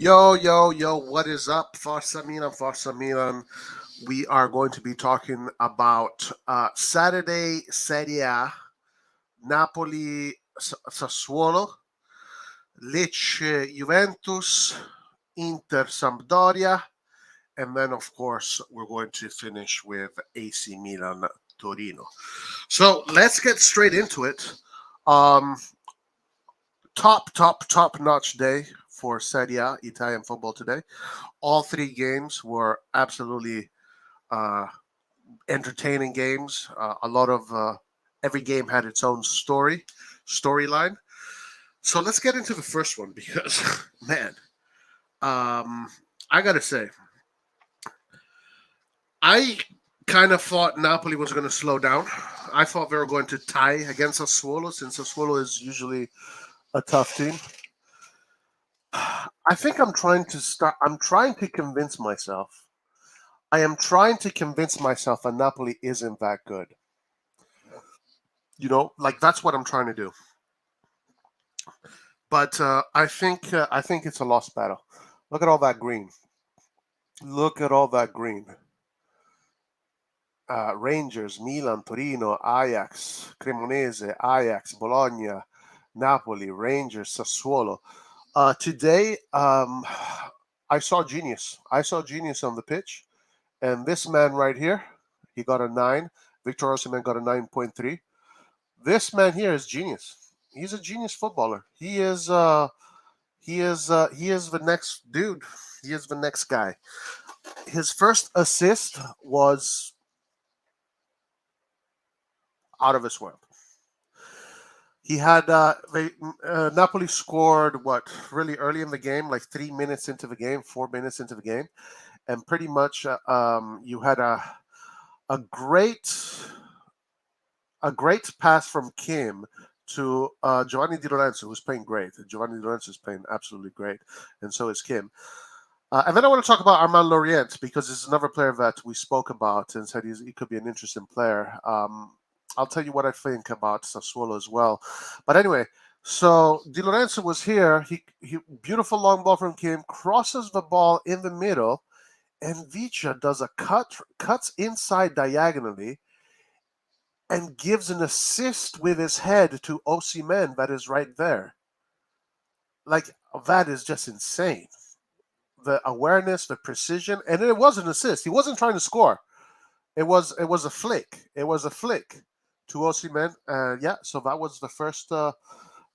Yo, yo, yo, what is up? Forza Milan, Forza Milan. We are going to be talking about Saturday Serie A, Napoli, Sassuolo, Lecce, Juventus, Inter, Sampdoria, and then, of course, we're going to finish with AC Milan, Torino. So let's get straight into it. Um, top notch day for Serie A, Italian football today. All three games were absolutely uh, entertaining games. A lot of every game had its own storyline. So let's get into the first one because man, um, I gotta say, I kind of thought Napoli was going to slow down. I thought they were going to tie against Sassuolo since Sassuolo is usually a tough team. I think I'm trying to start. I'm trying to convince myself. I am trying to convince myself that Napoli isn't that good. Like that's what I'm trying to do. But I think it's a lost battle. Look at all that green. Look at all that green. Rangers, Milan, Torino, Ajax, Cremonese, Ajax, Bologna, Napoli, Rangers, Sassuolo. Today, I saw genius. I saw genius on the pitch, and this man right here, he got a 9. Victor Osimhen got a 9.3. This man here is genius. He's a genius footballer. He is the next dude. He is the next guy. His first assist was out of his world. He had Napoli scored what really early in the game, like 3 minutes into the game, 4 minutes into the game, and pretty much you had a great a great pass from Kim to Giovanni Di Lorenzo, who's playing great. Giovanni Di Lorenzo is playing absolutely great, and so is Kim. And then I want to talk about Armand Lorient because he's another player that we spoke about and said he could be an interesting player. I'll tell you what I think about Sassuolo as well. But anyway, so Di Lorenzo was here. He beautiful long ball from Kim, crosses the ball in the middle, and Vicha does a cuts inside diagonally, and gives an assist with his head to Osimhen that is right there. Like that is just insane. The awareness, the precision, and it was an assist. He wasn't trying to score. It was a flick. It was a flick to Osimhen. Yeah, so that was the first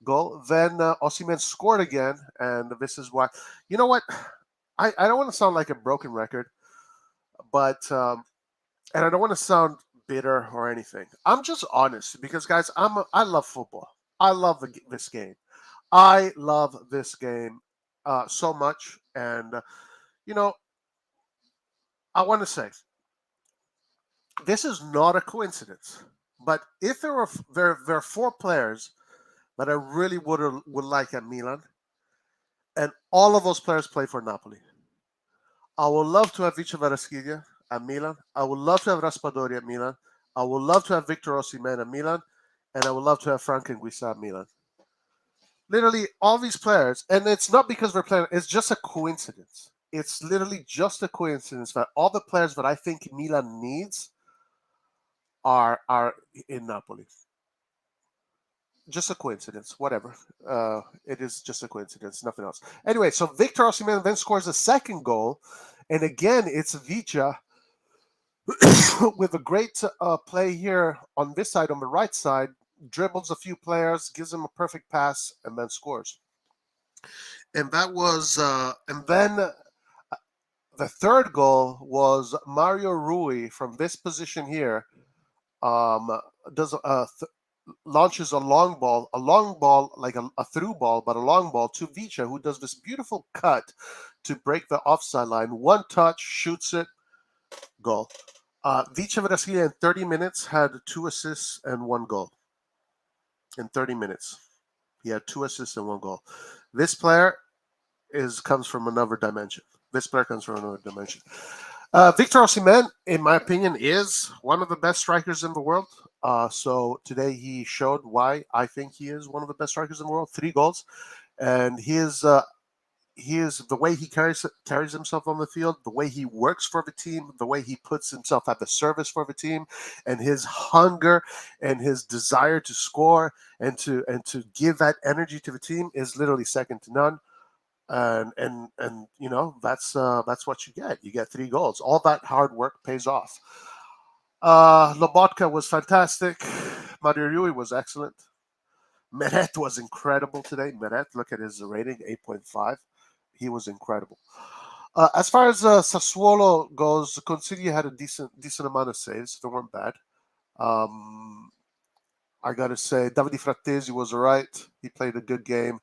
goal. Then Osimhen scored again, and this is why. You know what? I don't want to sound like a broken record, but and I don't want to sound bitter or anything. I'm just honest because, guys, I love football. I love this game. I love this game so much, and you know, I want to say this is not a coincidence. But if there are 4 players that I really would like at Milan, and all of those players play for Napoli. I would love to have Vice Varaskelia at Milan. I would love to have Raspadori at Milan. I would love to have Victor Osimhen at Milan, and I would love to have Frank Anguissa at Milan. Literally, all these players, and it's not because we're playing. It's just a coincidence. It's literally just a coincidence that all the players that I think Milan needs are in Napoli. Just a coincidence, whatever. It is just a coincidence, nothing else. Anyway, so Victor Osimhen then scores a second goal, and again it's Vicha with a great play here on this side, on the right side, dribbles a few players, gives him a perfect pass, and then scores. And that was, and then the third goal was Mario Rui from this position here. Um, does launches a long ball like a through ball, but a long ball to Vicha, who does this beautiful cut to break the offside line. One touch, shoots it, goal. Vicha Varaskelia in 30 minutes had 2 assists and 1 goal. In 30 minutes, he had 2 assists and 1 goal. This player comes from another dimension. Victor Osimhen, in my opinion, is one of the best strikers in the world. So today he showed why I think he is one of the best strikers in the world. 3 goals, and he is he is the way he carries himself on the field, the way he works for the team, the way he puts himself at the service for the team, and his hunger and his desire to score and to give that energy to the team is literally second to none. And that's what you get. You get 3 goals. All that hard work pays off. Lobotka was fantastic. Madariui was excellent. Meret was incredible today. Meret, look at his rating, 8.5. He was incredible. As far as Sassuolo goes, Consigli had a decent amount of saves. They weren't bad. I got to say, Davide Frattesi was all right. He played a good game.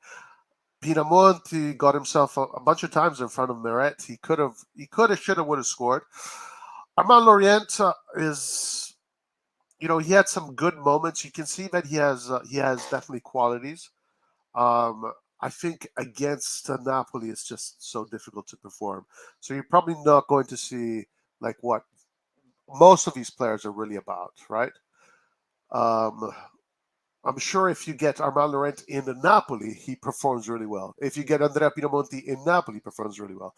Pinamonti got himself a bunch of times in front of Meret. He should have, would have scored. Armand Lorient is, he had some good moments. You can see that he has definitely qualities. I think against Napoli, it's just so difficult to perform. So you're probably not going to see like what most of these players are really about, right? Um, I'm sure if you get Armand Laurent in Napoli, he performs really well. If you get Andrea Pinamonti in Napoli, he performs really well.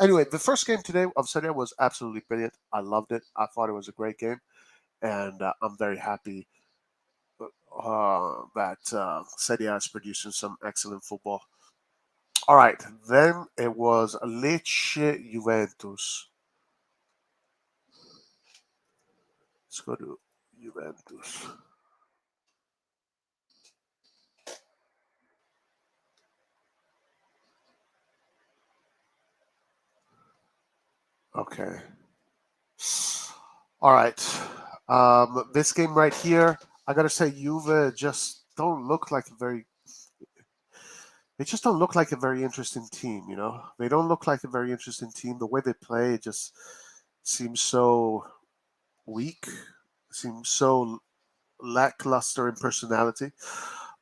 Anyway, the first game today of Serie was absolutely brilliant. I loved it. I thought it was a great game, and I'm very happy that Serie is producing some excellent football. All right, then it was Lecce Juventus. Let's go to Juventus. Okay. All right. This game right here, I gotta say, Juve just don't look like a very. They just don't look like a very interesting team. They don't look like a very interesting team. The way they play just seems so weak. Seems so lackluster in personality.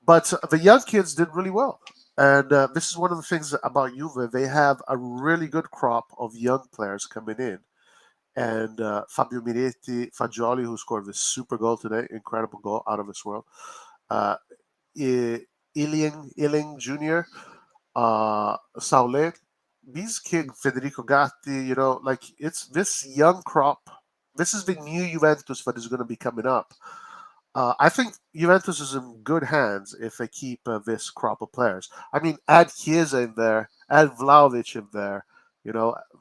But the young kids did really well. And this is one of the things about Juve. They have a really good crop of young players coming in. And Fabio Miretti, Fagioli, who scored this super goal today, incredible goal, out of this world. Uh, Iling Jr., Saule, these kids, Federico Gatti, like it's this young crop. This is the new Juventus that is going to be coming up. I think Juventus is in good hands if they keep this crop of players. I mean, add Chiesa in there, add Vlahovic in there.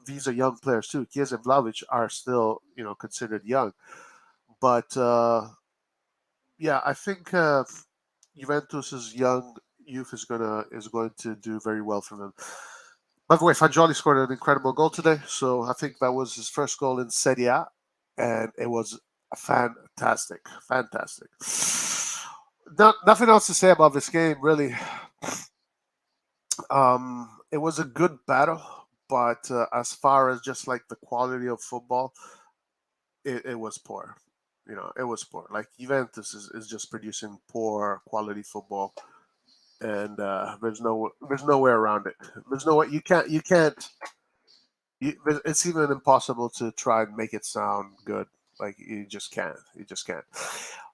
These are young players too. Chiesa and Vlahovic are still, considered young. But yeah, I think Juventus's young youth is going to do very well for them. By the way, Fagioli scored an incredible goal today, so I think that was his first goal in Serie A, and it was fantastic, fantastic. Nothing else to say about this game, really. It was a good battle, but as far as just like the quality of football, it was poor. It was poor. Like Juventus is just producing poor quality football, and there's no way around it. There's no way it's even impossible to try and make it sound good. Like you just can't. You just can't.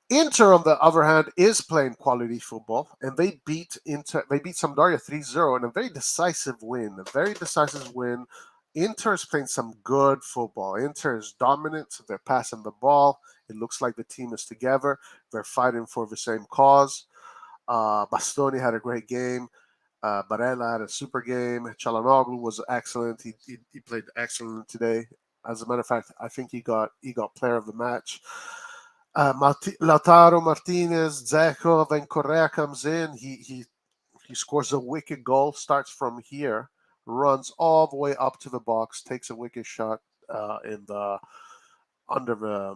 Inter, on the other hand, is playing quality football, and they beat Sampdoria 3-0 in a very decisive win. A very decisive win. Inter is playing some good football. Inter is dominant. They're passing the ball. It looks like the team is together. They're fighting for the same cause. Bastoni had a great game. Barella had a super game. Çalhanoğlu was excellent. He played excellent today. As a matter of fact, I think he got player of the match. Lautaro Martinez, Dzeko, then Correa comes in. He scores a wicked goal. Starts from here, runs all the way up to the box, takes a wicked shot in the under the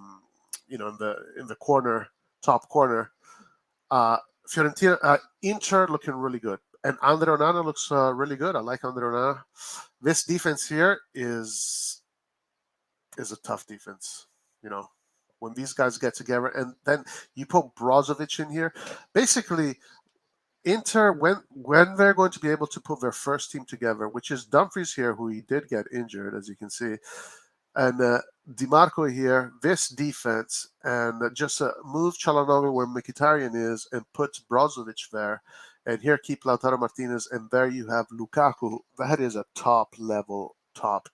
in the corner, top corner. Fiorentina, Inter looking really good, and Andre Onana looks really good. I like Andre Onana. This defense here is a tough defense. When these guys get together, and then you put Brozovic in here, basically Inter, when they're going to be able to put their first team together, which is Dumfries here, who he did get injured, as you can see, and Di Marco here, this defense, and just move Çalhanoğlu where Mkhitaryan is and put Brozovic there. And here keep Lautaro Martinez, and there you have Lukaku. That is a top level, top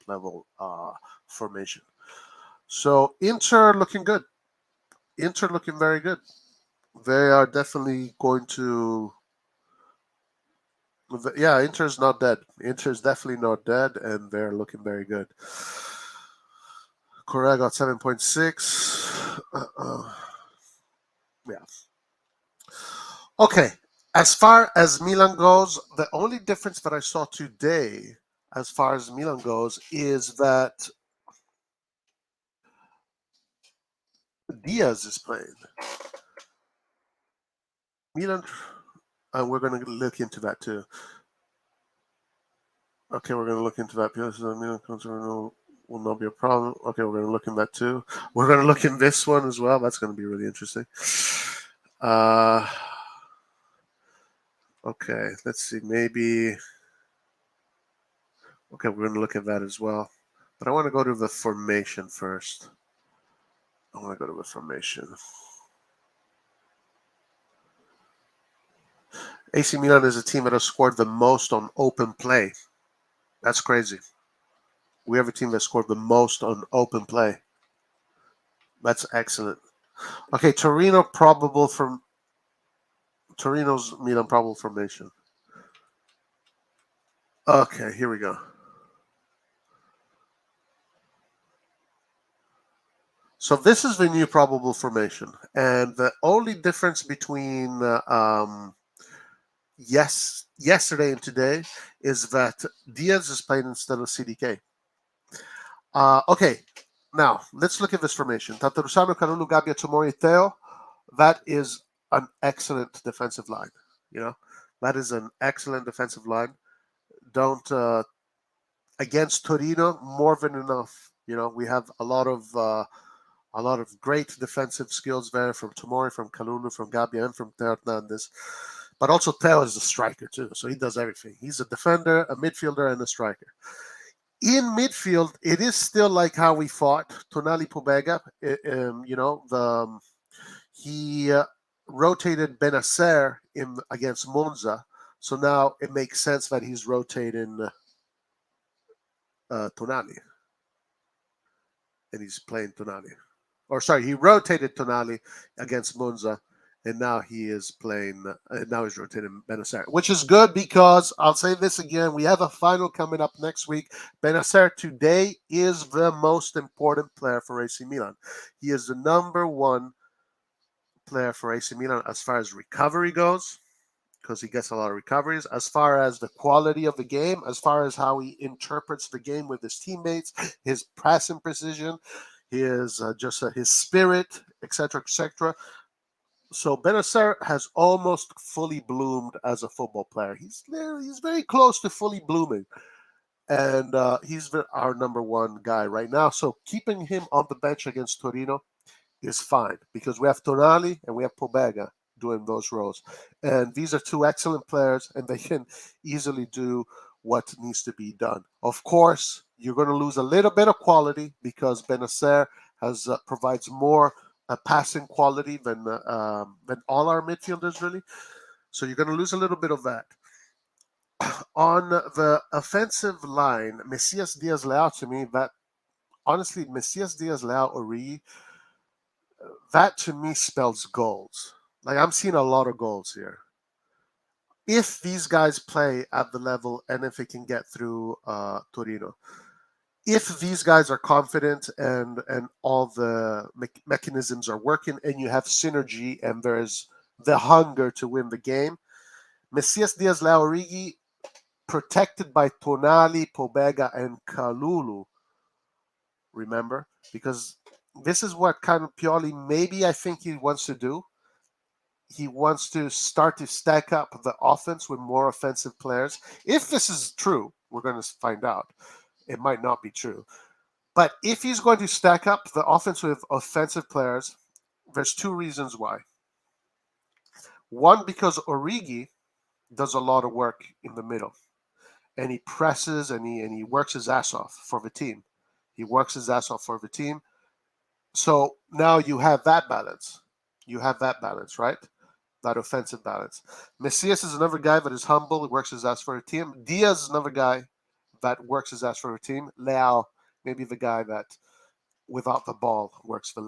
level formation. So Inter looking good. Inter looking very good. They are definitely going to. Yeah, Inter's not dead. Inter's definitely not dead, and they're looking very good. Correa got 7.6. Yeah. Okay. As far as Milan goes, the only difference that I saw today, as far as Milan goes, is that Diaz is playing. Milan, we're going to look into that too. Okay, we're going to look into that because Milan will not be a problem. Okay, we're going to look in that too. We're going to look in this one as well. That's going to be really interesting. Okay, let's see. Maybe. Okay, we're going to look at that as well. But I want to go to the formation first. I want to go to the formation. AC Milan is a team that has scored the most on open play. That's crazy. We have a team that scored the most on open play. That's excellent. Okay, Torino's Milan probable formation. Okay, here we go. So this is the new probable formation, and the only difference between yesterday and today is that Diaz is playing instead of CDK. Okay, now let's look at this formation. Tatarusano, Kalulu, Gabbia, Tomori, Theo. That is an excellent defensive line. You know, that is an excellent defensive line. Don't against Torino, more than enough. You know, we have a lot of great defensive skills there from Tomori, from Kalulu, from Gabbia, and from Theo Hernandez. But also Theo is a striker too, so he does everything. He's a defender, a midfielder, and a striker. In midfield, it is still like how we fought Tonali Pobega. He rotated Benacer in against Monza, so now it makes sense that he's rotating Tonali, and he's playing Tonali. Or sorry, he rotated Tonali against Monza, and now he is playing. Now he's rotating Benacer, which is good because I'll say this again: we have a final coming up next week. Benacer today is the most important player for AC Milan. He is the number one player for AC Milan as far as recovery goes, because he gets a lot of recoveries. As far as the quality of the game, as far as how he interprets the game with his teammates, his passing precision, his his spirit, etc., etc. So Benacer has almost fully bloomed as a football player. He's very close to fully blooming, and he's our number one guy right now. So keeping him on the bench against Torino is fine because we have Tonali and we have Pobega doing those roles, and these are two excellent players, and they can easily do what needs to be done. Of course, you're going to lose a little bit of quality because Benacer has provides more passing quality than all our midfielders really. So you're going to lose a little bit of that. On the offensive line, Messias Diaz-Leao, to me, that honestly, Messias Diaz-Leao Origi, that to me spells goals. Like I'm seeing a lot of goals here. If these guys play at the level and if they can get through Torino, if these guys are confident and all the mechanisms are working and you have synergy and there's the hunger to win the game, Messias Diaz-Leao Origi, protected by Tonali, Pobega, and Kalulu, remember? Because this is what kind of Pioli maybe I think he wants to do. He wants to start to stack up the offense with more offensive players. If this is true, we're going to find out. It might not be true. But if he's going to stack up the offense with offensive players, there's two reasons why. One, because Origi does a lot of work in the middle. And he presses and he works his ass off for the team. He works his ass off for the team. So now you have that balance. You have that balance, right? that offensive balance. Messias is another guy that is humble, works his ass for a team. Diaz is another guy that works his ass for a team. Leao, maybe the guy that without the ball works the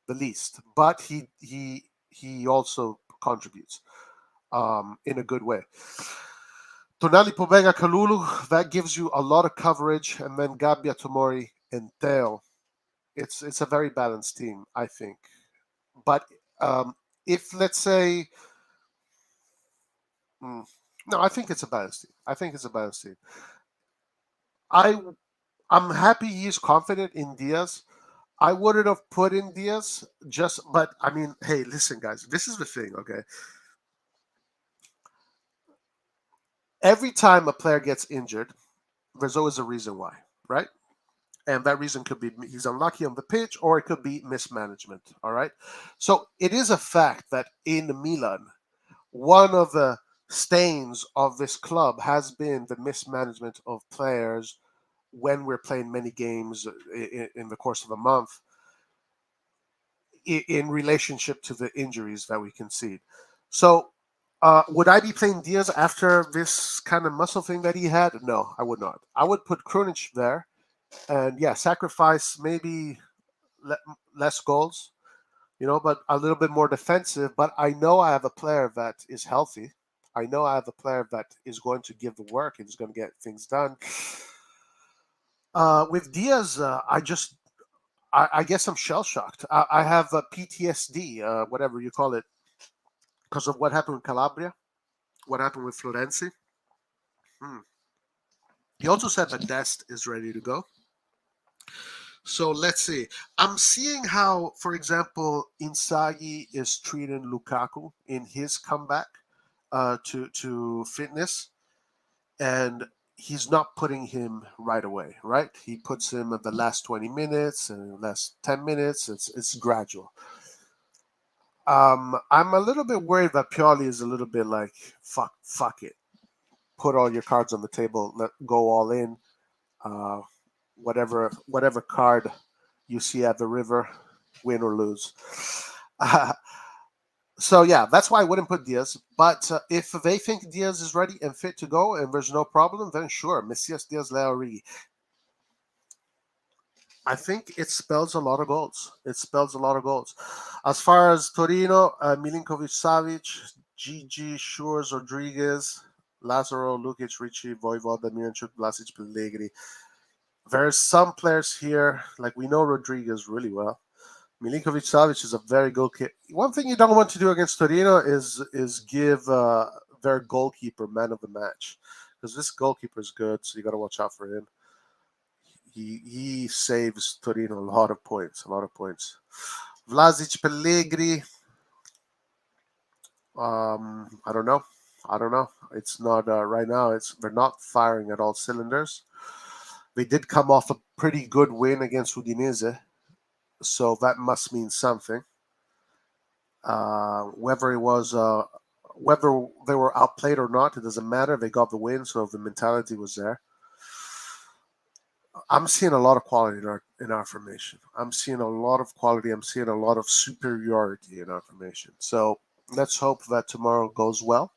least. But he also contributes in a good way. Tonali, Pobega, Kalulu, that gives you a lot of coverage, and then Gabbia, Tomori, and Teo. It's a very balanced team, I think. But if let's say, no, I think it's a balanced team. I think it's a balanced team. I I'm happy he's confident in Diaz. I wouldn't have put in Diaz but I mean, hey, listen, guys, this is the thing, okay? Every time a player gets injured, there's always a reason why, right? And that reason could be he's unlucky on the pitch, or it could be mismanagement. All right. So it is a fact that in Milan, one of the stains of this club has been the mismanagement of players when we're playing many games in the course of a month in relationship to the injuries that we concede. So, would I be playing Diaz after this kind of muscle thing that he had? No, I would not. I would put Krunic there and, yeah, sacrifice maybe less goals, but a little bit more defensive. But I know I have a player that is healthy. I know I have a player that is going to give the work and is going to get things done. With Diaz, I guess I'm shell shocked. I have a PTSD, whatever you call it, because of what happened with Calabria, what happened with Florenzi. He also said that Dest is ready to go. So let's see. I'm seeing how, for example, Inzaghi is treating Lukaku in his comeback to fitness, and he's not putting him right away. Right? He puts him at the last 20 minutes and the last 10 minutes. It's gradual. I'm a little bit worried that Pioli is a little bit like fuck it, put all your cards on the table, go all in. Uh, whatever card you see at the river, win or lose. So yeah, that's why I wouldn't put Diaz. But if they think Diaz is ready and fit to go and there's no problem, then sure, Messias, Diaz, Leao. I think it spells a lot of goals. It spells a lot of goals. As far as Torino, Milinkovic, Savic, Gigi, Shures, Rodriguez, Lazaro, Lukic, Ricci, Voivoda, Miranchuk, Vlasic, Pellegrini. There's some players here, like we know Rodriguez really well. Milinkovic Savic is a very good kid. One thing you don't want to do against Torino is give their goalkeeper man of the match, because this goalkeeper is good, so you got to watch out for him. He saves Torino a lot of points, Vlasic, Pellegrini. I don't know. It's not right now. They're not firing at all cylinders. They did come off a pretty good win against Udinese, so that must mean something. Whether they were outplayed or not, it doesn't matter. They got the win, so the mentality was there. I'm seeing a lot of quality in our formation. I'm seeing a lot of quality. I'm seeing a lot of superiority in our formation. So let's hope that tomorrow goes well,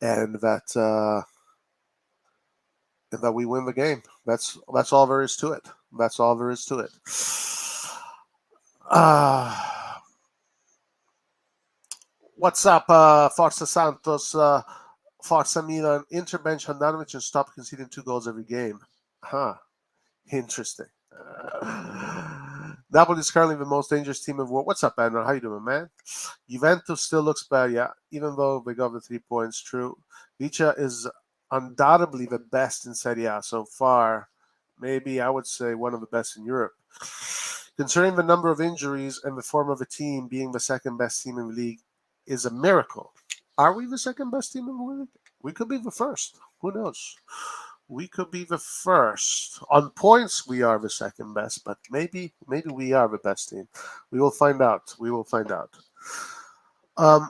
and that we win the game. That's all there is to it. That's all there is to it. What's up, Forza Santos, Forza Milan, interbench Handanovic and stop conceding 2 goals every game. Huh. Interesting. Napoli is currently the most dangerous team in the world. What's up, Andrew? How you doing, man? Juventus still looks bad, yeah, even though they got the 3 points. True. Vicha is undoubtedly the best in Serie A so far. Maybe I would say one of the best in Europe. Concerning the number of injuries and the form of the team being the second best team in the league is a miracle. Are we the second best team in the league? We could be the first. Who knows? We could be the first. On points, we are the second best, but maybe we are the best team. We will find out.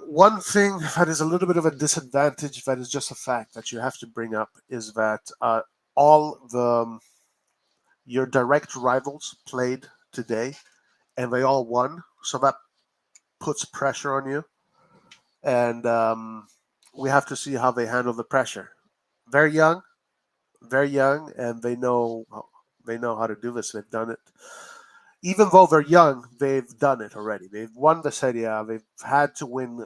One thing that is a little bit of a disadvantage, that is just a fact that you have to bring up, is that all your direct rivals played today, and they all won. So that puts pressure on you. and we have to see how they handle the pressure. Very young, very young, and they know how to do this. They've done it. Even though they're young, they've done it already. They've won the Serie A. They've had to win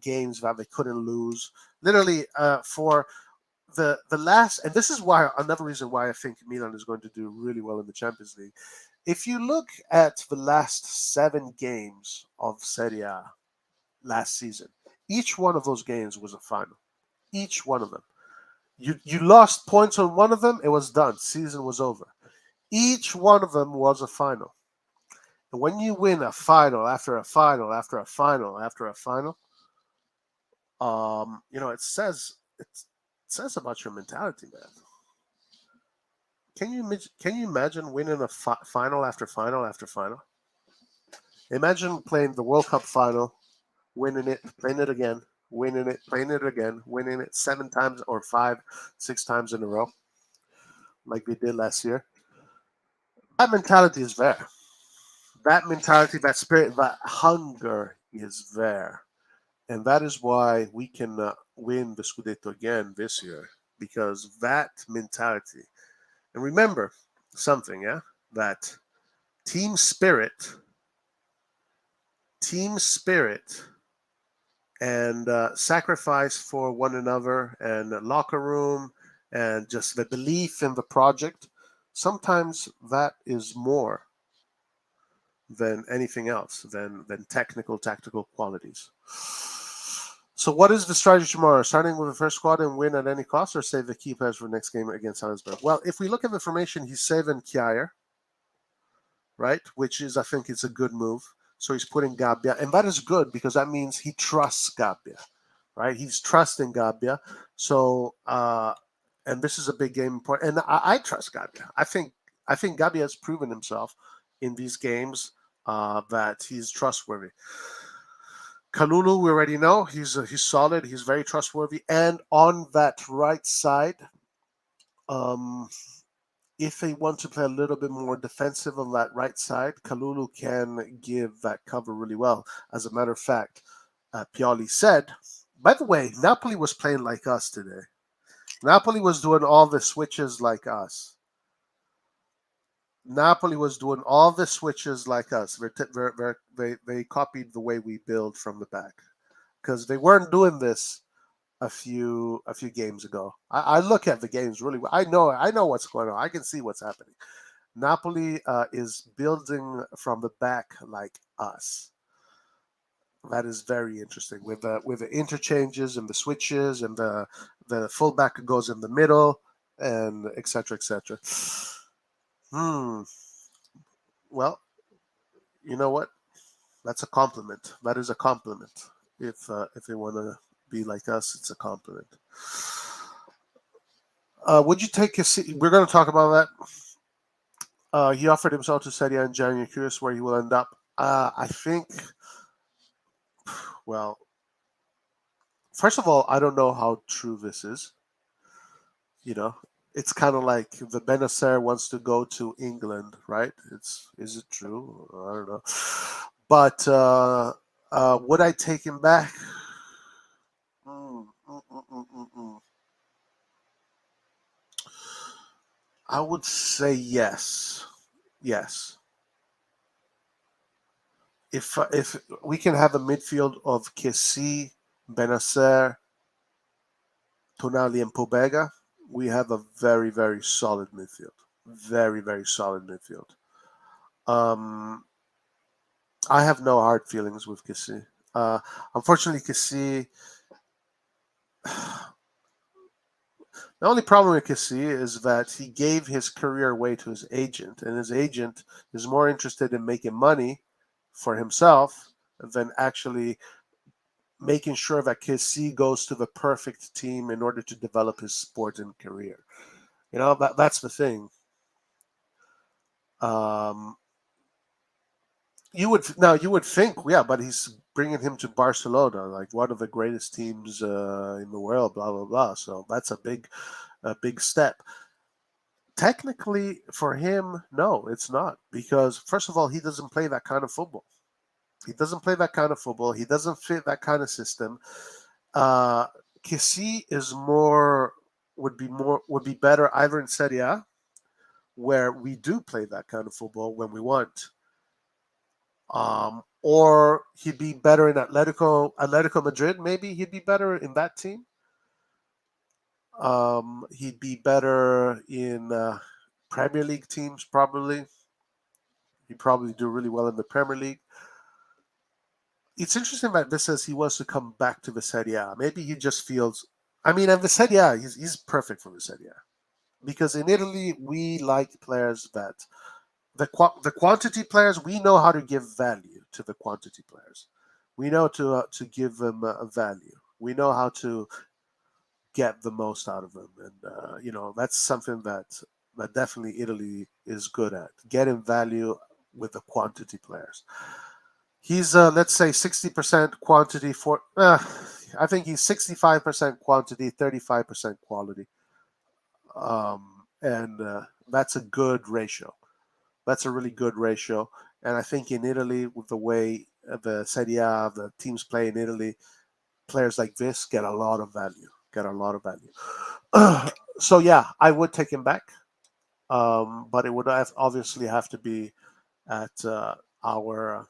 games that they couldn't lose. Literally, for the last, and this is why another reason why I think Milan is going to do really well in the Champions League. If you look at the last 7 games of Serie A last season, each one of those games was a final. Each one of them. You lost points on one of them, it was done. Season was over. Each one of them was a final. And when you win a final after a final after a final after a final, it says about your mentality, man. Can you imagine winning a final after final after final? Imagine playing the World Cup final, winning it, playing it again, winning it, playing it again, winning it 7 times or 5, 6 times in a row, like we did last year. That mentality is there. That mentality, that spirit, that hunger is there. And that is why we can win the Scudetto again this year, because that mentality. And remember something, yeah, that team spirit, team spirit, and sacrifice for one another, and locker room, and just the belief in the project. Sometimes that is more than anything else, than technical tactical qualities. So, what is the strategy tomorrow? Starting with the first squad and win at any cost, or save the key players for the next game against Salzburg? Well, if we look at the formation, he's saving Kjaer, right? Which is, I think, it's a good move. So he's putting Gabbia, and that is good because that means he trusts Gabbia, right? He's trusting Gabbia. So, and this is a big game point, and I trust Gabbia. I think Gabbia has proven himself in these games that he's trustworthy. Kalulu, we already know he's solid. He's very trustworthy. And on that right side, um, if they want to play a little bit more defensive on that right side, Kalulu can give that cover really well. As a matter of fact, Pioli said. By the way, Napoli was playing like us today. Napoli was doing all the switches like us. Napoli was doing all the switches like us. They copied the way we build from the back, because they weren't doing this a few games ago. I look at the games really well. I know what's going on. I can see what's happening. Napoli is building from the back like us. That is very interesting with the interchanges and the switches, and the fullback goes in the middle, and etc. etc. Hmm. Well, you know what? That's a compliment. That is a compliment. If they want to be like us, it's a compliment. Would you take a seat? We're going to talk about that. He offered himself to Serie in January. Curious where he will end up. I think. Well, first of all, I don't know how true this is. You know, it's kind of like the Benacer wants to go to England, right? Is it true? I don't know. But would I take him back? Mm, mm, mm, mm, mm, mm. I would say yes. Yes. If we can have a midfield of Kessie, Benacer, Tonali, and Pobega, we have a very, very solid midfield. Very, very solid midfield. Um, I have no hard feelings with Kessie. Unfortunately, Kessie. The only problem with Kessie is that he gave his career away to his agent, and his agent is more interested in making money for himself than actually making sure that Kessie goes to the perfect team in order to develop his sporting career. That's the thing. Um, you would think, yeah, but he's bringing him to Barcelona, like one of the greatest teams in the world, blah blah blah. So that's a big step. Technically, for him, no, it's not, because first of all, he doesn't play that kind of football. He doesn't play that kind of football. He doesn't fit that kind of system. Uh, Kessie is would be better either in Serie A, where we do play that kind of football when we want, or he'd be better in Atletico Madrid. Maybe he'd be better in that team. He'd be better in Premier League teams, probably. He'd probably do really well in the Premier League. It's interesting that this says he wants to come back to the Serie A. Maybe he just feels. I mean, in the Serie A, he's perfect for the Serie A because in Italy we like players that the quantity players, we know how to give value to the quantity players. We know to give them a value. We know how to get the most out of them, and that's something that definitely Italy is good at, getting value with the quantity players. He's let's say 60% quantity for. I think he's 65% quantity, 35% quality, and that's a good ratio. That's a really good ratio. And I think in Italy, with the way the Serie A, the teams play in Italy, players like this get a lot of value. Get a lot of value. So yeah, I would take him back, but it would obviously have to be at our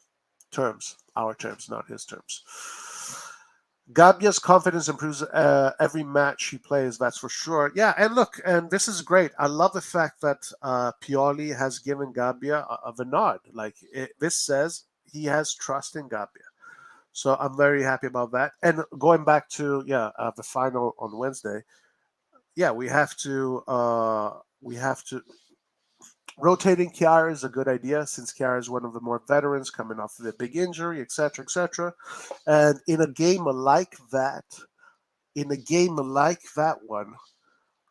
terms, not his terms. Gabbia's confidence improves every match he plays, that's for sure. Yeah, and look, and this is great. I love the fact that Pioli has given Gabbia the nod. This says he has trust in Gabbia. So I'm very happy about that. And going back to the final on Wednesday, yeah, we have to rotating Chiara is a good idea since Chiara is one of the more veterans coming off of a big injury, etc., etc. And in a game like that one,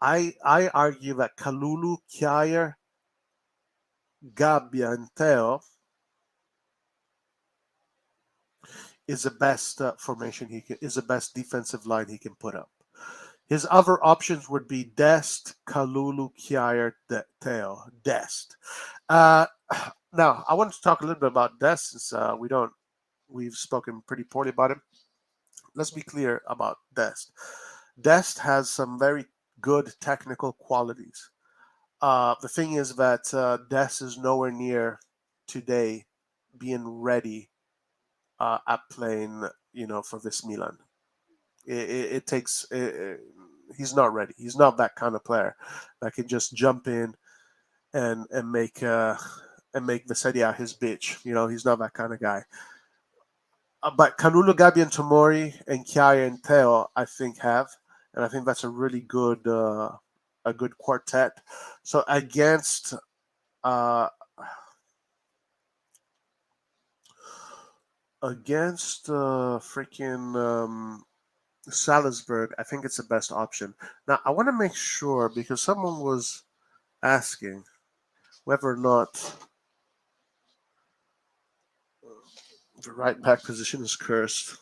I argue that Kalulu, Chiara, Gabbia, and Theo is the best formation is the best defensive line he can put up. His other options would be Dest, Kalulu, Chiara, Theo. Dest. Uh, Now, I want to talk a little bit about Dest since we've spoken pretty poorly about him. Let's be clear about Dest. Dest has some very good technical qualities. The thing is that Dest is nowhere near today being ready at playing, for this Milan. It takes. He's not ready. He's not that kind of player that can just jump in and make the Serie A his bitch. He's not that kind of guy. But Kalulu, Gabi, and Tomori, and Chiara and Theo, I think and I think that's a really good quartet. So uh, against freaking Salisbury, I think it's the best option. Now I want to make sure because someone was asking whether or not the right back position is cursed.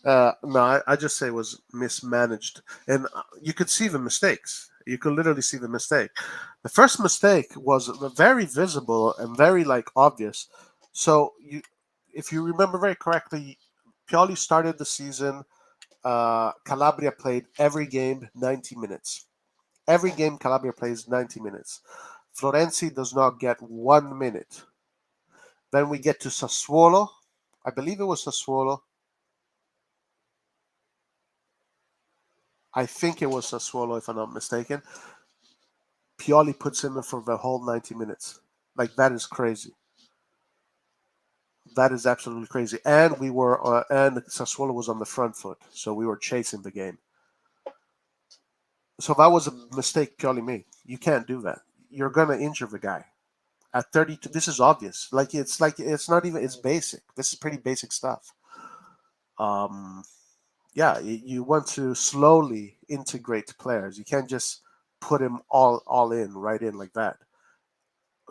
No, I just say it was mismanaged, and you could see the mistakes. You could literally see the mistake. The first mistake was very visible and very obvious. So if you remember very correctly, Pioli started the season. Calabria played every game 90 minutes. Every game Calabria plays 90 minutes. Florenzi does not get 1 minute. Then we get to Sassuolo. I believe it was Sassuolo. I think it was Sassuolo, if I'm not mistaken. Pioli puts him in for the whole 90 minutes. That is crazy. That is absolutely crazy. And and Sassuolo was on the front foot, so we were chasing the game. So that was a mistake Pioli made. You can't do that. You're gonna injure the guy at 32. This is obvious. It's not even. It's basic. This is pretty basic stuff. Yeah, you want to slowly integrate players. You can't just put him all in right in like that.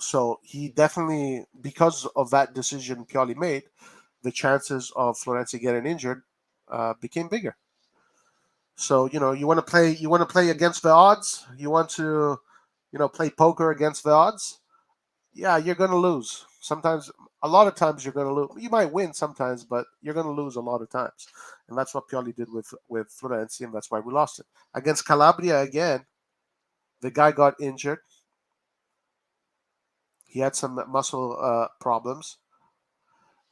So he definitely, because of that decision Pioli made, the chances of Florenzi getting injured became bigger. So you want to play. You want to play against the odds. You want to, play poker against the odds. Yeah, you're gonna lose. Sometimes, a lot of times, you're going to lose. You might win sometimes, but you're going to lose a lot of times, and that's what Pioli did with Florenzi, and that's why we lost it against Calabria again. The guy got injured. He had some muscle problems.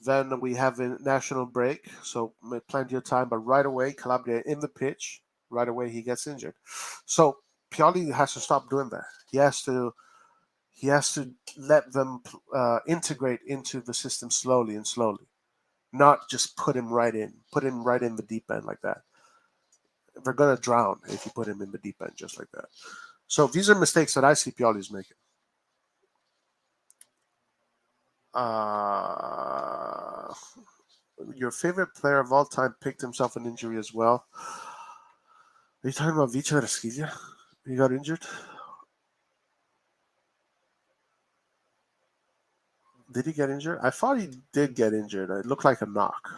Then we have a national break, so plenty of time. But right away, Calabria in the pitch. Right away, he gets injured. So Pioli has to stop doing that. He has to let them integrate into the system slowly and slowly, not just put him right in the deep end like that. They're gonna drown if you put him in the deep end just like that. So these are mistakes that I see Pioli's making. Your favorite player of all time picked himself an injury as well. Are you talking about Vicha Rasquidia? He got injured. Did he get injured? I thought he did get injured. It looked like a knock.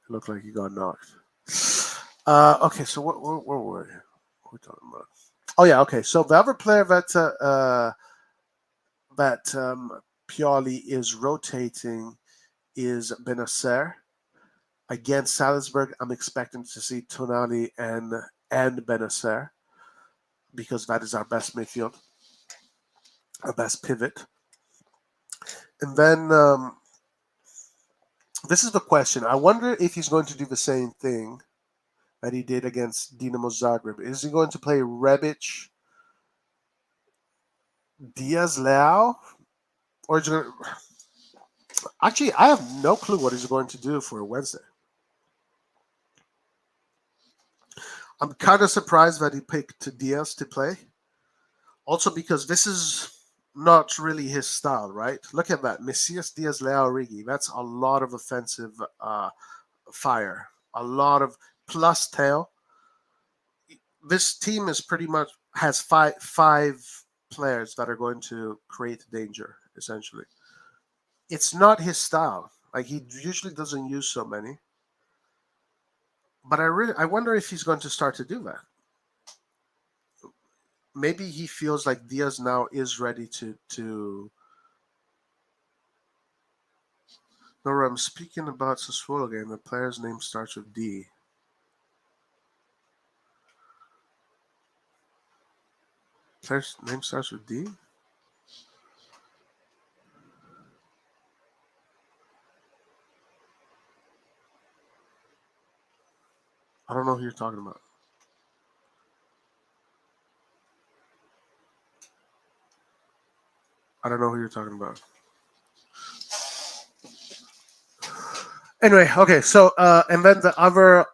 It looked like he got knocked. Okay, so where were we? What are we talking about? Oh yeah, okay. So the other player that Pioli is rotating is Benacer. Against Salzburg, I'm expecting to see Tonali and Benacer because that is our best midfield, our best pivot. And then this is the question. I wonder if he's going to do the same thing that he did against Dinamo Zagreb. Is he going to play Rebic, Diaz, Leao, or is he going to... Actually, I have no clue what he's going to do for Wednesday. I'm kind of surprised that he picked Diaz to play. Also because this is not really his style, right? Look at that. Messias, Diaz, Leao, Origi. That's a lot of offensive fire. A lot of plus tail. This team is pretty much has five players that are going to create danger, essentially. It's not his style. Like, he usually doesn't use so many. But I wonder if he's going to start to do that. Maybe he feels like Diaz now is ready to. No, I'm speaking about Sassuolo game. The player's name starts with D. Player's name starts with D? I don't know who you're talking about. I don't know who you're talking about. Anyway, okay. So and then the other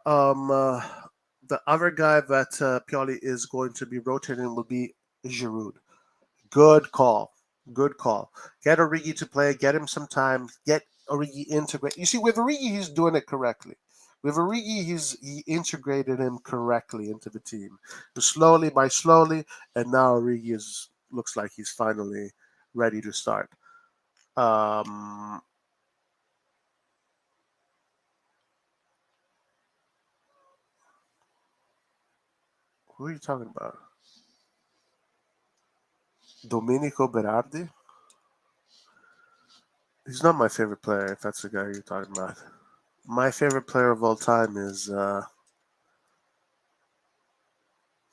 guy that Pioli is going to be rotating will be Giroud. Good call. Good call. Get Origi to play. Get him some time. Get Origi integrate. You see, with Origi, he's doing it correctly. With Origi, he integrated him correctly into the team, slowly by slowly, and now Origi looks like he's finally ready to start. Um, who are you talking about? Domenico Berardi? He's not my favorite player, if that's the guy you're talking about. My favorite player of all time is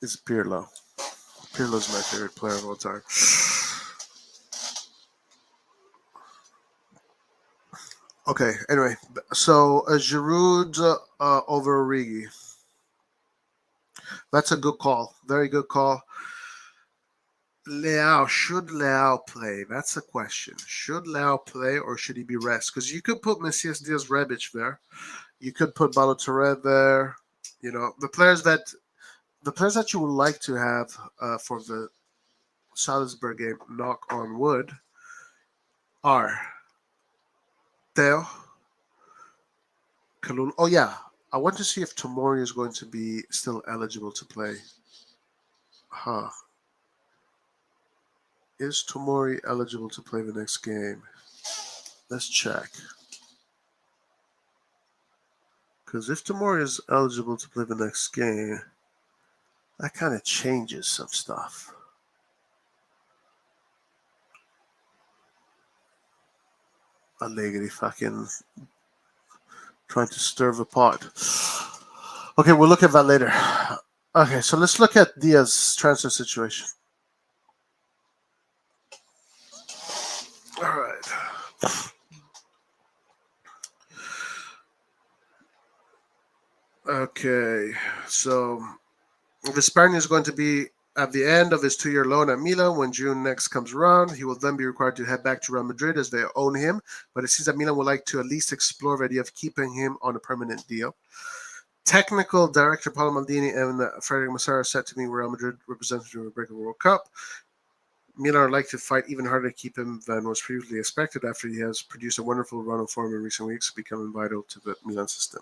Pirlo. Pirlo's my favorite player of all time. Okay, anyway, so Giroud over Origi. That's a good call. Very good call. Should Leao play? That's a question. Should Leao play or should he be rest? Because you could put Messias Diaz Rebic there. You could put Balotelli there. You know, the players that you would like to have for the Salzburg game, knock on wood, are Theo, Kalul. Oh yeah, I want to see if Tomori is going to be still eligible to play. Huh. Is Tomori eligible to play the next game? Let's check. Because if Tomori is eligible to play the next game, that kind of changes some stuff. Allegri fucking trying to stir the pot. Okay, we'll look at that later. Okay, so let's look at Diaz's transfer situation. All right. Okay, so the Spaniard is going to be at the end of his 2-year loan at Milan. When June next comes around, he will then be required to head back to Real Madrid as they own him. But it seems that Milan would like to at least explore the idea of keeping him on a permanent deal. Technical director Paolo Maldini and Frederic Massara said to me Real Madrid representative will break the World Cup. Milan are like to fight even harder to keep him than was previously expected after he has produced a wonderful run of form in recent weeks, becoming vital to the Milan system.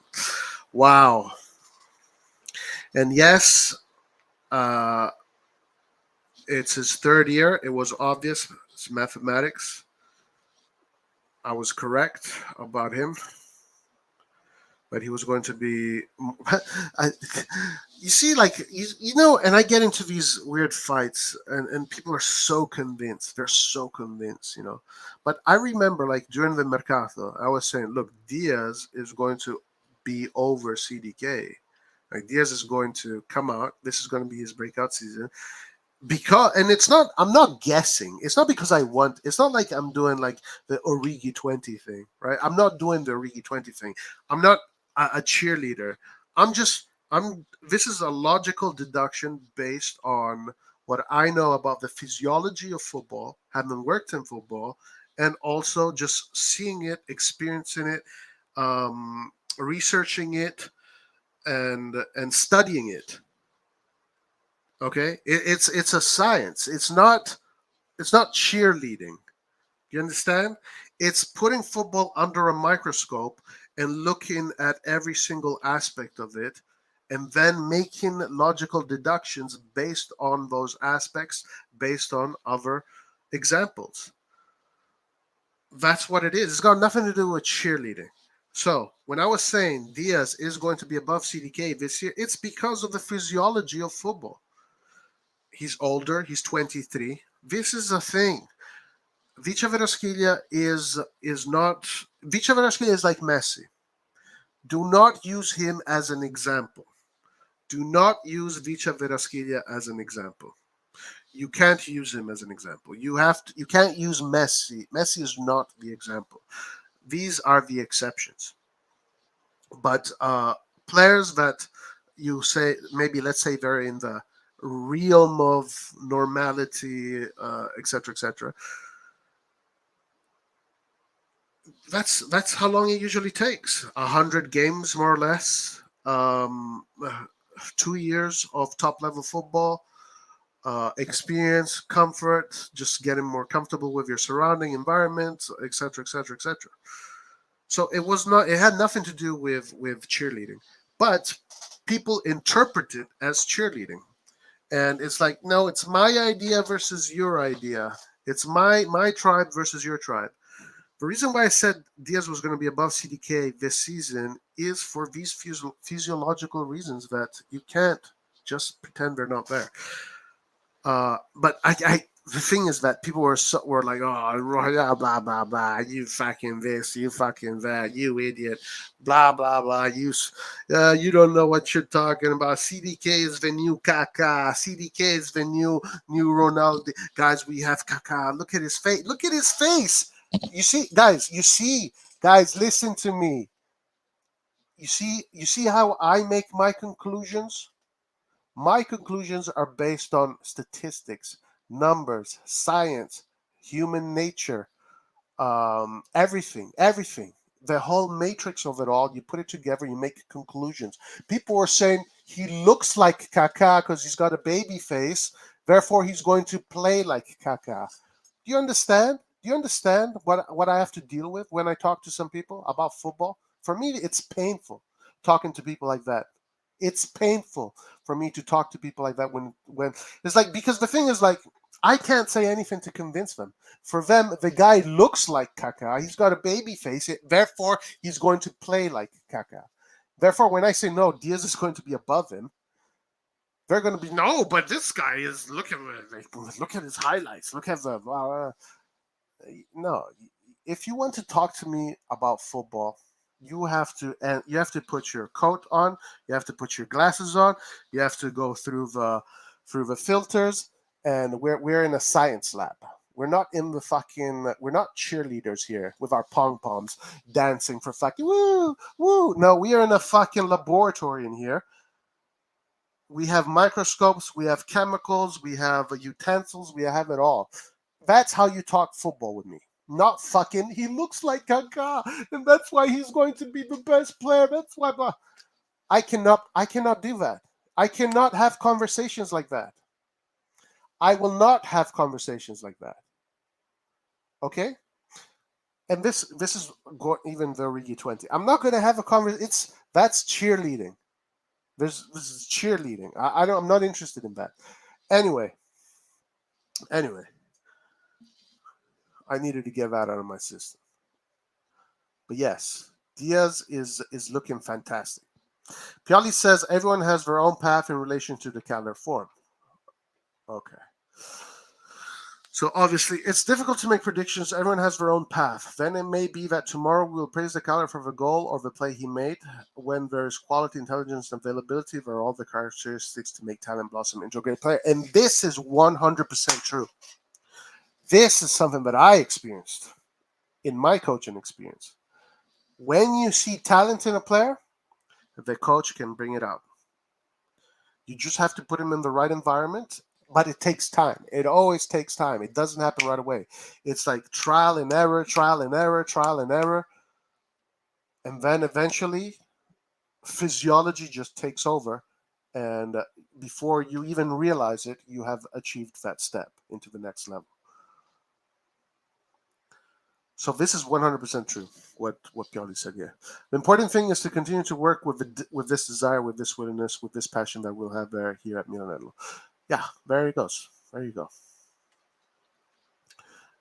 Wow. And yes, it's his third year. It was obvious. It's mathematics. I was correct about him. But he was going to be. You see, like, you know, and I get into these weird fights, and people are so convinced. They're so convinced, you know. But I remember, like, during the Mercato, I was saying, look, Diaz is going to be over CDK. Like, Diaz is going to come out. This is going to be his breakout season. And it's not, I'm not guessing. It's not because it's not like I'm doing like the Origi 20 thing, right? I'm not doing the Origi 20 thing. I'm not a cheerleader. This is a logical deduction based on what I know about the physiology of football, having worked in football, and also just seeing it, experiencing it, researching it, and studying it. Okay, it's a science. It's not cheerleading. You understand? It's putting football under a microscope and looking at every single aspect of it, and then making logical deductions based on those aspects, based on other examples. That's what it is. It's got nothing to do with cheerleading. So when I was saying Diaz is going to be above CDK this year, it's because of the physiology of football. He's older. He's 23. This is a thing. Vicha Verasquilla is not. Vicha Verasquilla is like Messi. Do not use him as an example. Do not use Vicha Verasquilla as an example. You can't use him as an example. You can't use Messi. Messi is not the example. These are the exceptions. But players that you say, maybe let's say they're in the realm of normality, etc., etc. That's how long it usually takes. 100 games, more or less. 2 years of top level football, experience, comfort, just getting more comfortable with your surrounding environment, etc., etc., etc. So it was not. It had nothing to do with cheerleading, but people interpret it as cheerleading, and it's like, no, it's my idea versus your idea. It's my tribe versus your tribe. The reason why I said Diaz was going to be above CDK this season is for these physiological reasons that you can't just pretend they're not there. But the thing is that people were like, oh, blah blah blah, you fucking this, you fucking that, you idiot, blah blah blah, you don't know what you're talking about. CDK is the new Kaká. CDK is the new Ronaldo. Guys, we have Kaká. Look at his face. Look at his face. You see, guys, listen to me. You see how I make my conclusions? My conclusions are based on statistics, numbers, science, human nature, everything. The whole matrix of it all, you put it together, you make conclusions. People were saying he looks like Kaká because he's got a baby face, therefore he's going to play like Kaká. Do you understand? Do you understand what I have to deal with when I talk to some people about football? For me, it's painful talking to people like that. It's painful for me to talk to people like that when it's like, because the thing is, like, I can't say anything to convince them. For them, the guy looks like Kaká. He's got a baby face. Therefore, he's going to play like Kaká. Therefore, when I say no, Diaz is going to be above him, they're going to be, no, but this guy is, look at his highlights. Look at the no. if you want to talk to me about football, you have to put your coat on, you have to put your glasses on, you have to go through the filters, and we're in a science lab. We're not cheerleaders here with our pom poms dancing for fucking woo woo. No, we are in a fucking laboratory in here. We have microscopes, we have chemicals, we have utensils, we have it all. That's how you talk football with me. Not fucking, he looks like Kaká, and that's why he's going to be the best player. That's why. I cannot do that. I cannot have conversations like that. I will not have conversations like that. Okay? And this is even the Rigi 20. I'm not going to have a conversation. That's cheerleading. This is cheerleading. I'm not interested in that. Anyway, I needed to get that out of my system. But yes, Diaz is looking fantastic. Pioli says everyone has their own path in relation to the calendar form. Okay. So obviously, it's difficult to make predictions. Everyone has their own path. Then it may be that tomorrow we'll praise the calendar for the goal or the play he made. When there's quality, intelligence, and availability, there are all the characteristics to make talent blossom into a great player. And this is 100% true. This is something that I experienced in my coaching experience. When you see talent in a player, the coach can bring it out. You just have to put him in the right environment, but it takes time. It always takes time. It doesn't happen right away. It's like trial and error, trial and error, trial and error. And then eventually, physiology just takes over. And before you even realize it, you have achieved that step into the next level. So this is 100% true, what Pioli said here. The important thing is to continue to work with this desire, with this willingness, with this passion that we'll have there here at Milan. Yeah, there he goes. There you go.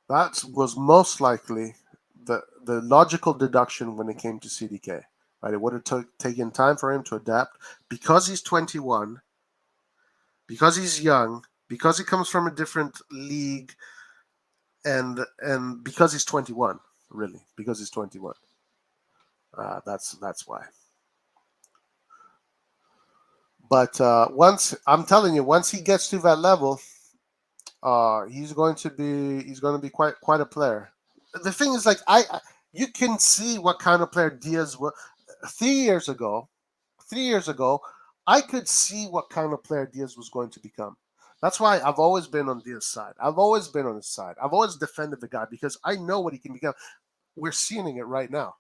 That was most likely the logical deduction when it came to CDK. Right? It would have taken time for him to adapt because he's 21, because he's young, because he comes from a different league, and because he's 21, really, because he's 21. That's why. But I'm telling you, once he gets to that level, he's going to be quite a player. The thing is, like you can see what kind of player Diaz was 3 years ago. 3 years ago, I could see what kind of player Diaz was going to become. That's why I've always been on Diaz's side. I've always been on his side. I've always defended the guy because I know what he can become. We're seeing it right now.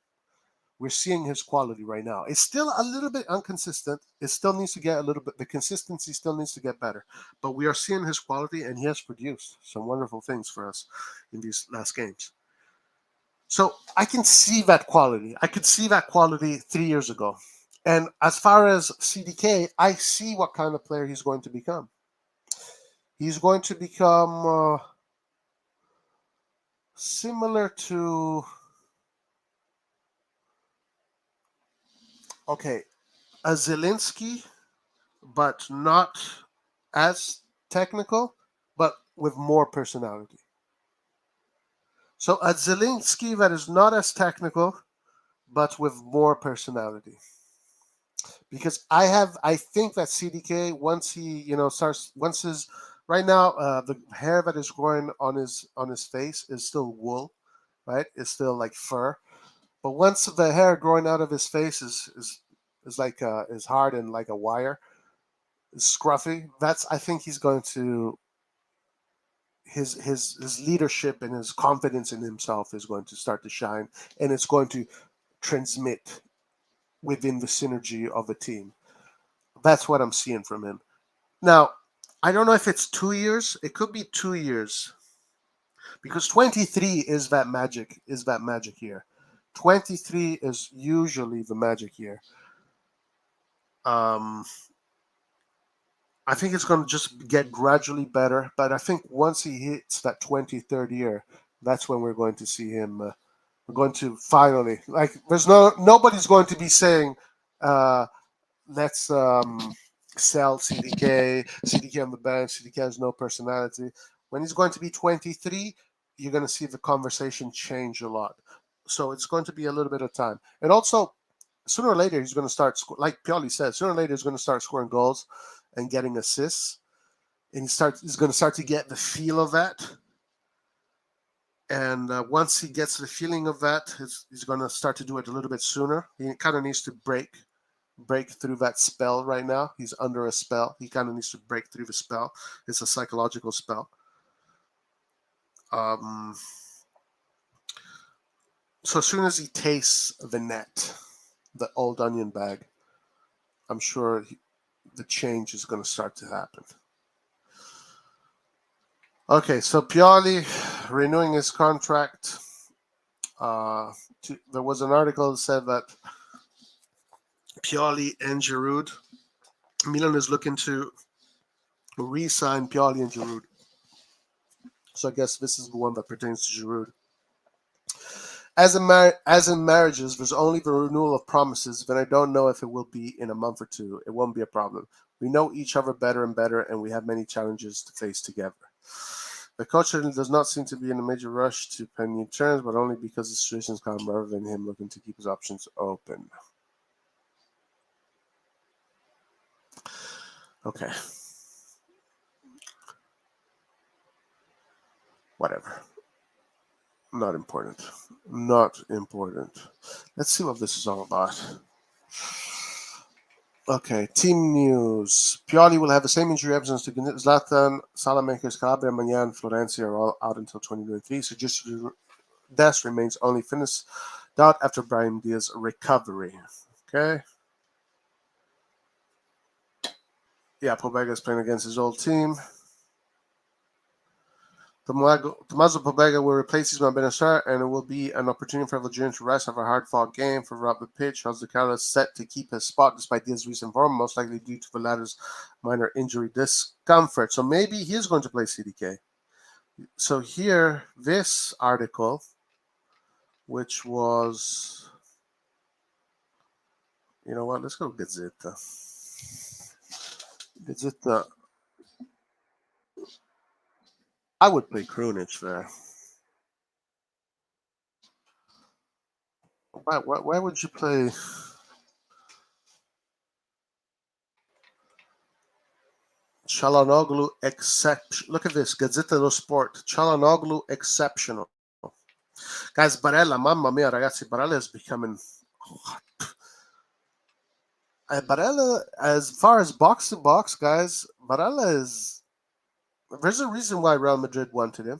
We're seeing his quality right now. It's still a little bit inconsistent. It still needs to get a little bit, the consistency still needs to get better. But we are seeing his quality, and he has produced some wonderful things for us in these last games. So I can see that quality. I could see that quality 3 years ago. And as far as CDK, I see what kind of player he's going to become. He's going to become similar to, a Zelensky, but not as technical, but with more personality. So a Zelensky that is not as technical, but with more personality. Because I think that CDK, once he starts, right now the hair that is growing on his face is still wool, right? It's still like fur, but once the hair growing out of his face is like is hard and like a wire, it's scruffy. I think he's going to his leadership and his confidence in himself is going to start to shine, and it's going to transmit within the synergy of a team. That's what I'm seeing from him. Now, I don't know if it's 2 years. It could be 2 years. Because 23 is that magic year. 23 is usually the magic year. I think it's going to just get gradually better. But I think once he hits that 23rd year, that's when we're going to see him. We're going to finally, nobody's going to be saying, let's sell CDK on the bench. CDK has no personality. When he's going to be 23, you're going to see the conversation change a lot. So it's going to be a little bit of time. And also, sooner or later, he's going to start, like Pioli said, sooner or later, he's going to start scoring goals and getting assists. And he's going to start to get the feel of that. And once he gets the feeling of that, he's going to start to do it a little bit sooner. He kind of needs to break through that spell right now. He's under a spell. He kind of needs to break through the spell. It's a psychological spell. So as soon as he tastes the net, the old onion bag, I'm sure the change is going to start to happen. Okay, so Pioli renewing his contract. There was an article that said that Pioli and Giroud, Milan is looking to re-sign Pioli and Giroud. So I guess this is the one that pertains to Giroud. As in marriages, there's only the renewal of promises, but I don't know if it will be in a month or two. It won't be a problem. We know each other better and better, and we have many challenges to face together. The coach does not seem to be in a major rush to pen new terms, but only because the situation is calm rather than him looking to keep his options open. Okay. Whatever. Not important. Not important. Let's see what this is all about. Okay, team news. Pioli will have the same injury absence to Zlatan, Salamakers, Calabria, Magnan, Florenzi are all out until 2023. So just Des remains only finished out after Brahim Diaz's recovery. Okay. Yeah, Pobega is playing against his old team. Tommaso Pobega will replace Ismael Benacer, and it will be an opportunity for Algeria to rest after a hard-fought game for Robert Pitch. Jose is set to keep his spot despite Diaz's recent form, most likely due to the latter's minor injury discomfort. So maybe he is going to play CDK. So here, this article, which was, you know what, let's go Gazzetta. Gazzetta. I would play Krunic there. Why would you play Çalhanoğlu exception? Look at this, Gazzetta dello Sport. Çalhanoğlu exceptional. Guys, Barella, mamma mia, ragazzi, Barella is becoming... Barella, as far as box-to-box, guys, Barella is... There's a reason why Real Madrid wanted him.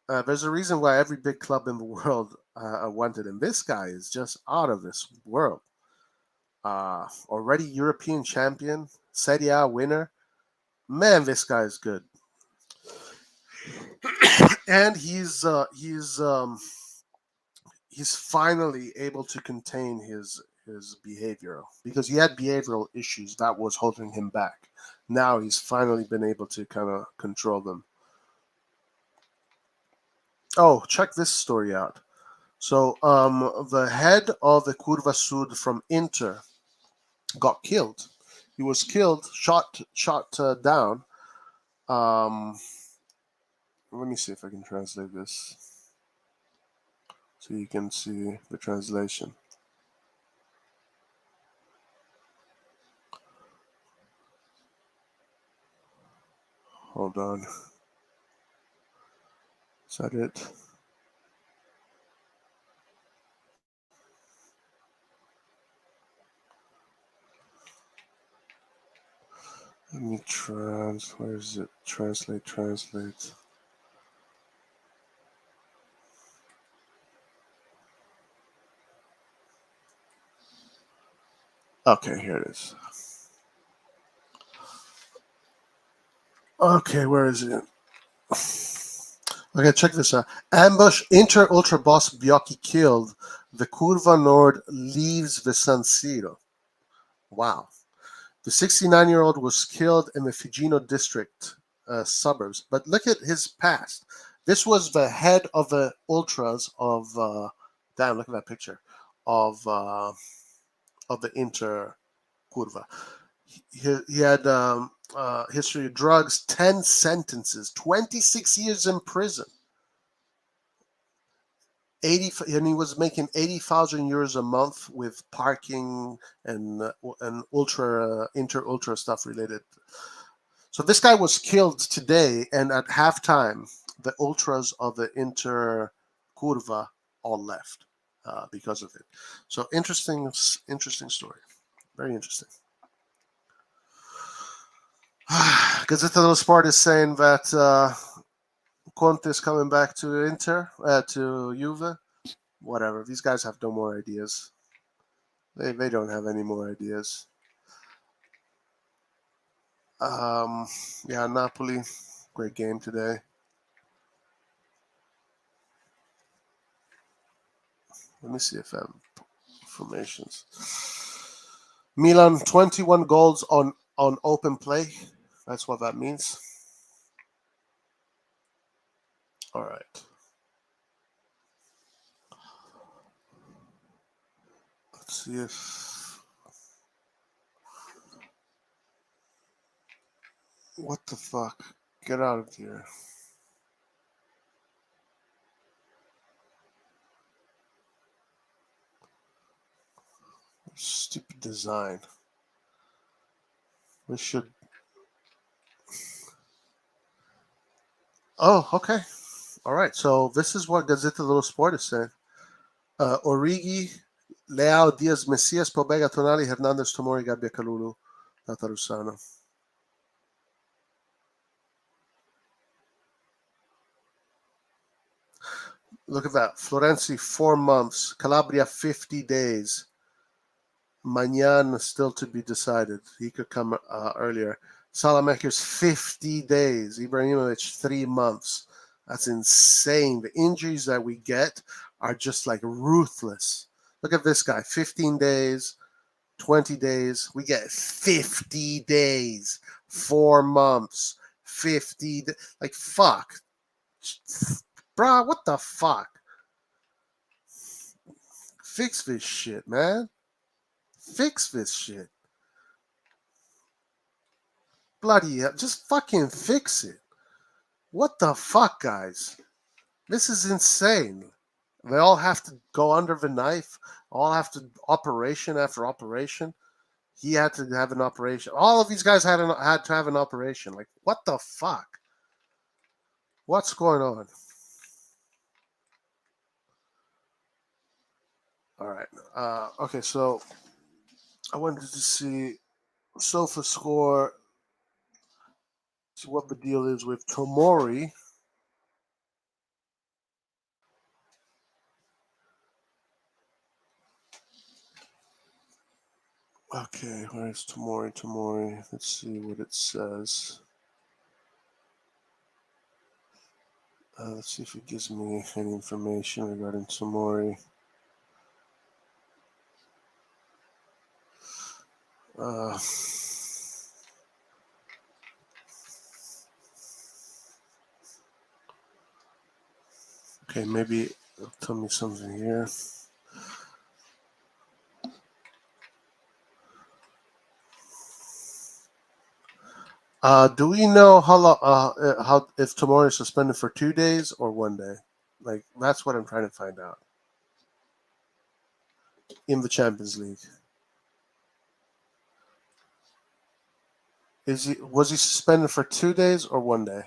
There's a reason why every big club in the world wanted him. This guy is just out of this world. Already European champion, Serie A winner. Man, this guy is good. And he's finally able to contain his behavior, because he had behavioral issues that was holding him back. Now he's finally been able to kind of control them. Oh, check this story out. So the head of the Curva Sud from Inter got killed. He was killed, shot down. Let me see if I can translate this so you can see the translation. Hold on. Is that it? Let me where is it? Translate. Okay, here it is. Okay, where is it? Okay, check this out. Ambush, Inter Ultra boss Biocchi killed. The Curva Nord leaves the San Siro. Wow. The 69-year-old was killed in the Figino district suburbs. But look at his past. This was the head of the Ultras of, damn, look at that picture, of the Inter Curva. He had history of drugs, 10 sentences, 26 years in prison. 80, and he was making 80,000 euros a month with parking and ultra stuff related. So this guy was killed today, and at halftime, the ultras of the Inter Curva all left because of it. So interesting story, very interesting. Gazzetta dello Sport is saying that Conte is coming back to to Juve. Whatever. These guys have no more ideas. They don't have any more ideas. Yeah, Napoli, great game today. Let me see if I have formations. Milan, 21 goals on open play. That's what that means. All right. Let's see if... What the fuck? Get out of here. Stupid design. We should... Oh, okay. All right. So this is what Gazzetta dello Sport is saying. Origi, Leao, Diaz, Messias, Pobega, Tonali, Hernandez, Tomori, Gabbia, Kalulu, Tatarusano. Look at that. Florenzi, 4 months. Calabria, 50 days. Magnan still to be decided. He could come earlier. Salamakers, 50 days. Ibrahimovic, 3 months. That's insane. The injuries that we get are just like ruthless. Look at this guy. 15 days, 20 days. We get 50 days. 4 months. 50. Like, fuck. Bruh, what the fuck? Fix this shit, man. Fix this shit. Bloody hell. Just fucking fix it. What the fuck, guys? This is insane. They all have to go under the knife. All have to operation after operation. He had to have an operation. All of these guys had to have an operation. Like, what the fuck? What's going on? All right. Okay, so I wanted to see Sofa score. See what the deal is with Tomori. Okay, where's Tomori? Tomori. Let's see what it says. Let's see if it gives me any information regarding Tomori. Okay, maybe it'll tell me something here. Do we know how if Tomori is suspended for 2 days or 1 day? Like, that's what I'm trying to find out. In the Champions League, was he suspended for 2 days or 1 day?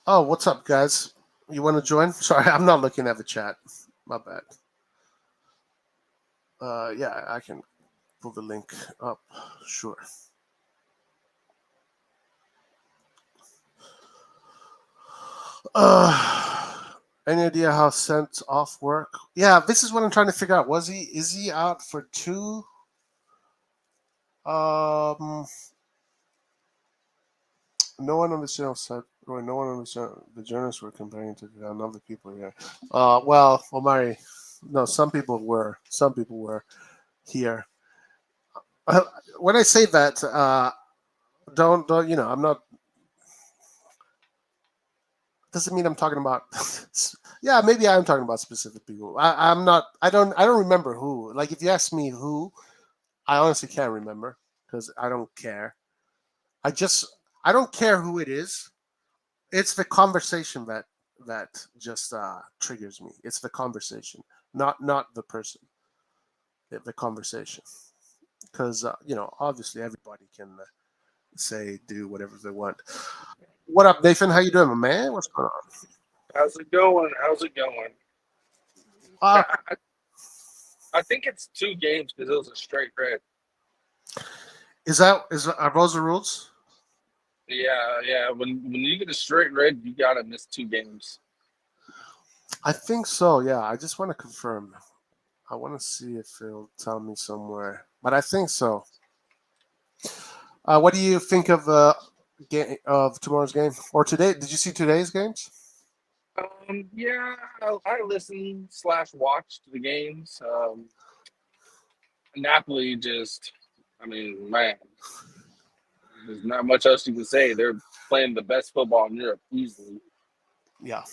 Oh, what's up, guys? You want to join? Sorry, I'm not looking at the chat. My bad. Yeah, I can pull the link up. Sure. Any idea how sent off work? Yeah, this is what I'm trying to figure out. Is he out for 2? No one on the channel said, Roy, no one on the channel, the journalists were comparing to other people here. Well, Omari, no, some people were here. When I say that, don't, I'm not, doesn't mean I'm talking about. Yeah, maybe I'm talking about specific people. I'm not. I don't remember who. Like if you ask me who, I honestly can't remember because I don't care. I just I don't care who it is. It's the conversation that just triggers me. It's the conversation, not the person. The conversation, because obviously everybody can say do whatever they want. What up, Nathan? How you doing, my man? What's going on? How's it going? How's it going? Uh, I think it's 2 games because it was a straight red. are those the rules? Yeah, yeah. When you get a straight red, you gotta miss 2 games. I think so. Yeah, I just want to confirm. I want to see if it'll tell me somewhere, but I think so. What do you think of tomorrow's game or today? Did you see today's games? Yeah, I listen slash watch the games. Napoli just, I mean, man, there's not much else you can say. They're playing the best football in Europe easily. Yeah,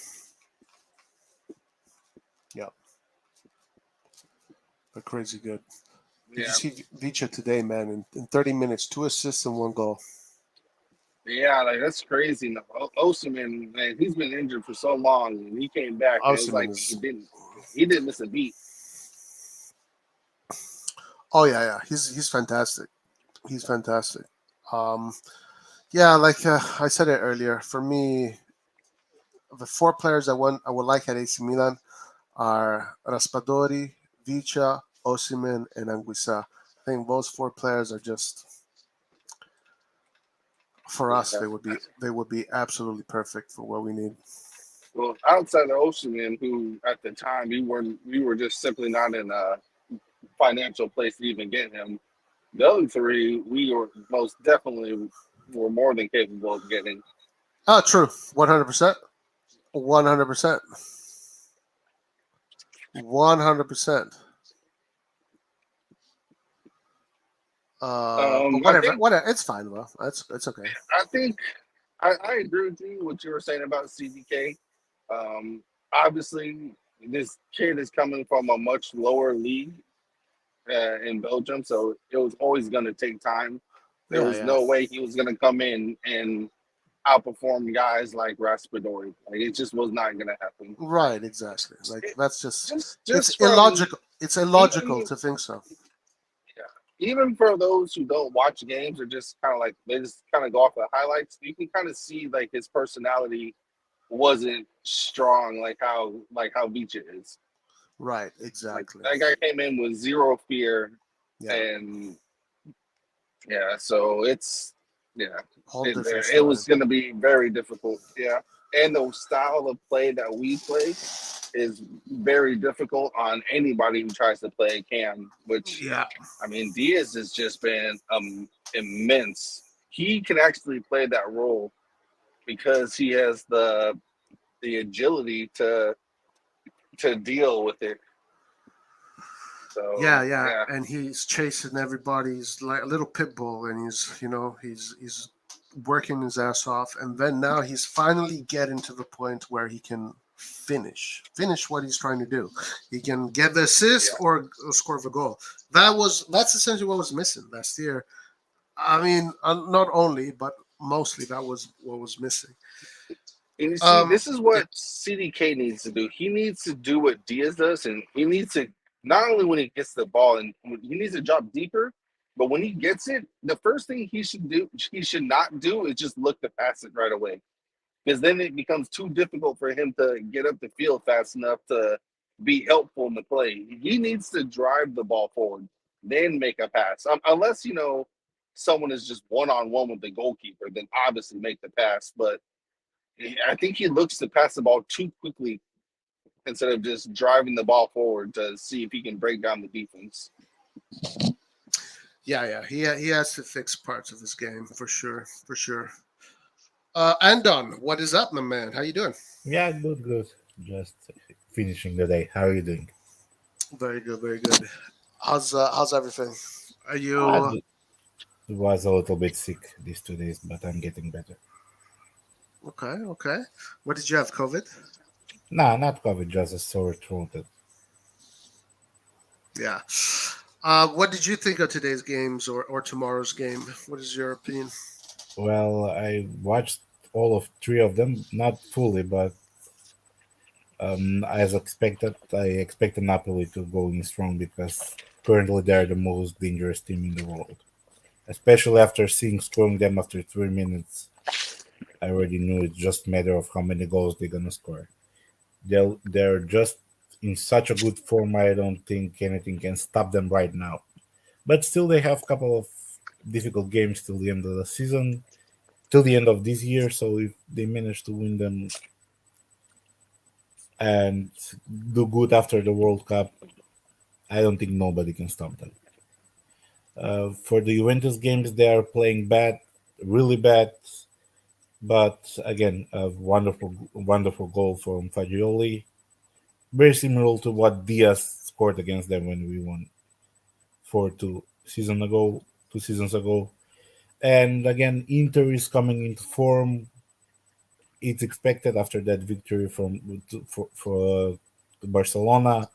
yeah, they're crazy good. Did you Yeah, see Vicha today, man? In 30 minutes, 2 assists and 1 goal. yeah, like that's crazy. No, Osimhen, man, he's been injured for so long, and he came back, and it was Osimhen like is. he didn't miss a beat. Oh yeah, yeah. He's fantastic. He's fantastic. Um, yeah, like I said it earlier. For me, the 4 players I would like at AC Milan are Raspadori, Vicha, Osimhen, and Anguissa. I think those 4 players are just for us. Yeah. They would be absolutely perfect for what we need. Well, outside of Ocean, who at the time we were just simply not in a financial place to even get him. The other 3, we were most definitely were more than capable of getting. Oh, true. 100%. 100%. 100%. But I whatever. think Whatever. It's fine, though. It's okay. I think I agree with you what you were saying about CDK. Obviously, this kid is coming from a much lower league in Belgium, so it was always going to take time. There Yeah, was yeah. no way he was going to come in and outperform guys like Raspadori. Like it just was not going to happen. Right, exactly. Like It, that's just it's just from illogical. It's illogical even to think so. yeah, even for those who don't watch games or just kind of like they just kind of go off the highlights, you can kind of see like his personality wasn't strong like how Beach is. Right, Like exactly. that guy came in with zero fear Yeah, and yeah, so it's yeah, whole different it story. was going to be very difficult. Yeah, and the style of play that we play is very difficult on anybody who tries to play Cam. Which Yeah, I mean, Diaz has just been immense. He can actually play that role because he has the agility to deal with it. yeah, So yeah. yeah, And he's chasing everybody. He's like a little pit bull, and he's working his ass off. And then now he's finally getting to the point where he can finish what he's trying to do. He can get the assist yeah. or score the goal. That's essentially what was missing last year. I mean, not only, but mostly that was what was missing. And you see, Um, this is yeah, what CDK needs to do. He needs to do what Diaz does, and he needs to not only when he gets the ball and he needs to drop deeper, but when he gets it, the first thing he should not do is just look to pass it right away. Because then it becomes too difficult for him to get up the field fast enough to be helpful in the play. He needs to drive the ball forward, then make a pass. Unless someone is just one on one with the goalkeeper, then obviously make the pass. But I think he looks to pass the ball too quickly instead of just driving the ball forward to see if he can break down the defense. yeah. He has to fix parts of his game for sure, for sure. Andon, what is up, my man? How you doing? Yeah, good, good. Just finishing the day. How are you doing? Very good, very good. How's everything? Are I you was a little bit sick these 2 days, but I'm getting better. Okay, okay. What did you have? COVID? Nah, not COVID, just a sore throat. Yeah. What did you think of today's games or tomorrow's game? What is your opinion? Well, I watched all of three of them, not fully, but as expected, I expected Napoli to go in strong because currently they're the most dangerous team in the world. Especially after seeing scoring them after 3 minutes, I already knew it's just a matter of how many goals they're gonna score. They're just in such a good form. I don't think anything can stop them right now. But still, they have a couple of difficult games till the end of the season, till the end of this year. So if they manage to win them and do good after the World Cup, I don't think nobody can stop them. For the Juventus games, they are playing bad, really bad. But again, a wonderful goal from Fagioli, very similar to what Diaz scored against them when we won 4-2 2 seasons ago. And again, Inter is coming into form. It's expected after that victory for Barcelona.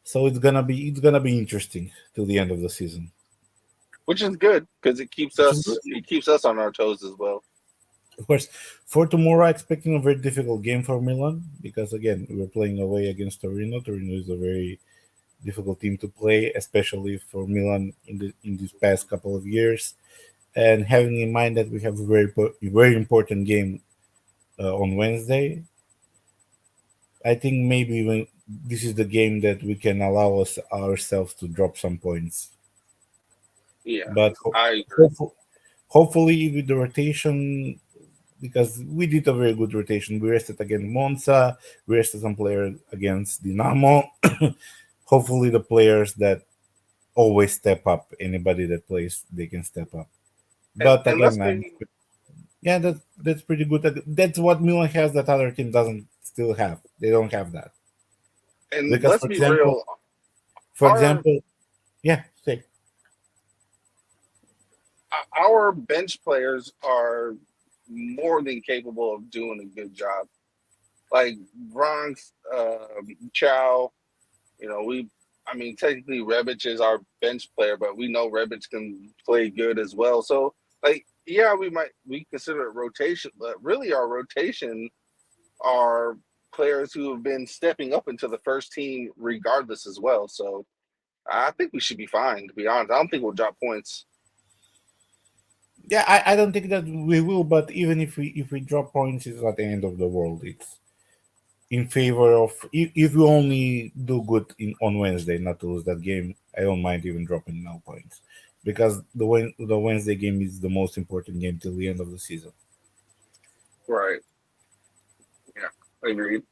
So it's gonna be interesting till the end of the season. which is good because Which is good. it keeps us on our toes as well. Of course, for tomorrow, expecting a very difficult game for Milan because again we're playing away against Torino. Torino is a very difficult team to play, especially for Milan in these past couple of years. And having in mind that we have a very important game on Wednesday, I think maybe when this is the game that we can allow us ourselves to drop some points. Yeah, But I agree. hopefully with the rotation, because we did a very good rotation. We rested against Monza, we rested some players against Dinamo. Hopefully the players that always step up. Anybody that plays, they can step up. But And let's again, be yeah, that's pretty good. That's what Milan has that other team doesn't still have. They don't have that and because, let's for be example, real. for Our example, yeah, say our bench players are more than capable of doing a good job. Like Bronx, Chow, I mean, technically Rebic is our bench player, but we know Rebic can play good as well. So, like, yeah, we consider it rotation, but really our rotation are players who have been stepping up into the first team regardless as well. So, I think we should be fine. To be honest, I don't think we'll drop points. yeah. I don't think that we will, but even if we drop points, it's not the end of the world. It's in favor of if we only do good on Wednesday, not to lose that game. I don't mind even dropping now points because the Wednesday game is the most important game till the end of the season. Right. Yeah. Agreed.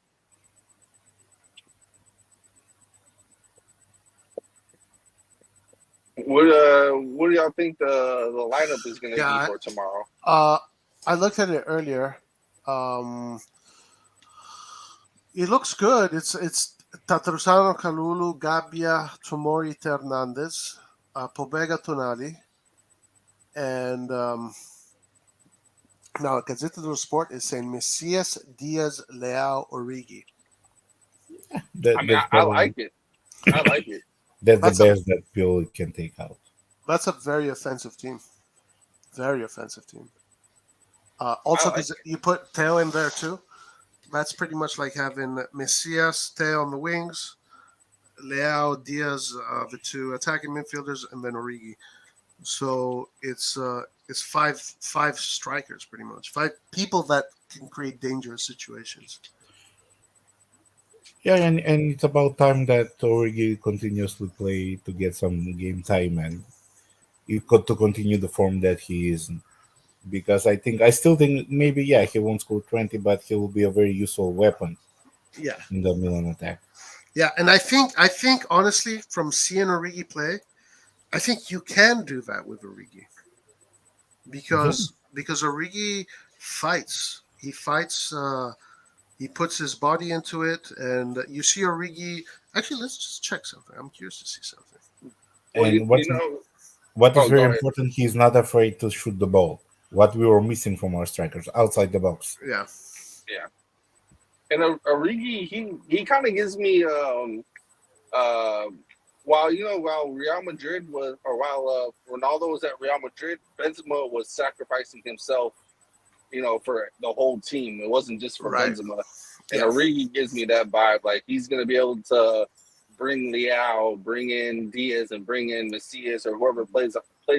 What do y'all think the lineup is going to be Yeah, for tomorrow? uh, I looked at it earlier. Um, it looks good. It's Tatrusano, Kalulu, Gabbia, Tomori, Hernandez, Pobega, Tonali, and now Gazzetta dello Sport is saying Messias, Diaz, Leao, Origi. I That mean, that's I probably like it. I like it. that's the That's a best that Pioli can take out. that's a very offensive team. Very offensive team. I Also, like because you put Teo in there too. That's pretty much like having Messias, Teo on the wings, Leao, Diaz, the two attacking midfielders, and then Origi. So it's five strikers pretty much, five people that can create dangerous situations. Yeah, and it's about time that Origi continuously play to get some game time and it got to continue the form that he is in. Because I still think maybe yeah he won't score 20, but he will be a very useful weapon Yeah, in the Milan attack. yeah, and I think honestly, from seeing Origi play, I think you can do that with Origi Yeah, because Origi fights. He fights. He puts his body into it, and you see Origi. Actually, let's just check something. I'm curious to see something. well, and what is oh, very go ahead. important, he's not afraid to shoot the ball. what we were missing from our strikers outside the box. Yeah. Yeah. And Origi, he kind of gives me uh while Real Madrid was, or while Ronaldo was at Real Madrid, Benzema was sacrificing himself, for the whole team. It wasn't just for Right. Benzema. And Yeah. Origi gives me that vibe. Like, he's going to be able to bring Leao, bring in Diaz, and bring in Macias or whoever plays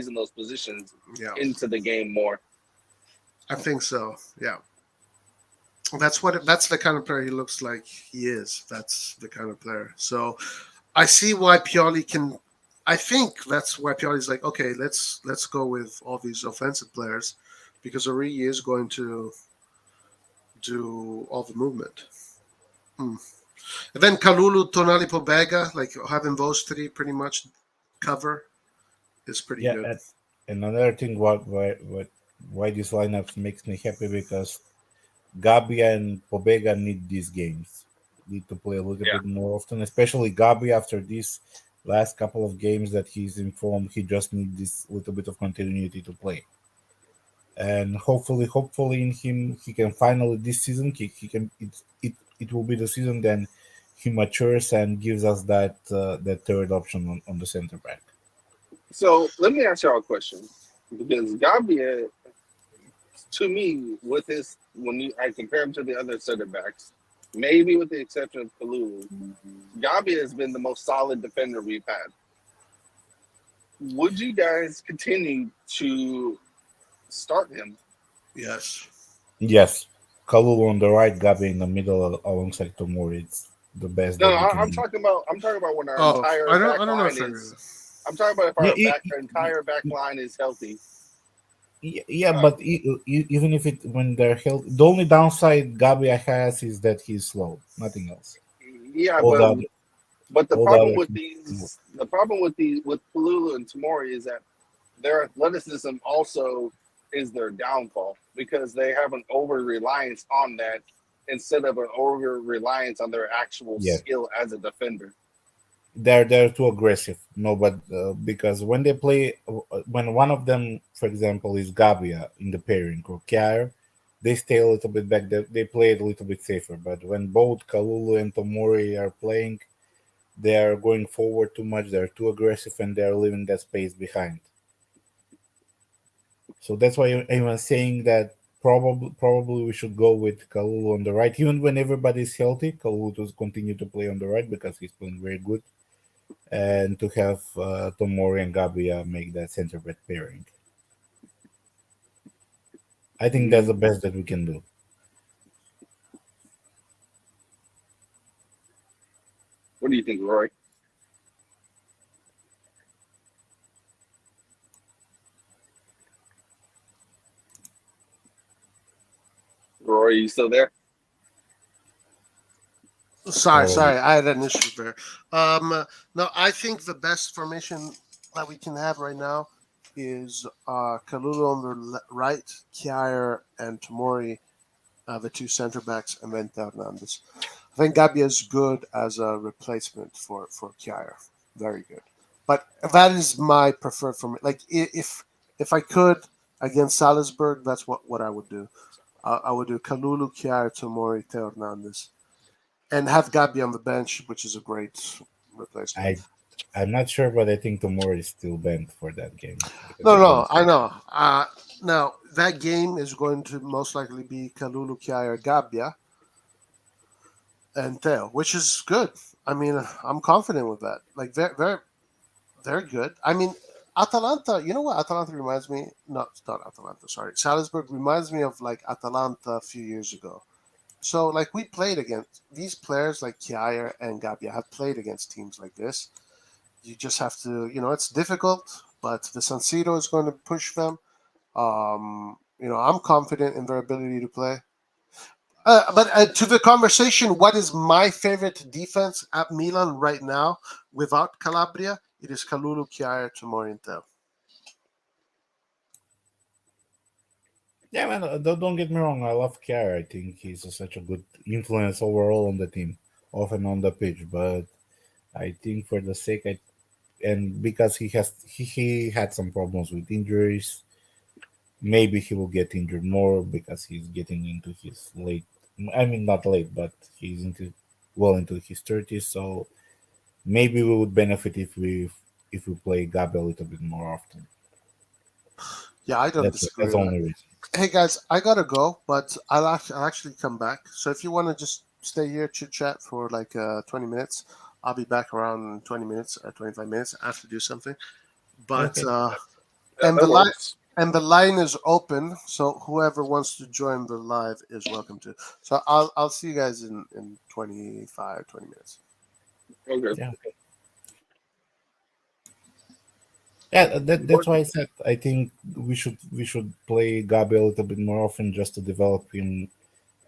in those positions Yeah. into the game more. I think so. Yeah. That's the kind of player he looks like he is. That's the kind of player. So I see why Pioli can. I think that's why Pioli's like, okay, let's go with all these offensive players, because Origi is going to do all the movement. Hmm. And then Kalulu, Tonali, Pobega, like having those three pretty much cover is pretty Yeah, good. and another thing, why this lineup makes me happy because Gabi and Pobega need these games. Need to play a little Yeah. bit more often, especially Gabi after these last couple of games that he's in form. He just needs this little bit of continuity to play, and hopefully in him he can finally this season he can it will be the season then he matures and gives us that third option on the center back. So let me ask y'all a question. Because Gabia, to me, with his, I compare him to the other center backs, maybe with the exception of Kalulu, Gabia has been the most solid defender we've had. Would you guys continue to start him? Yes. Yes, Kalulu on the right, Gabi in the middle alongside Tomori. It's the best No, that we can I'm do. talking about. I'm talking about when our Oh, entire I back don't know line if I is. I'm talking about if Yeah, our entire back line is healthy. yeah, Uh, but even if it when they're healthy, the only downside Gabi has is that he's slow. Nothing else. yeah, All the but other, but the all the problem other with things. with Palulu and Tamori is that their athleticism also is their downfall because they have an over reliance on that instead of an over reliance on their actual Yeah, skill as a defender. they're too aggressive. No, but because when they play, when one of them, for example, is Gabia in the pairing or Kjaer, they stay a little bit back. They play it a little bit safer. But when both Kalulu and Tomori are playing, they are going forward too much. They're too aggressive and they're leaving that space behind. So that's why I was saying that probably we should go with Kalulu on the right, even when everybody's healthy. Kalulu to continue to play on the right because he's playing very good, and to have Tomori and Gabia make that center back pairing. I think that's the Mm, best that we can do. what do you think, Roy? Roy, you still there? Sorry, Oh, sorry, I had an issue there. No, I think the best formation that we can have right now is Kalulu on the right, Kjaer and Tomori, the two center backs, and then Hernandez. I think Gabia is good as a replacement for Kjaer. Very good. But that is my preferred form. Like if I could against Salzburg, that's what I would do. I would do Kalulu, Kjaer, Tomori, Theo Hernandez, and have Gabi on the bench, which is a great replacement. I I'm not sure, but I think Tomori is still banned for that game because No, he no, plays. I know. Now that game is going to most likely be Kalulu, Kjaer, Gabia, and Theo, which is good. I mean, I'm confident with that. Like they're good. I mean, Atalanta. You know what Atalanta reminds me? No, it's not Atalanta. Sorry, Salzburg reminds me of like Atalanta a few years ago. So like we played against these players like Kjaer and Gabia have played against teams like this. You just have to, it's difficult, but the San Siro is going to push them. I'm confident in their ability to play. But to the conversation, what is my favorite defense at Milan right now without Calabria? It is Kalulu, Kjaer, Tomori, and Theo. Yeah, man. Don't get me wrong. I love Kjaer. I think he's such a good influence overall on the team, off and on the pitch. But I think for the sake, and because he had some problems with injuries, Maybe he will get injured more because he's getting into his late. I mean, not late, but he's into well into his 30s. So maybe we would benefit if we play Gabi a little bit more often. Yeah, I don't That's disagree the with that. only reason. Hey guys, I gotta go, but I'll actually come back. So if you want to just stay here, chit chat for like 20 minutes, I'll be back around 20 minutes, 25 minutes. I have to do something. But Okay. Yeah, and that the line works. and the line is open, so whoever wants to join the live is welcome to. So I'll see you guys in 25, 20 minutes. Okay. Yeah. Yeah. That's What? why I said I think we should play Gabi a little bit more often just to develop him,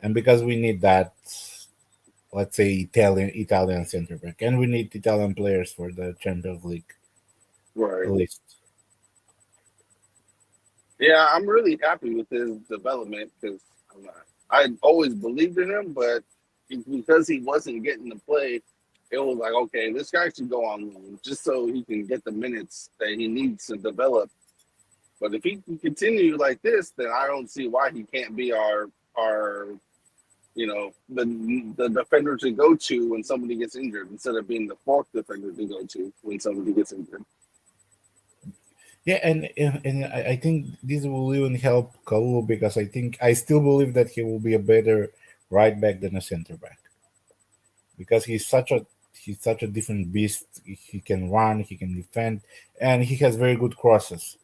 and because we need that, let's say Italian center back, and we need Italian players for the Champions League Right. list. Yeah, I'm really happy with his development because I always believed in him, but because he wasn't getting to play, it was like, okay, this guy should go on loan just so he can get the minutes that he needs to develop. But if he can continue like this, then I don't see why he can't be our the defender to go to when somebody gets injured instead of being the fourth defender to go to when somebody gets injured. Yeah, and I think this will even help Kalulu because I still believe that he will be a better right back than a center back because he's such a different beast. He can run, he can defend, and he has very good crosses.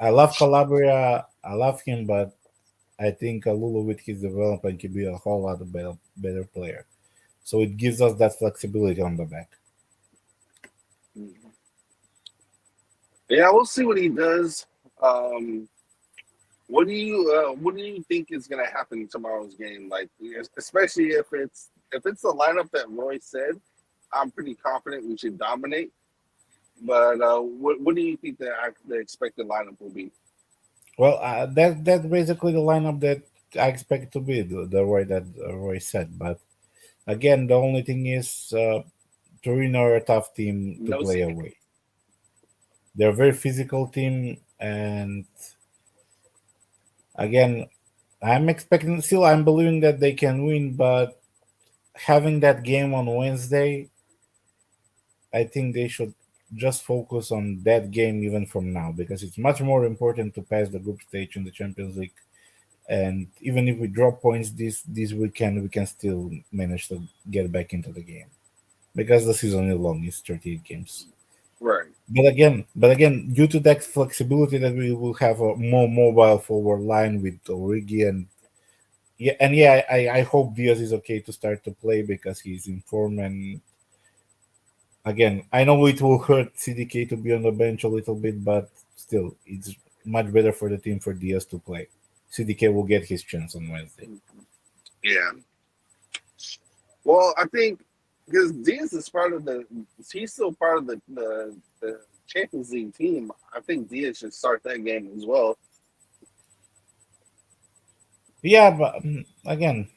I love Calabria, I love him, but I think Kalulu with his development can be a whole lot of better player. So it gives us that flexibility on the back. Mhm. Yeah, we'll see what he does. Um, what do you think is going to happen in tomorrow's game? Like, especially if it's the lineup that Roy said, I'm pretty confident we should dominate. But what do you think the expected lineup will be? Well, that's basically the lineup that I expect to be the way that Roy said. But again, the only thing is Torino are a tough team to No play City. away. They're a very physical team, and again, I'm expecting. Still, I'm believing that they can win. But having that game on Wednesday, I think they should just focus on that game even from now because it's much more important to pass the group stage in the Champions League. And even if we drop points this weekend, we can still manage to get back into the game because the season is long; it's 38 games. Right. But again, due to that flexibility that we will have a more mobile forward line with Origi and I hope Diaz is okay to start to play because he's in form. And again, I know it will hurt CDK to be on the bench a little bit, but still, it's much better for the team for Diaz to play. CDK will get his chance on Wednesday. Yeah. Well, I think because Diaz is part of he's still part of the Champions League team. I think Diaz should start that game as well. Yeah, but again,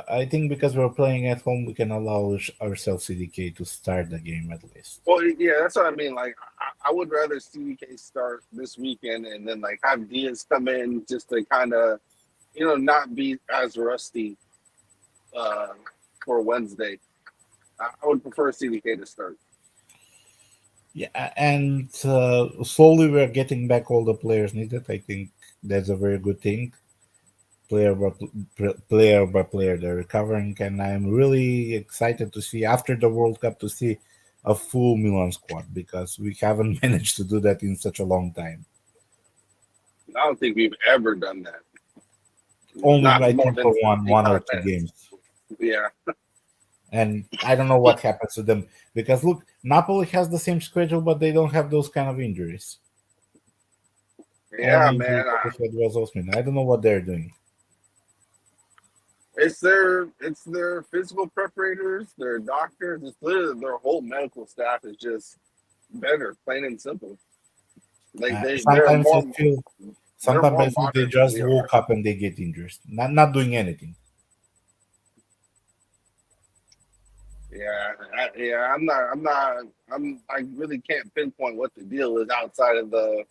I think because we're playing at home, we can allow ourselves CDK to start the game at least. Well, yeah, that's what I mean. Like, I would rather CDK start this weekend and then like have Diaz come in just to kind of not be as rusty uh, for Wednesday. I would prefer CDK to start. Yeah, and slowly we're getting back all the players needed. I think that's a very good thing. Player by player, they're recovering, and I'm really excited to see after the World Cup to see a full Milan squad because we haven't managed to do that in such a long time. I don't think we've ever done that. Only Not I more think for than one or 45 two minutes. games. Yeah. And I don't know what happens to them because look, Napoli has the same schedule, but they don't have those kind of injuries. Yeah, Only injury man. that they had was Osman. I don't know what they're doing. It's their physical preparators, their doctors, it's literally their whole medical staff is just better, plain and simple. Like they they're Sometimes I more feel, they're sometimes more I feel they modern than just we woke are. up and they get injured, not doing anything. Yeah, I'm not I really can't pinpoint what the deal is outside of the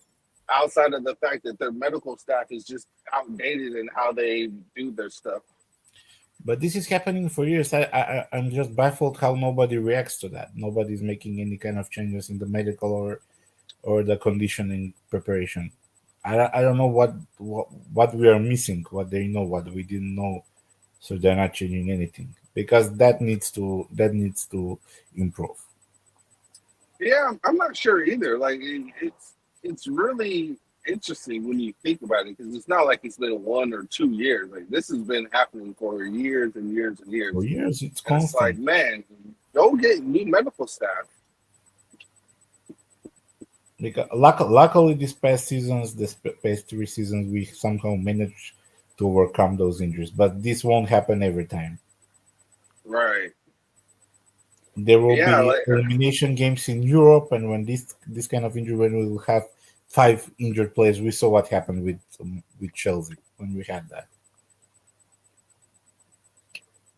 outside of the fact that their medical staff is just outdated in how they do their stuff. But this is happening for years. I'm just baffled how nobody reacts to that. Nobody's making any kind of changes in the medical or the conditioning preparation. I don't know what we are missing, what they know, what we didn't know, so they're not changing anything because that needs to improve. Yeah, I'm not sure either. Like it's really interesting when you think about it because it's not like it's been 1 or 2 years. Like this has been happening for years and years and For years. years, it's And it's like, constant. man, go get new medical staff. Because luckily, this past 3 seasons, we somehow managed to overcome those injuries. But this won't happen every time. Right. There will Yeah, be like elimination games in Europe, and when this kind of injury, when we will have five injured players, we saw what happened with Chelsea when we had that.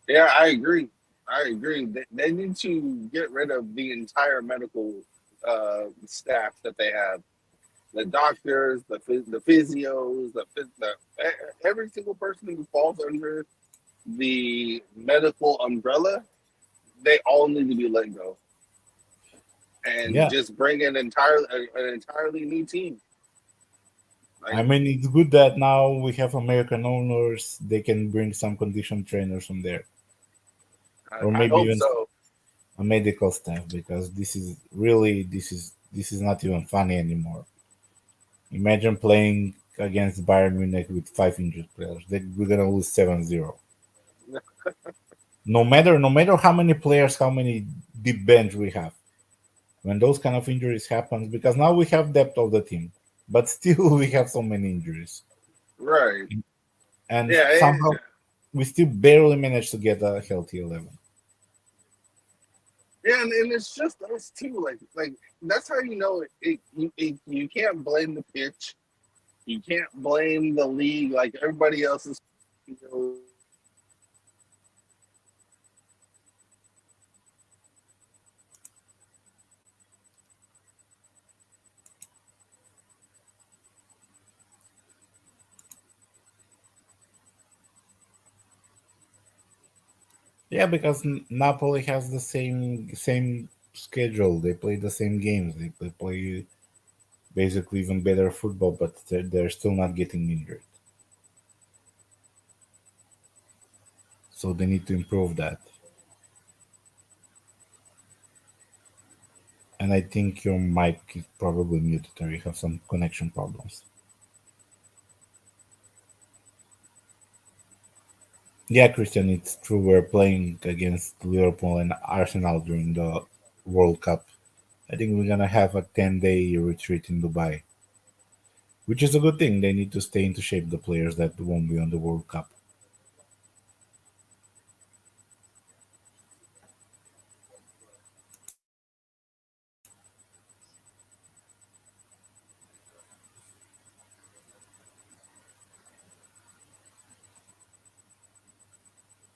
yeah, I agree. I agree. They need to get rid of the entire medical staff that they have. The doctors, the physios, every single person who falls under the medical umbrella, they all need to be let go and Yeah, just bring an entirely new team. I Like mean it's good that now we have American owners. They can bring some condition trainers from there, or I maybe hope even so. a medical staff, because this is not even funny anymore. Imagine playing against Bayern Munich with five injured players. We're gonna lose 7-0. No matter how many players, how many deep bench we have, when those kind of injuries happen, because now we have depth of the team, but still we have so many injuries, Right. and Yeah. somehow we still barely manage to get a healthy 11. Yeah, and it's just us too. Like that's how you know you can't blame the pitch. You can't blame the league. Like everybody else is, you know, Yeah, because Napoli has the same schedule. They play the same games. They play basically even better football, but they're still not getting injured. So they need to improve that. And I think your mic is probably muted or you have some connection problems. Yeah, Christian, it's true. We're playing against Liverpool and Arsenal during the World Cup. I think we're gonna have a 10-day retreat in Dubai, which is a good thing. They need to stay into shape, the players that won't be on the World Cup.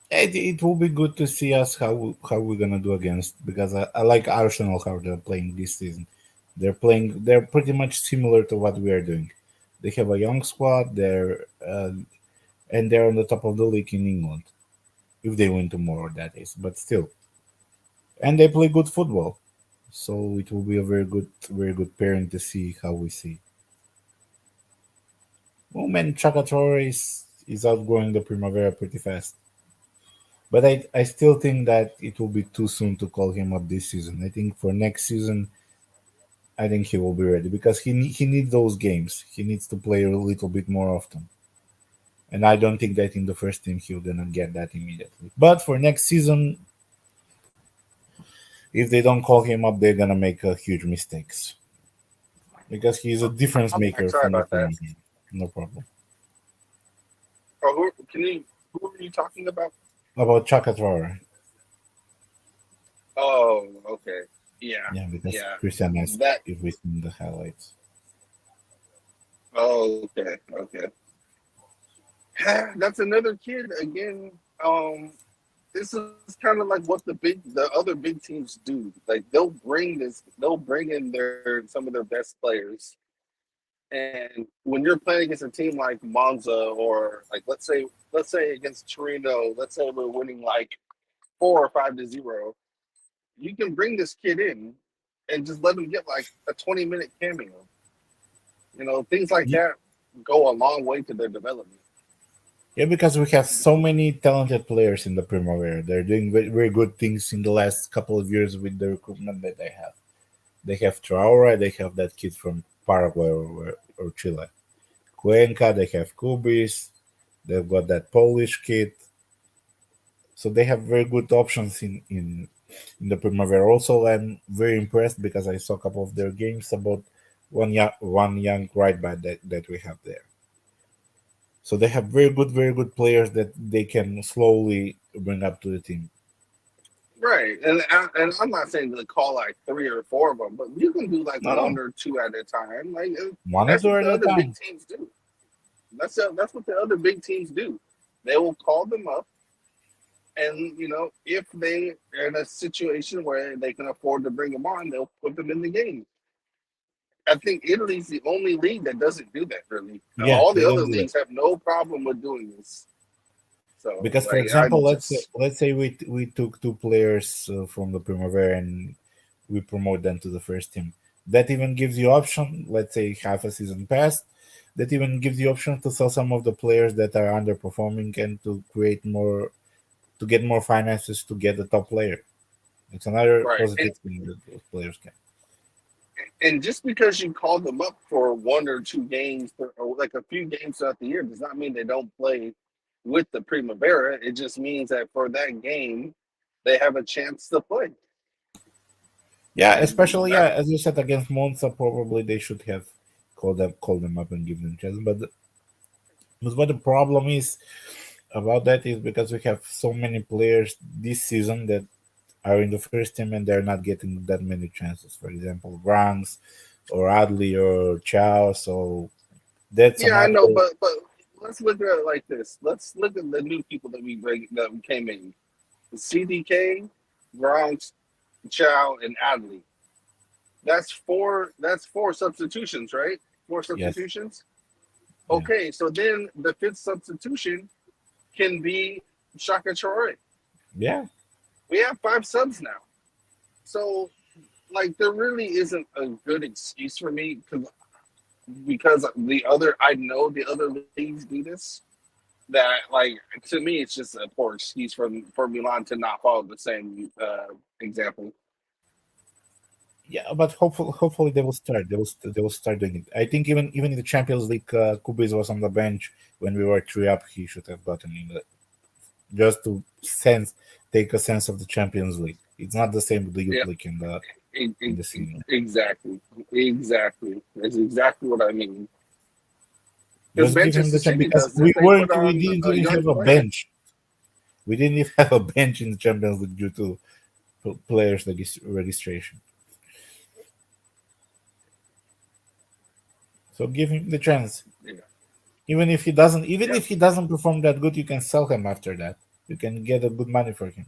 It will be good to see us how we're gonna do against, because I like Arsenal how they're playing this season. They're pretty much similar to what we are doing. They have a young squad. They're on the top of the league in England if they win tomorrow, that is. But still, and they play good football, so it will be a very good pairing to see how we see. Oh man, Chaka Traore is outgrowing the Primavera pretty fast. But I still think that it will be too soon to call him up this season. I think for next season, I think he will be ready because he needs those games. He needs to play a little bit more often. And I don't think that in the first team he'll gonna get that immediately. But for next season, if they don't call him up, they're gonna make huge mistakes because he's a difference I'm back. maker Sorry from the about that. Premier League. No problem. Oh, who are you talking about? About Chaka Traore, Oh, okay. Yeah, yeah, because yeah. Christian asked That. if we seen the highlights. Oh, okay, okay. That's another kid again. This is kind of like what the other big teams do. Like they'll bring in their some of their best players, And when you're playing against a team like Monza or like let's say against Torino, let's say we're winning like 4 or 5-0, you can bring this kid in and just let him get like a 20-minute cameo. Things like Ye- that go a long way to their development. Yeah, because we have so many talented players in the Primavera. They're doing very, very good things in the last couple of years with the recruitment that they have. They have Traore, they have that kid from Paraguay or Chile. Cuenca, they have Kubis, they've got that Polish kid. So they have very good options in the Primavera. Also, I'm very impressed because I saw a couple of their games about one young right back that we have there. So they have very good players that they can slowly bring up to the team. Right, and I'm not saying to call like 3 or 4 of them, but you can do like No, one no, or two at a time. Like one or that's two what at the a other big time. teams do. That's what the other big teams do. They will call them up, and if they are in a situation where they can afford to bring them on, they'll put them in the game. I think Italy's the only league that doesn't do that really. Yeah, All they the don't other do that leagues have no problem with doing this. So because, for like I example, just let's say we took two players from the Primavera and we promote them to the first team. That even gives you option. Let's say half a season passed. That even gives you option to sell some of the players that are underperforming and to create more to get more finances to get the top player. It's another right. positive thing that those players can. And just because you call them up for 1 or 2 games or like a few games throughout the year does not mean they don't play with the Primavera. It just means that for that game, they have a chance to play. Yeah, And especially, that, yeah, as you said, against Monza, probably they should have called them up and give them chance. But what the problem is about that is because we have so many players this season that are in the first team and they're not getting that many chances. For example, Ranks or Adley or Chow. So that's yeah, I another. know, but let's look at it like this. Let's look at the new people that we came in. CDK, Bronx, Chow, and Adley. That's four substitutions, right? Four Yes, substitutions. yeah, Okay, so then the fifth substitution can be Shaka Traore. yeah, We have 5 subs now. So like there really isn't a good excuse for me because I know the other leagues do this. That like to me it's just a poor excuse for Milan to not follow the same example. yeah. But hopefully they will start. They will start doing it. I think even in the Champions League, Kubis was on the bench when we were 3 up. He should have gotten in the just to take a sense of the Champions League. It's not the same with the Yeah, Youth League in the senior. exactly, exactly. That's exactly what I mean. Because Just give him the Manchester chance City because does this. They put we on didn't a even young have a player. bench. We didn't even have a bench in the Champions League due to players registration. So give him the chance. Yeah, Even yeah. if he doesn't perform that good, you can sell him after that. You can get a good money for him.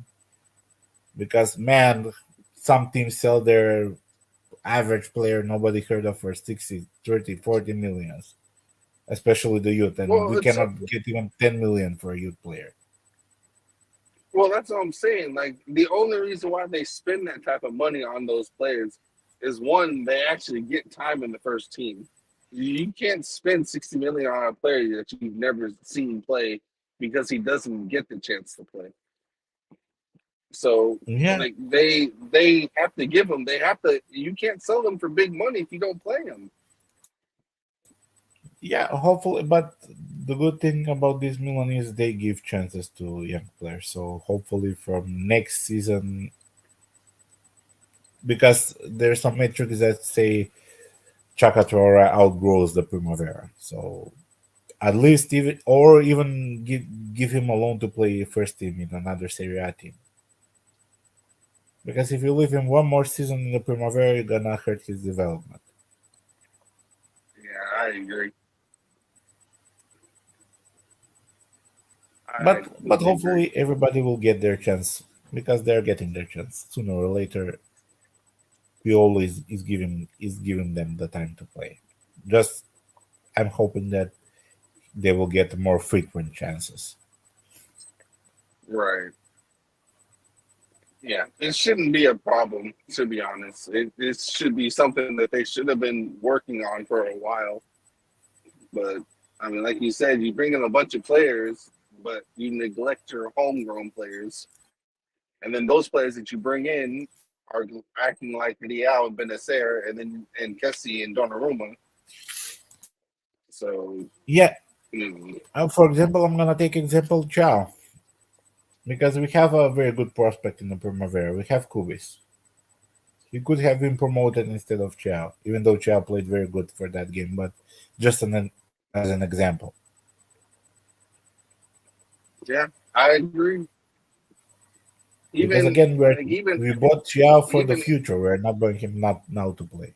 Because man, some teams sell their average player nobody heard of for 60, 30, 40 millions, especially the youth, and Well, we it's cannot get even 10 million for a youth player. well. That's what I'm saying. Like the only reason why they spend that type of money on those players is one, they actually get time in the first team. You can't spend 60 million on a player that you've never seen play because he doesn't get the chance to play. So Yeah, like they have to give them. They have to. You can't sell them for big money if you don't play them. yeah, hopefully. But the good thing about this Milan is they give chances to young players. So hopefully from next season, because there's some metrics that say Chakatora outgrows the Primavera. So at least even give him a loan to play first team in another Serie A team. Because if you leave him one more season in the Primavera, you're gonna hurt his development. Yeah, I agree. I But completely agree. hopefully everybody will get their chance because they're getting their chance sooner or later. We always is giving them the time to play. Just I'm hoping that they will get more frequent chances. Right. Yeah, it shouldn't be a problem, to be honest. It should be something that they should have been working on for a while. But I mean, like you said, you bring in a bunch of players, but you neglect your homegrown players, and then those players that you bring in are acting like Liao and Benacer, and Kessie and Donnarumma. So, Yeah. mm, For example, I'm gonna take example Chow because we have a very good prospect in the Primavera. We have Kubis. He could have been promoted instead of Chow, even though Chow played very good for that game. But just as an example, yeah, I agree. because Even again, like even we bought Chow for the even future. We're not buying him not now to play.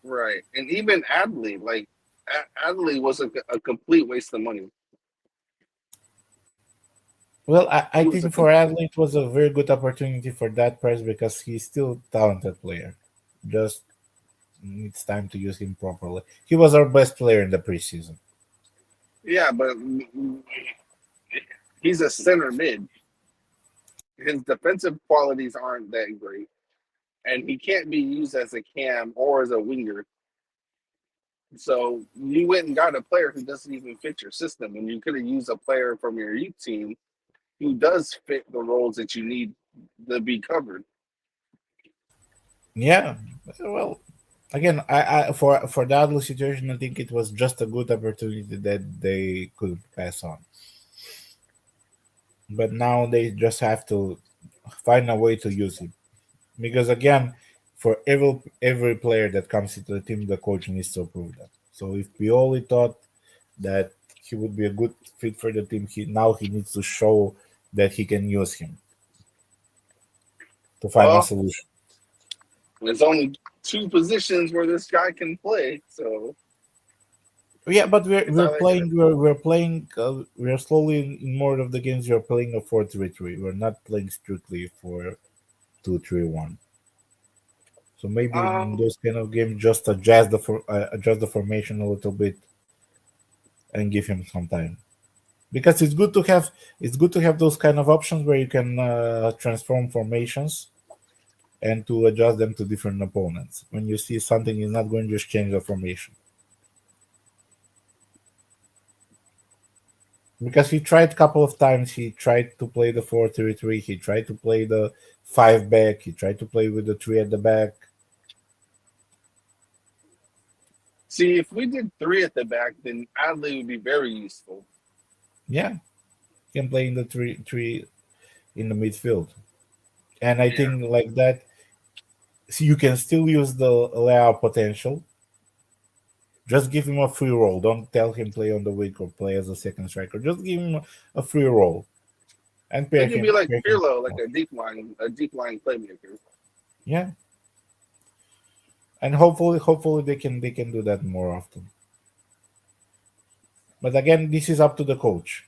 right, and even Adley, like Adley was a complete waste of money. Well, I He was a think for Adley it was a very good opportunity for that price because he's still a talented player. Just needs time to use him properly. He was our best player in the preseason. yeah, but he's a center mid. His defensive qualities aren't that great, and he can't be used as a cam or as a winger. So you went and got a player who doesn't even fit your system, and you could have used a player from your youth team who does fit the roles that you need to be covered. Yeah, well, again, for the Adler situation, I think it was just a good opportunity that they could pass on. But now they just have to find a way to use him because again, for every player that comes into the team, the coach needs to approve that. So if Pioli thought that he would be a good fit for the team, he needs to show that he can use him to find a Well, solution. there's only two positions where this guy can play, so Yeah, but it's either gonna. we're slowly in more of the games we're playing a 4-3-3. We're not playing strictly for 2-3-1. So maybe in Um, those kind of games, just adjust the formation a little bit and give him some time because it's good to have those kind of options where you can transform formations and to adjust them to different opponents. When you see something is not going to just change the formation. Because he tried a couple of times. He tried to play the 4-3-3. He tried to play the five back. He tried to play with the three at the back. See, if we did three at the back, then Adley would be very useful. Yeah, he can play in the three in the midfield. And I Yeah, think like that, so you can still use the Leao potential. Just give him a free role. Don't tell him play on the wing or play as a second striker. Just give him a free role and he can be like pair him. Pirlo, like a deep line playmaker. Yeah, and hopefully they can do that more often. But again, this is up to the coach.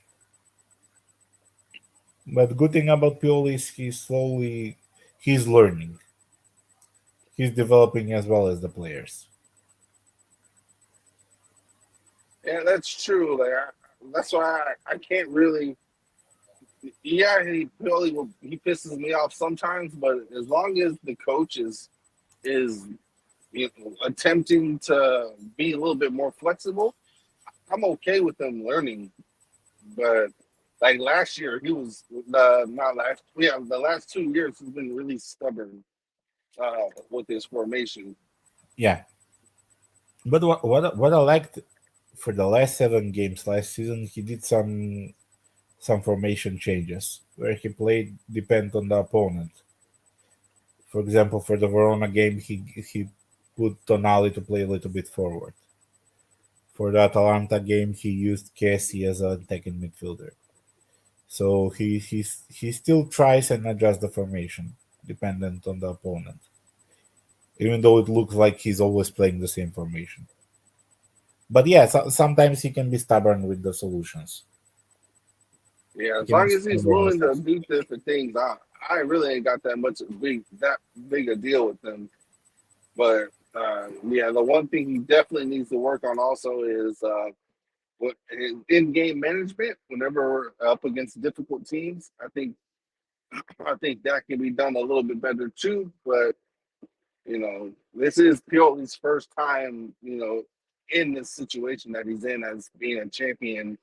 But the good thing about Pioli is he's learning. He's developing as well as the players. Yeah, that's true. Like that's why I can't really. Yeah, he pisses me off sometimes, but as long as the coach is attempting to be a little bit more flexible, I'm okay with them learning. But like last year, he was the not last yeah the last 2 years he's been really stubborn with his formation. Yeah. But what I liked for the last 7 games last season, he did some formation changes where he played depend on the opponent. For example, for the Verona game, he put Tonali to play a little bit forward. For the Atalanta game, he used Casey as an attacking midfielder. So he still tries and adjusts the formation dependent on the opponent, even though it looks like he's always playing the same formation. But yeah, sometimes he can be stubborn with the solutions. Yeah, He as can be long as he's stubborn with willing to us. do different things, I really ain't got that big a deal with him. But Yeah, the one thing he definitely needs to work on also is what in-game management. Whenever we're up against difficult teams, I think that can be done a little bit better too. But this is Pioli's first time, in this situation that he's in as being a champion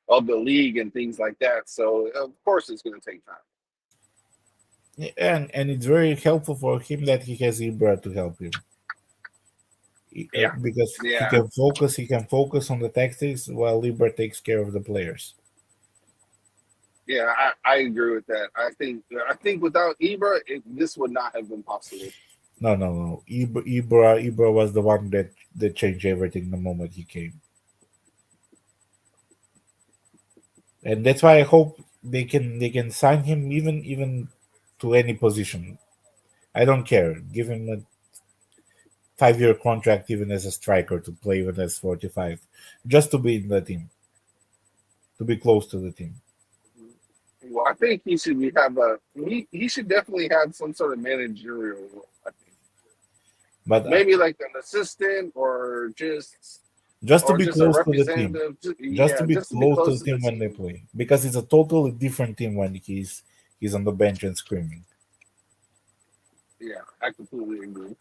of the league and things like that. So of course it's going to take time. And it's very helpful for him that he has Ibra to help him. Yeah, Because he yeah, can focus. He can focus on the tactics while Libra takes care of the players. yeah. I agree with that. I think without Ibra, this would not have been possible. No, no, no. Ibra was the one that changed everything the moment he came, and that's why I hope they can sign him even to any position. I don't care. Give him a 5-year contract even as a striker to play even as 45, just to be in the team, to be close to the team. Well, I think he should he should definitely have some sort of managerial role. I think But maybe like an assistant or just just to be a close to the team, representative. just to Yeah, be just to be close to close the to the team when they team. play, because it's a totally different team when he's on the bench and screaming. Yeah, I completely agree.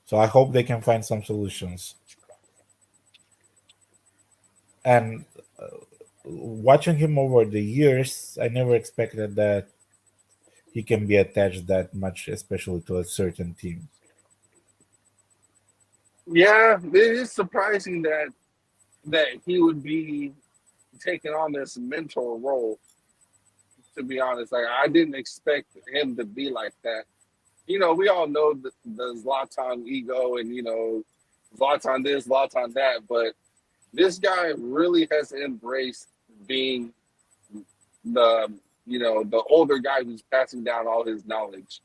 So I hope they can find some solutions. And watching him over the years, I never expected that he can be attached that much, especially to a certain team. Yeah, it is surprising that he would be taking on this mentor role. To be honest, like I didn't expect him to be like that. We all know the Zlatan ego and Zlatan this, Zlatan that, but this guy really has embraced being the the older guy who's passing down all his knowledge.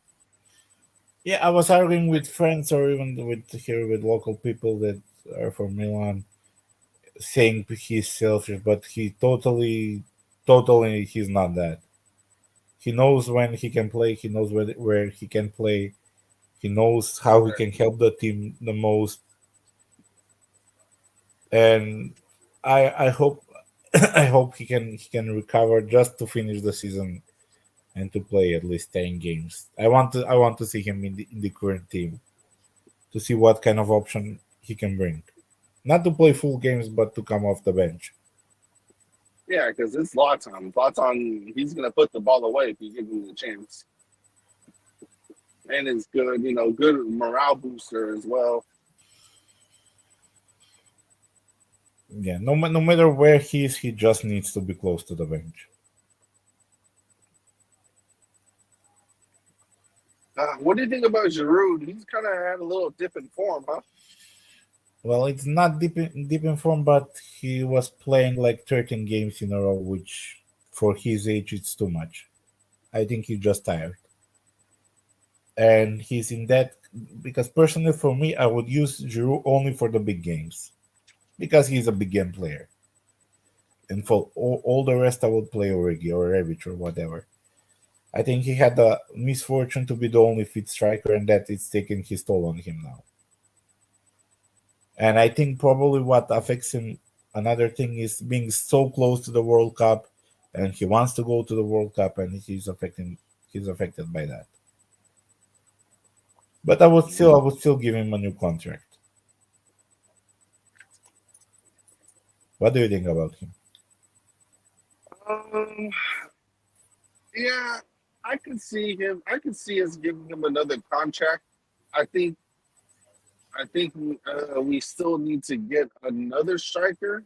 Yeah, I was arguing with friends or even with local people that are from Milan, saying he's selfish, but he totally he's not that. He knows when he can play. He knows where he can play. He knows how he can help the team the most. And I hope I hope he can recover just to finish the season and to play at least 10 games. I want to see him in the current team to see what kind of option he can bring. Not to play full games, but to come off the bench. Yeah, because it's Zlatan. Zlatan, he's gonna put the ball away if you give him the chance, and it's good, good morale booster as well. Yeah, no matter where he is, he just needs to be close to the bench. What do you think about Giroud? He's kind of had a little dip in form, huh? Well, it's not deep in form, but he was playing like 13 games in a row, which for his age it's too much. I think he's just tired, and he's in that because personally for me, I would use Giroud only for the big games because he's a big game player, and for all the rest, I would play Origi or Rebic or whatever. I think he had the misfortune to be the only fit striker, and that it's taking his toll on him now. And I think probably what affects him, another thing, is being so close to the World Cup, and he wants to go to the World Cup, and he's affected by that. But I would still give him a new contract. What do you think about him? Um, yeah, I could see him. I could see us giving him another contract. I think. I think we still need to get another striker.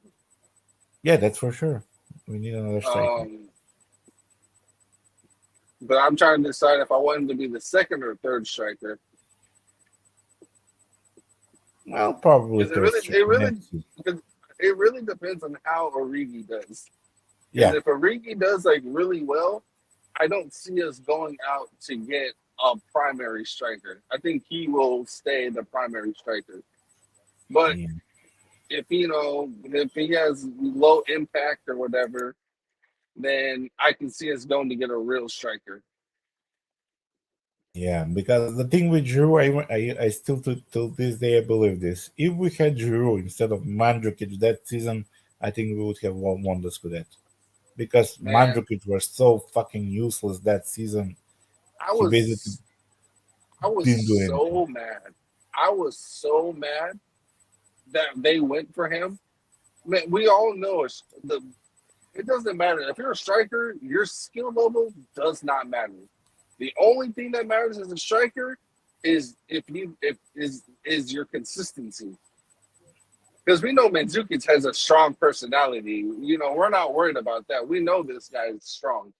Yeah, that's for sure. We need another striker. Um, but I'm trying to decide if I want him to be the second or third striker Well, probably because third striker next season. because it really depends on how Origi does. Because Yeah, if Origi does like really well, I don't see us going out to get a primary striker. I think he will stay the primary striker. But yeah, if he has low impact or whatever, then I can see us going to get a real striker. Yeah, because the thing with Giroud, I still till this day I believe this. If we had Giroud instead of Mandzukic that season, I think we would have won the Scudetto. Because Man, Mandzukic was so fucking useless that season. I He basically was I was didn't do anything. so mad. I was so mad that they went for him. Man, we all know it doesn't matter. If you're a striker, your skill level does not matter. The only thing that matters as a striker is if is your consistency. Because we know Mandzukic has a strong personality. We're not worried about that. We know this guy is strong.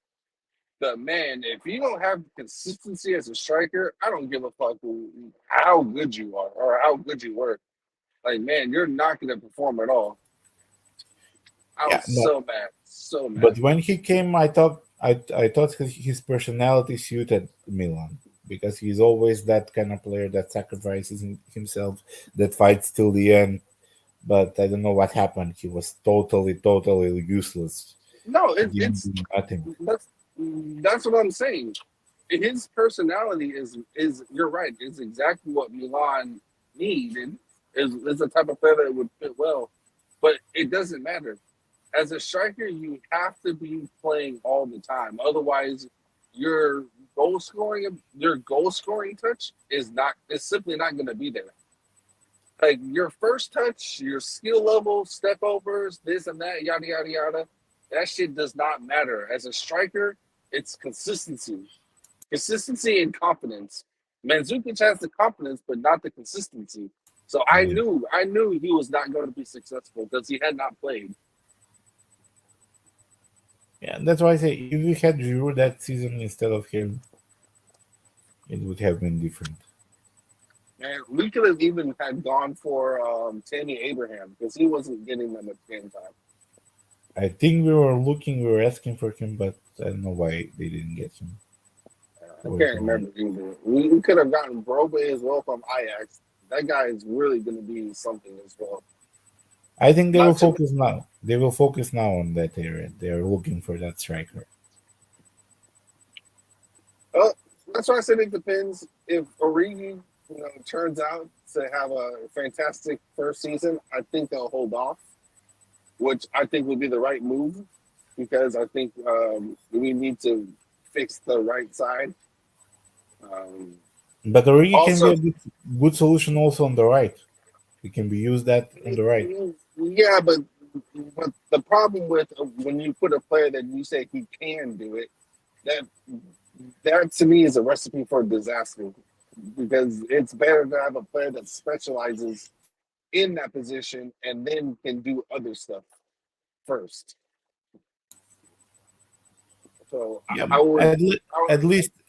But man, if you don't have consistency as a striker, I don't give a fuck how good you are or how good you were. Like, man, you're not going to perform at all. I Yeah, was no, so mad, so mad. but when he came, I thought his personality suited Milan because he's always that kind of player that sacrifices himself, that fights till the end. But I don't know what happened. He was totally useless. No, He didn't it's do nothing. that's what I'm saying. His personality is you're right. It's exactly what Milan needed. Is the type of player that would fit well, but it doesn't matter. As a striker, you have to be playing all the time. Otherwise, your goal scoring touch is simply not going to be there. Like your first touch, your skill level, step overs, this and that, yada yada yada. That shit does not matter. As a striker, it's consistency and confidence. Mandzukic has the confidence, but not the consistency. So I Yeah, knew he was not going to be successful because he had not played. yeah. That's why I say if we had Giroud that season instead of him, it would have been different. And we could have even had gone for Tammy Abraham because he wasn't getting them at game time. I think we were asking for him, but I don't know why they didn't get him. I Where's can't the money? remember either. We could have gotten Brobe as well from Ajax. That guy is really going to be something as well. I think they will Not to, focus now. They will focus now on that area. They are looking for that striker. uh, that's why I said it depends. If Origi, turns out to have a fantastic first season, I think they'll hold off, which I think would be the right move because I think we need to fix the right side. Um, But Origi can be also, a good solution also on the right. He can be used that on the right. yeah, but the problem with when you put a player that you say he can do it, that that to me is a recipe for disaster because it's better to have a player that specializes in that position and then can do other stuff first. So Yeah, I would, I would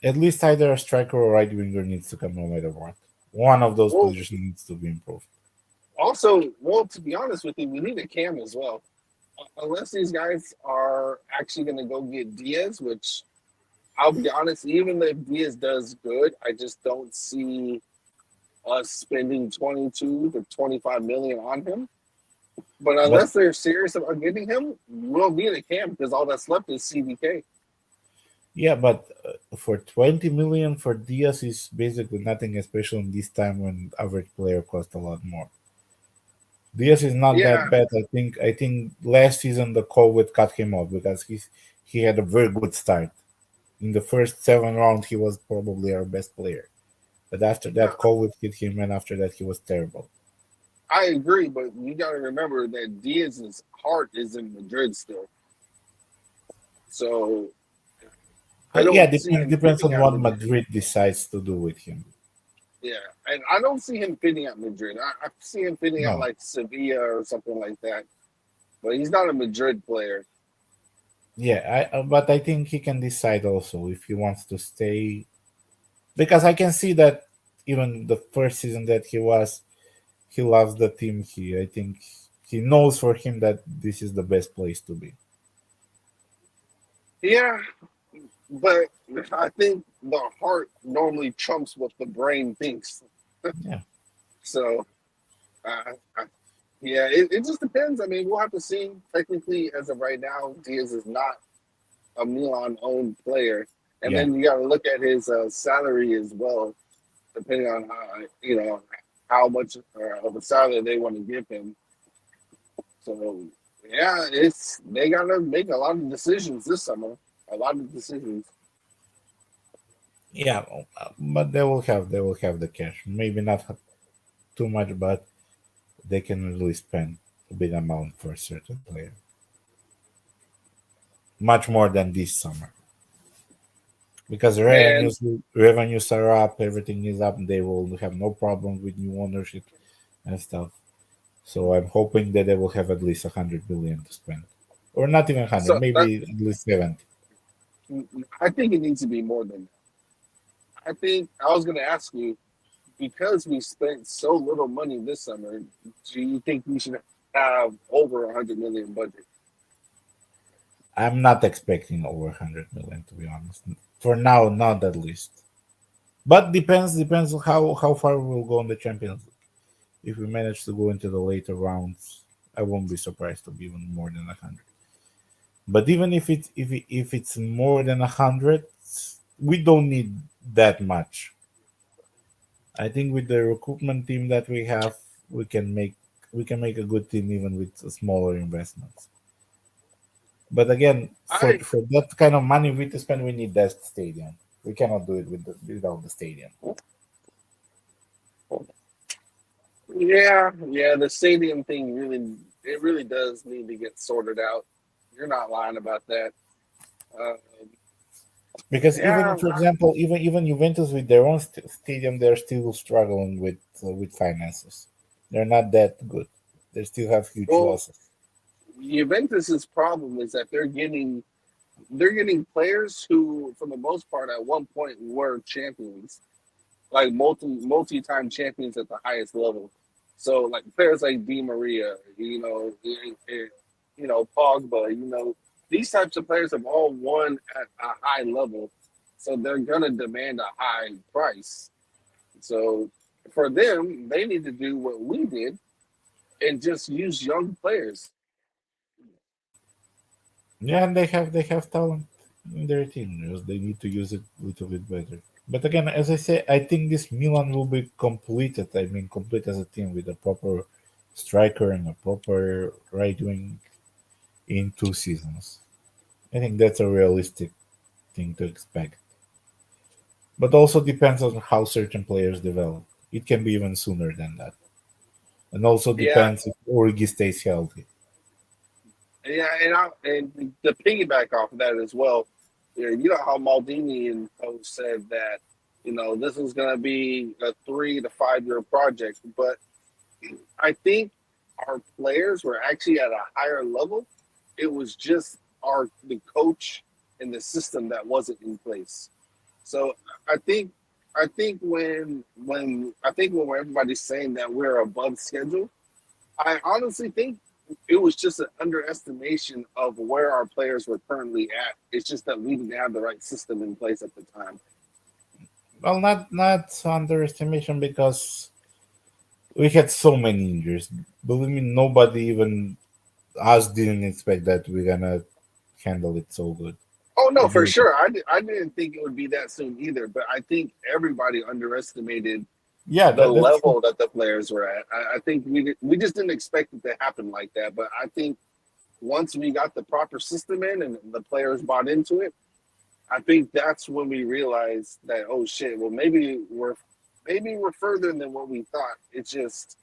at least either a striker or right winger needs to come no matter what. One of those well positions needs to be improved. also well to be honest with you, we need a cam as well. Unless these guys are actually going to go get Diaz, which I'll be honest, even if Diaz does good, I just don't see us spending 22 to 25 million on him. But But unless they're serious about getting him, we'll need a cam because all that's left is CDK. yeah, but for 20 million for Diaz is basically nothing special in this time when average player cost a lot more. Diaz is not Yeah, that bad. I think last season the COVID cut him off because he had a very good start. In the first 7 rounds he was probably our best player. But after no, that COVID hit him and after that he was terrible. I agree, but you got to remember that Diaz's heart is in Madrid still. So I Yeah, don't see depends him depends fitting on at what Madrid. Madrid decides to do with him. Yeah, and I don't see him fitting at Madrid. I see him fitting at No. like Sevilla or something like that. But he's not a Madrid player. Yeah, but I think he can decide also if he wants to stay because I can see that even the first season that he loves the team here. I think he knows for him that this is the best place to be. Yeah, but I think the heart normally trumps what the brain thinks. Yeah. So, uh, I, yeah, it just depends. I mean, we'll have to see. Technically, as of right now, Diaz is not a Milan-owned player. And Yeah, then you got to look at his salary as well, depending on how much of a salary they want to give him. So yeah, it's they got to make a lot of decisions this summer. A lot of decisions. yeah, but they will have the cash. Maybe not too much, but they can really spend a big amount for a certain player. Much more than this summer because Man, revenues are up, everything is up. They will have no problem with new ownership and stuff. So I'm hoping that they will have at least 100 billion to spend, or not even 100, so that, maybe at least 70. I think it needs to be more than that. I think I was going to ask you because we spent so little money this summer. Do you think we should have over 100 million budget? I'm not expecting over 100 million to be honest. For now, not at least. But depends on how far we'll go in the Champions League. If we manage to go into the later rounds, I won't be surprised to be even more than 100. But even if it's more than 100, we don't need that much. I think with the recruitment team that we have, we can make we can make a good team even with smaller investments. But again, for I for that kind of money we to spend, we need that stadium. We cannot do it without the stadium. yeah, the stadium thing really does need to get sorted out. You're not lying about that. Uh, Because even, yeah, for example, even Juventus with their own stadium, they're still struggling with finances. They're not that good. They still have huge well, losses. Juventus's problem is that they're getting players who, for the most part, at one point were champions, like multi-time champions at the highest level. So like players like Di Maria, Pogba, these types of players have all won at a high level, so they're gonna demand a high price. So for them, they need to do what we did and just use young players. Yeah, and they have talent in their team. They need to use it a little bit better. But again, as I say, I think this Milan will be completed. I mean, complete as a team with a proper striker and a proper right wing in 2 seasons. I think that's a realistic thing to expect. But also depends on how certain players develop. It can be even sooner than that. And also Yeah, depends if Origi stays healthy. yeah, and to piggyback off of that as well, you know how Maldini and coach said that this was going to be a 3 to 5 year project, but I think our players were actually at a higher level. It was just the coach and the system that wasn't in place. So I think when everybody's saying that we're above schedule, I honestly think it was just an underestimation of where our players were currently at. It's just that we didn't have the right system in place at the time. Well, not underestimation because we had so many injuries. Believe me, nobody even us didn't expect that we're gonna handle it so good. Oh no, We for did. sure. I didn't think it would be that soon either, but I think everybody underestimated Yeah, the that's level that the players were at. I think we just didn't expect it to happen like that. But I think once we got the proper system in and the players bought into it, I think that's when we realized that, oh shit, well maybe we're further than what we thought. It's just,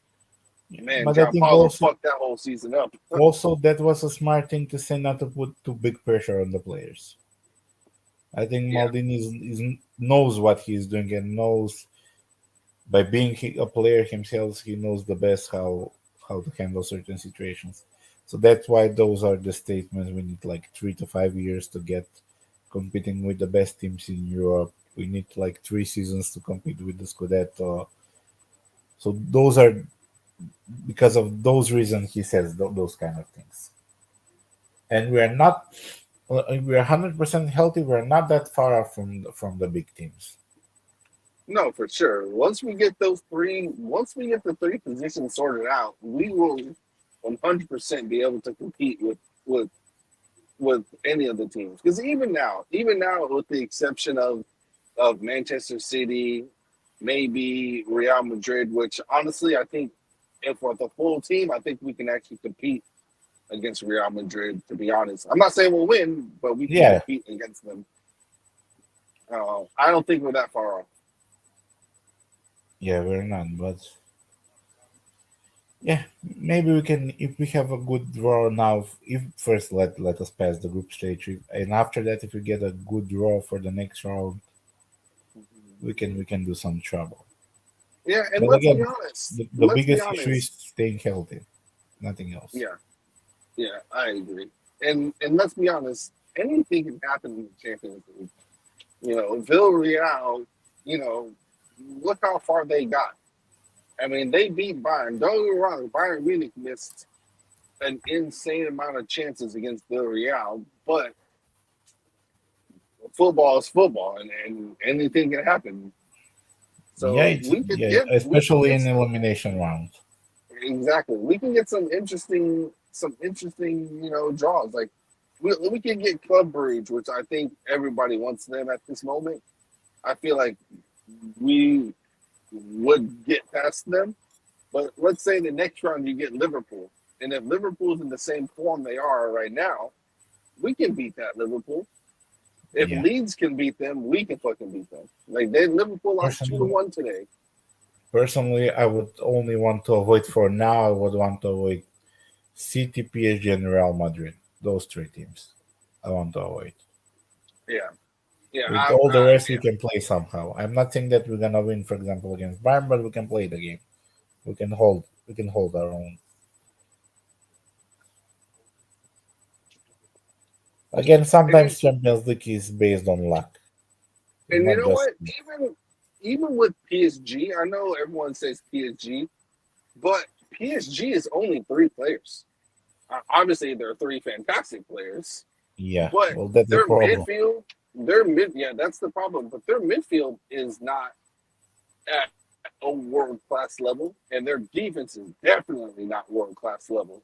man, but I think Gianpaolo also fucked that whole season up. also that was a smart thing to say, not to put too big pressure on the players. I think Yeah, Maldini knows what he's doing and knows by being a player himself, he knows the best how to handle certain situations. So that's why those are the statements. We need like 3 to 5 years to get competing with the best teams in Europe. We need like 3 seasons to compete with the Scudetto. So those are because of those reasons he says those kind of things. And we are not. We are 100% healthy. We are not that far off from the big teams. no, for sure. Once we get the three positions sorted out, we will 100% be able to compete with with any of the teams. Because even now, with the exception of Manchester City, maybe Real Madrid, which honestly I think if with the full team, I think we can actually compete against Real Madrid. To be honest, I'm not saying we'll win, but we can Yeah, compete against them. I don't think we're that far off. yeah, we're not, but yeah, maybe we can if we have a good draw now. If first let us pass the group stage, and after that, if we get a good draw for the next round, we can do some trouble. Yeah, and But let's be again, honest. the Let's be biggest issue is honest. staying healthy, nothing else. Yeah, yeah, I agree. And let's be honest. Anything can happen in the Champions League. Villarreal. You know, look how far they got. I mean, they beat Bayern. Don't get me wrong. Bayern Munich missed an insane amount of chances against Villarreal, but football is football, and anything can happen. Yeah, So yeah, we can especially get in elimination rounds. exactly. We can get some interesting draws. Like we can get Club Brugge, which I think everybody wants them at this moment. I feel like we would get past them. But let's say the next round you get Liverpool. And if Liverpool's in the same form they are right now, we can beat that Liverpool. If Yeah, Leeds can beat them, we can fucking beat them. Like Liverpool lost 2 to personally, 1 today. personally, I would only want to avoid for now. I would want to avoid City, PSG, and Real Madrid. Those three teams, I want to avoid. Yeah. Yeah. With all the rest, we can play somehow. I'm not saying that we're gonna win, for example, against Bayern, but we can play the game. We can hold. We can hold our own. Again, And sometimes Champions League is based on luck. It's and you not know just what? Even with PSG, I know everyone says PSG, but PSG is only 3 players. Obviously, there are 3 fantastic players, yeah. but Well, that's the their problem. midfield, yeah, that's the problem. But their midfield is not at a world class level, and their defense is definitely not world class level.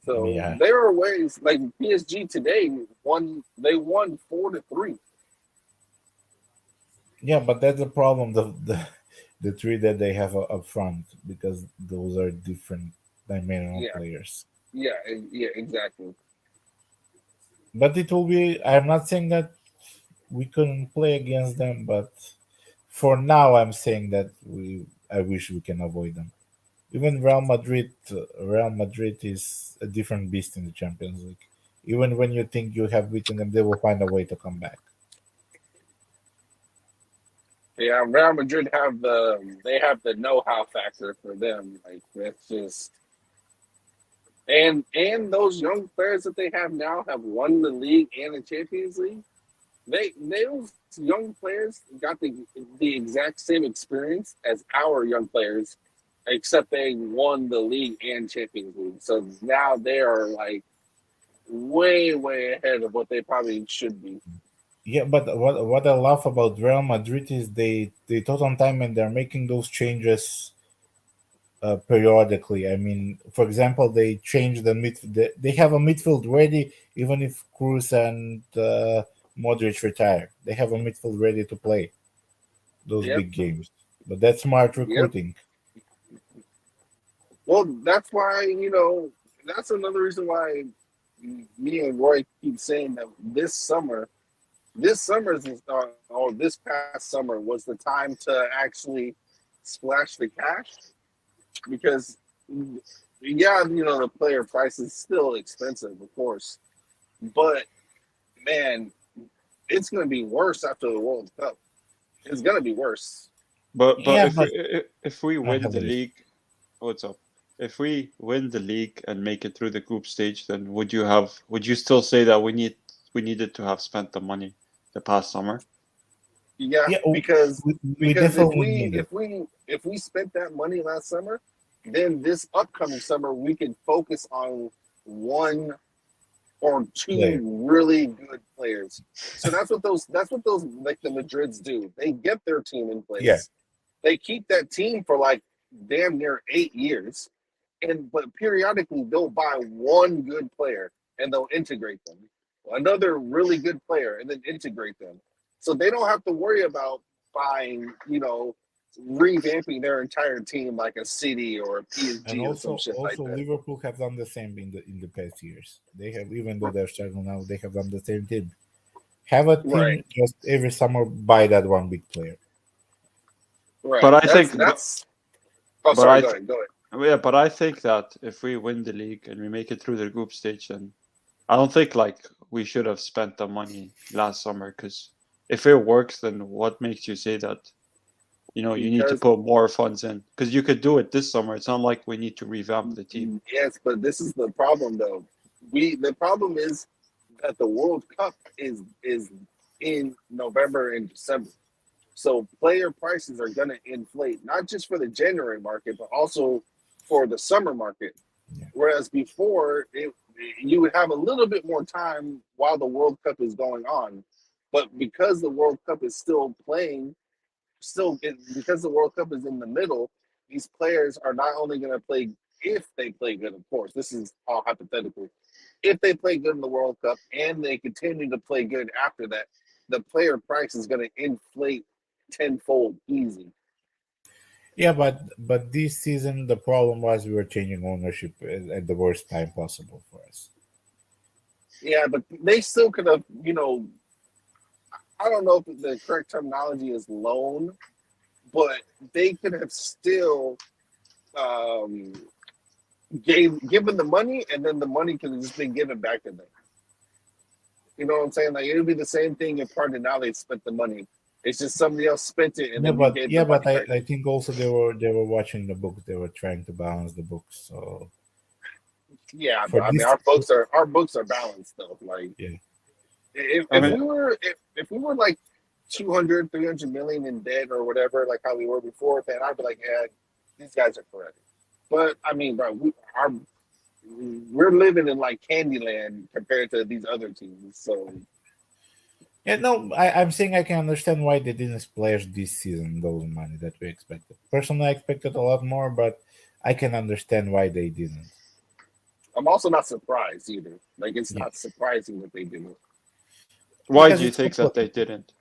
So Yeah, there are ways like PSG today won. They won 4-3. yeah, but that's the problem. The three that they have up front because those are different dimensional Yeah, players. yeah, exactly. But it will be. I'm not saying that we couldn't play against them, but for now, I'm saying that we. I wish we can avoid them. Even Real Madrid is a different beast in the Champions League. Even when you think you have beaten them, they will find a way to come back. Yeah, Real Madrid have the know-how factor for them. Like that's just and those young players that they have now have won the league and the Champions League. Those young players got the exact same experience as our young players, except they won the league and Champions League. So now they are like way ahead of what they probably should be. Yeah, but what I love about Real Madrid is they thought on time and they're making those changes periodically. I mean, for example, they change the mid. They have a midfield ready, even if Cruz and Modric retire. They have a midfield ready to play those Yep, big games. But that's smart yep. recruiting. Well, that's why that's another reason why me and Roy keep saying that this past summer was the time to actually splash the cash because yeah, the player price is still expensive, of course, but man, it's going to be worse after the World Cup. It's going to be worse. But Yeah, if but we I win have the this. league, what's up? If we win the league and make it through the group stage, then would you still say that we needed to have spent the money the past summer? Yeah, Yeah, because we because if definitely we need it. if we if we spent that money last summer, then this upcoming summer we can focus on one or two Player. really good players. So that's what those like the Madrids do. They get their team in Yeah, place. They keep that team for like damn near 8 years. But periodically they'll buy one good player. and they'll integrate them. Another really good player, and then integrate them. So they don't have to worry about buying, revamping their entire team like a City or a And PSG or some shit like also that. Liverpool have done the same in the past years. They have, even though they're struggling now, they have done the same thing. Have a Right, team just every summer buy that one big player. right. But I That's think, that's. Oh, but sorry. I Go th- ahead. Go ahead. yeah, but I think that if we win the league and we make it through the group stage, then I don't think like we should have spent the money last summer. Because if it works, then what makes you say that you need to Because put more funds in? Because you could do it this summer. It's not like we need to revamp the team. yes, but this is the problem though. The problem is that the World Cup is in November and December. So player prices are going to inflate, not just for the January market, but also for the summer market. Yeah. Whereas before, you would have a little bit more time while the World Cup is going on. But because the World Cup is still playing, because the World Cup is in the middle, these players are not only going to play if they play good, of course, this is all hypothetical. If they play good in the World Cup and they continue to play good after that, the player price is going to inflate tenfold easy. Yeah, but this season the problem was we were changing ownership at the worst time possible for us. Yeah, but they still could have, I don't know if the correct terminology is loan, but they could have still um, given the money, and then the money could have just been given back to them. You know what I'm saying? Like it would be the same thing if Cardinale spent the money. It's just somebody else spent it, and Yeah, then we but gave yeah, the money but I, back. I think also they were watching the books. They were trying to balance the books. So Yeah, for but I mean, this, our books are balanced though. Like yeah, if, I if mean, we were if we were like 200, 300 million in debt or whatever, like how we were before, then I'd be like, yeah, these guys are forever. But I mean, bro, we're living in like Candyland compared to these other teams. So yeah. No, I'm saying I can understand why they didn't splash this season those money that we expected. Personally, I expected a lot more, but I can understand why they didn't. I'm also not surprised either. Like it's Yeah, not surprising that they didn't. why because do you it's think that they football. didn't?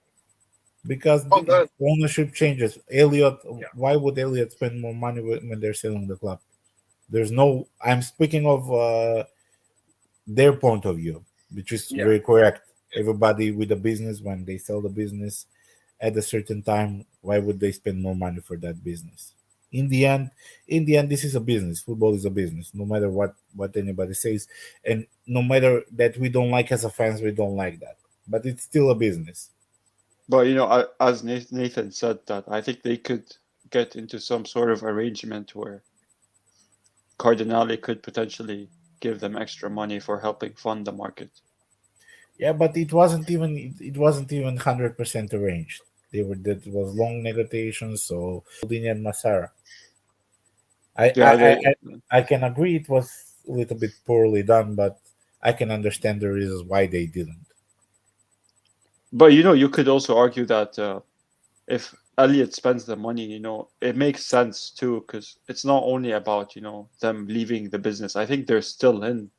Because Oh, the ownership changes. Elliot, yeah, why would Elliot spend more money when they're selling the club? There's no. I'm speaking of their point of view, which is yeah. very correct. Everybody with a business, when they sell the business at a certain time, why would they spend more money for that business? In the end, this is a business. Football is a business. No matter what anybody says, and no matter that we don't like as a fans, we don't like that. But it's still a business. But as Nathan said, that I think they could get into some sort of arrangement where Cardinale could potentially give them extra money for helping fund the market. Yeah, but it wasn't even 100% arranged. They were That was long negotiations. So Maldini and Massara. I I, Yeah, I they. I I can agree it was a little bit poorly done, but I can understand the reasons why they didn't. But you could also argue that if Elliot spends the money, it makes sense too, because it's not only about them leaving the business. I think they're still in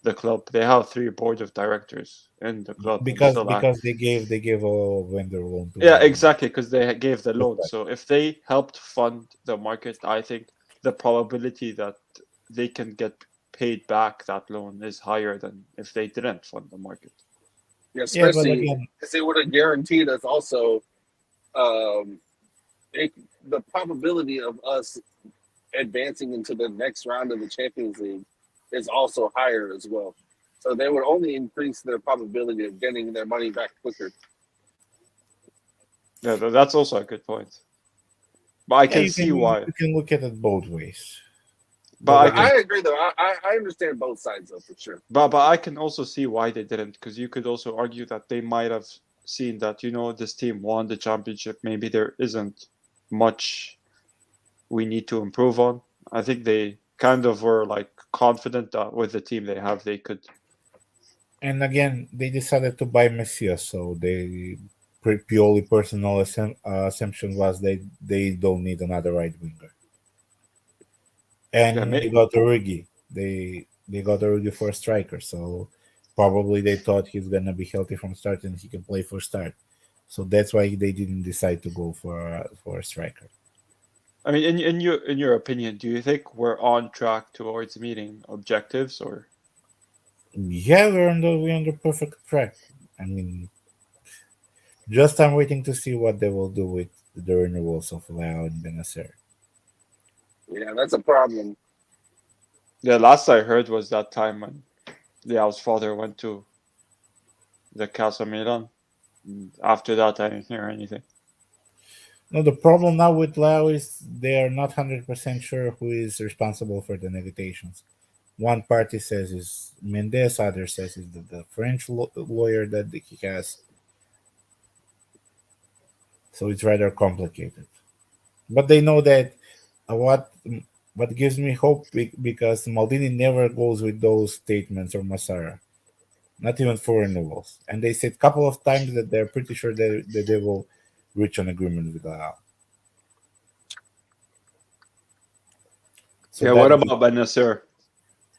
the club. They have 3 board of directors in the club and because still act. because they gave a vendor loan to Yeah, exactly, because they gave the that's loan. right. So if they helped fund the market, I think the probability that they can get paid back that loan is higher than if they didn't fund the market. Yeah, Yeah, but especially again, because it would have guaranteed us also um, it, the probability of us advancing into the next round of the Champions League is also higher as well. So they would only increase their probability of getting their money back quicker. Yeah, that's also a good point. But I yeah, can you can see why. you can look at it both ways. But But I again, can I agree, though. I understand both sides, though, for sure. but I can also see why they didn't, because you could also argue that they might have seen that this team won the championship. Maybe there isn't much we need to improve on. I think they kind of were like confident that with the team they have, they could. and again, they decided to buy Messias, so they purely personal assumption was they don't need another right winger. Yeah, And they got Origi. They got already for a striker, so probably they thought he's gonna be healthy from start and he can play for start. So that's why they didn't decide to go for a striker. I mean, in your opinion, do you think we're on track towards meeting objectives, or Yeah, we're on the perfect track. I mean, just I'm waiting to see what they will do with the renewals of Lao and Benacer. Yeah, that's a problem. the last I heard was that time when Leao's father went to the Casa Milan. And after that, I didn't hear anything. No, the problem now with Lao is they are not 100% sure who is responsible for the negotiations. One party says is Mendes, other says is the French lawyer that he has. So it's rather complicated. But they know that uh, what what gives me hope because Maldini never goes with those statements or Masara, not even for renewals. And they said a couple of times that they're pretty sure that they will reach an agreement with Lao. So Yeah, what that about Benacer?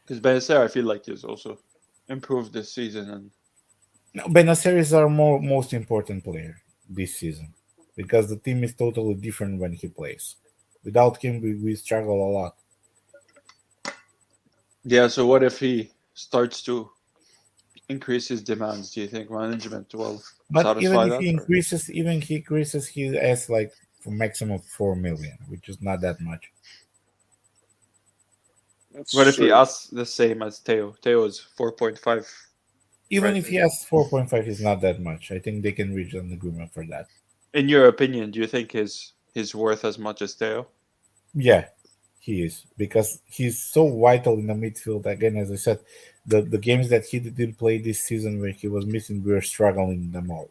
Because Benacer, I feel like he's also improved this season, and no, Benacer is our most important player this season because the team is totally different when he plays. Without him, we struggle a lot. yeah. So what if he starts to increase his demands? Do you think management will But even satisfy if that? he Or increases, he asks like for maximum 4 million, which is not that much. That's what if he true. asks the same as Teo? Teo is 4.5, Even right? if he asks 4.5, is not that much. I think they can reach an agreement for that. In your opinion, do you think his worth as much as Teo? Yeah, he is because he's so vital in the midfield. Again, as I said, the games that he didn't play this season where he was missing, we were struggling them all.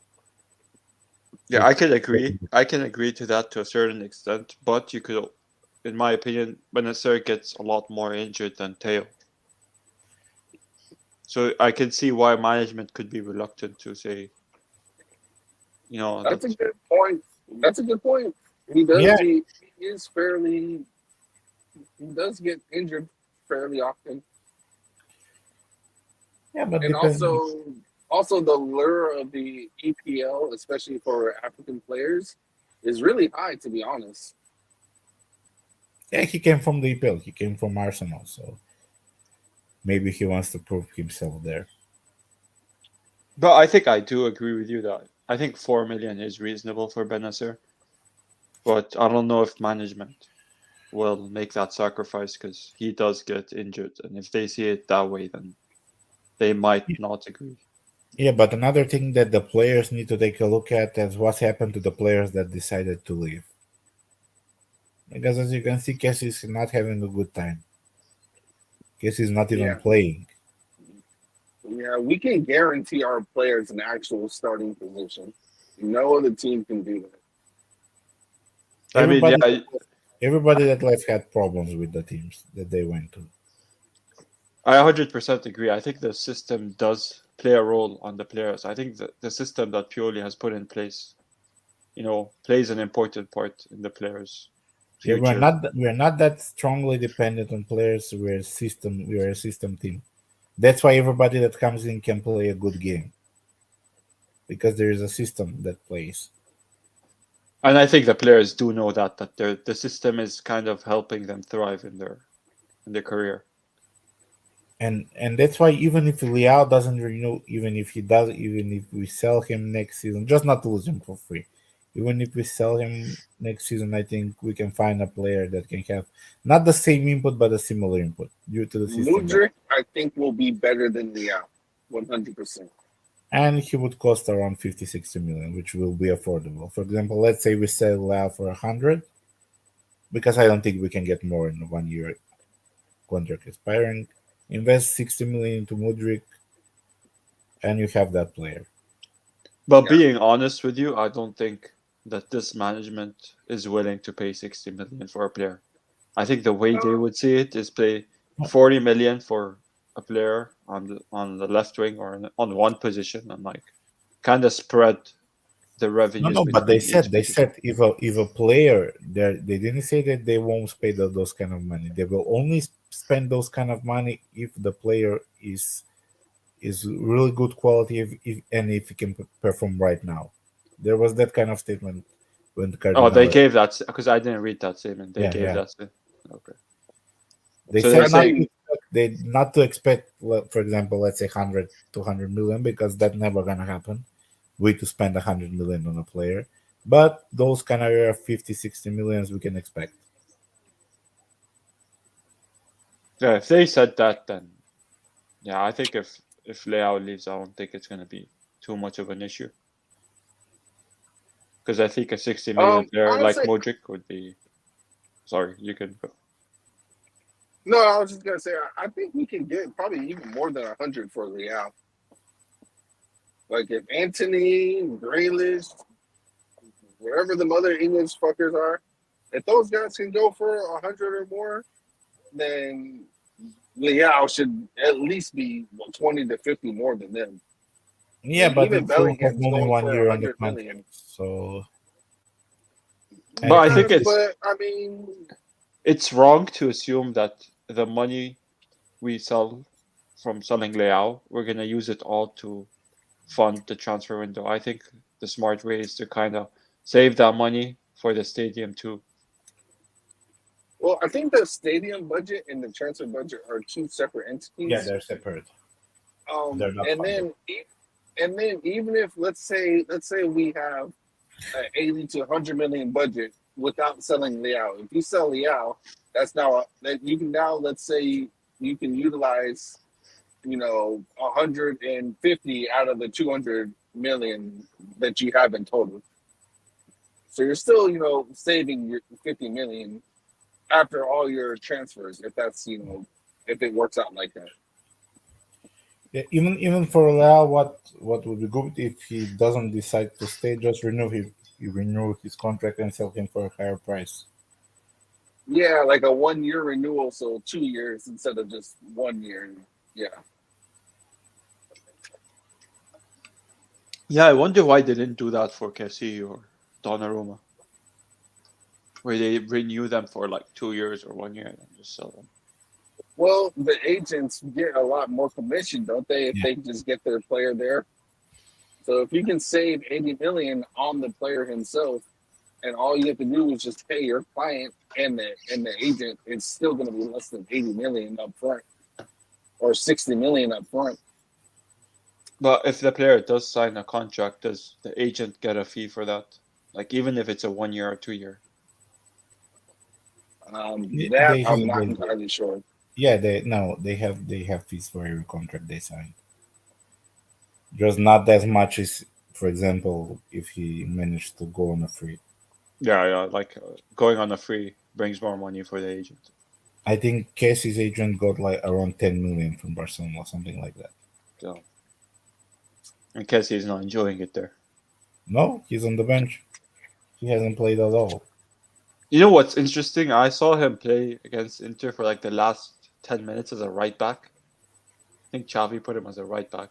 Yeah, I can agree. I can agree to that to a certain extent, but you could, in my opinion, Benacer gets a lot more injured than Teo. So I can see why management could be reluctant to say, That's that. a good point. That's a good point. He Yeah, does. He is fairly. He does get injured fairly often, yeah, but and depending. also the lure of the EPL, especially for African players, is really high. To be honest, Yeah, he came from the EPL. He came from Arsenal, so maybe he wants to prove himself there. But I think I do agree with you that I think 4 million is reasonable for Benacer, but I don't know if management will make that sacrifice because he does get injured, and if they see it that way, then they might not agree. Yeah, but another thing that the players need to take a look at is what happened to the players that decided to leave. Because as you can see, Cassie is not having a good time. Cassie is not even yeah, playing. yeah, we can guarantee our players an actual starting position. No other team can do that. I mean, Everybody, yeah, everybody that left had problems with the teams that they went to. I 100% agree. I think the system does play a role on the players. I think the system that Pioli has put in place, plays an important part in the players' Yeah, future. we're not that strongly dependent on players. We're a system team. That's why everybody that comes in can play a good game because there is a system that plays. And I think the players do know that the system is kind of helping them thrive in their career. And that's why even if Liao doesn't renew, even if he does, even if we sell him next season, just not to lose him for free. Even if we sell him next season, I think we can find a player that can have not the same input but a similar input due to the system that, Mudrik, I think, will be better than Liao, 100%. and he would cost around 50, 60 million, which will be affordable. For example, let's say we sell Liao for 100, because I don't think we can get more in 1 year contract expiring. Invest 60 million into Mudrik, and you have that player. But Yeah. being honest with you, I don't think that this management is willing to pay 60 million for a player. I think the way they would see it is pay 40 million for a player on the left wing or on one position, and like kind of spread the No, revenues no, but between each they position. said if a player they didn't say that they won't pay those kind of money. They will only spend those kind of money if the player is really good quality and if he can perform right now. There was that kind of statement when the Oh, they Cardinal. gave that because I didn't read that statement. They Yeah, gave yeah. that statement. Okay. They So said they're saying, not to expect, for example, let's say 100, 200 million, because that's never gonna happen. We to spend 100 million on a player, but those kind of 50, 60 millions we can expect. yeah, if they said that, then yeah, I think if Leao leaves, I don't think it's going to be too much of an issue. Because I think a 60 million player like Honestly, Modric would be. Sorry, you can go. no, I was just gonna say I think we can get probably even more than 100 for Leao. Like if Anthony, Grealish, wherever the other English fuckers are, if those guys can go for 100 or more, then Leao should at least be 20 to 50 more than them. Yeah, And but even it's still have Bellingham's only going one for year on the 100 contract, million. so But I I think think But I mean, it's wrong to assume that the money we sell from selling Leao, we're going to use it all to fund the transfer window. I think the smart way is to kind of save that money for the stadium too. well, I think the stadium budget and the transfer budget are two separate yeah, entities. they're separate. They're not And funded. then even if let's say we have an 80 to 100 million budget without selling Liao. If you sell Liao, that's now that you can now let's say you can utilize 150 out of the 200 million that you have in total. So you're still saving your 50 million after all your transfers if that's if it works out like that. Yeah, even for Leao, what would be good if he doesn't decide to stay, just renew his contract and sell him for a higher price. Yeah, like a 1 year renewal, so 2 years instead of just 1 year. Yeah. Yeah, I wonder why they didn't do that for Kessie or Donnarumma, where they renew them for like 2 years or 1 year and just sell them. Well, the agents get a lot more commission, don't they, if Yeah. they just get their player there? So if you can save 80 million on the player himself, and all you have to do is just pay your client and the agent, it's still going to be less than 80 million up front or 60 million up front. But if the player does sign a contract, does the agent get a fee for that? Like even if it's a 1 year or 2 year? That I'm not entirely sure. Yeah, they have fees for every contract they sign. Just not as much as, for example, if he managed to go on a free. Yeah, like going on a free brings more money for the agent. I think Cassie's agent got like around 10 million from Barcelona or something like that. So, and Kessie is not enjoying it there. No, he's on the bench. He hasn't played at all. You know what's interesting? I saw him play against Inter for like the last 10 minutes as a right back. I think Xavi put him as a right back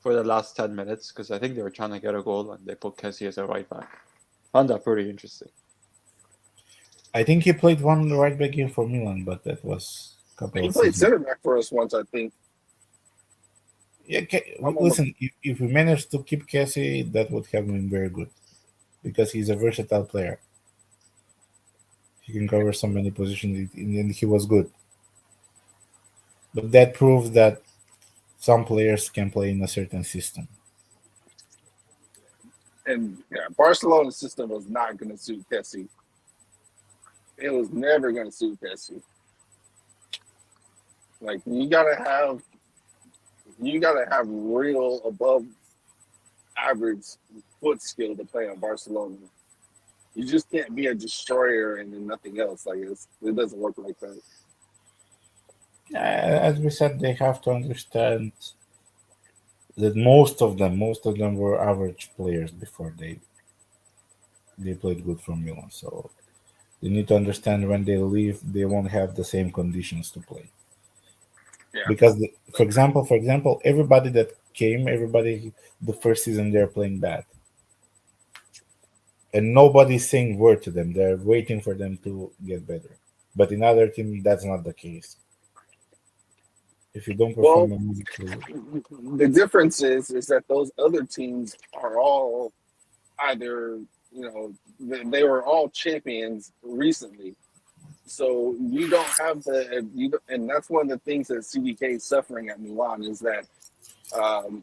for the last 10 minutes because I think they were trying to get a goal and they put Kessie as a right back. Found that pretty interesting. I think he played one right back game for Milan, but that was a couple He of played seasons. center back for us once, I think. Yeah, listen, if we managed to keep Cassie, that would have been very good because he's a versatile player. He can cover so many positions, and he was good. But that proves that some players can play in a certain system. And yeah, Barcelona's system was not going to suit Kessie. It was never going to suit Kessie. Like you gotta have real above average foot skill to play on Barcelona. You just can't be a destroyer and then nothing else. Like it doesn't work like that. As we said, they have to understand that most of them were average players before they played good for Milan. So they need to understand when they leave, they won't have the same conditions to play. Yeah. Because, for example, everybody that came, the first season they're playing bad, and nobody's saying word to them. They're waiting for them to get better. But in other teams, that's not the case. If you don't Well, perform immediately, the difference is that those other teams are all either, they were all champions recently. So you don't have and that's one of the things that CDK is suffering at Milan is that,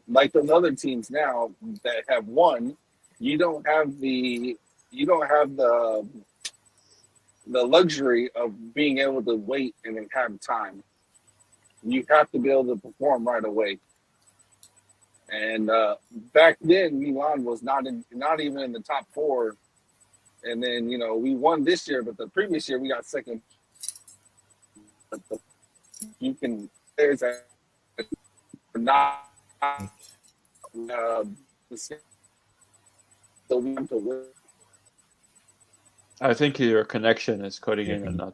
like those other teams now that have won, you don't have the you don't have the luxury of being able to wait and then have time. You have to be able to perform right away. And back then, Milan was not even in the top four. And then we won this year, but the previous year we got second. But you can there's that not so we have to win. I think your connection is cutting in and not.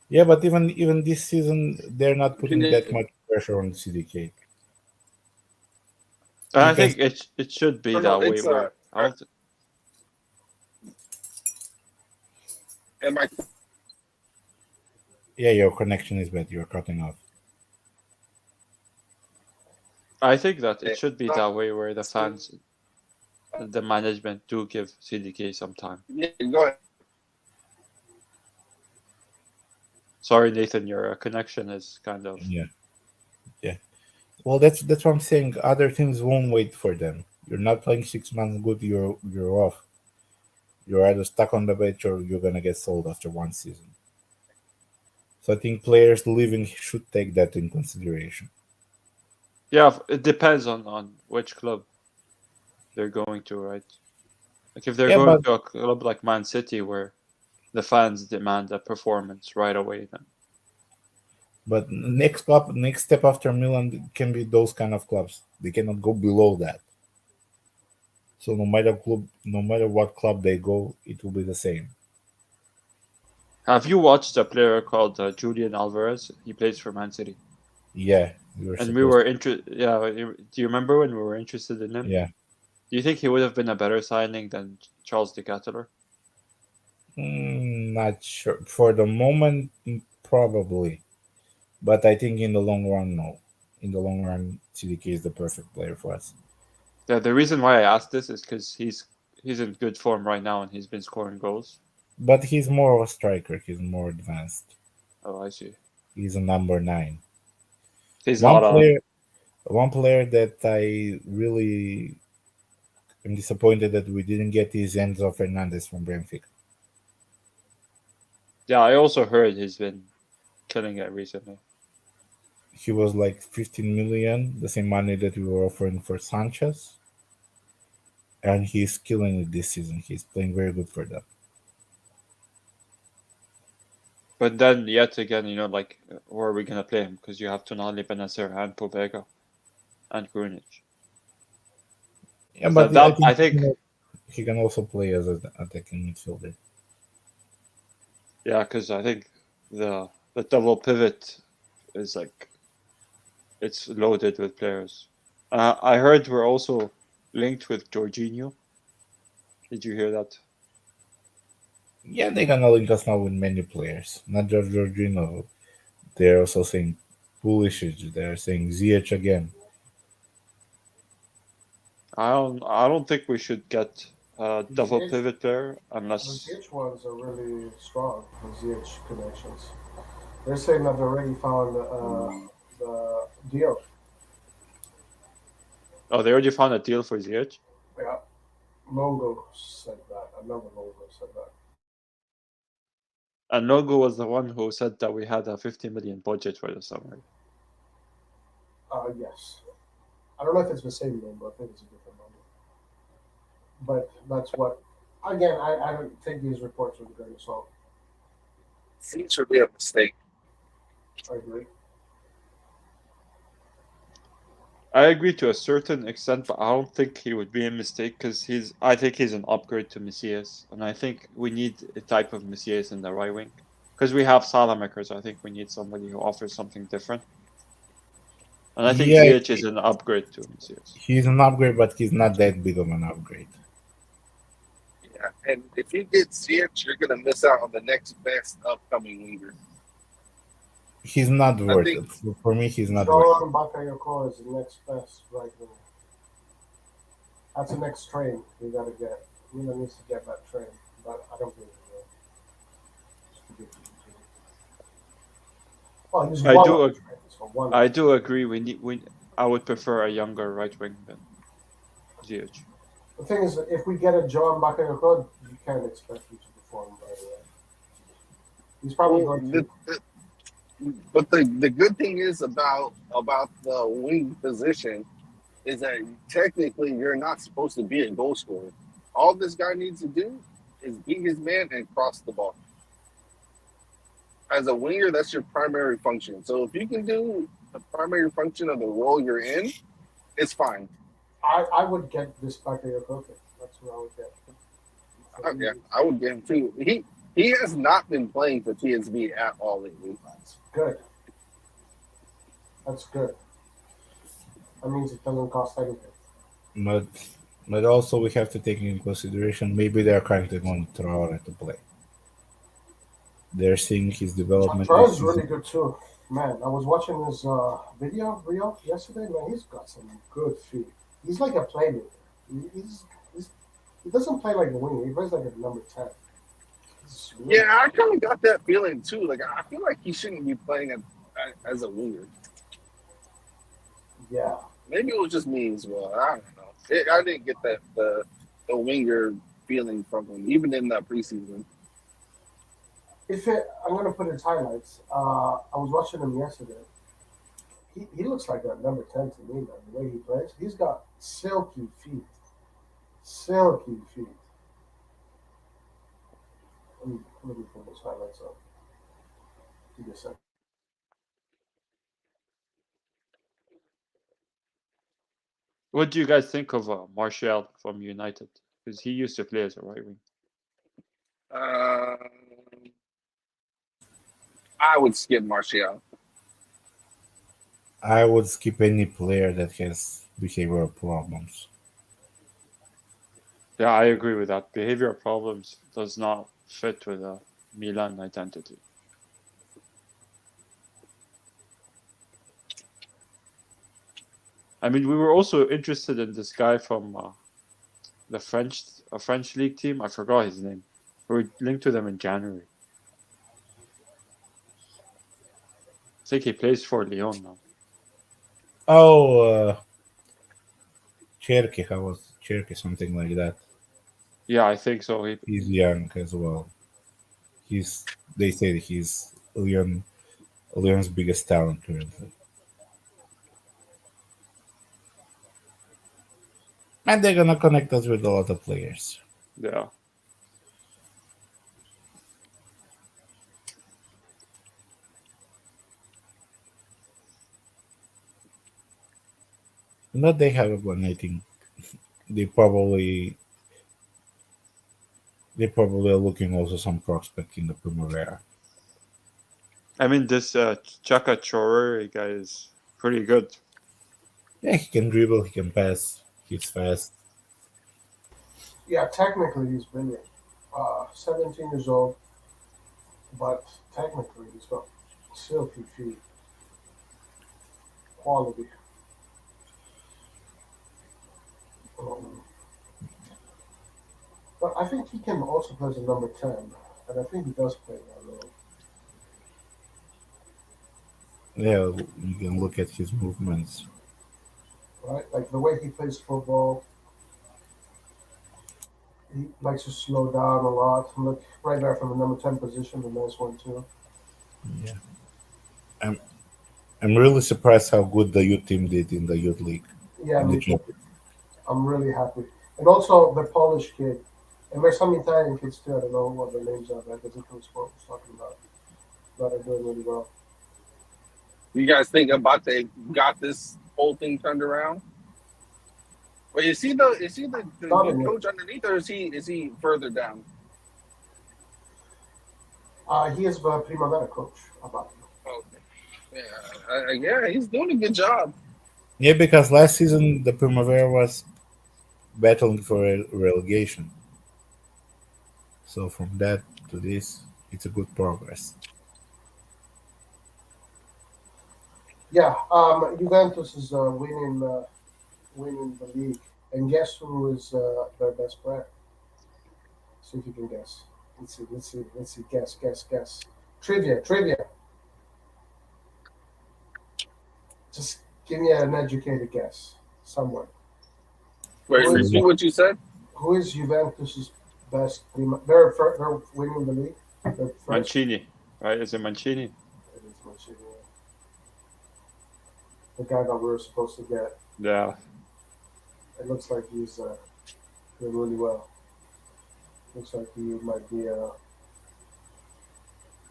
yeah. But even this season, they're not putting that much pressure on CDK. I think it should be that way. Where am I? Yeah, your connection is bad. You're cutting off. I think that it should be that way, where the fans, the management do give CDK some time. Yeah, go ahead. Sorry, Nathan, your connection is kind of. Yeah. Well, that's what I'm saying. Other teams won't wait for them. You're not playing 6 months good. You're off. You're either stuck on the bench or you're gonna get sold after one season. So I think players leaving should take that in consideration. Yeah, it depends on which club they're going to, right? Like if they're going to a club like Man City, where the fans demand a performance right away, then. But next step after Milan can be those kind of clubs. They cannot go below that. So no matter what club they go, it will be the same. Have you watched a player called Julian Alvarez? He plays for Man City. Yeah, and we were interested. Yeah, do you remember when we were interested in him? Yeah. Do you think he would have been a better signing than Charles De Ketelaere? Not sure. For the moment, probably. But I think in the long run, no. In the long run, CDK is the perfect player for us. Yeah, the reason why I asked this is because he's in good form right now and he's been scoring goals. But he's more of a striker. He's more advanced. Oh, I see. He's a number 9. He's one player that I really am disappointed that we didn't get is Enzo Fernandez from Benfica. Yeah, I also heard he's been killing it recently. He was like 15 million, the same money that we were offering for Sanchez. And he's killing it this season. He's playing very good for them. But then, yet again, where are we going to play him? Because you have Tonali, Benacer, and Pobega, and Grunic. Yeah, but I think he can also play as an attacking midfielder. Yeah, because I think the double pivot is it's loaded with players. I heard we're also linked with Jorginho. Did you hear that? Yeah, they're gonna link us now with many players, not just Jorginho. They're also saying Pulisic. They're saying Ziyech again. I don't think we should get a double pivot player unless. The Ziyech ones are really strong. The Ziyech connections. They're saying that they already found the deal. Oh, they already found a deal for Ziyech? Yeah. Logo said that. Another logo said that. And Logo was the one who said that we had a 50 million budget for the summer. Yes. I don't know if it's the same number. I think it's a different number. But that's what. Again, I don't take these reports with a grain of salt. Seems to be a mistake. I agree. I agree to a certain extent, but I don't think he would be a mistake because I think he's an upgrade to Messias, and I think we need a type of Messias in the right wing because we have Salamakers. I think we need somebody who offers something different, and I think Ziyech is an upgrade to Messias. He's an upgrade, but he's not that big of an upgrade. Yeah, and if you get Ziyech, you're gonna miss out on the next best upcoming winger. He's not I worth think it. For me, he's not worth it. Joran Bakayoko is the next best right winger. That's the next train we gotta get. Milan needs to get that train, but I don't think we will. Well, he's I one do of the ag- trains, so one. I do agree. I would prefer a younger right wing than Ziyech. The thing is, if we get a Joran Bakayoko, you can't expect him to perform right away. He's probably well, going to. but the good thing is about the wing position is that technically you're not supposed to be a goal scorer. All this guy needs to do is beat his man and cross the ball. As a winger, that's your primary function. So if you can do the primary function of the role you're in, it's fine. I would get this Bakayoko. That's what I would get. Yeah, I would get him too. He has not been playing for TSV at all lately. That's good. That's good. That means it doesn't cost anything. But also we have to take into consideration maybe they're currently going to Traore to play. They're seeing his development. Traore is really good too. Man, I was watching his video reel yesterday. Man, he's got some good feet. He's like a playmaker. He doesn't play like a winger. He plays like a number 10. Yeah, I kind of got that feeling too. Like I feel like he shouldn't be playing as a winger. Yeah. Maybe it was just me as well. I don't know. I didn't get that the winger feeling from him, even in that preseason. I'm gonna put his highlights. I was watching him yesterday. He looks like a number 10 to me, man. The way he plays, he's got silky feet. Silky feet. Let me put those highlights up. Give me a second. What do you guys think of Martial from United? Because he used to play as a right wing. I would skip Martial. I would skip any player that has behavioral problems. Yeah, I agree with that. Behavioral problems does not fit with a Milan identity. I mean, we were also interested in this guy from the French league team. I forgot his name. We were linked to them in January. I think he plays for Lyon now. Oh, Cherky, how was Cherky? Something like that. Yeah, I think so. He's young as well. They say he's Lyon's biggest talent currently. And they're gonna connect us with a lot of players. Yeah. Not they have one, I think. They probably are looking also some prospect in the Primavera. I mean, this Chaka Traore guy is pretty good. Yeah, he can dribble, he can pass, he's fast. Yeah, technically he's brilliant. 17 years old, but technically he's got silky feet. Quality. But I think he can also play as a number 10, and I think he does play that role. Yeah, you can look at his movements. Right? Like the way he plays football, he likes to slow down a lot. Look right there from the number 10 position, the nice one too. Yeah. I'm really surprised how good the youth team did in the youth league. Yeah, in the me too. championship. I'm really happy. And also the Polish kid. And there's some Italian kids too. I don't know what their names are, but I think was talking about. But they're doing really well. You guys think about they got this whole thing turned around? Wait, is he the new coach underneath, or is he further down? He is the Primavera coach. About Okay. Yeah, he's doing a good job. Yeah, because last season the Primavera was battling for relegation. So from that to this, it's a good progress. Yeah, Juventus is winning the league, and guess who is their best player? See if you can guess. Let's see. Guess. Trivia. Just give me an educated guess. Someone. Wait, Who is repeat what you said. who is Juventus's best? They're winning the league. They're first. Mancini, right? Is it Mancini? It is Mancini, the guy that we were supposed to get. Yeah. It looks like he's doing really well. Looks like he might be.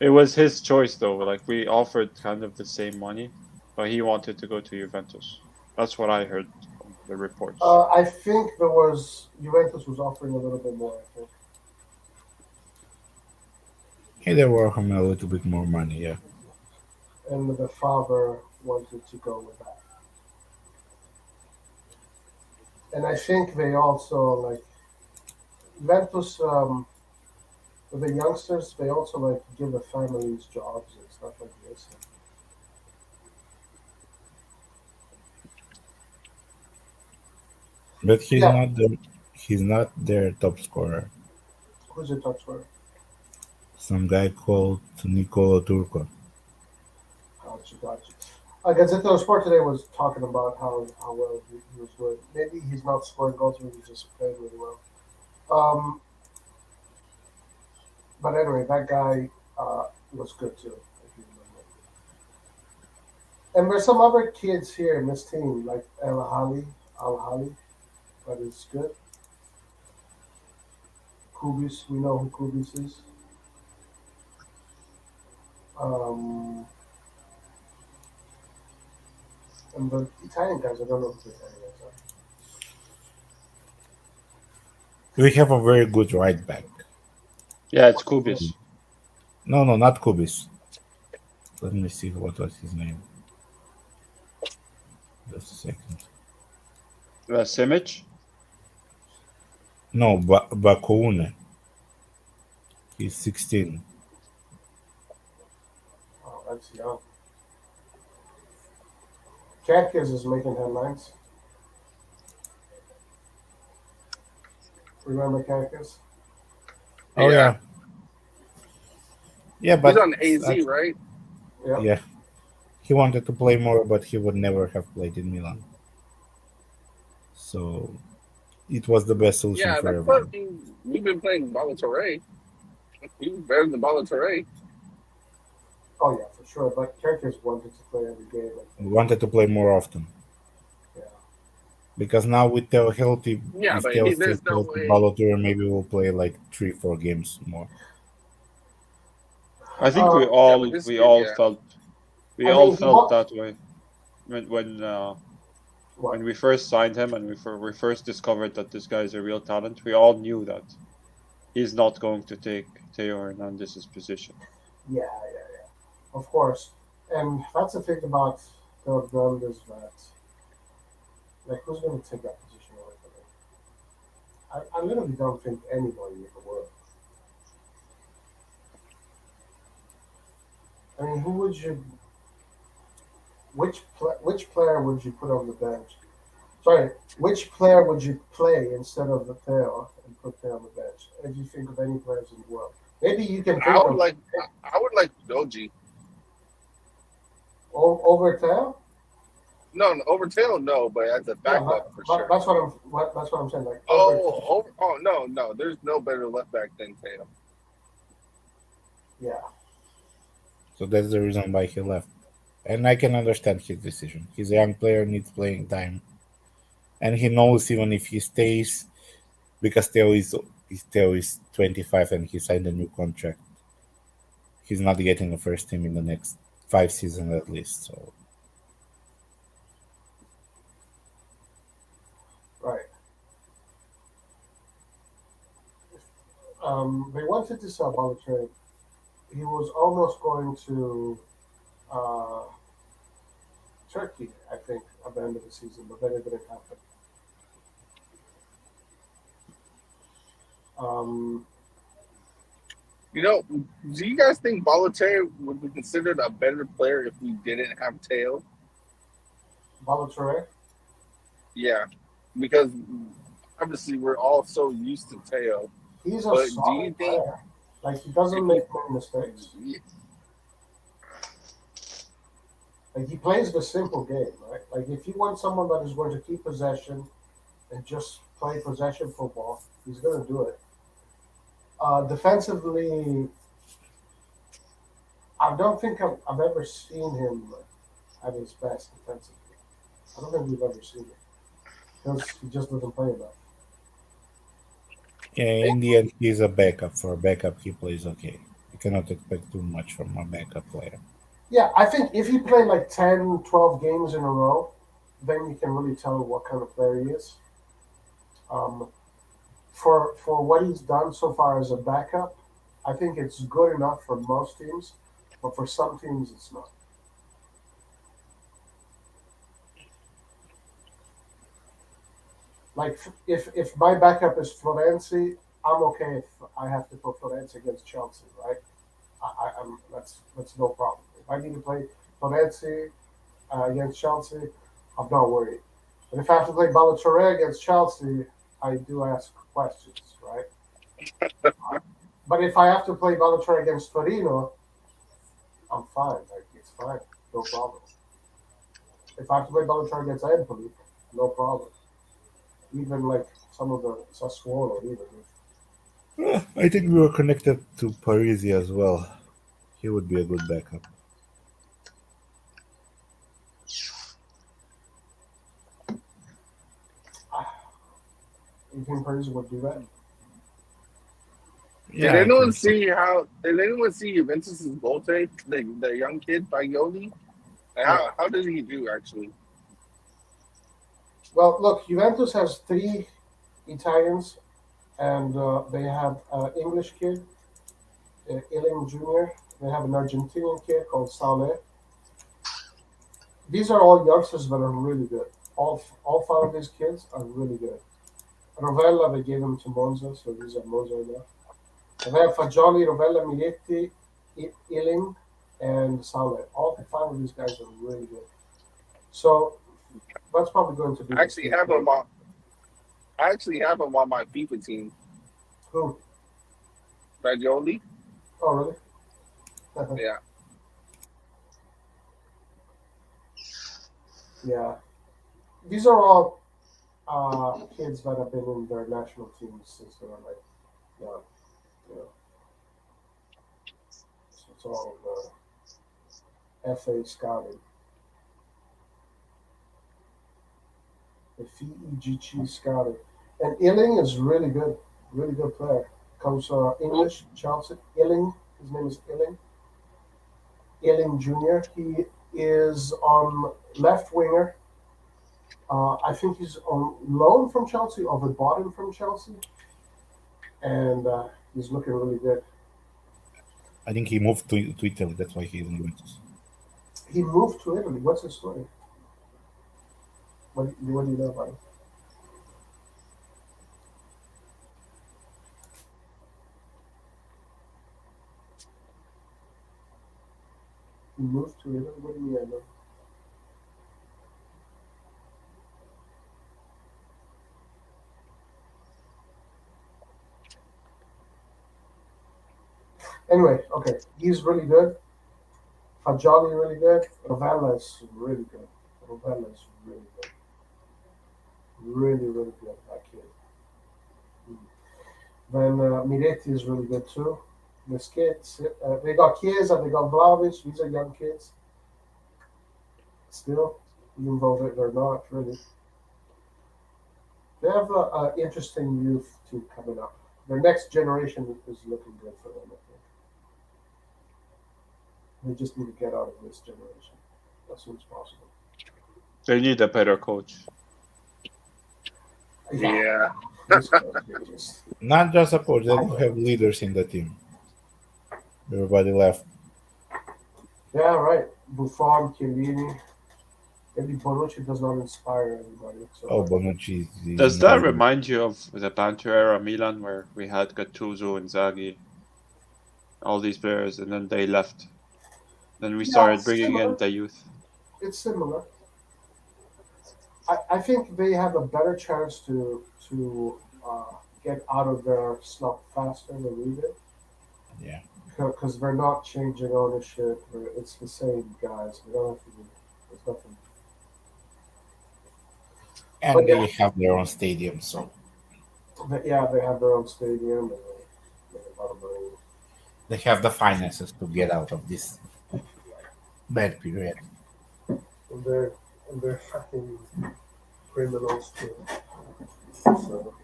It was his choice though. Like we offered kind of the same money, but he wanted to go to Juventus. That's what I heard from the reports. I think Juventus was offering a little bit more. I think. Yeah, they were offering a little bit more money, yeah. And the father wanted to go with that. And I think they also like Juventus with the youngsters. They also like give the families jobs and stuff like this. But Yeah, he's not their top scorer. who's your top scorer? Some guy called Nicolo Turco. Gotcha. Gazzetta dello Sport today was talking about how well he was doing. Maybe he's not scoring goals, maybe he just played really well. Um, but anyway, that guy was good too, if you remember. And there's some other kids here in this team, like Al Hali, that is good. Kubis, we know who Kubis is. Um, and the Italian guys, I don't know who the Italian guys are. We have a very good right back. Yeah, it's Kubis. No, not Kubis. Let me see what was his name. Just a second. Simic. No, Bakoune. He's 16. Oh, that's young. Katkis is making headlines. Remember Katkis? Oh yeah, yeah, He's but on AZ, right? Yeah. yeah, he wanted to play more, but he would never have played in Milan. So it was the best solution Yeah, for that's what everyone. we've been playing Balotelli. He was better than Balotelli. Oh yeah, for sure. But Katkis wanted to play every game. We wanted to play more often Yeah. because now with Theo healthy, Yeah, if but Theo stays there's no healthy, way. Balotelli maybe will play like 3-4 games more. I think Uh, Yeah, but this we kid, all yeah. felt I mean, that way when what? when we first signed him and we first discovered that this guy is a real talent. We all knew that he's not going to take Theo Hernandez's position. Yeah. Of course. And that's the thing about Philip Dunn is that, like, who's going to take that position away from him? I literally don't think anybody in the world. I mean, who would you? Which player would you put on the bench? Sorry, which player would you play instead of the Theo and put Theo on the bench? If you think of any players in the world, maybe you can I think would of like, I would like Doji. over Theo. No, over Taylor, no, but as a Yeah, backup for but sure. that's what I'm saying. Like over, No, there's no better left back than Tatum. yeah. So that's the reason why he left, and I can understand his decision. He's a young player, needs playing time, and he knows even if he stays, because Theo is 25 and he signed a new contract. He's not getting a first team in the next 5 seasons at least. So Right. They wanted to sell Balotelli. He was almost going to uh, Turkey, I think, at the end of the season, but then it didn't happen. Um, You know, do you guys think Balotelli would be considered a better player if we didn't have Teo? Balotelli. Yeah, because obviously we're all so used to Teo. He's a But do solid you think player. Like he doesn't if make many mistakes. he, Like he plays the simple game, right? Like if you want someone that is going to keep possession and just play possession football, he's going to do it. Defensively, I don't think I've ever seen him at his best defensively. I don't think we've ever seen it because he just doesn't play enough. Yeah, in the end, he's a backup. For a backup, he plays okay. You cannot expect too much from a backup player. Yeah, I think if he played like 10, 12 games in a row, then you can really tell what kind of player he is. For what he's done so far as a backup, I think it's good enough for most teams, but for some teams it's not. Like if my backup is Florenzi, I'm okay if I have to put Florenzi against Chelsea, right? I'm that's no problem. If I need to play Florenzi against Chelsea, I'm not worried. But if I have to play Balotelli against Chelsea, I do ask questions, right? But if I have to play Balotelli against Torino, I'm fine. Like it's fine, no problem. If I have to play Balotelli against Empoli, no problem. Even like some of the Sassuolo, even. I think we were connected to Parisi as well. He would be a good backup. You think Parisi would do that? Yeah, did I anyone think so. see how? Did anyone see Juventus's goal tape? The young kid Fagioli. Yeah. How did he do actually? Well, look, Juventus has 3 Italians, and they have an English kid, Iling Jr. They have an Argentinian kid called Sale. These are all youngsters that are really good. All 5 of these kids are really good. Rovella, they gave him to Monza, so these are Monza now. And they have Fagioli, Rovella, Miletti, Iling, and Sale. All 5 of these guys are really good. So that's probably going to be. I actually have him on. I actually have him on my FIFA team. Who? Fagioli. Oh, really? Yeah. Yeah. These are all kids that have been in their national teams since they were like young. You know. So it's all FA scouting. The FEGG scouting. And Illing is really good player. Comes English, Chelsea. Illing, his name is Illing. Illing Jr. He is on left winger. I think he's on loan from Chelsea, or they bought him from Chelsea. And he's looking really good. I think he moved to Italy. That's why he's in Juventus. He moved to Italy. What's his story? What do you know about him? He moved to Italy? What do you mean I know? Anyway, okay. He's really good. Fagioli really good. Rovella is really good. Rovella is really good. Really good, that kid. Then Miretti is really good too. This kids, they got Chiesa, they got Vlahovic. These are young kids. Still, even though they're not really. They have an interesting youth too coming up. Their next generation is looking good for them, I think. They just need to get out of this generation as soon as possible. They need a better coach. Yeah. Not just a coach, they don't have leaders in the team. Everybody left. Yeah, right. Buffon, Chiellini. Maybe Bonucci does not inspire anybody. So Oh, Bonucci. Does that remind you of the Banter era Milan, where we had Gattuso and Zaghi? all these players, and then they left. Then we Yeah, started it's bringing in similar. the youth. It's similar. I think they have a better chance to get out of their slump faster than we did Yeah, because they're not changing ownership. It's the same guys. We don't have to do. There's nothing. and But they yeah, have their own stadium, so yeah, they have their own stadium and they make a lot of money. they have the finances to get out of this bad period. And they're fucking criminals too. So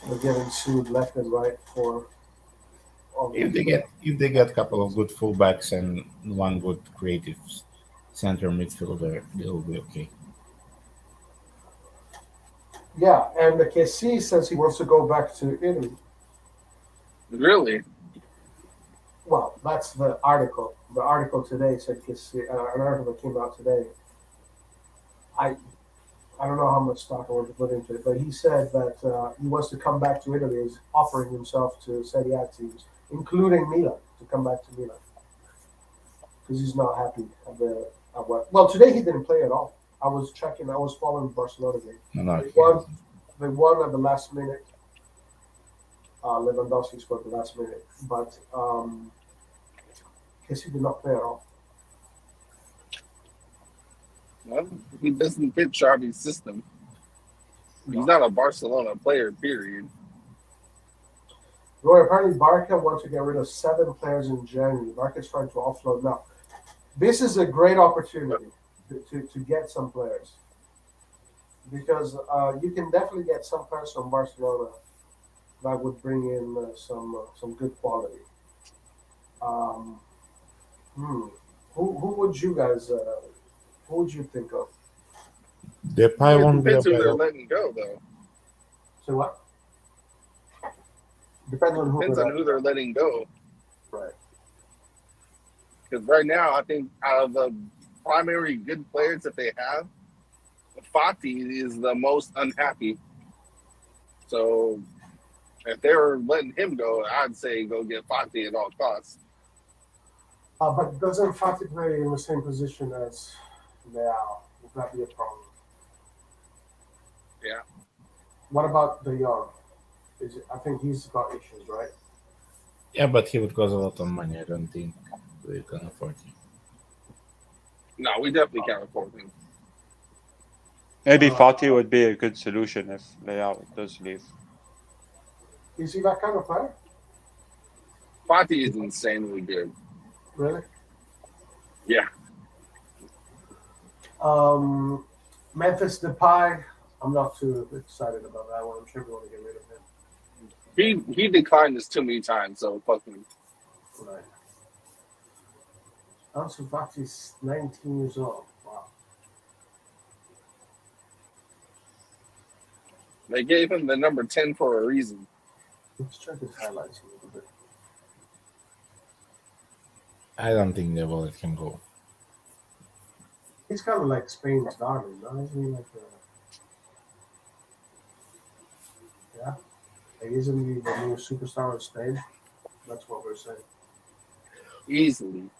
they're getting sued left and right for all If the they get a couple of good fullbacks and one good creative center midfielder, they'll be okay. yeah, and the KC says he wants to go back to Italy. Really? Well, that's the article. The article today said KC, an article that came out today. I don't know how much stock I want to put into it, but he said that he wants to come back to Italy. He's offering himself to Serie A teams, including Milan, to come back to Milan because he's not happy at what. Well, today he didn't play at all. I was checking. I was following the Barcelona game. No, They won at the last minute. Lewandowski scored at the last minute, but he did not play at all. Well, he doesn't fit Xavi's system. He's not a Barcelona player, period. Roy, apparently Barca wants to get rid of 7 players in January. Barca's trying to offload now. This is a great opportunity to get some players because you can definitely get some players from Barcelona that would bring in some good quality. Who would you guys? Who would you think of? Depay It won't be depends who they're available. letting go, though. So what? Depends on who. Depends on who they're letting go. Right. Because right now, I think out of the primary good players that they have, Fati is the most unhappy. So if they were letting him go, I'd say go get Fati at all costs. But doesn't Fati play in the same position as Leao? Would that be a problem? Yeah. What about De Jong? I think he's got issues, right? Yeah, but he would cost a lot of money. I don't think we can afford him. No, we definitely can't afford him. Maybe Fati would be a good solution if Leao does leave. Is he that kind of player? Fati is insanely good. Really? Yeah. Memphis Depay. I'm not too excited about that one. I'm sure we want to get rid of him. He declined this too many times, so fuck him. Right. Ansu Fati's 19 years old. Wow. They gave him the number 10 for a reason. Let's check his highlights a little bit. I don't think they will let him go. He's kind of like Spain's darling, no? Isn't he like yeah? Like, isn't he the new superstar of Spain? That's what we're saying. Easily.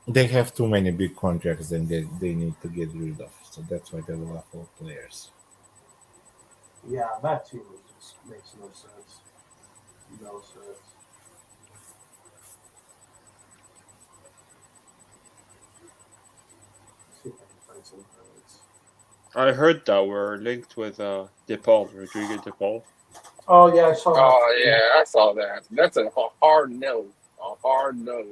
They have too many big contracts and they need to get rid of. So that's why they will have all players. Yeah, that team just makes no sense. No sense. Let's see if I can find some highlights. I heard that we're linked with DePaul, Rodrigo DePaul. Oh yeah, I saw that. Oh, yeah, I saw that. That's a hard no. A hard no.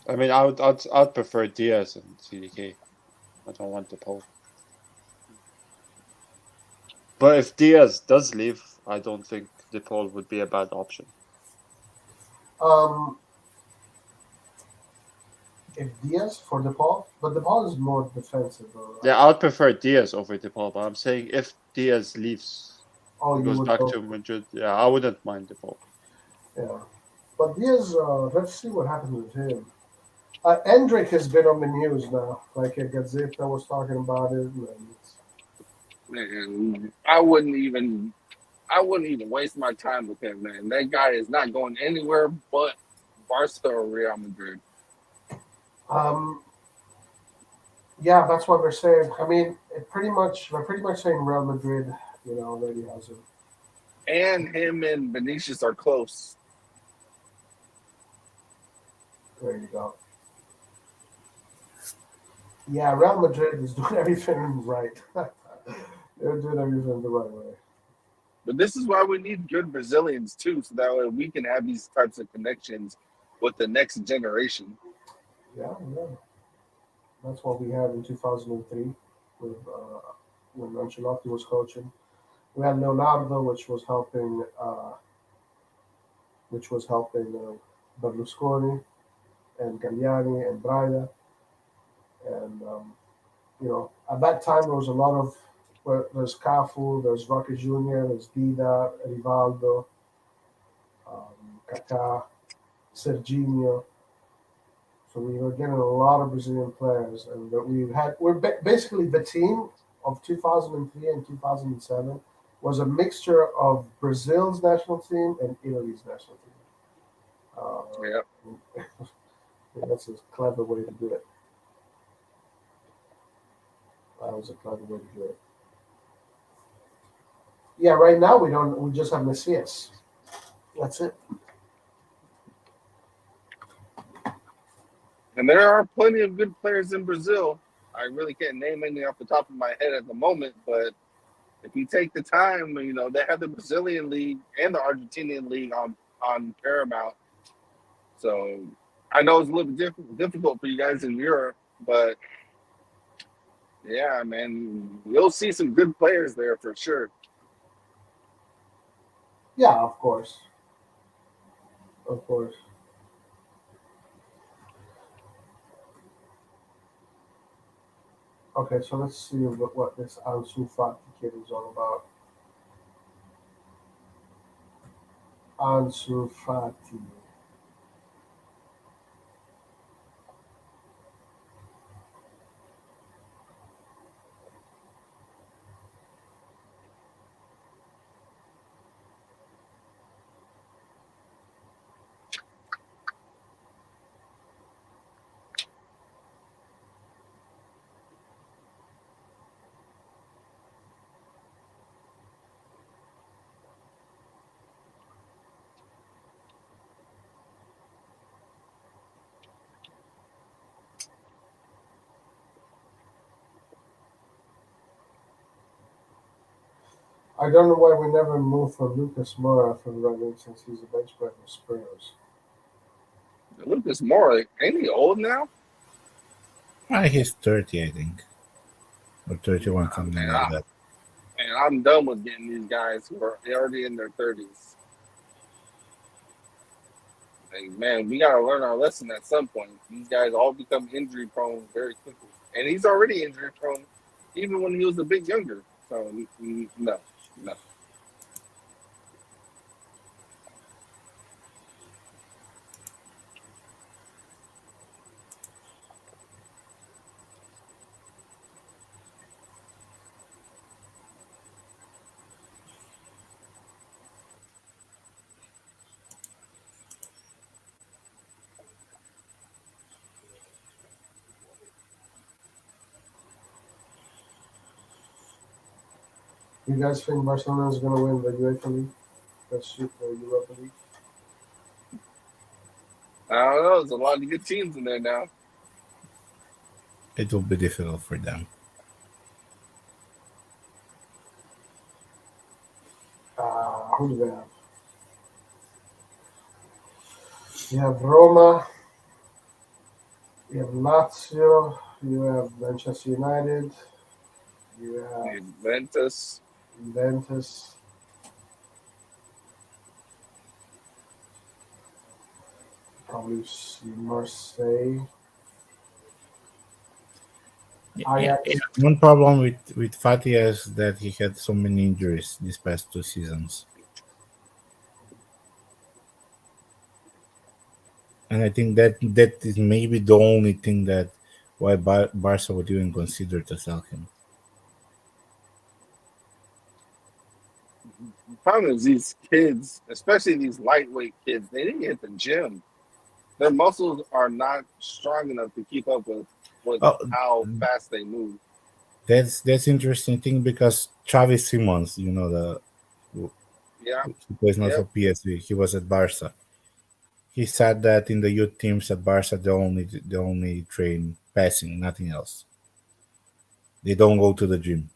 I mean, I'd prefer Diaz and CDK. I don't want DePaul. But if Diaz does leave, I don't think DePaul would be a bad option. If Diaz for DePaul, but DePaul is more defensive. Yeah, I'd prefer Diaz over DePaul, but I'm saying if Diaz leaves, you goes would back go. to Madrid, yeah, I wouldn't mind DePaul. Yeah, but Diaz, let's see what happens with him. Endrick has been on the news now. Like Gazeta was talking about it. Man, I wouldn't even waste my time with him, man. That guy is not going anywhere but Barca or Real Madrid. Yeah, that's what we're saying. I mean, we're pretty much saying Real Madrid, already has him. And him and Vinicius are close. There you go. Yeah, Real Madrid is doing everything right. They're doing everything the right way. But this is why we need good Brazilians too, so that way we can have these types of connections with the next generation. Yeah. That's what we had in 2003 with when Ancelotti was coaching. We had Leonardo, which was helping Berlusconi and Galliani and Braga, and at that time there was a lot of there's Cafu, there's Roque Jr., there's Dida, Rivaldo, Kaká, Serginho. So we were getting a lot of Brazilian players, and we're basically the team of 2003 and 2007 was a mixture of Brazil's national team and Italy's national team. Yeah. That's a clever way to do it. That was a clever way to do it. Yeah, right now we just have Messias. That's it. And there are plenty of good players in Brazil. I really can't name any off the top of my head at the moment, but if you take the time, they have the Brazilian league and the Argentinian league on Paramount. So I know it's a little bit difficult for you guys in Europe, but yeah, man, you'll see some good players there for sure. Yeah, of course. Of course. Okay, so let's see what this Ansu Fati kid is all about. Ansu Fati. I don't know why we never moved for Lucas Moura from Reading since he's a bench player for Spurs. Lucas Moura, ain't he old now? He's 30, I think, or 31, something Man, like that. And I'm done with getting these guys who are already in their 30s. Like, man, we got to learn our lesson at some point. These guys all become injury prone very quickly. And he's already injury prone, even when he was a bit younger. So, no. You guys think Barcelona is going to win the UEFA League? That's the Europa League. I don't know. There's a lot of good teams in there now. It will be difficult for them. Who do they have? You have Roma, you have Lazio, you have Manchester United, you have Juventus. Probably see Marseille. Ajax. One problem with Fati is that he had so many injuries these past 2 seasons. And I think that is maybe the only thing that why Barca would even consider to sell him. The problem is these kids, especially these lightweight kids, they didn't hit the gym. Their muscles are not strong enough to keep up with Oh, how fast they move. that's interesting thing because Travis Simons, the Yeah, he plays not for yep. PSV. He was at Barca. He said that in the youth teams at Barca, they only train passing, nothing else. They don't go to the gym.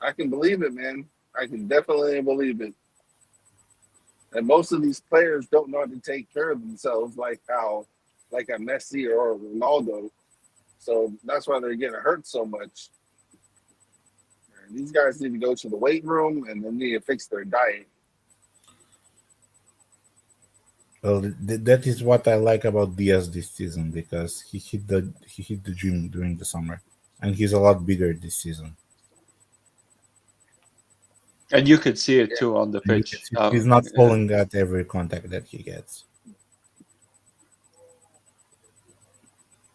I can believe it, man. I can definitely believe it. And most of these players don't know how to take care of themselves like a Messi or a Ronaldo. So that's why they're getting hurt so much. And these guys need to go to the weight room and they need to fix their diet. Well, that is what I like about Diaz this season because he hit the gym during the summer, and he's a lot bigger this season. And you could see it Yeah, too on the And you can pitch. see he's not falling at every contact that he gets.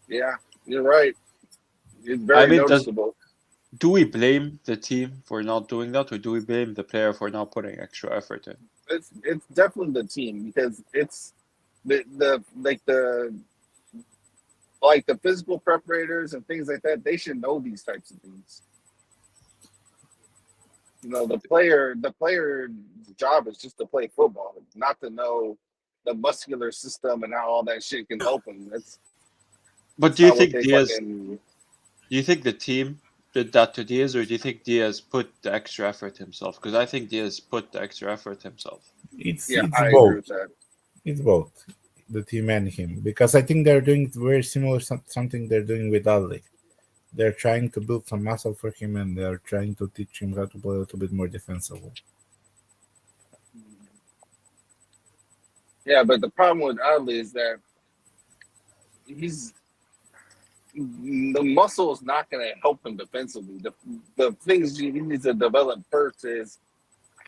yeah, you're right. It's I very mean, noticeable. do we blame the team for not doing that, or do we blame the player for not putting extra effort in? It's definitely the team because it's the like the physical preparators and things like that. They should know these types of things. You know, the player job is just to play football, not to know the muscular system and how all that shit can help them. But That's not what they fucking. do you think the team did that to Diaz, or do you think Diaz put the extra effort himself? Because I think Diaz put the extra effort himself. It's Yeah, it's I agree both. with that. It's both the team and him because I think they're doing very similar something they're doing with Ali. They're trying to build some muscle for him and they're trying to teach him how to play a little bit more defensive. Yeah, but the problem with Adley is that he's the muscle is not going to help him defensively. The things he needs to develop first is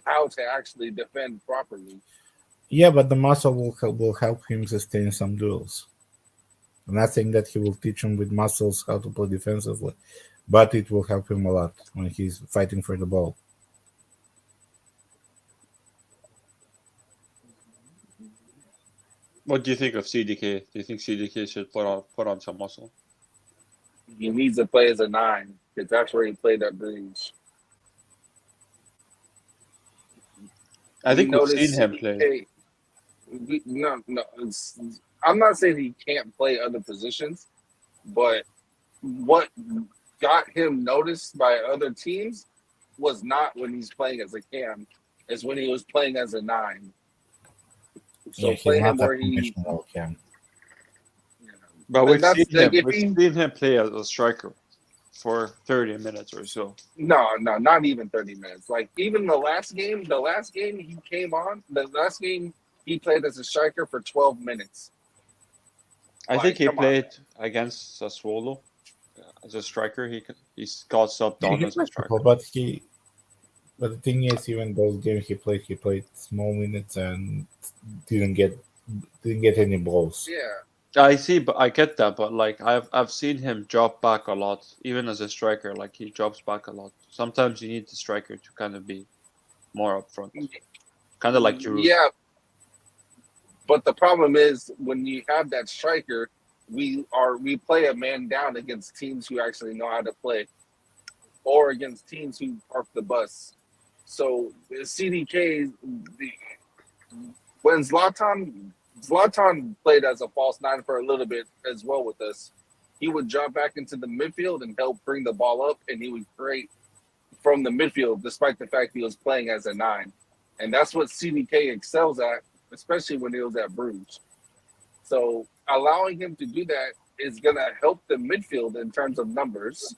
how to actually defend properly. Yeah, but the muscle will help him sustain some duels. I'm not saying that he will teach him with muscles how to play defensively, but it will help him a lot when he's fighting for the ball. What do you think of CDK? Do you think CDK should put on some muscle? He needs to play as a 9 because that's where he played at Bruges. I We think we've seen noticed him play. CDK. No. I'm not saying he can't play other positions, but what got him noticed by other teams was not when he's playing as a cam, it's when he was playing as a 9. Yeah, So he's play him not a where he, conventional cam. But and that's like if we've he seen him play as a striker for 30 minutes or so. no, not even 30 minutes. Like even the last game he came on, the last game he played as a striker for 12 minutes. I think Like, he come on, played against Sassuolo as a striker. He's got subbed Yeah, on he as a played striker. football, but the thing is, even those games he played small minutes and didn't get didn't get any balls. yeah. I see, but I get that. But like I've seen him drop back a lot, even as a striker. Like he drops back a lot. Sometimes you need the striker to kind of be more upfront, kind of like Giroud. Yeah, but the problem is when you have that striker, we play a man down against teams who actually know how to play, or against teams who park the bus. So CDK, when Zlatan played as a false 9 for a little bit as well with us, he would drop back into the midfield and help bring the ball up, and he would create from the midfield, despite the fact he was playing as a 9. And that's what CDK excels at, especially when he was at Bruges. So allowing him to do that is going to help the midfield in terms of numbers,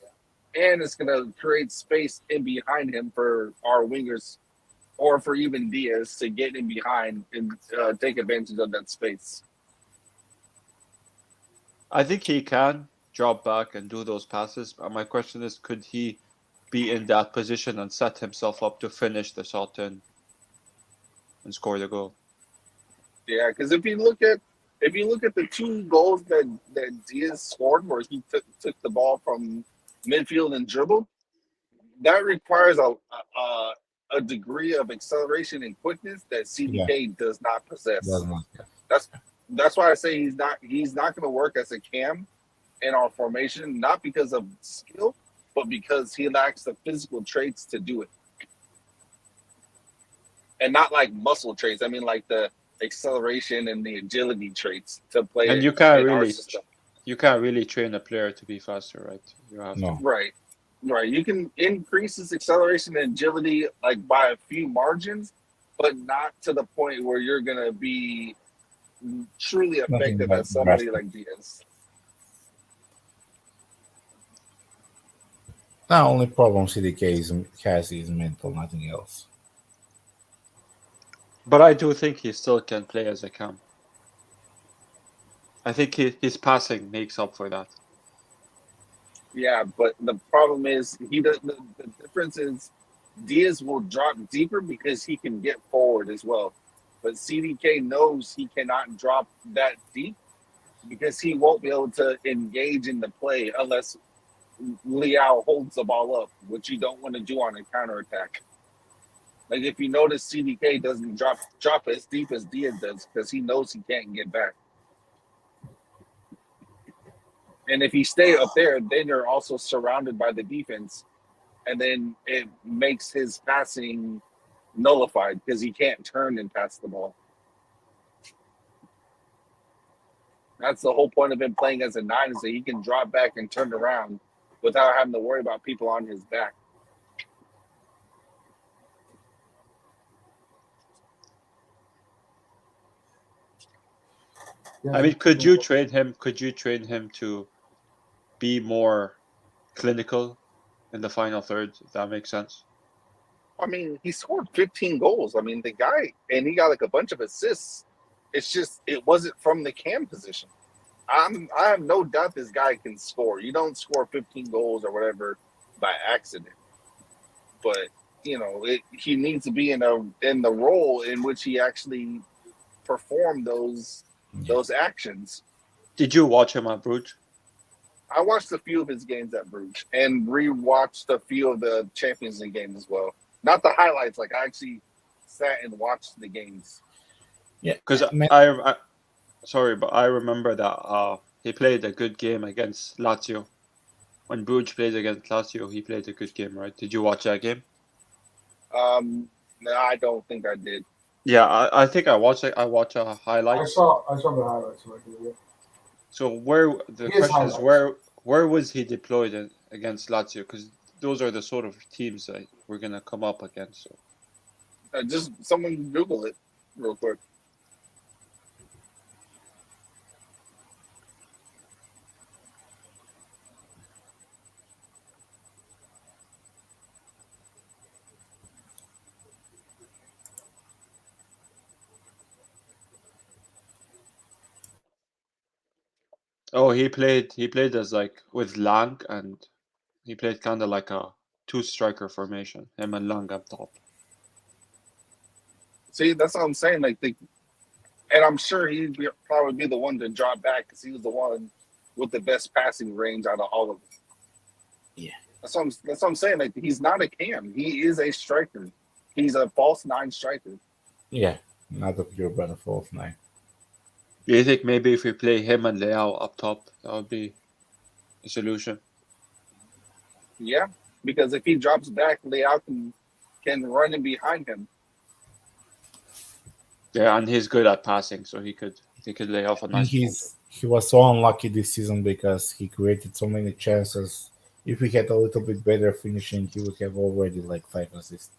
and it's going to create space in behind him for our wingers or for even Diaz to get in behind and take advantage of that space. I think he can drop back and do those passes. But my question is, could he be in that position and set himself up to finish the shot in and score the goal? Yeah, because if you look at the two goals that Diaz scored, where he took the ball from midfield and dribbled, that requires a degree of acceleration and quickness that Yeah, CDK does not possess. doesn't matter. That's that's why I say he's not going to work as a cam in our formation, not because of skill, but because he lacks the physical traits to do it, and not like muscle traits. I mean, like the acceleration and the agility traits to play And it you can't in our really system. train a player to be faster, right? You have No. to. Right. Right. You can increase his acceleration and agility like by a few margins, but not to the point where you're gonna be truly Nothing effective but as somebody drastic. like Diaz. The only problem has is mental, nothing else. But I do think he still can play as a cam. I think his passing makes up for that. Yeah, but the problem is the difference is Diaz will drop deeper because he can get forward as well. But CDK knows he cannot drop that deep because he won't be able to engage in the play unless Liao holds the ball up, which you don't want to do on a counterattack. Like if you notice, CDK doesn't drop as deep as Diaz does because he knows he can't get back. And if you stay up there, then you're also surrounded by the defense, and then it makes his passing nullified because he can't turn and pass the ball. That's the whole point of him playing as a 9 is that he can drop back and turn around without having to worry about people on his back. Yeah, I mean, could you train him? Could you train him to be more clinical in the final third? If that makes sense. I mean, he scored 15 goals. I mean, the guy, and he got like a bunch of assists. It's just it wasn't from the cam position. I have no doubt this guy can score. You don't score 15 goals or whatever by accident. But he needs to be in the role in which he actually performed those actions. Did you watch him at Bruges? I watched a few of his games at Bruges and rewatched a few of the Champions League games as well. Not the highlights, like I actually sat and watched the games. Yeah, Because sorry, but I remember that he played a good game against Lazio. When Bruges played against Lazio, he played a good game, right? Did you watch that game? No, I don't think I did. Yeah, I think I watched it. I watched a I highlight. saw the highlights of it. So the His question is highlights. where was he deployed against Lazio? Because those are the sort of teams that we're gonna come up against. So. Just someone Google it real quick. Oh, he played as like with Lang, and he played kind of like a two-striker formation. Him and Lang up top. See, that's what I'm saying. Like, and I'm sure he'd probably be the one to drop back because he was the one with the best passing range out of all of them. Yeah. That's what I'm saying. Like, he's not a cam. He is a striker. He's a false 9 striker. Yeah, not a pure but a false 9. Do you think maybe if we play him and Leao up top, that would be a solution? Yeah, because if he drops back, Leao can run in behind him. Yeah, and he's good at passing, so he could lay off a nice ball. He was so unlucky this season because he created so many chances. If he had a little bit better finishing, he would have already like 5 assists.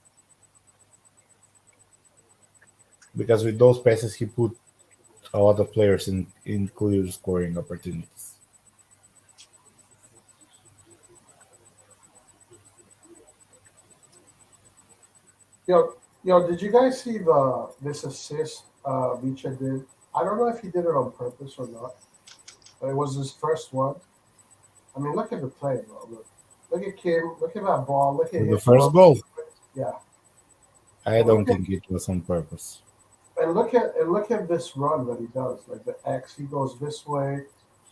Because with those passes, he put a lot of players in clear scoring opportunities. Yo, did you guys see this assist Vicha did? I don't know if he did it on purpose or not, but it was his first one. I mean, look at the play, bro. Look at Kim. Look at that ball. Look at The his first goal, Yeah. I don't think it was on purpose. And look at this run that he does. Like the X, he goes this way,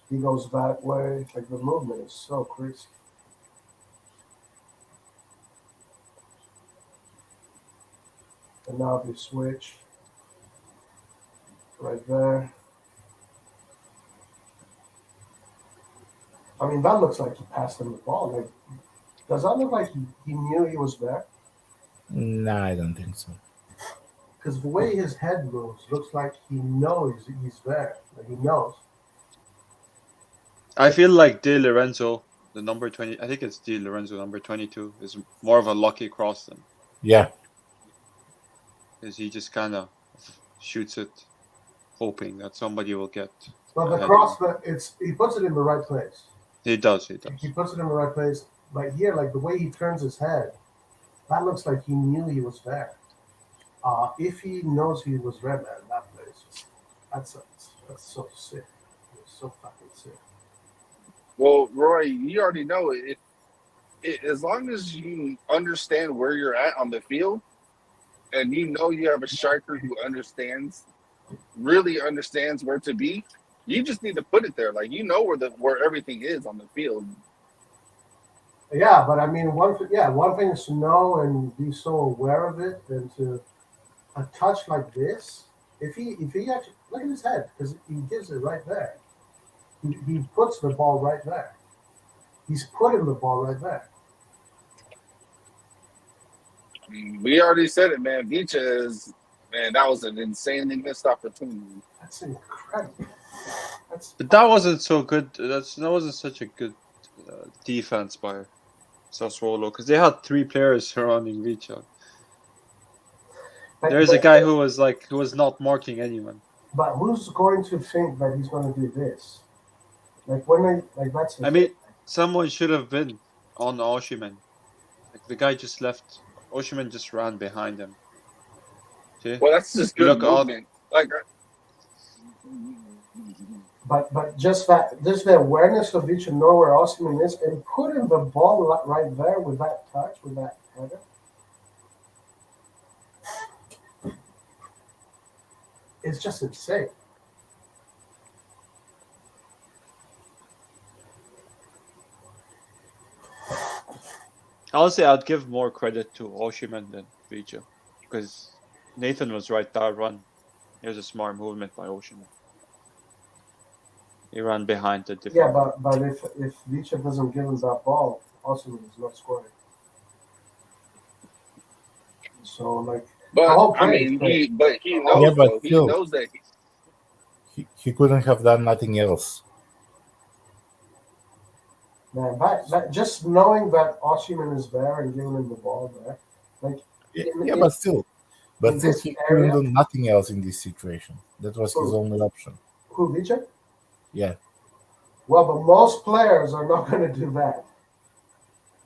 he goes that way. Like the movement is so crisp. And now they switch right there. I mean, that looks like he passed him the ball. Like, does that look like he knew he was there? Nah, I don't think so. Because the way his head moves looks like he knows he's there. Like he knows. I feel like Di Lorenzo, the number 20, I think it's Di Lorenzo, number 22, is more of a lucky cross than Yeah, is he just kind of shoots it, hoping that somebody will get. But the ahead cross, of him. he puts it in the right place. He does. He does. He puts it in the right place. But here, like the way he turns his head, that looks like he knew he was there. If he knows he was there, man, that place, that's so sick. It's so fucking sick. Well, Roy, you already know it. As long as you understand where you're at on the field, and you know you have a striker who really understands where to be, you just need to put it there. Like you know where everything is on the field. Yeah, but I mean, one thing is to know and be so aware of it, than to a touch like this. If he actually look at his head, because he gives it right there. He puts the ball right there. He's putting the ball right there. We already said it, man. That was an insanely missed opportunity. That's incredible. But that wasn't so good. That wasn't such a good defense by Sassuolo because they had 3 players surrounding Vicha. There's a guy who was not marking anyone. But who's going to think that he's going to do this? Like that's. I mean, someone should have been on Osimhen. Like the guy just left. Osimhen just ran behind him. Okay? Well, that's just good movement. But just the awareness of each and know where Osimhen is and putting the ball right there with that touch, with that header. It's just insane. Honestly, I'd give more credit to Osimhen than Vicha because Nathan was right. That run, it was a smart movement by Osimhen. He ran behind the defender. Yeah, but if Vicha doesn't give him that ball, Osimhen is not scoring. So like, but I mean, he knows. Yeah, but he still, knows that. he couldn't have done nothing else. Man, that just knowing that Osimhen is there and giving him the ball there, like But still he couldn't do nothing else in this situation. That was his only option. Who, Vicha? Yeah. Well, but most players are not going to do that.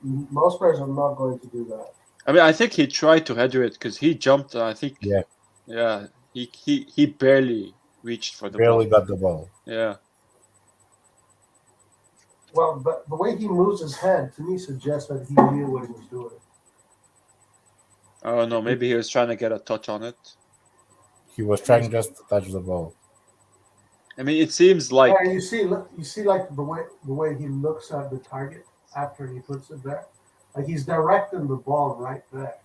Most players are not going to do that. I mean, I think he tried to header it because he jumped. I think. Yeah. He barely reached for the ball. Barely got the ball. Yeah. Well, but the way he moves his head to me suggests that he knew what he was doing. Oh no, maybe he was trying to get a touch on it. He was trying just to touch the ball. I mean, it seems like you see like the way he looks at the target after he puts it there, like he's directing the ball right there.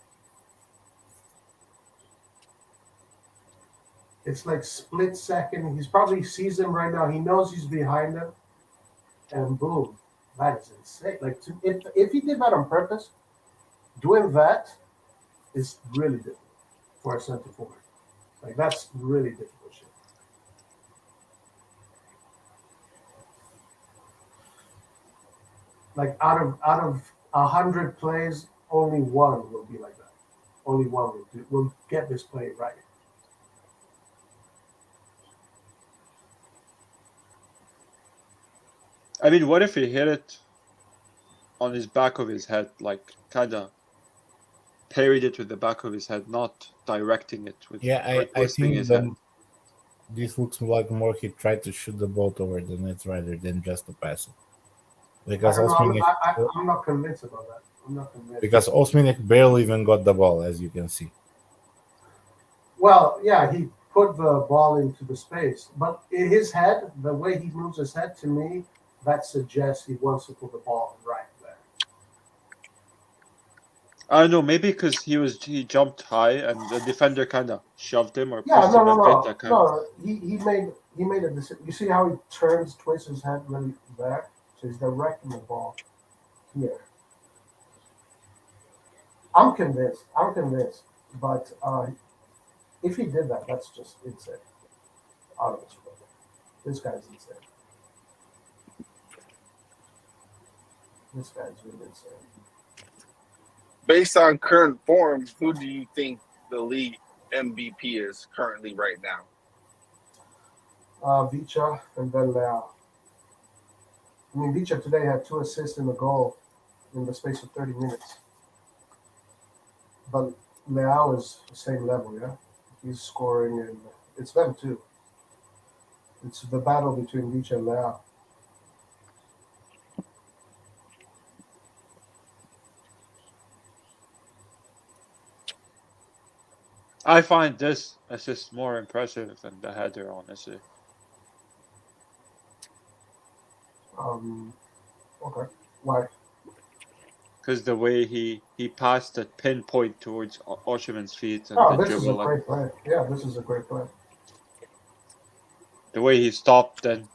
It's like split second. He's probably sees him right now. He knows he's behind him, and boom, that is insane. Like if he did that on purpose, doing that is really difficult for a center forward. Like that's really difficult shit. Like out of 100 plays, only one will be like that. Only one will get this play right. I mean, what if he hit it on his back of his head, like kind of parried it with the back of his head, not directing it with I twisting think his head. This looks like more he tried to shoot the ball toward the net rather than just to pass it. Because I'm not convinced about that. I'm not convinced. Because Osminik barely even got the ball, as you can see. Well, yeah, put the ball into the space. But in his head, the way he moves his head, to me, that suggests he wants to put the ball right there. I don't know, maybe because he jumped high and the defender kind of shoved him or Yeah, pushed no, him no, a bit. no, That kind of, no. He made a decision. You see how he twists his head really there, so he's directing the ball here. I'm convinced. I'm convinced. But if he did that, that's just insane. Out of this world. This guy's insane. This guy's really insane. Based on current form, who do you think the league MVP is currently right now? Vicha and then Leao. I mean, Vicha today had 2 assists and a goal in the space of 30 minutes. But Leao is the same level, yeah? He's scoring, and it's them too. It's the battle between Vicha and Leao. I find this assist more impressive than the header, honestly. Okay. Why? Because the way he passed that pinpoint towards Oshiman's feet and Oh, the this is a dribble, great play. Yeah, this is a great play. the way he stopped and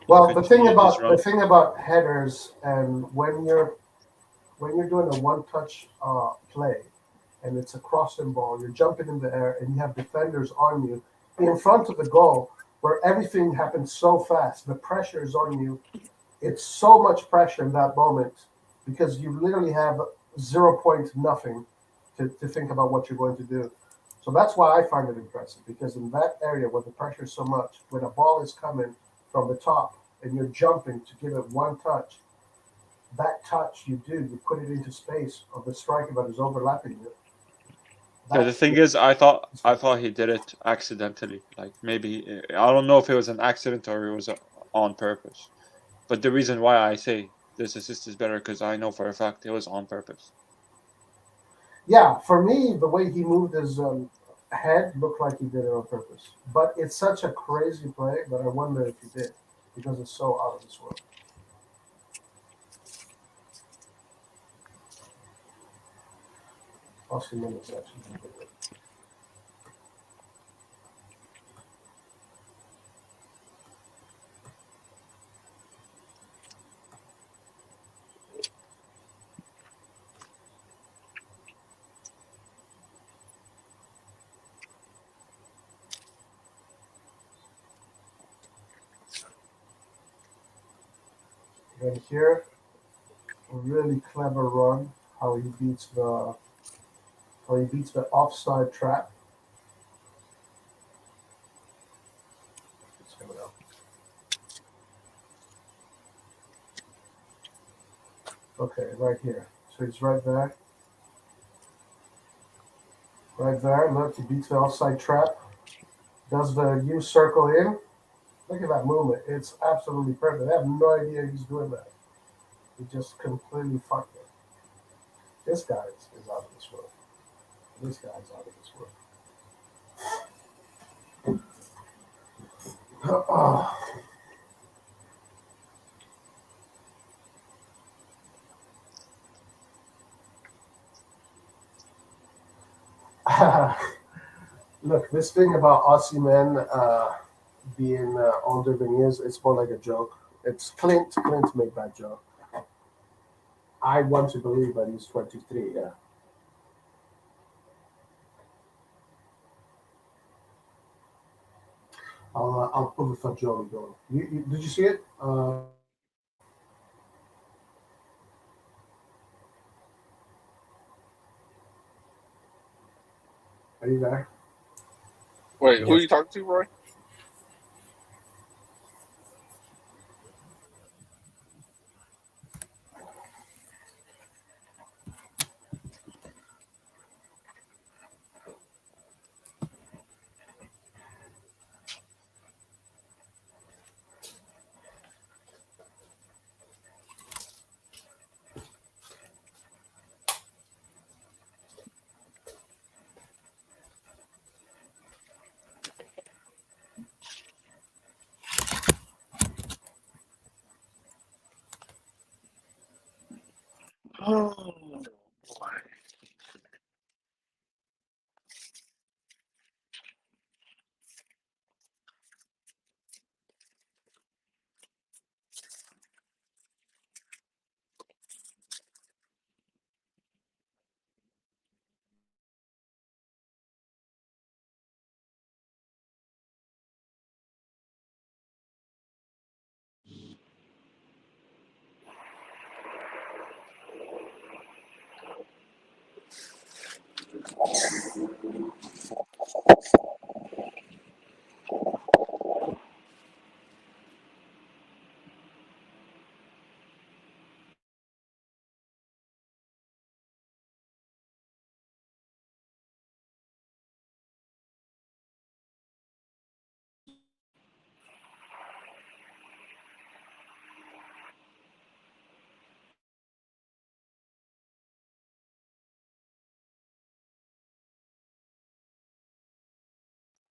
Well, the thing continued his about run. headers and when you're doing a one-touch play and it's a crossing ball, you're jumping in the air and you have defenders on you in front of the goal where everything happens so fast. The pressure is on you. It's so much pressure in that moment because you literally have 0 point nothing to think about what you're going to do. So that's why I find it impressive because in that area where the pressure is so much, when a ball is coming from the top and you're jumping to give it one touch, that touch you put it into space of the striker that is overlapping you. Yeah, the thing is, I thought he did it accidentally. Like maybe I don't know if it was an accident or it was on purpose. But the reason why I say this assist is better because I know for a fact it was on purpose. Yeah, for me, the way he moved his head looked like he did it on purpose. But it's such a crazy play that I wonder if he did because it's so out of this world. Austin Minutes actually. And here, a really clever run. How he beats the offside trap. It's coming out. Okay, right here. So he's right there. Right there. Look, he beats the offside trap. Does the U circle in? Look at that movement. It's absolutely perfect. I have no idea he's doing that. He just completely fucked it. This guy is out of this world. This guy's out of this world. Look, this thing about Aussie men being older than he is, it's more like a joke. It's Clint made that joke. I want to believe that he's 23, yeah. I'll pull the Fagioli going. Did you see it? Are you there? Wait, who are you talking to, Roy?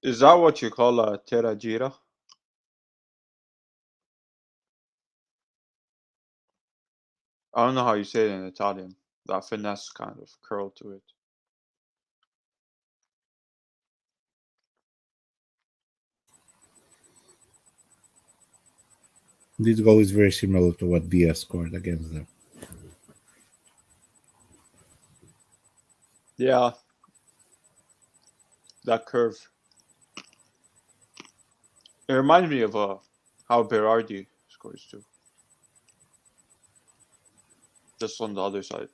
Is that what you call a terra gira? I don't know how you say it in Italian. That finesse kind of curl to it. This goal is very similar to what Diaz scored against them. Yeah. That curve. It reminds me of how Berardi scores too. Just on the other side.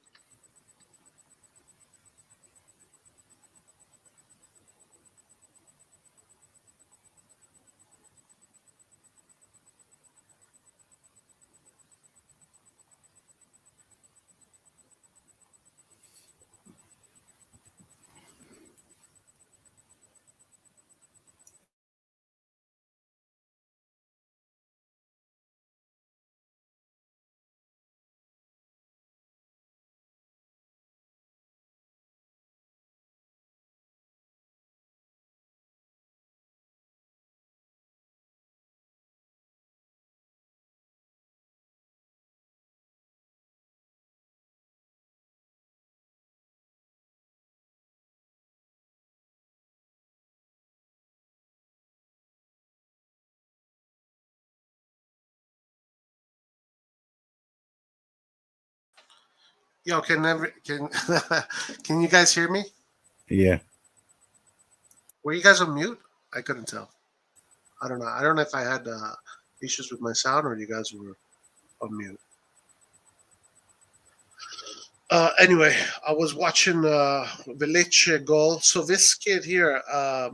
Yo, can can you guys hear me? Yeah. Were you guys on mute? I couldn't tell. I don't know. I don't know if I had issues with my sound or you guys were on mute. Anyway, I was watching the Lecce goal. So this kid here, uh,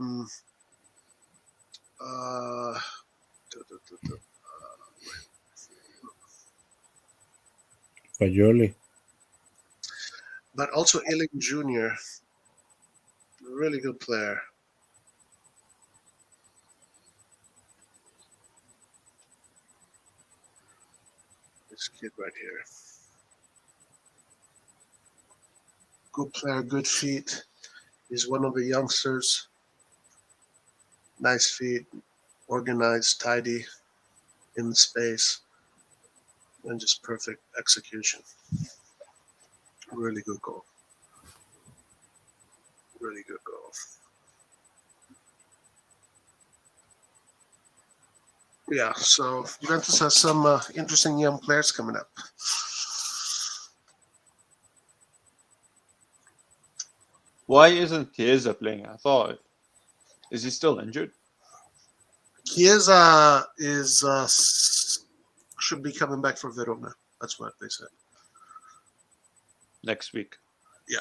Fagioli. but also Illing Jr., really good player. This kid right here. Good player, good feet. He's one of the youngsters. Nice feet, organized, tidy in the space, and just perfect execution. Really good goal. Really good goal. Yeah, so Juventus has some interesting young players coming up. Why isn't Chiesa playing? I thought. Is he still injured? Chiesa should be coming back for Verona. That's what they said. Next week. Yeah.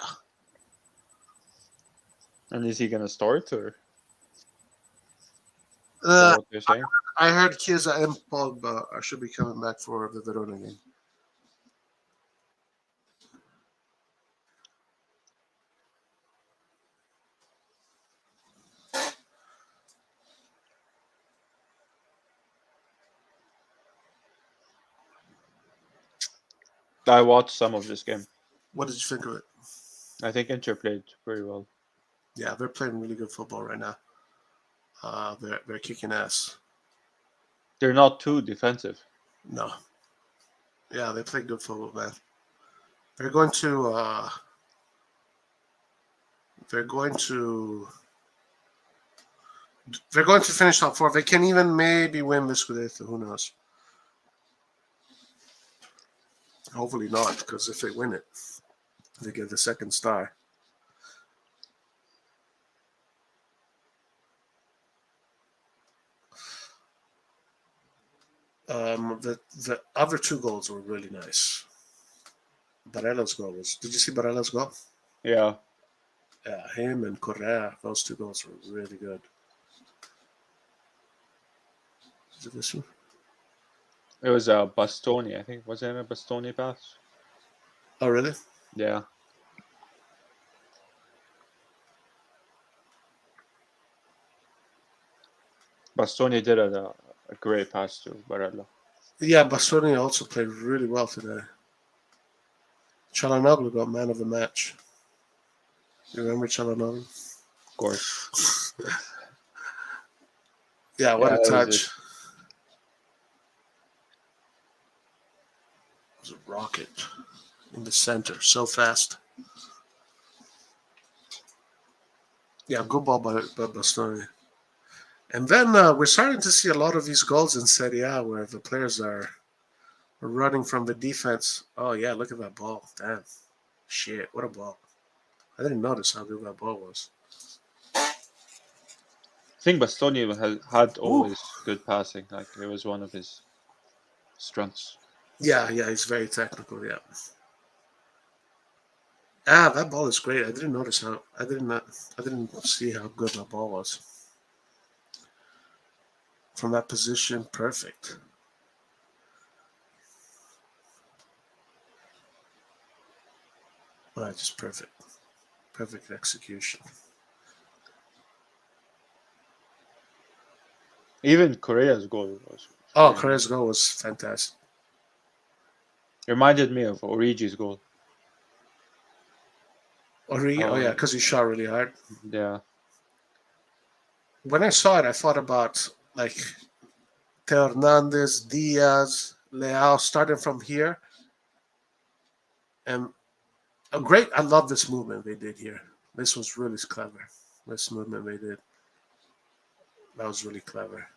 And is he gonna start or is that Uh, what they're saying? I heard Chiesa and Pogba should be coming back for the Verona game. I watched some of this game. What did you think of it? I think Inter played very well. Yeah, they're playing really good football right now. They're kicking ass. They're not too defensive. No. Yeah, they play good football, man. They're going to they're going to they're going to finish top four. They can even maybe win this Scudetto. Who knows? Hopefully not, because if they win it, they get the second star. The other two goals were really nice. Barella's goal was. Did you see Barella's goal? Yeah. Yeah, him and Correa, those two goals were really good. Is it this one? It was a Bastoni, I think. Was it a Bastoni pass? Oh, really? Yeah. Bastoni did a great pass to Barella. Yeah, Bastoni also played really well today. Çalhanoğlu got man of the match. You remember Çalhanoğlu? Of course. Yeah, what Yeah, a that was touch. it. It was a rocket in the center, so fast. Yeah, good ball by Bastoni. And then we're starting to see a lot of these goals in Serie A where the players are running from the defense. Oh, yeah, look at that ball. Damn. Shit, what a ball. I didn't notice how good that ball was. I think Bastoni had Ooh. always good passing. Like, it was one of his strengths. Yeah, he's very technical, yeah. Ah, that ball is great. I didn't notice how I didn't see how good that ball was. From that position, perfect. All right, just perfect. Perfect execution. Even Correa's goal was Oh, really Correa's good. goal was fantastic. It reminded me of Origi's goal. Oh yeah, because he shot really hard. Yeah. When I saw it, I thought about like Teo Hernandez, Diaz, Leao, starting from here, and a great. I love this movement they did here. This was really clever. This movement they did. That was really clever.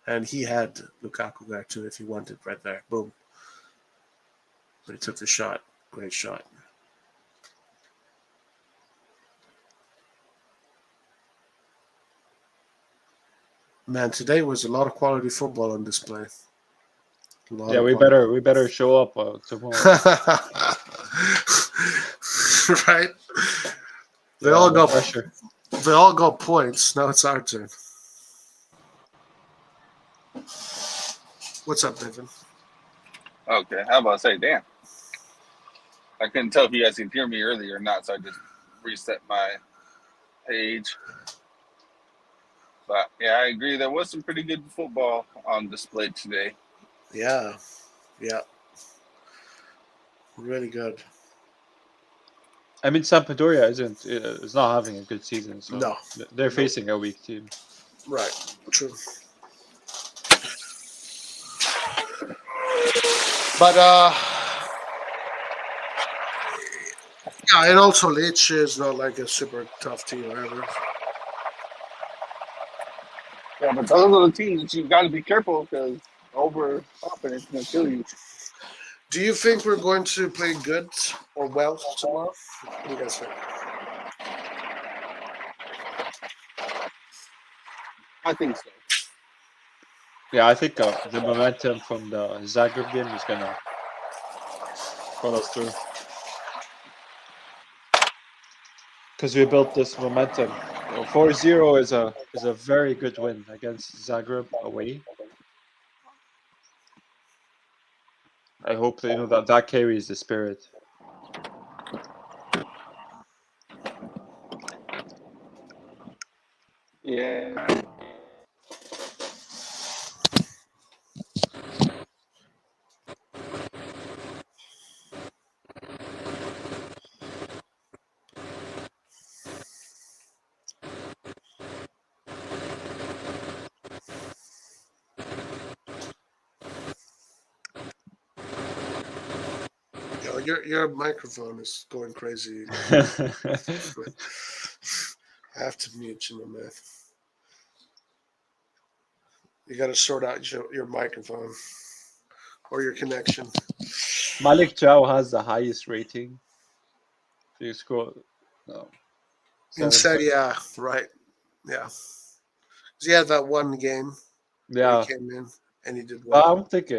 And he had Lukaku there too if he wanted right there. Boom. But he took the shot. Great shot. Man, today was a lot of quality football on display. Yeah, we better show up tomorrow. Right? They all got points. Now it's our turn. What's up, David? Okay, how about I say, damn. I couldn't tell if you guys could hear me earlier or not, so I just reset my page. But yeah, I agree. There was some pretty good football on display today. Yeah. Really good. I mean, Sampdoria is not having a good season, so No. they're facing a weak team. Right. True. But yeah, and also Lecce is not like a super tough team either. Yeah, but those are the teams that you got to be careful because overconfidence can kill you. Do you think we're going to play good or well tomorrow? What do you guys think? I think so. Yeah, I think the momentum from the Zagreb game is gonna pull us through. Because we built this momentum. 4-0 is a very good win against Zagreb away. I hope that that carries the spirit. Yeah. Yo, your microphone is going crazy. I have to mute you, my man. You got to sort out your microphone or your connection. Malik Chow has the highest rating. If you scroll, no, In Serie, yeah, right. Yeah. 'Cause he had that one game where yeah, he came in and he did I well. don't think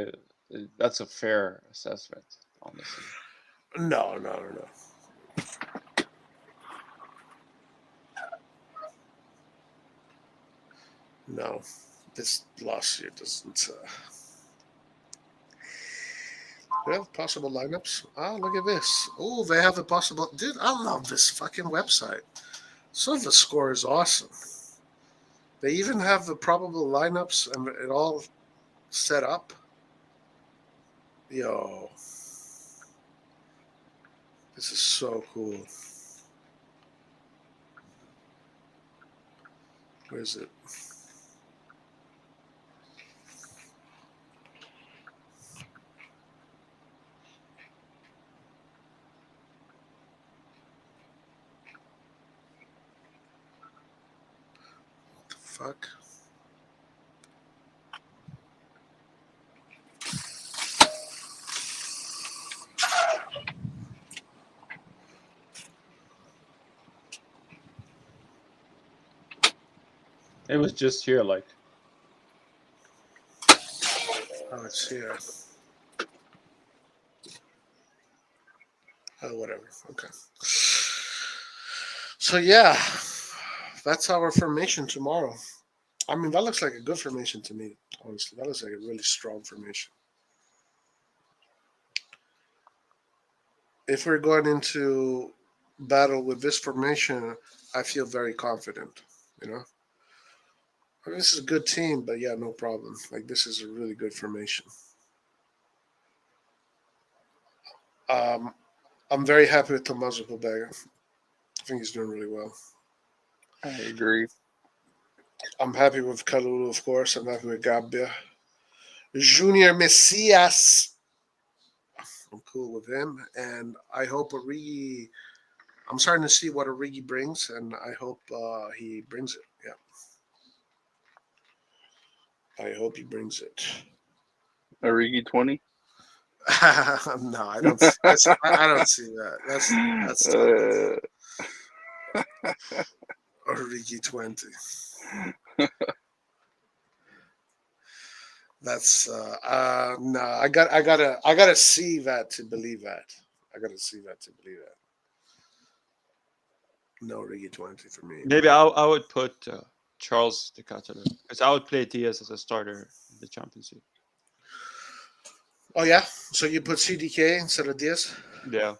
that's a fair assessment, honestly. No. No, this last year doesn't. We have possible lineups. Oh, look at this. Oh, they have a possible. Dude, I love this fucking website. SofaScore is awesome. They even have the probable lineups and it all set up. Yo, this is so cool. Where is it? What the fuck? It was just here, like. Oh, it's here. Oh, whatever. Okay. So yeah, that's our formation tomorrow. I mean, that looks like a good formation to me. Honestly, that looks like a really strong formation. If we're going into battle with this formation, I feel very confident. You know, I mean, this is a good team, but yeah, no problem. Like this is a really good formation. Um, I'm very happy with Tommaso Pobega. I think he's doing really well. I agree. I'm happy with Kalulu, of course. I'm happy with Gabbia. Junior Messias. I'm cool with him. And I hope Origi. I'm starting to see what Origi brings, and I hope he brings it. Yeah. I hope he brings it. Origi 20. No, I don't. I don't see that. That's Origi 20. That's no. I gotta see that to believe that. I gotta see that to believe that. No Origi 20 for me. Maybe I would put Charles de Catalan because I would play Diaz as a starter in the Champions League. Oh yeah, so you put CDK instead of Diaz? Yeah,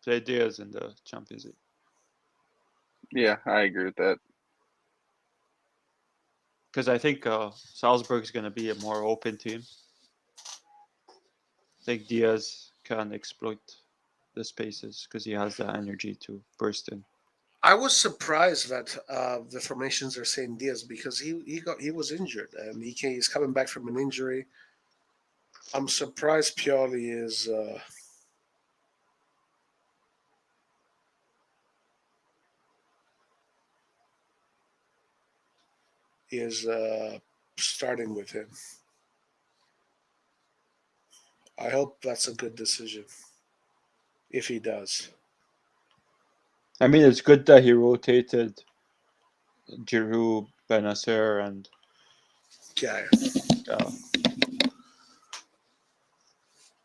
play Diaz in the Champions League. Yeah, I agree with that. Because I think Salzburg is going to be a more open team. I think Diaz can exploit the spaces because he has the energy to burst in. I was surprised that the formations are saying Diaz because he was injured and he's coming back from an injury. I'm surprised Pioli is starting with him. I hope that's a good decision if he does. I mean, it's good that he rotated Giroud, Benacer, and Yeah.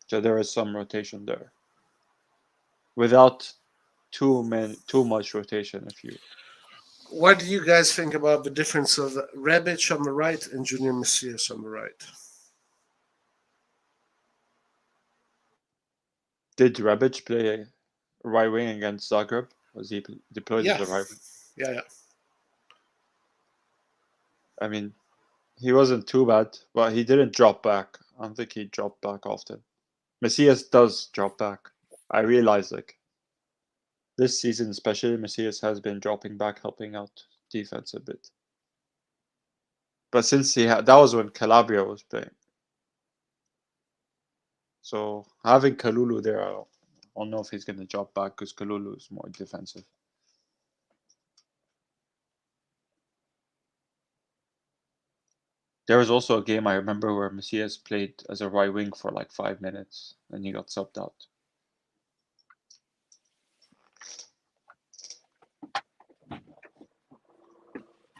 so there is some rotation there. Without too much rotation, if you. What do you guys think about the difference of Rebic on the right and Junior Messias on the right? Did Rebic play right wing against Zagreb? Was he deployed as a right wing? Yeah. I mean, he wasn't too bad, but he didn't drop back. I don't think he dropped back often. Messias does drop back. I realize, like, this season especially, Messias has been dropping back, helping out defense a bit. But since that was when Calabria was playing. So having Kalulu there, I don't know if he's going to drop back because Kalulu is more defensive. There was also a game I remember where Messias played as a right wing for like 5 minutes and he got subbed out.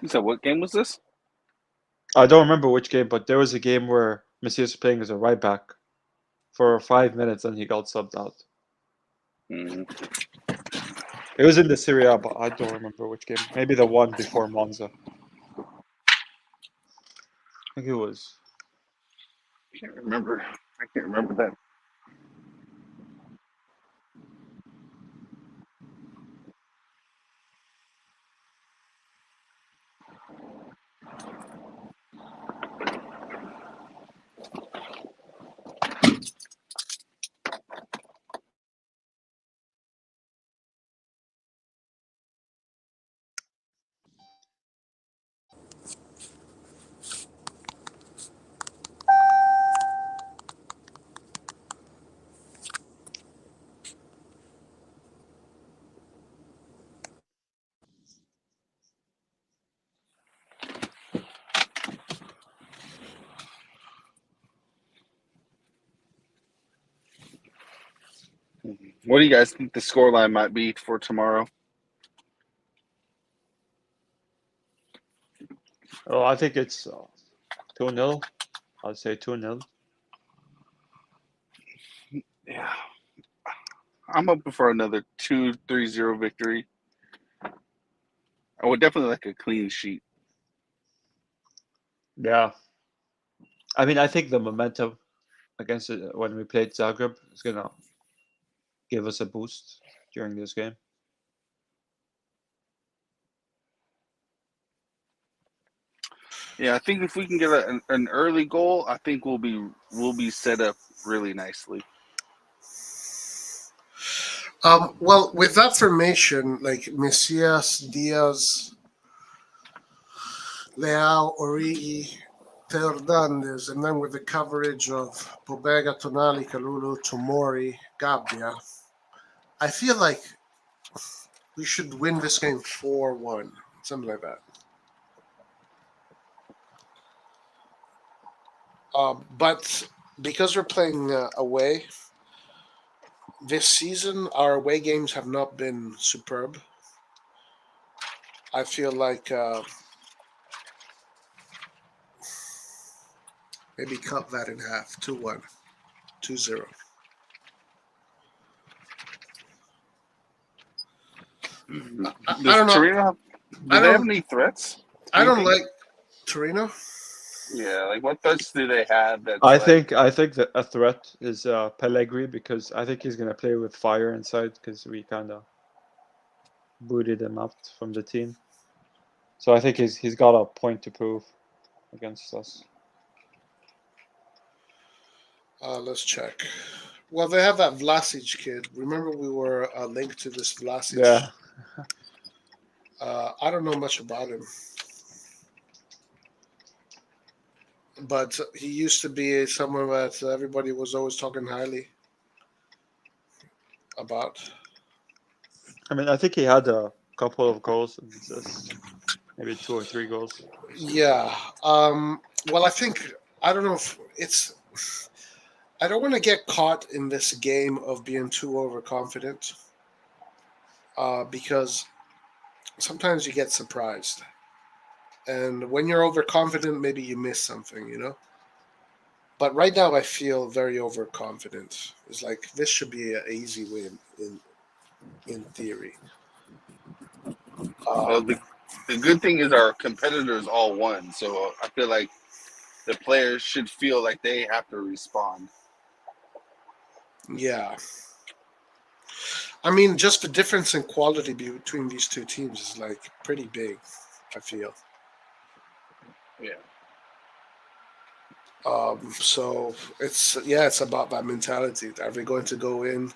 You said what game was this? I don't remember which game, but there was a game where Messias was playing as a right back for 5 minutes and he got subbed out. It was in the Serie, but I don't remember which game. Maybe the one before Monza. think it was. I can't remember. I can't remember that. What do you guys think the scoreline might be for tomorrow? Oh, I think it's 2-0. I'd say 2-0. Yeah. I'm hoping for another 2-3-0 victory. I would definitely like a clean sheet. Yeah. I mean, I think the momentum against it when we played Zagreb is gonna give us a boost during this game. Yeah, I think if we can get an early goal, I think we'll be set up really nicely. Well, with that formation, like Messias, Diaz, Leao, Origi, Hernandez, and then with the coverage of Pobega, Tonali, Kalulu, Tomori, Gabbia, I feel like we should win this game 4-1, something like that. But because we're playing away, this season our away games have not been superb. I feel like maybe cut that in half, 2-1, 2-0. I Does don't know. Torino do they have any threats? I don't Anything? like Torino. Yeah, like what threats do they have? That's I like, think that a threat is Pellegrini, because I think he's gonna play with fire inside, because we kind of booted him out from the team. So I think he's got a point to prove against us. Let's check. Well, they have that Vlasic kid. Remember, we were linked to this Vlasic. Yeah. I don't know much about him, but he used to be someone that everybody was always talking highly about. I mean, I think he had a couple of goals and assists, maybe 2 or 3 goals. Yeah. Well, I think I don't know if it's. I don't want to get caught in this game of being too overconfident, because sometimes you get surprised, and when you're overconfident, maybe you miss something, you know. But right now, I feel very overconfident. It's like this should be an easy win in theory. well, the good thing is our competitors all won, so I feel like the players should feel like they have to respond. Yeah. I mean, just the difference in quality between these two teams is like pretty big, I feel. Yeah. So it's about that mentality. Are they going to go in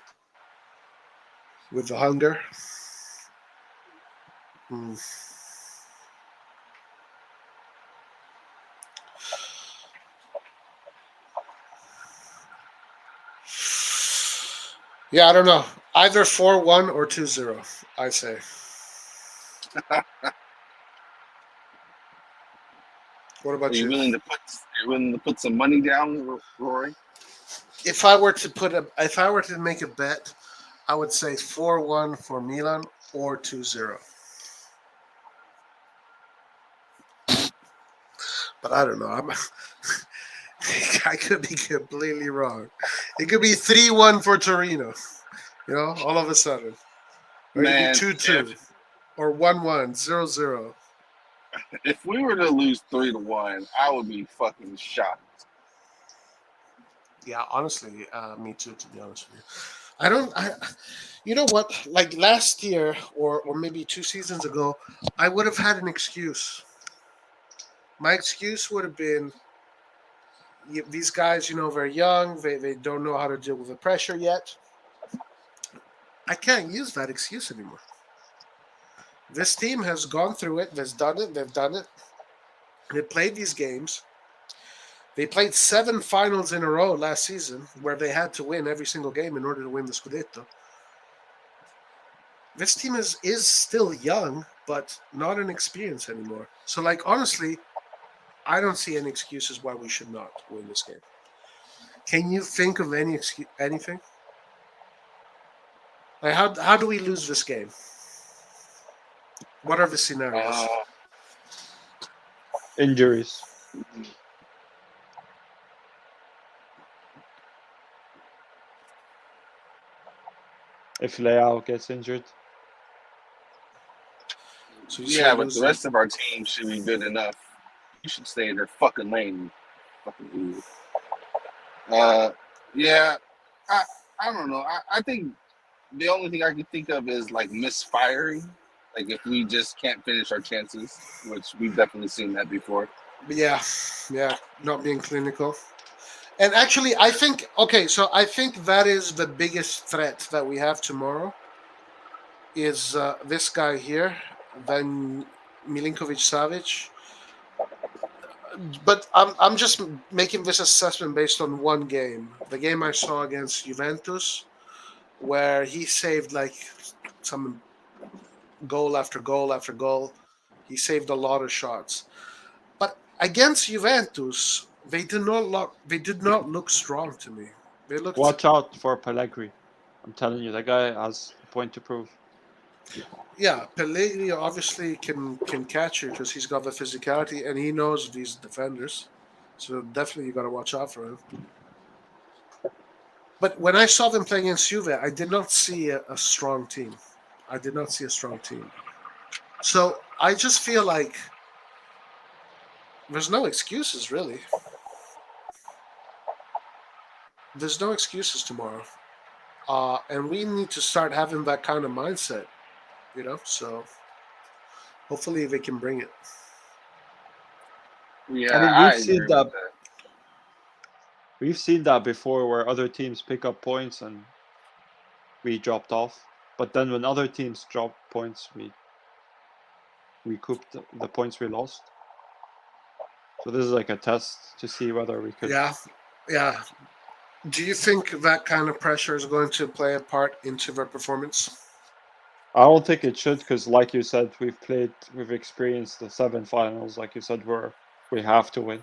with the hunger? Yeah, I don't know. Either 4-1 or 2-0, I say. What Are about you you? willing to put some money down, Rory? If I were to make a bet, I would say 4-1 for Milan or 2-0. But I don't know. I could be completely wrong. It could be 3-1 for Torino. You know, all of a sudden. Or it Man, could be 2-2 or 1-1, 0-0. If we were to lose 3-1, I would be fucking shocked. Yeah, honestly, me too. To be honest with you, I don't. You know what? Like last year, or maybe 2 seasons ago, I would have had an excuse. My excuse would have been these guys, very young. They don't know how to deal with the pressure yet. I can't use that excuse anymore. This team has gone through it. They've done it. They've done it. They played these games. They played 7 finals in a row last season where they had to win every single game in order to win the Scudetto. This team is still young, but not an experience anymore. So, like, honestly, I don't see any excuses why we should not win this game. Can you think of anything? Like, how do we lose this game? What are the scenarios? Injuries. If Leao gets injured. So Yeah, but the rest of our team should be good enough. You should stay in their fucking lane, fucking idiot. Yeah, I don't know. I think the only thing I can think of is like misfiring. Like if we just can't finish our chances, which we've definitely seen that before. Yeah, not being clinical. And actually, I think that is the biggest threat that we have tomorrow. Is this guy here, then Milinkovic Savic? But I'm just making this assessment based on one game. The game I saw against Juventus, where he saved like some goal after goal after goal. He saved a lot of shots. But against Juventus, they did not look strong to me. They looked. Watch out for Pellegrini. I'm telling you, that guy has a point to prove. Yeah, Pellegrini obviously can catch you because he's got the physicality and he knows these defenders. So definitely you got to watch out for him. But when I saw them playing against Juve, I did not see a strong team. I did not see a strong team. So I just feel like there's no excuses, really. There's no excuses tomorrow. And we need to start having that kind of mindset, So hopefully they can bring it. Yeah, I mean, I agree with that. We've seen that before where other teams pick up points and we dropped off. But then when other teams drop points, we recouped the points we lost. So this is like a test to see whether we could. Yeah. Do you think that kind of pressure is going to play a part into their performance? I don't think it should, because like you said, we've experienced the 7 finals, like you said, where we have to win.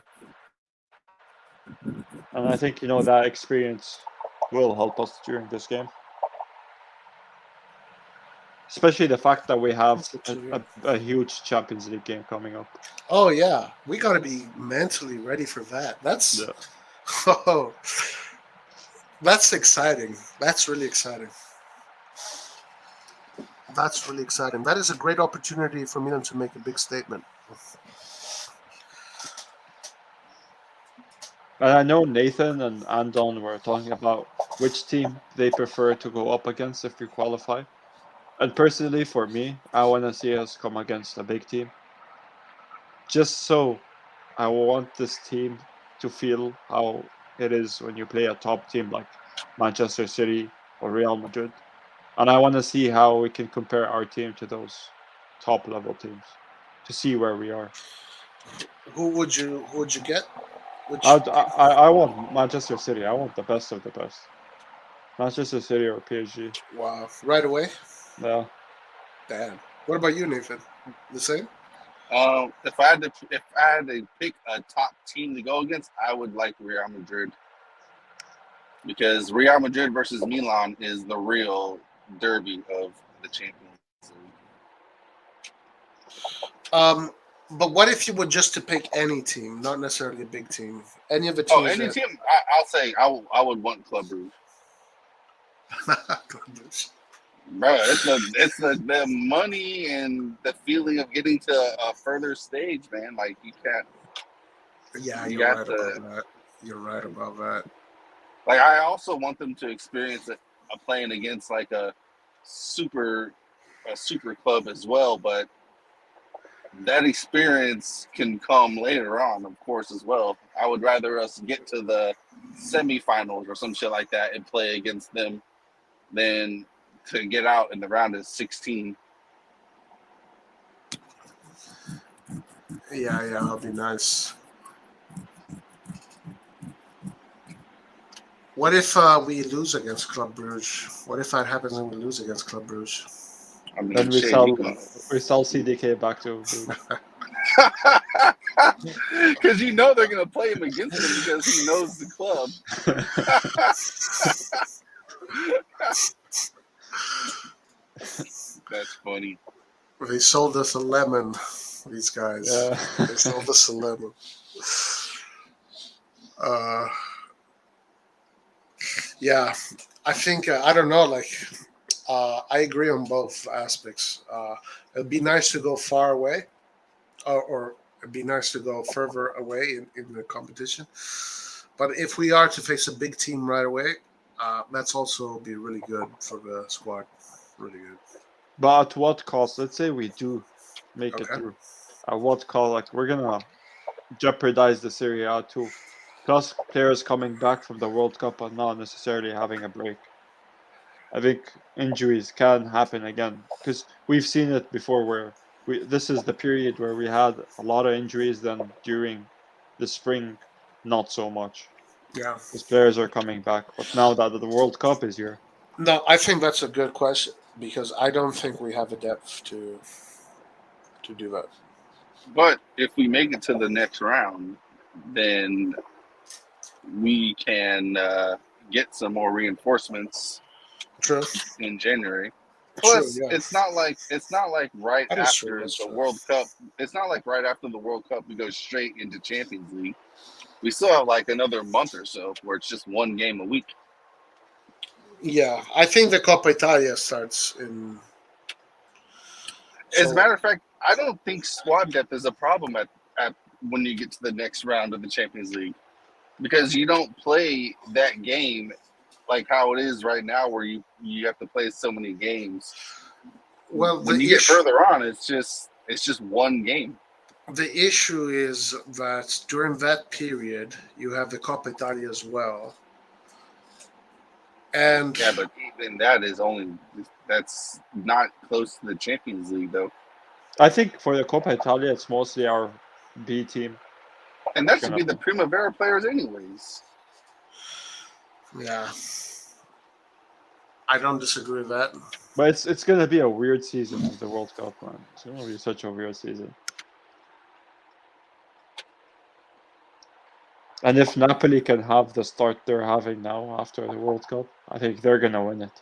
And I think, that experience will help us during this game. Especially the fact that we have a huge Champions League game coming up. Oh, yeah. We got to be mentally ready for that. That's exciting. That's really exciting. That is a great opportunity for Milan to make a big statement. And I know Nathan and Andon were talking about which team they prefer to go up against if we qualify. And personally, for me, I want to see us come against a big team. Just so I want this team to feel how it is when you play a top team like Manchester City or Real Madrid. And I want to see how we can compare our team to those top level teams to see where we are. Who would you get? I want Manchester City. I want the best of the best. Manchester City or PSG. Wow. Right away? Yeah. Damn. What about you, Nathan? The same? If I had to pick a top team to go against, I would like Real Madrid. Because Real Madrid versus Milan is the real derby of the Champions League. But what if you were just to pick any team, not necessarily a big team? Any of the teams? Any team? I'll say I would want Club Brugge. Bro, it's the money and the feeling of getting to a further stage, man. Like you can't. Yeah, You you're got right to. about that. You're right about that. Like I also want them to experience a playing against like super a super club as well, but that experience can come later on, of course, as well. I would rather us get to the semifinals or some shit like that and play against them than to get out in the round of 16. Yeah, that'll be nice. What if we lose against Club Brugge? What if that happens and we lose against Club Brugge? I mean, Then we shit, sell you can. CDK back to Bruges. Because you know they're gonna play him against him because he knows the club. That's funny. They sold us a lemon. These guys. Yeah. They sold us a lemon. Yeah, I think I don't know. Like, I agree on both aspects. It'd be nice to go far away, or it'd be nice to go further away in the competition. But if we are to face a big team right away, that's also be really good for the squad. Really good. But at what cost? Let's say we do make it Okay. through. At what cost? Like we're gonna jeopardize the Serie A too. Plus players coming back from the World Cup and not necessarily having a break. I think injuries can happen again because we've seen it before where this is the period where we had a lot of injuries, then during the spring not so much. Yeah. Because players are coming back. But now that the World Cup is here. No, I think that's a good question because I don't think we have the depth to do that. But if we make it to the next round, then we can get some more reinforcements True. in January. True. Plus, Yeah. it's not like right That is true. after That's the true. World Cup. It's not like right after the World Cup we go straight into Champions League. We still have like another month or so where it's just one game a week. Yeah, I think the Coppa Italia starts in. As a matter of fact, I don't think squad depth is a problem at when you get to the next round of the Champions League because you don't play that game like how it is right now, where you have to play so many games. Well, When you get further on, it's just one game. The issue is that during that period, you have the Coppa Italia as well. And yeah, but even that's not close to the Champions League though. I think for the Coppa Italia, it's mostly our B team. And that should be the Primavera players anyways. Yeah. I don't disagree with that. But it's going to be a weird season of the World Cup, man. It's going to be such a weird season. And if Napoli can have the start they're having now after the World Cup, I think they're going to win it.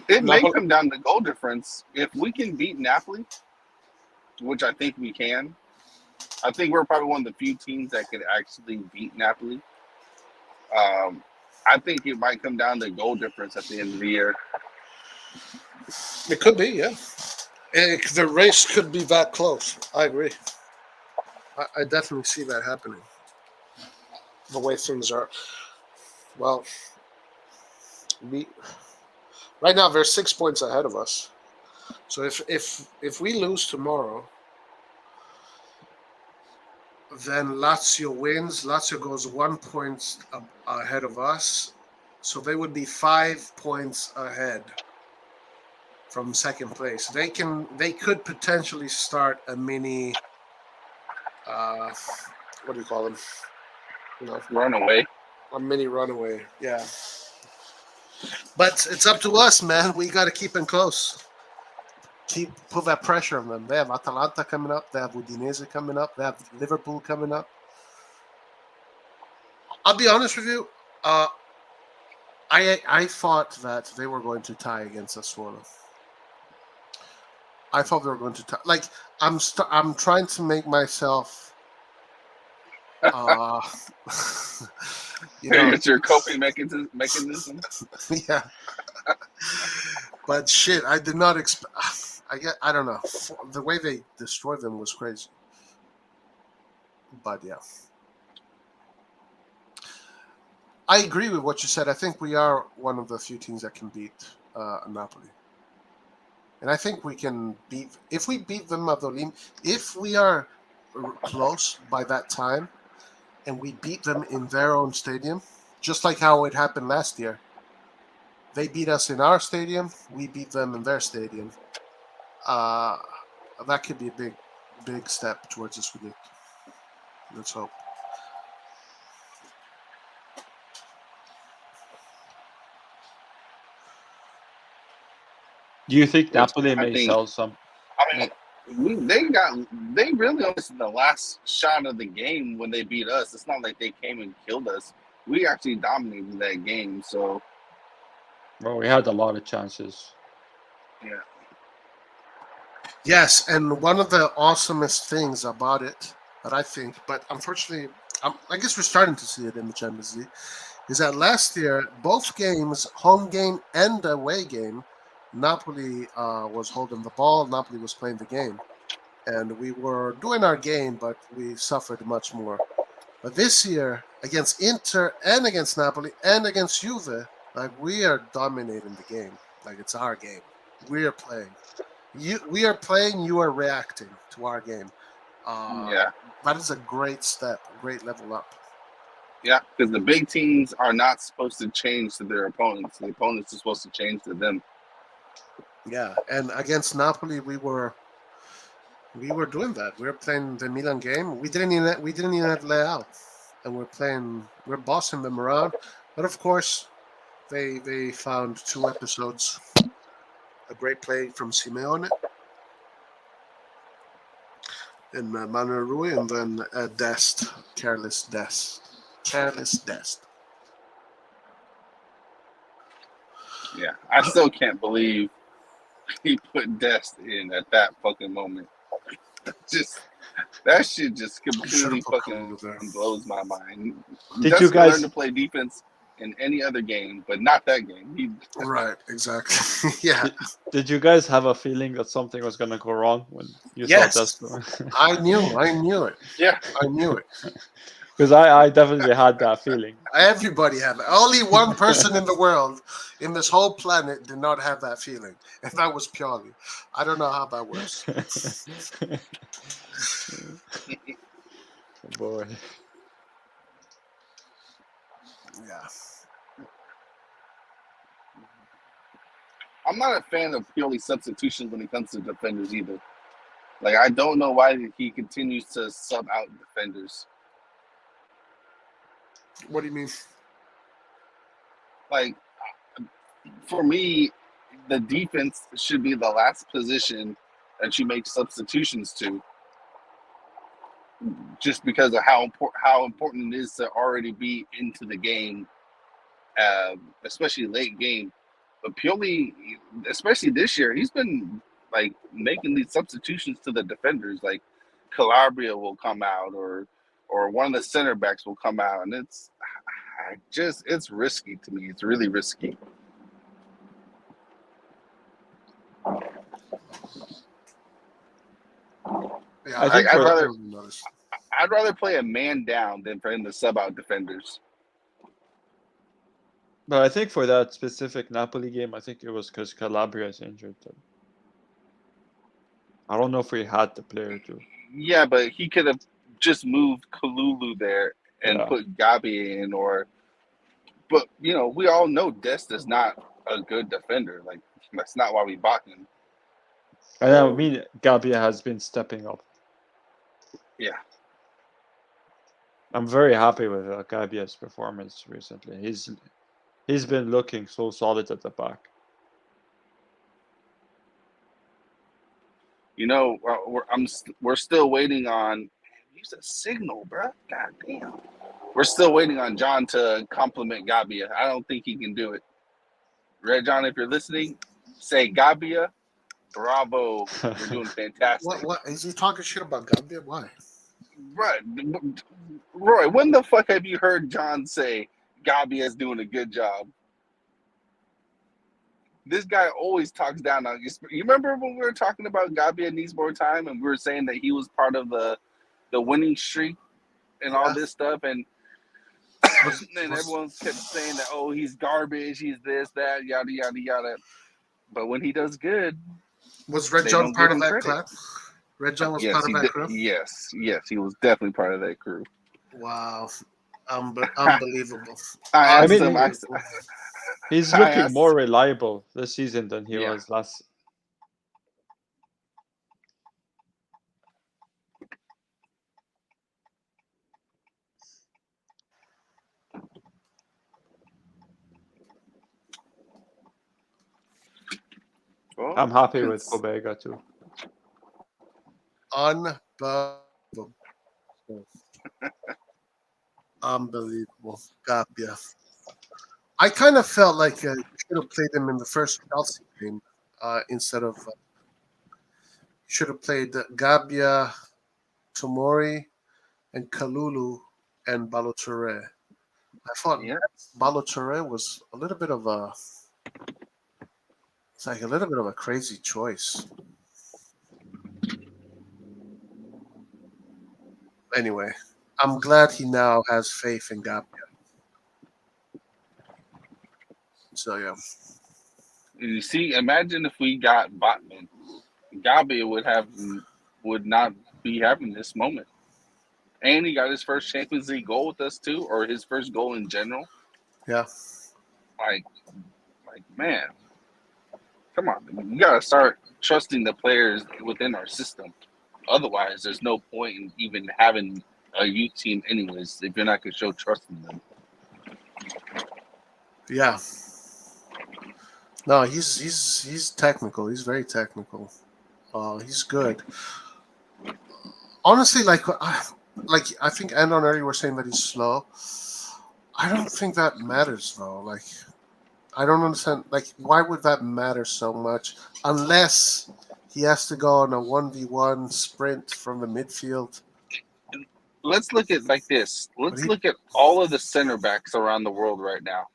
It may come down to goal difference. If we can beat Napoli, which I think we can, I think we're probably one of the few teams that could actually beat Napoli. I think it might come down to goal difference at the end of the year. It could be, yeah. The race could be that close. I agree. I definitely see that happening. The way things are. Well, right now they're 6 points ahead of us. So if we lose tomorrow, then Lazio wins. Lazio goes 1 point ahead of us. So they would be 5 points ahead from second place. They could potentially start a mini what do you call them? Runaway. A mini runaway, yeah. But it's up to us, man. We got to keep them close. Put that pressure on them. They have Atalanta coming up. They have Udinese coming up. They have Liverpool coming up. I'll be honest with you. I thought that they were going to tie against Sassuolo. I thought they were going to tie. Like I'm trying to make myself. You know, It's your coping mechanism. yeah. But shit, I did not expect. I don't know. The way they destroyed them was crazy. But yeah, I agree with what you said. I think we are one of the few teams that can beat Napoli, and I think we can beat if we beat them at the Olim. If we are close by that time, and we beat them in their own stadium, just like how it happened last year. They beat us in our stadium. We beat them in their stadium. Uh, that could be a big step towards this week. Let's hope. Do you think Which Napoli I may think. sell some? I mean, they really almost in the last shot of the game when they beat us. It's not like they came and killed us. We actually dominated that game. So Well, we had a lot of chances. yeah, Yes, and one of the awesomest things about it that I think, but unfortunately, I guess we're starting to see it in the Champions League, is that last year, both games, home game and away game, Napoli was holding the ball, Napoli was playing the game. And we were doing our game, but we suffered much more. But this year, against Inter and against Napoli and against Juve, like we are dominating the game. Like it's our game. We are playing. We are playing. You are reacting to our game. yeah, That is a great step, a great level up. yeah. Because the big teams are not supposed to change to their opponents. The opponents are supposed to change to them. Yeah, and against Napoli, we were doing that. We were playing the Milan game. We didn't even have layout, and we're bossing them around. But of course, they found 2 episodes. A great play from Simeone and Manuel Rui, and then Dest, careless Dest. Yeah, I still can't believe he put Dest in at that fucking moment. Just that shit just completely fucking blows my mind. Did Dest you can guys learn to play defense in any other game, but not that game. Right, exactly. Yeah. did you guys have a feeling that something was gonna go wrong when you Yes. saw Dest? I knew it. Yeah, I knew it. Because I definitely had that feeling. Everybody had it. Only one person in the world, in this whole planet, did not have that feeling, and that was Pioli. I don't know how that works. Boy. Yeah. I'm not a fan of Pioli's substitutions when it comes to defenders either. Like I don't know why he continues to sub out defenders. What do you mean? Like for me, the defense should be the last position that you make substitutions to, just because of how important it is to already be into the game, especially late game. But Pioli, especially this year, he's been like making these substitutions to the defenders. Like Calabria will come out, or one of the center backs will come out, and it's risky to me. It's really risky. Yeah, I think I'd rather play a man down than for him to sub out defenders. But I think for that specific Napoli game, I think it was because Calabria is injured. I don't know if we had the player to. Yeah, but he could have just moved Kalulu there and put Gabi in, but we all know Dest is not a good defender. Like that's not why we bought him. And I mean, Gabi has been stepping up. Yeah. I'm very happy with Gabia's performance recently. He's been looking so solid at the back. We're still waiting on. Use a signal, bro. God damn. We're still waiting on John to compliment Gabia. I don't think he can do it. Red John, if you're listening, say Gabia, bravo. You're doing fantastic. What is he talking shit about Gambia? Why? Right, Roy, when the fuck have you heard John say Gabi is doing a good job? This guy always talks down on you. You remember when we were talking about Gabi needs more time, and we were saying that he was part of the winning streak and all Yeah. this stuff, and everyone kept saying that, oh, he's garbage, he's this, that, yada yada yada. But when he does good, Was Red they John don't part give of him that credit. club? Red John was Yes, part of he that did. crew? Yes, he was definitely part of that crew. Wow. Unbelievable. I asked mean, him. He's I looking asked- more reliable this season than he Yeah. was last. Well, I'm happy with Pobega too. Unbelievable. Unbelievable. Gapia. I kind of felt like you should have played him in the first Chelsea game instead of. Should have played Gabia, Tomori, and Kalulu and Balotelli. I thought Yeah. Balotelli was a little bit of a. It's like a little bit of a crazy choice. Anyway, I'm glad he now has faith in Gabia. So yeah. You see, imagine if we got Botman, Gabi would not be having this moment, and he got his first Champions League goal with us too, or his first goal in general. Yeah. Like man, come on, we gotta start trusting the players within our system. Otherwise, there's no point in even having a youth team, anyways, if you're not gonna show trust in them. Yeah. No, he's technical. He's very technical. He's good. Honestly, like I think Andon earlier were saying that he's slow. I don't think that matters though. Like, I don't understand. Like, why would that matter so much unless he has to go on a 1v1 sprint from the midfield? Let's look at like this. Let's he- look at all of the center backs around the world right now.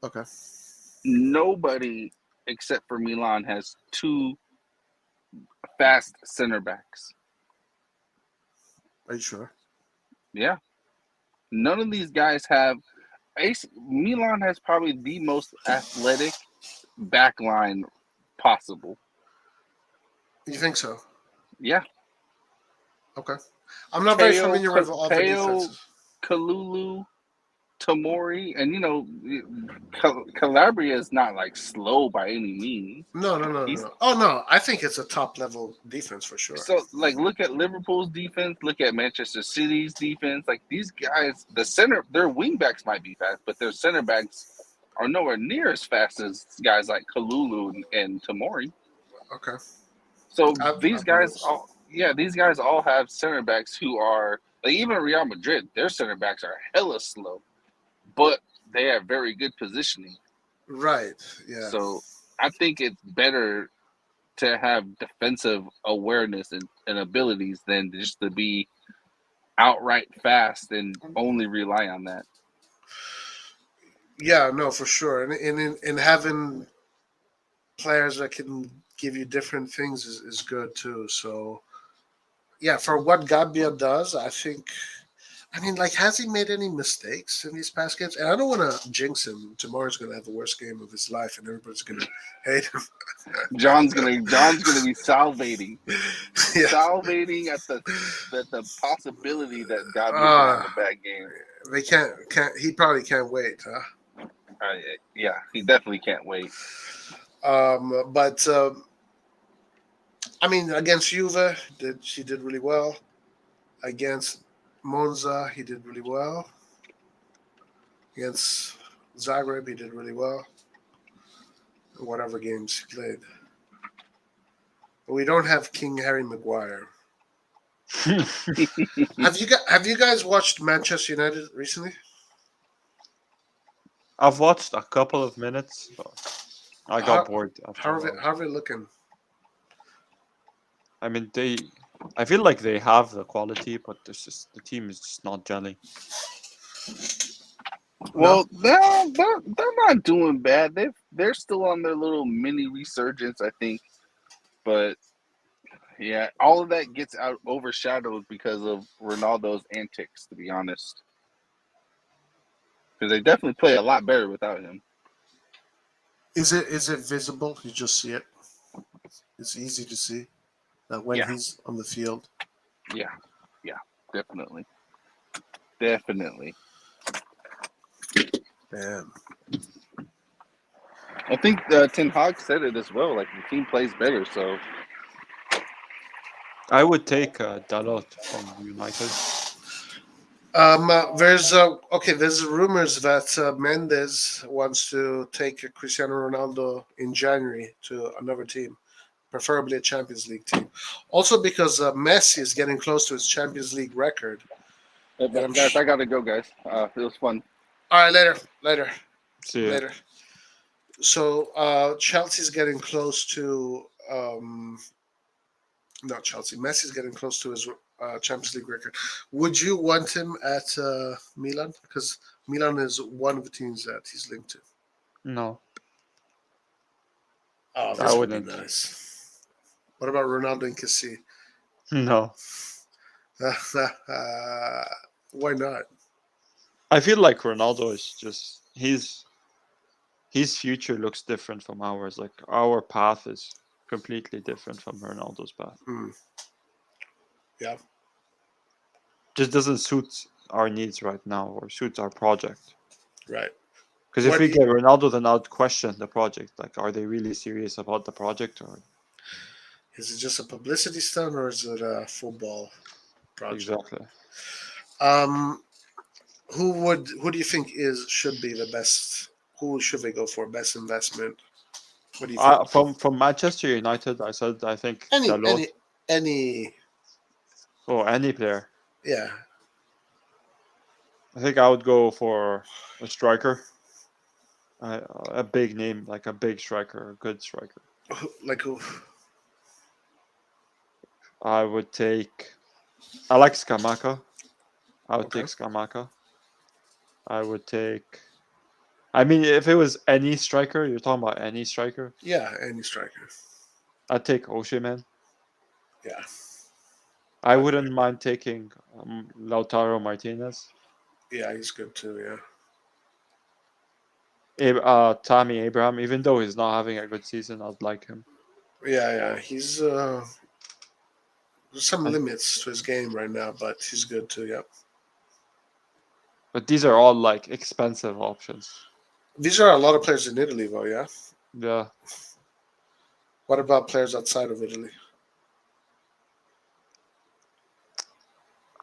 Okay. Nobody except for Milan has two fast center backs. Are you sure? Yeah. None of these guys have. Milan has probably the most athletic back line possible. You think so? Yeah. Okay. I'm not very Teo, familiar with all the defenses. Kalulu, Tomori, and Calabria is not like slow by any means. No. Oh no, I think it's a top level defense for sure. So, like, look at Liverpool's defense. Look at Manchester City's defense. Like, these guys, their wing backs might be fast, but their center backs are nowhere near as fast as guys like Kalulu and Tomori. Okay. So I've these guys noticed. all have center backs who are like, even Real Madrid. Their center backs are hella slow, but they have very good positioning. Right. Yeah. So I think it's better to have defensive awareness and abilities than just to be outright fast and only rely on that. Yeah, no, for sure. And having players that can give you different things is good too. So yeah, for what Gabriel does, I mean, like, has he made any mistakes in these past games? And I don't want to jinx him. Tomorrow's going to have the worst game of his life, and everybody's going to hate him. John's gonna be salivating, Yeah. salivating at the possibility that Gabi can have a bad game. They can't. He probably can't wait, huh? Yeah, he definitely can't wait. But I mean, against Juve, he did really well. Against Monza, he did really well. Against Zagreb, he did really well. Whatever games he played. But we don't have King Harry Maguire. Have you guys watched Manchester United recently? I've watched a couple of minutes, but I got bored. How are they looking? I mean, I feel like they have the quality, but the team is just not gelling. Well, they're not doing bad. They're still on their little mini resurgence, I think. But yeah, all of that gets overshadowed because of Ronaldo's antics. To be honest, because they definitely play a lot better without him. Is it visible? You just see it. It's easy to see that when Yeah. he's on the field. Yeah, definitely. Man, I think Ten Hag said it as well. Like the team plays better, so I would take Dalot from United. there's rumors that Mendes wants to take Cristiano Ronaldo in January to another team, preferably a Champions League team. Also because Messi is getting close to his Champions League record. And guys, I gotta go, guys. It was fun. All right, later. See ya. So Chelsea's getting close to not Chelsea. Messi's getting close to his Champions League record. Would you want him at Milan? Because Milan is one of the teams that he's linked to. No, Oh, I this would be wouldn't. nice. What about Ronaldo and Kessie? No. Why not? I feel like Ronaldo is just his future looks different from ours. Like our path is completely different from Ronaldo's path. Yeah. Just doesn't suit our needs right now or suits our project. Right. Because if we get Ronaldo, then I'd question the project. Like, are they really serious about the project, or is it just a publicity stunt, or is it a football project? Exactly. Who do you think should be the best? Who should they go for? Best investment? What do you think? From Manchester United, I think Dalot. Any Any player. Yeah. I think I would go for a striker. A big name, like a big striker, a good striker. Like who? I would take. I like Scamacca. I would take Scamacca. I would take. I mean, if it was any striker, you're talking about any striker. Yeah, any striker. I'd take Osimhen. Yeah. I wouldn't mind taking Lautaro Martinez. Yeah, he's good too. Yeah. Tammy Abraham, even though he's not having a good season, I'd like him. Yeah. He's there's some limits to his game right now, but he's good too. Yeah. But these are all like expensive options. These are a lot of players in Italy, though. Yeah. Yeah. What about players outside of Italy?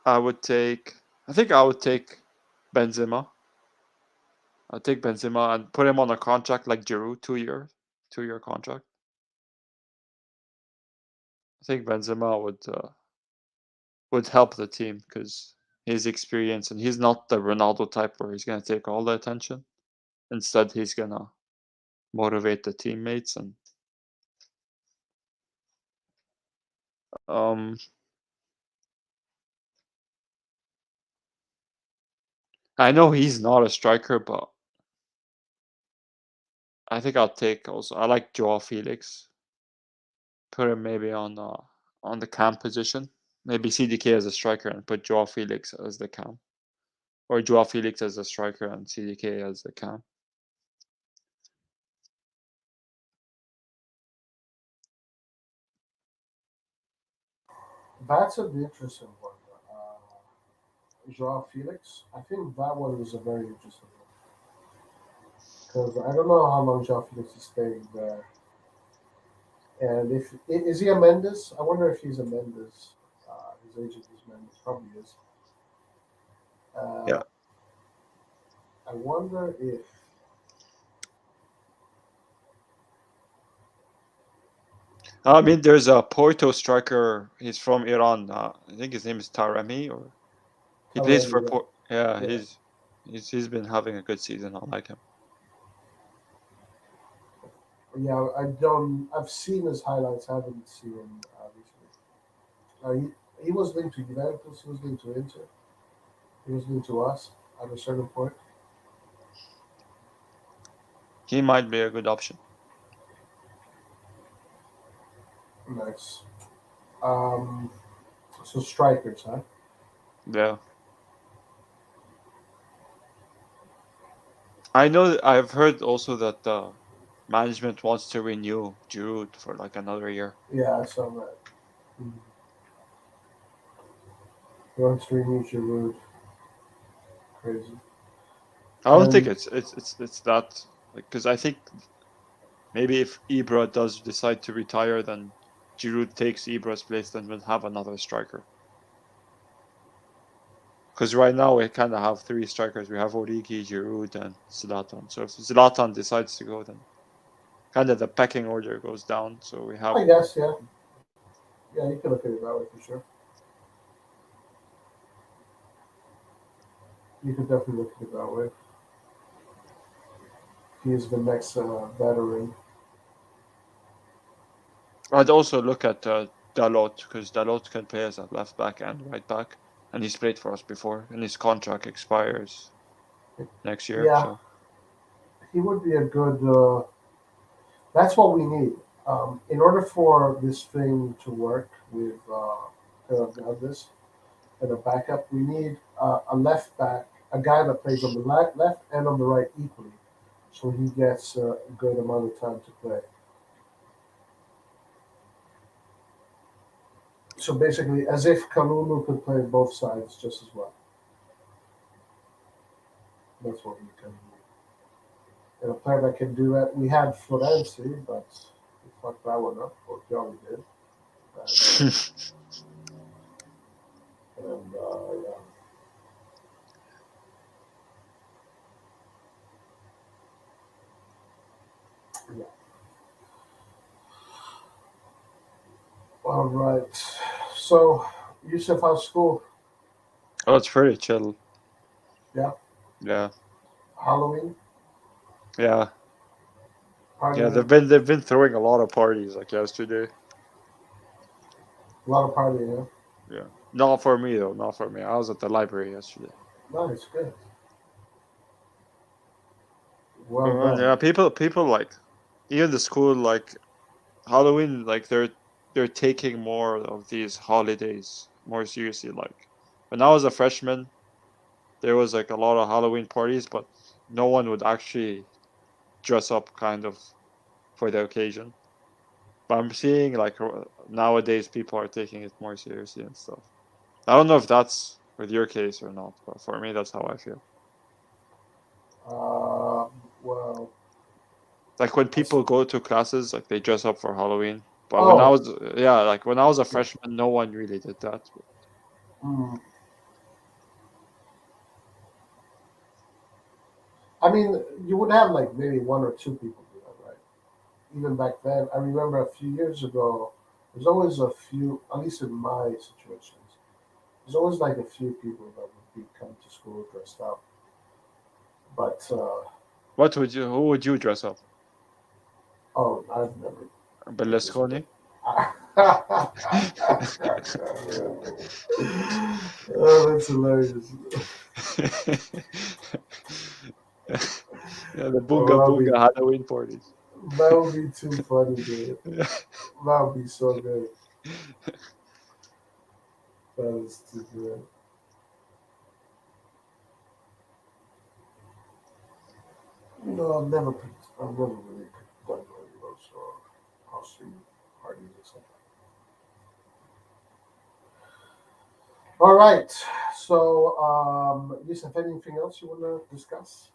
I think I would take Benzema. I'd take Benzema and put him on a contract like Giroud, 2-year contract. I think Benzema would help the team because his experience, and he's not the Ronaldo type where he's gonna take all the attention. Instead, he's gonna motivate the teammates and I know he's not a striker, but I think I'll take also. I like Joao Felix. Put him maybe on the cam position. Maybe CDK as a striker and put Joao Felix as the cam, or Joao Felix as a striker and CDK as the cam. That's an interesting one. Joao Felix. I think that one is a very interesting one because I don't know how long Joao Felix is staying there, and if is he a Mendes? I wonder if he's a Mendes. His agent is Mendes, probably is. Yeah. I wonder if I mean, there's a Porto striker. He's from Iran. I think his name is Taremi, or he plays for Porto. Yeah, he's been having a good season. I like him. Yeah, I don't. I've seen his highlights. I haven't seen him recently. He was linked to Juventus. He was linked to Inter. He was linked to us at a certain point. He might be a good option. Nice. Um, so strikers, huh? Yeah. I know. I've heard also that management wants to renew Giroud for like another year. Yeah, I saw that. Once we reach your road, crazy. I don't think And it's that, like, because I think maybe if Ibra does decide to retire, then Giroud takes Ibra's place, then we'll have another striker. Because right now we kind of have three strikers. We have Origi, Giroud, and Zlatan. So if Zlatan decides to go, then kind of the pecking order goes down. So we have. I guess, yeah. Yeah, you can look at it that way for sure. You could definitely look at it that way. He is the next veteran. I'd also look at Dalot, because Dalot can play as a left back and right back, and he's played for us before, and his contract expires next year. Yeah, So he would be a good. That's what we need. In order for this thing to work with this and a backup, we need a left back, a guy that plays on the left and on the right equally, so he gets a good amount of time to play. So basically, as if Kalulu could play both sides just as well. That's what we can do. And a player that can do that, we had Florenzi, but we fucked that one up, or Johnny did. And yeah. Yeah. All right. So, Yusuf, how's school? oh, it's pretty chill. Yeah. Yeah, Halloween? yeah, Party? yeah. They've been throwing a lot of parties like yesterday. A lot of party, yeah. Yeah, not for me though. Not for me. I was at the library yesterday. Nice, good. Well done. Yeah, people like even the school like Halloween, like they're taking more of these holidays more seriously. Like when I was a freshman, there was like a lot of Halloween parties, but no one would actually dress up kind of for the occasion. But I'm seeing like nowadays people are taking it more seriously and stuff. I don't know if that's with your case or not, but for me, that's how I feel. Uh, well, Like when I s- people go to classes, like they dress up for Halloween. But when I oh, was, yeah, like when I was a yeah. freshman, no one really did that. Mm. I mean, you would have like maybe one or two people do that, right? Even back then, I remember a few years ago, there's always a few, at least in my situations, there's always like a few people that would be come to school dressed up. But Who would you dress up? oh, I've never participated. Berlusconi? Oh, that's hilarious. Yeah, the Oh, Boonga Boonga Halloween parties. that would be too funny, dude. That would be so good. That is too good. No, I've never really done one of those house parties or something. All right. So, Yusuf, anything else you want to discuss?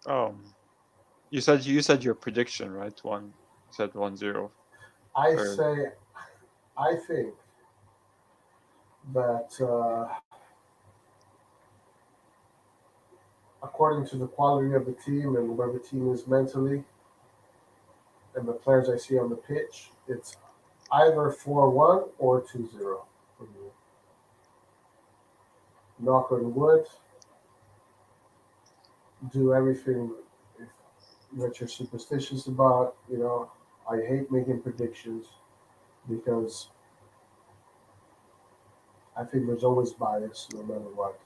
Um, you said your prediction, right? You said 1-0. I Or say, I think that according to the quality of the team and where the team is mentally and the players I see on the pitch, it's either 4-1 or 2-0 for me. Knock on wood, do everything that you're superstitious about. I hate making predictions. because I think there's always bias no matter what.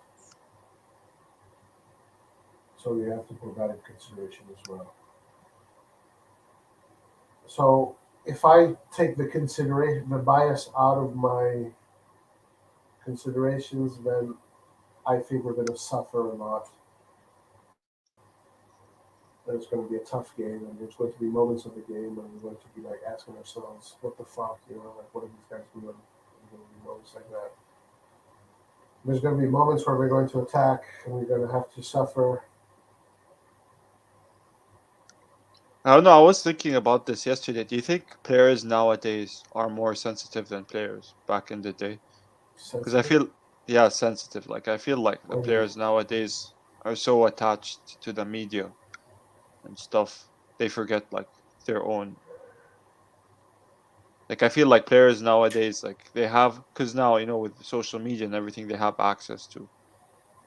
So you have to put that in consideration as well. So if I take the bias out of my considerations, then I think we're going to suffer a lot. There's going to be a tough game, and there's going to be moments of the game when we're going to be like asking ourselves, "What the fuck?" Like what are these guys doing? There's going to be moments like that. There's going to be moments where we're going to attack, and we're going to have to suffer. I don't know. I was thinking about this yesterday. Do you think players nowadays are more sensitive than players back in the day? Because I Sensitive. feel, sensitive. Like I feel like the What do you mean? players nowadays are so attached to the media and stuff, they forget like their own. Like I feel like players nowadays, like they have, because now with social media and everything, they have access to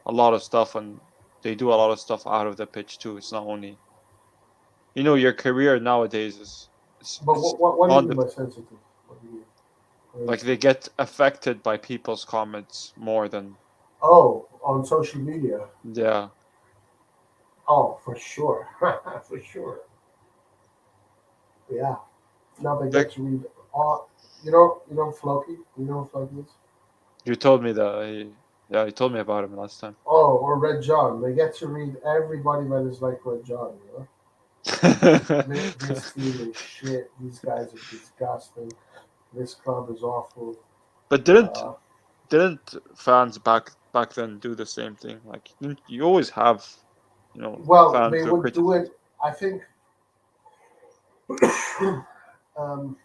a lot of stuff, and they do a lot of stuff out of the pitch too. It's not only, your career nowadays But is what do you on mean the, by sensitive? What do you mean? What do you like say? they get affected by people's comments more than, Oh, on social media. yeah. Oh, for sure, for sure. Yeah. Now they get Like to read all. Floki. You know who Floki is? you told me that, yeah, you told me about him last time. Oh, or Red John. They get to read everybody that is like Red John. This team is shit. These guys are disgusting. This club is awful. But didn't Uh, didn't fans back then do the same thing? Like you always have, well, fans they who would do criticize. it. I think um,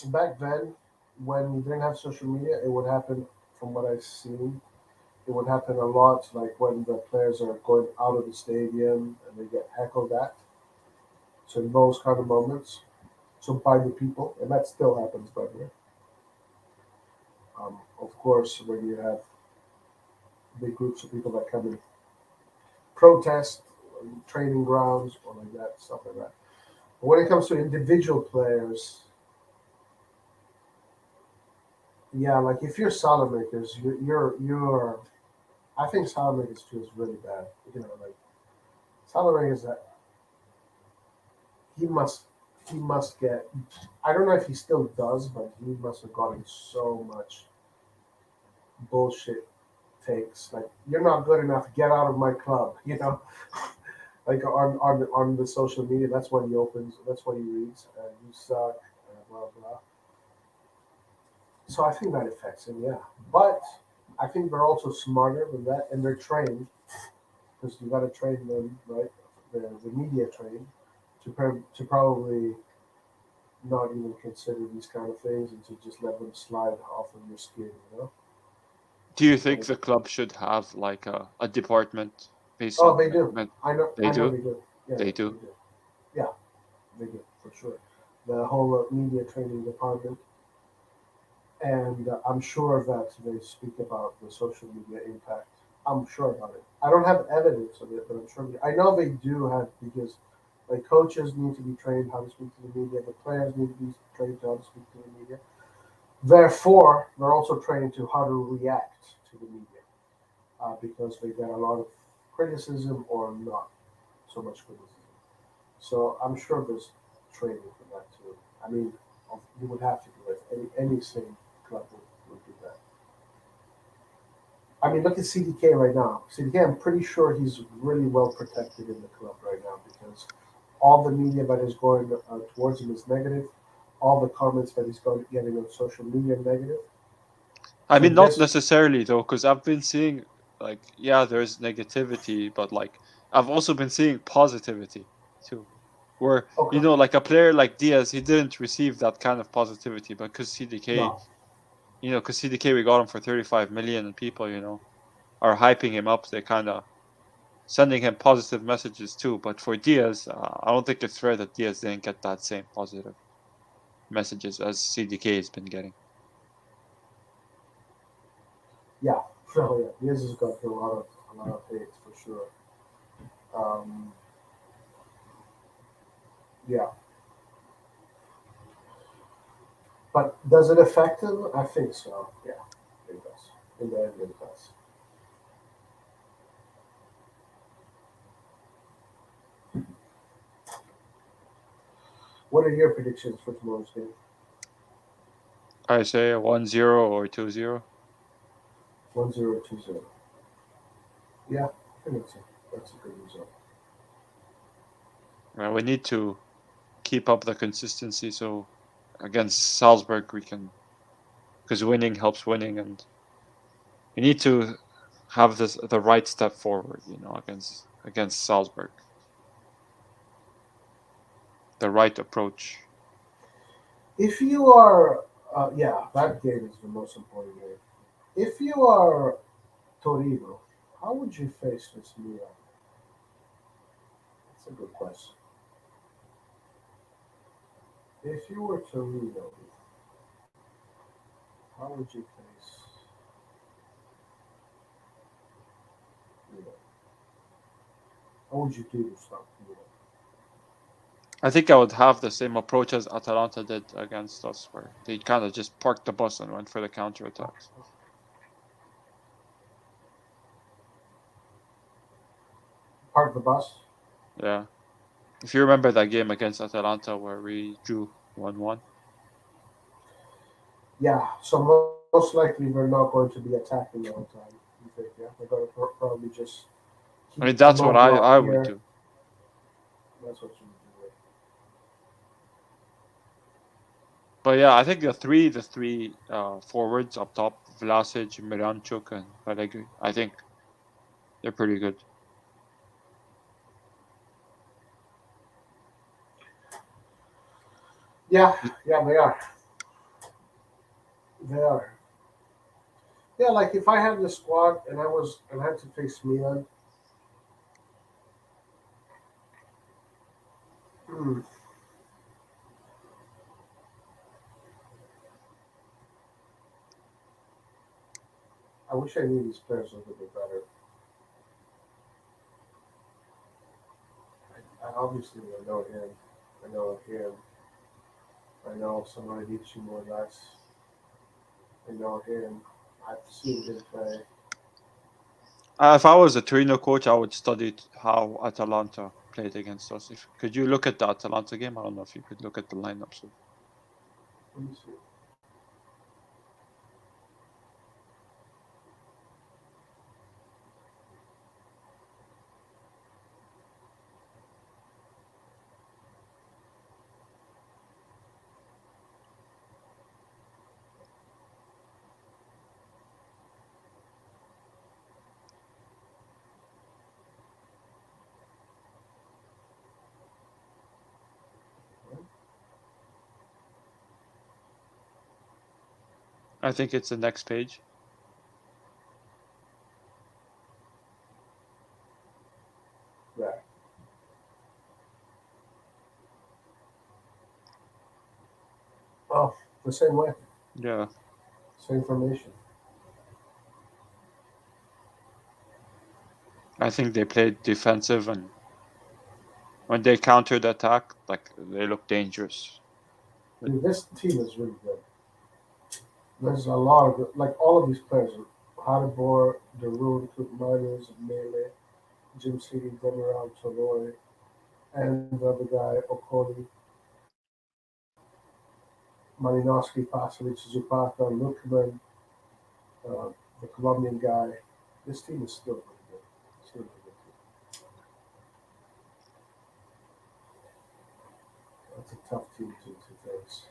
back then, when we didn't have social media, it would happen. From what I've seen, it would happen a lot. Like when the players are going out of the stadium and they get heckled at. So in those kind of moments, so by the people, and that still happens, by the way. Of course, when you have big groups of people that come and protest on training grounds or like that, stuff like that. But when it comes to individual players, yeah, like if you're Salamakers, you're. I think Salamakers too is really bad. Like Salamakers, he must he must get. I don't know if he still does, but he must have gotten so much bullshit takes. Like you're not good enough. Get out of my club. Like on the social media. That's what he opens. That's what he reads. You suck. Blah blah. So I think that affects him. Yeah, but I think they're also smarter than that, and they're trained because you got to train them, right? The media trained to probably not even consider these kind of things and to just let them slide off of your skin. Do you think Like, the club should have like a department based oh, on they do. They I know do? they do. Yeah, They they do. do. Yeah, they do for sure. The whole media training department, and I'm sure that they speak about the social media impact. I'm sure about it. I don't have evidence of it, but I'm sure. I know they do have because, like, coaches need to be trained how to speak to the media. The players need to be trained to how to speak to the media. Therefore, they're also trained to how to react to the media because they get a lot of criticism or not so much criticism. So I'm sure there's training for that too. I mean, you would have to do it. Any sane club would do that. I mean, look at CDK right now. CDK, I'm pretty sure he's really well protected in the club right now because all the media that is going towards him is negative. All the comments that he's getting on social media are negative. I So mean, not this, necessarily though, because I've been seeing like, yeah, there's negativity, but like I've also been seeing positivity too. Where, okay, like a player like Diaz, he didn't receive that kind of positivity, but because CDK, no, we got him for 35 million, and people, are hyping him up. They kind of sending him positive messages too. But for Diaz, I don't think it's fair that Diaz didn't get that same positive messages as CDK has been getting. yeah, so yeah, Diaz has got through a lot of hate for sure. Um, yeah, But does it affect him? I think so. Yeah, it does. In the end, it does. What are your predictions for tomorrow's game? I say 1-0 or 2-0. 1-0, 2-0. Yeah, I think that's a good result. We need to keep up the consistency so against Salzburg we can, because winning helps winning, and we need to have the right step forward, against Salzburg. The right approach. If you are, yeah, that game is the most important game. If you are Torino, how would you face this Milan? That's a good question. If you were Torino, how would you face Milan? How would you do to stop Milan? I think I would have the same approach as Atalanta did against us, where they kind of just parked the bus and went for the counterattacks. Park the bus? Yeah. If you remember that game against Atalanta where we drew 1-1. Yeah, so most likely they're not going to be attacking all the time. You think, yeah? They're going to probably just I mean, keep a that's low what block I would here. do. That's what you would do. But yeah, I think the three forwards up top, Vlasic, Miranchuk, and Pellegrini, I think they're pretty good. Yeah, yeah, they are. They are. Yeah, like if I had the squad and I had to face Milan, hmm, I wish I knew these players a little bit better. I obviously I know him. I know him. I know Samaridici more or less. I know him. I've seen him play. If I was a Torino coach, I would study how Atalanta played against us. Could you look at the Atalanta game? I don't know if you could look at the lineups. Let me see. I think it's the next page. Yeah. Oh, the same way. Yeah. Same formation. I think they played defensive, and when they countered attack, like they looked dangerous. Dude, this team is really good. There's a lot of like all of these players: Hardbor, Darude, Miners, Mele, Jim City, Demiral, Toloi, and the other guy, Okoli, Malinowski, Pasalic, Zupata, Lukman, the Colombian guy. This team is still really good. Still really good team. That's a tough team to face.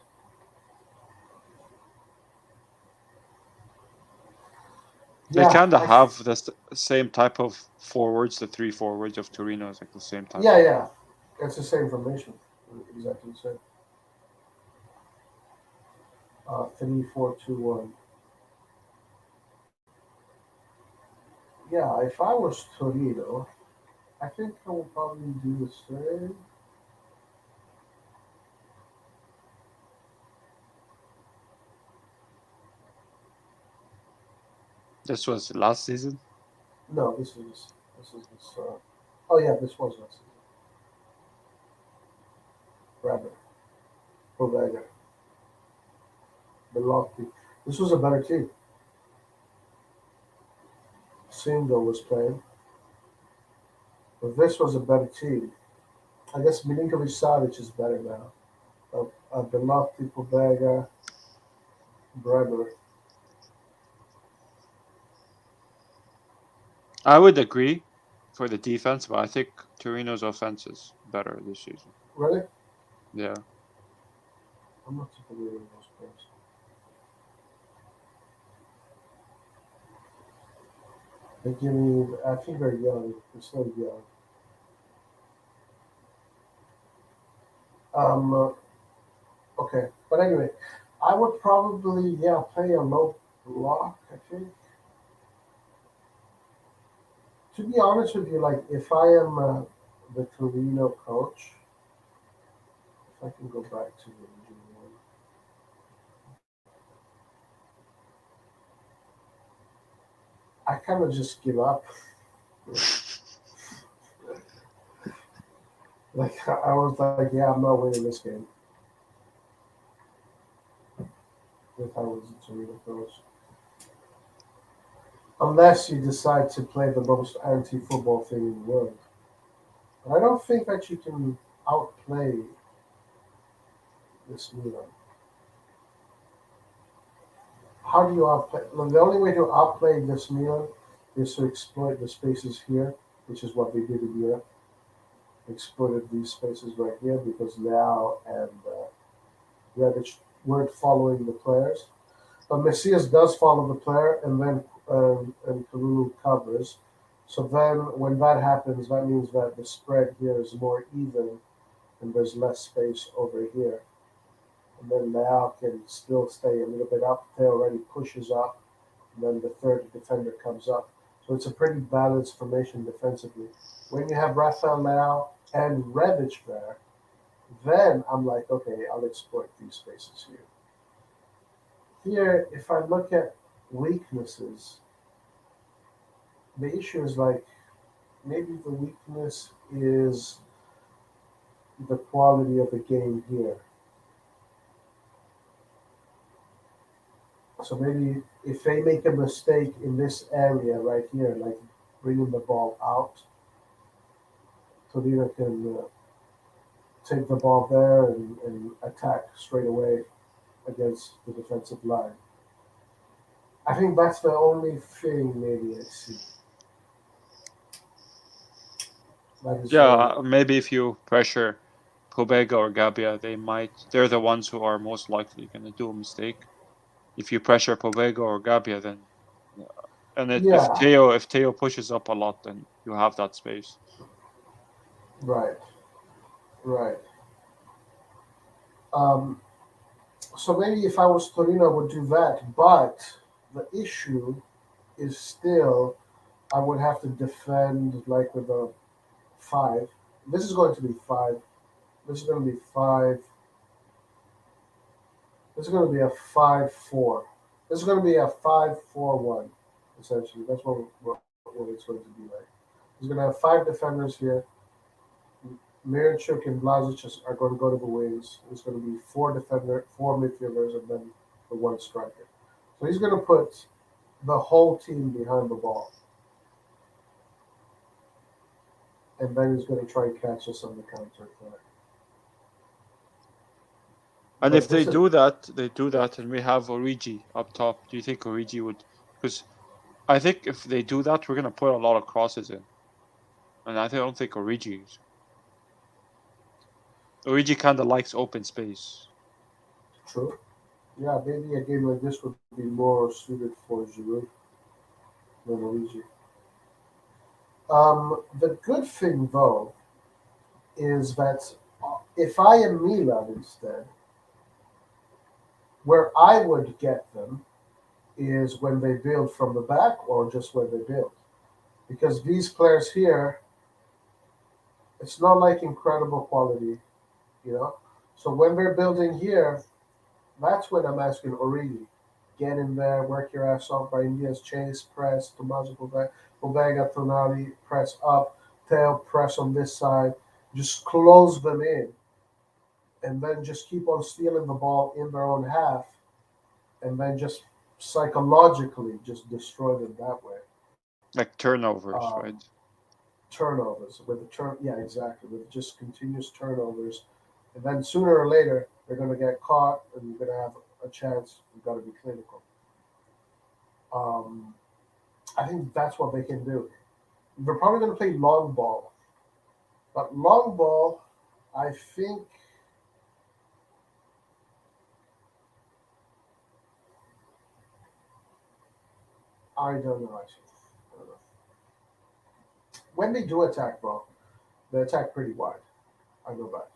They Yeah, kind of have the same type of forwards. The three forwards of Torino is like the same type. yeah. It's the same formation. Exactly the same. 3-4-2-1. Yeah, if I was Torino, I think I would probably do the same. This was last season. No, this is this. Oh yeah, this was last season. Rather, Bodega. Belotti. This was a better team. Singo was playing, but this was a better team. I guess Milinkovic Savic is better now. Belotti, Pobega, Bremer. I would agree for the defense, but I think Torino's offense is better this season. Really? Yeah. I'm not too familiar with those players. They give me. I think they're young. They're still young. Um. Okay, but anyway, I would probably play a low block. I think. To be honest with you, like if I am the Torino coach, if I can go back to the original one, I kind of just give up. Like I was like, yeah, I'm not winning this game. If I was a Torino coach, unless you decide to play the most anti-football thing in the world. But I don't think that you can outplay this Milan. How do you outplay? Well, the only way to outplay this Milan is to exploit the spaces here, which is what they did in Europe. Exploited these spaces right here because Leao and Rebic weren't following the players. But Messias does follow the player, and then and Kalulu covers. So then, when that happens, that means that the spread here is more even, and there's less space over here. And then Leao can still stay a little bit up. They already pushes up, and then the third defender comes up. So it's a pretty balanced formation defensively. When you have Rafael Leao and Rebic there, then I'm like, okay, I'll exploit these spaces here. Here, if I look at weaknesses, the issue is like maybe the weakness is the quality of the game here. So maybe if they make a mistake in this area right here, like bringing the ball out, Torino can take the ball there and attack straight away against the defensive line. I think that's the only thing maybe I see. That is Yeah, maybe if you pressure Pobega or Gabia, they're the ones who are most likely going to do a mistake. If you pressure Pobega or Gabia, then and yeah, if Teo pushes up a lot, then you have that space. right, right. Um, so maybe if I was Torino, I would do that. But the issue is still I would have to defend like with a five. This is going to be five. This is going to be five. This is going to be a 5-4. This is going to be a 5-4-1. Essentially, that's what it's going to be like. He's going to have five defenders here. Miranchuk and Blazic are going to go to the wings. There's going to be four midfielders, and then the one striker. So he's going to put the whole team behind the ball, and then he's going to try and catch us on the counter attack. And But if this is they do that, and we have Origi up top. Do you think Origi would? Because I think if they do that, we're going to put a lot of crosses in, and I don't think Origi kind of likes open space. true. Yeah, maybe a game like this would be more suited for Giroud than Luigi. The good thing, though, is that if I am Milan instead, where I would get them is when they build from the back or just when they build. Because these players here, it's not like incredible quality, you know? So when they're building here, that's when I'm asking Origi, get in there, work your ass off. By India's chase, press, Tommaso Pobega, Tonali, press up, tail, press on this side, just close them in, and then just keep on stealing the ball in their own half. and then just psychologically just destroy them that way. Like turnovers, right? Um, Turnovers with yeah, exactly, with just continuous turnovers, and then sooner or later they're going to get caught, and you're going to have a chance. You've got to be clinical. Um, I think that's what they can do. They're probably going to play long ball, but long ball, I think I don't know actually. I don't know. When they do attack ball, they attack pretty wide. I know that.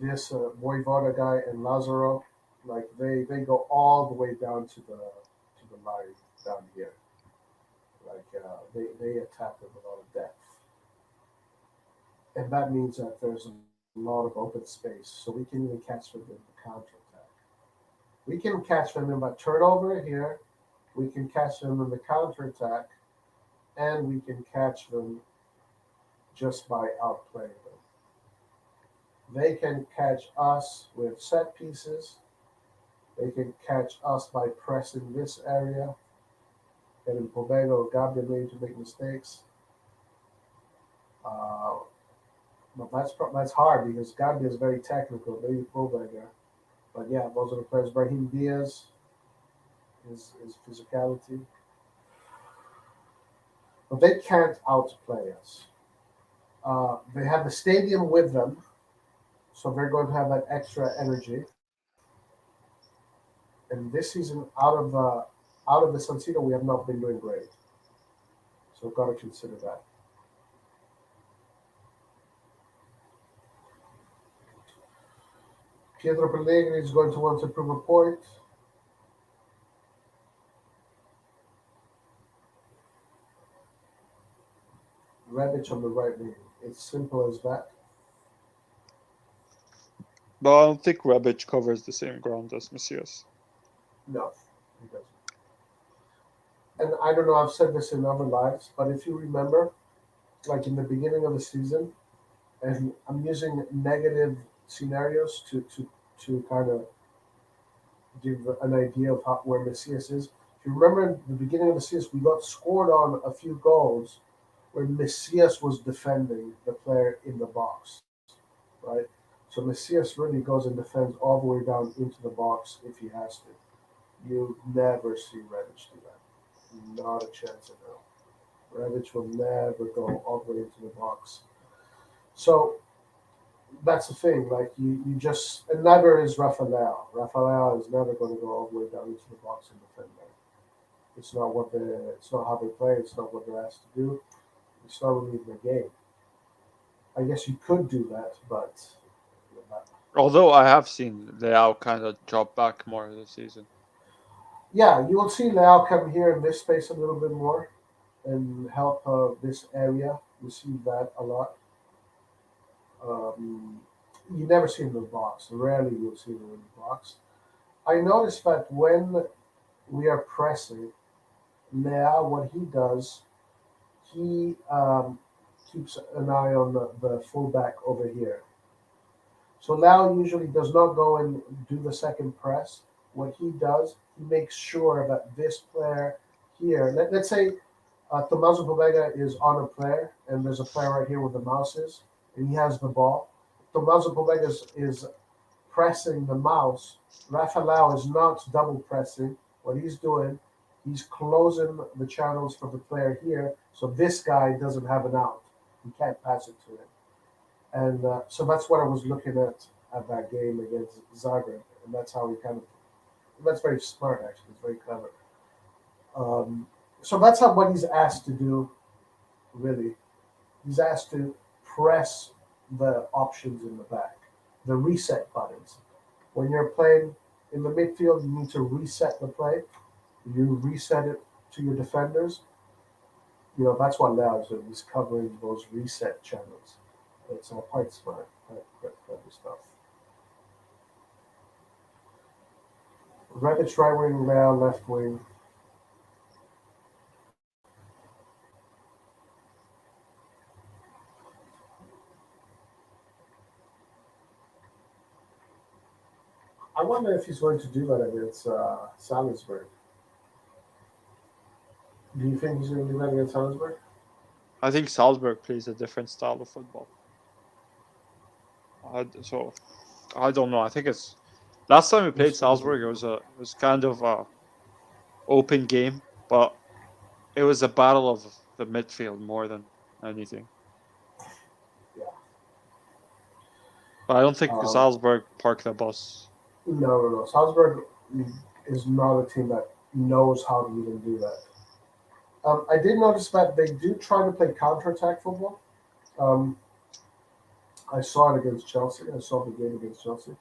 This Voivoda guy and Lazaro, like they go all the way down to the line down here. Like they attack with a lot of depth, and that means that there's a lot of open space, so we can even catch them in the counter attack. We can catch them in a turnover here. We can catch them in the counter attack, and we can catch them just by outplaying them. They can catch us with set pieces. They can catch us by pressing this area, getting Pobega or Gabriel to make mistakes. Uh, but that's hard because Gabriel is very technical, maybe Pobega. But yeah, those are the players. Brahim Diaz, his physicality. But they can't outplay us. They have the stadium with them, so they're going to have that extra energy. And this season, out of the San Siro, we have not been doing great. So we've got to consider that. Pietro Pellegrini is going to want to prove a point. Rebic on the right wing. It's simple as that. But I don't think Rebic covers the same ground as Macias. No, he doesn't. And I don't know, I've said this in other lives, but if you remember, like in the beginning of the season, and I'm using negative scenarios to kind of give an idea of where Macias is. If you remember in the beginning of the season, we got scored on a few goals where Macias was defending the player in the box, right? So Macias really goes and defends all the way down into the box if he has to. You never see Rebic do that. Not a chance in hell. Rebic will never go all the way into the box. So that's the thing. Like you just, and neither is Rafael. Rafael is never going to go all the way down into the box and defend there. It's not how they play. It's not what they're asked to do. It's not really their game. I guess you could do that, but Although I have seen Leao kind of drop back more this season. yeah, you will see Leao come here in this space a little bit more and help this area. You see that a lot. You never see him in the box. Rarely you'll see him in the box. I noticed that when we are pressing, Leao, what he does, he keeps an eye on the fullback over here. So Leao usually does not go and do the second press. What he does, he makes sure that this player here, let's say Tommaso Pobega is on a player, and there's a player right here with the mouse is, and he has the ball. Tommaso Pobega is pressing the mouse. Rafael is not double pressing. What he's doing, he's closing the channels for the player here, so this guy doesn't have an out. He can't pass it to him. And so that's what I was looking at that game against Zagreb, and that's how he kind of. That's very smart, actually. It's very clever. So that's what he's asked to do. Really, he's asked to press the options in the back, the reset buttons. When you're playing in the midfield, you need to reset the play. You reset it to your defenders. You know that's what Leao is doing. He's covering those reset channels. It's quite smart, quite clever stuff. Rebic right wing, Leao left wing. I wonder if he's going to do that against Salisbury. Do you think he's going to do that against Salisbury? I think Salzburg plays a different style of football. So I don't know. I think it's last time we played Salzburg. It was kind of a open game, but it was a battle of the midfield more than anything. Yeah. But I don't think Salzburg parked the bus. No. Salzburg is not a team that knows how to even do that. I did notice that they do try to play counterattack football. I saw it against Chelsea. I saw the game against Chelsea.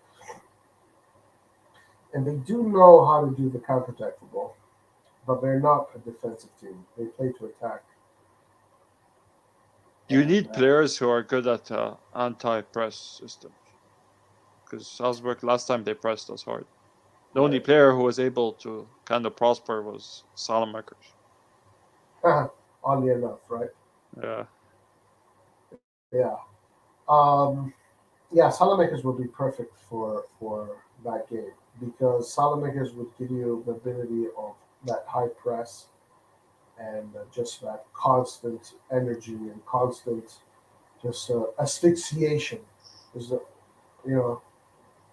And they do know how to do the counterattack football, but they're not a defensive team. They play to attack. You need players who are good at anti-press systems. Because Salzburg, last time they pressed us hard. The only player who was able to kind of prosper was Salamakers. Oddly enough, right? Yeah. Yeah. Salamakers would be perfect for that game because Salamakers would give you the ability of that high press and just that constant energy and constant just asphyxiation. Is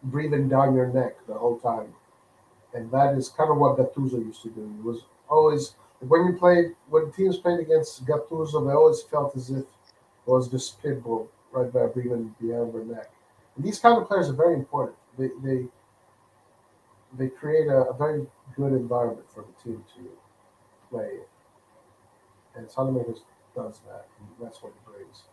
breathing down your neck the whole time, and that is kind of what Gattuso used to do. It was always when teams played against Gattuso, they always felt as if it was this pit bull right there breathing behind their neck. And these kind of players are very important. They create a very good environment for the team to play, and Salamakers does that, and that's what he brings.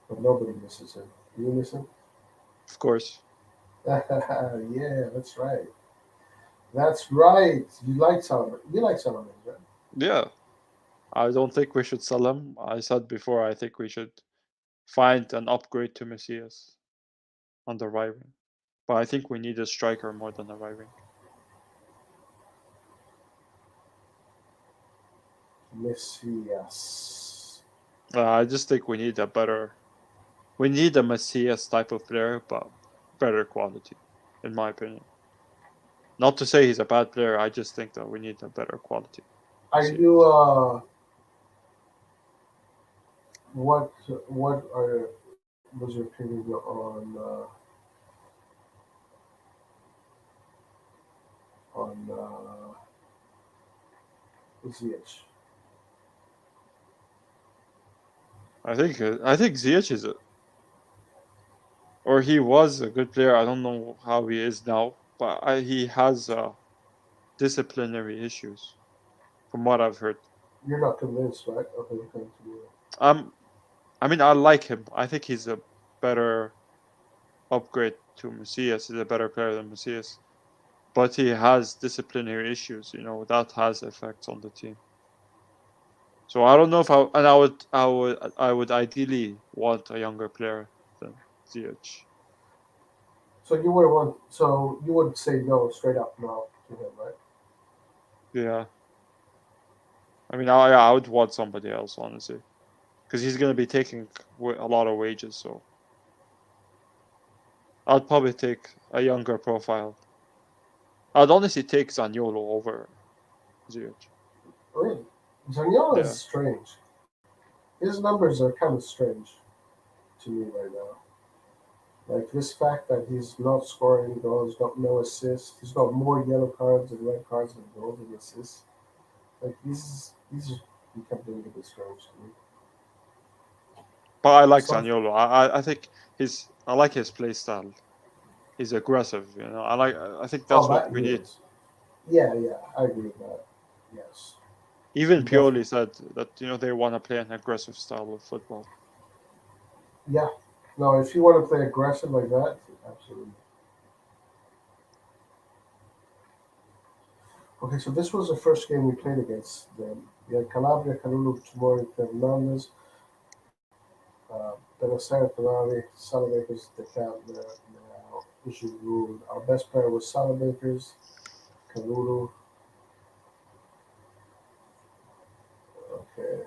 But nobody misses him. Do you miss him? Of course. Yeah, that's right. That's right. You like Salamakers. You like Salamakers, right? Yeah. I don't think we should sell him. I said before, I think we should find an upgrade to Messias on the right wing. But I think we need a striker more than a right wing. Messias. I just think we need a Messias type of player, but better quality, in my opinion. Not to say he's a bad player, I just think that we need a better quality. Are you what was your opinion on Ziyech? I think Ziyech is or he was a good player. I don't know how he is now, but he has disciplinary issues, from what I've heard. You're not convinced, right? Okay, you're going to be. I mean, I like him. I think he's a better upgrade to Messias. He's a better player than Messias, but he has disciplinary issues. That has effects on the team. So I don't know if I would ideally want a younger player than Ziyech. So you would say no straight up no to him, right? Yeah. I mean, I would want somebody else, honestly, because he's going to be taking a lot of wages. So I'd probably take a younger profile. I'd honestly take Zaniolo over Ziyech. Really? Zaniolo Yeah. is strange. His numbers are kind of strange to me right now. Like this fact that he's not scoring goals, no assists. He's got more yellow cards and red cards than goals and assists. Like these are becoming a bit strange to me. But I like Zaniolo. I think I like his play style. He's aggressive. I think that's what we need. Yeah, I agree with that. Yes. Even Pioli said that they want to play an aggressive style of football. Yeah. No, if you want to play aggressive like that, absolutely. Okay, so this was the first game we played against them. We had Calabria, Kalulu, Tomori, Fernandez, Benacer, Tonali, Salamakers, Decat, now issued ruled. Our best player was Salamakers, Kalulu. Okay.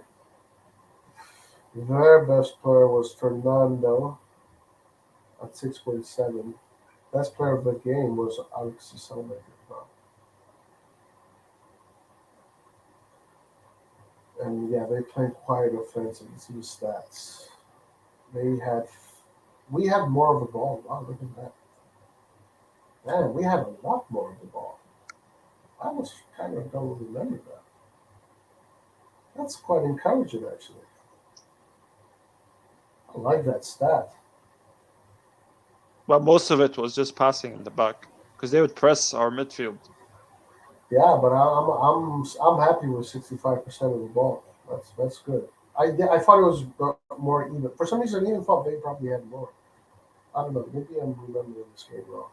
Their best player was Fernando. at 6.7. Best player of the game was Alexis Salmaker. And yeah, they played quiet offense. You see the stats. We had more of the ball. Wow, look at that. Man, we had a lot more of the ball. I was kind of don't remember that. That's quite encouraging, actually. I like that stat. But most of it was just passing in the back because they would press our midfield. Yeah, but I'm happy with 65% of the ball. That's good. I thought it was more even. For some reason, I even thought they probably had more. I don't know. Maybe I'm remembering this game wrong.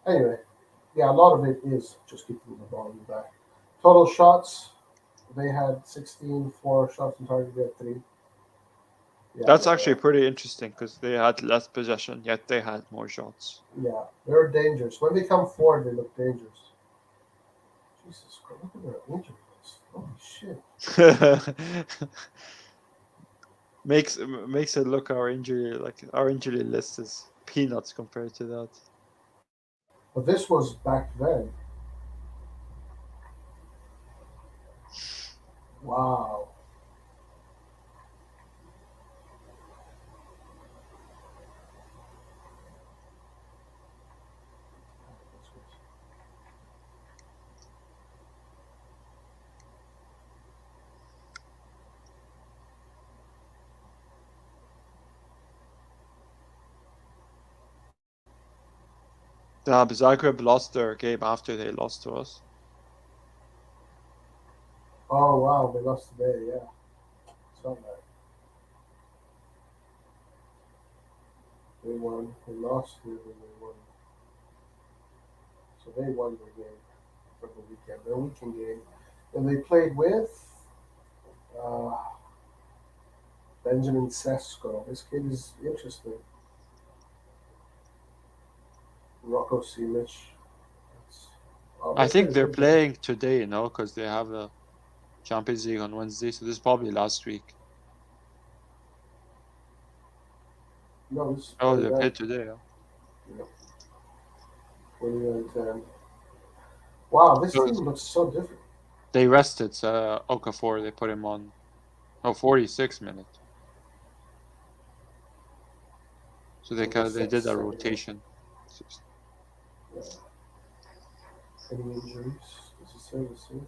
Anyway, yeah, a lot of it is just keeping the ball in the back. Total shots, they had 16, 4 shots on target, we had 3. Yeah, That's actually pretty interesting because they had less possession, yet they had more shots. yeah, they're dangerous. When they come forward, they look dangerous. Jesus Christ, look at their injury list. Holy shit. makes it look our injury list is peanuts compared to that. But this was back then. Wow. Yeah, but Zagreb lost their game after they lost to us. Oh, wow, they lost today, yeah. Saw that. They won. They lost here, then they won. So they won their game for the weekend, their weekend game. And they played with uh, Benjamin Sesko. This kid is interesting. Rocco Simic. I think they're playing today, because they have the Champions League on Wednesday, so this is probably last week. No, this is they played today, yeah. 29-10. Wow, this team looks so different. They rested Okafor, they put him on 46 minutes. So they did a rotation. Yeah. Any injuries? Does it say this here?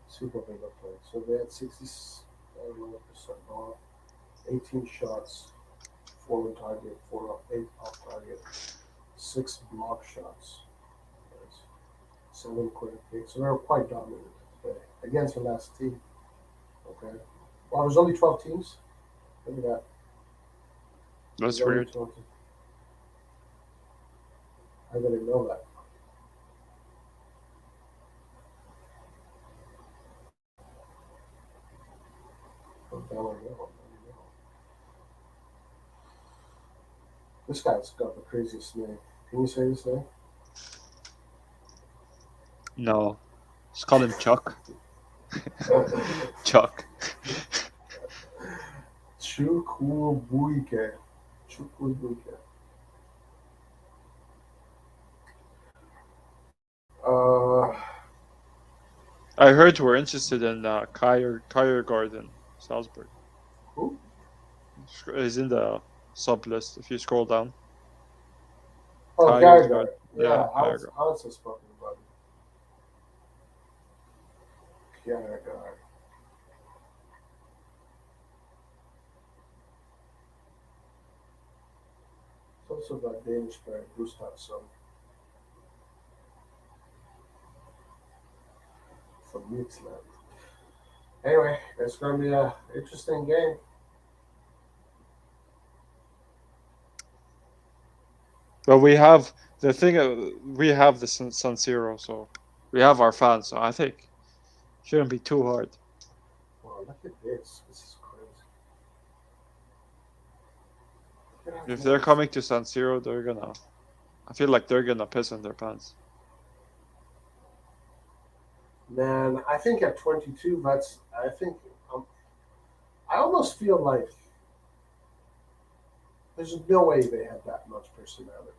See what they look like. So they had 60, I don't know what percent ball, 18 shots, 4 on target, 8 off target, 6 block shots, 7 quick kicks. So they're quite dominant today against the last team. Okay. Wow, there's only 12 teams. Look at that. That's weird. I didn't know that. This guy's got the craziest name. Can you say his name? No. Just call him Chuck. Chuck. Chukwubuike. I heard we're interested in Kyer Garden, Salzburg. Who? He's in the sub list if you scroll down. Oh, Kyer. Yeah, I was just talking about it. Kyer. It's also that Danish player, Gustafsson. From Mixland. Anyway, it's going to be an interesting game. But we have the San Siro, so we have our fans, so I think shouldn't be too hard. Wow, look at this. This is crazy. If they're coming to San Siro, they're gonna. I feel like they're gonna piss in their pants. Man, I think at 22, I think I almost feel like there's no way they have that much personality.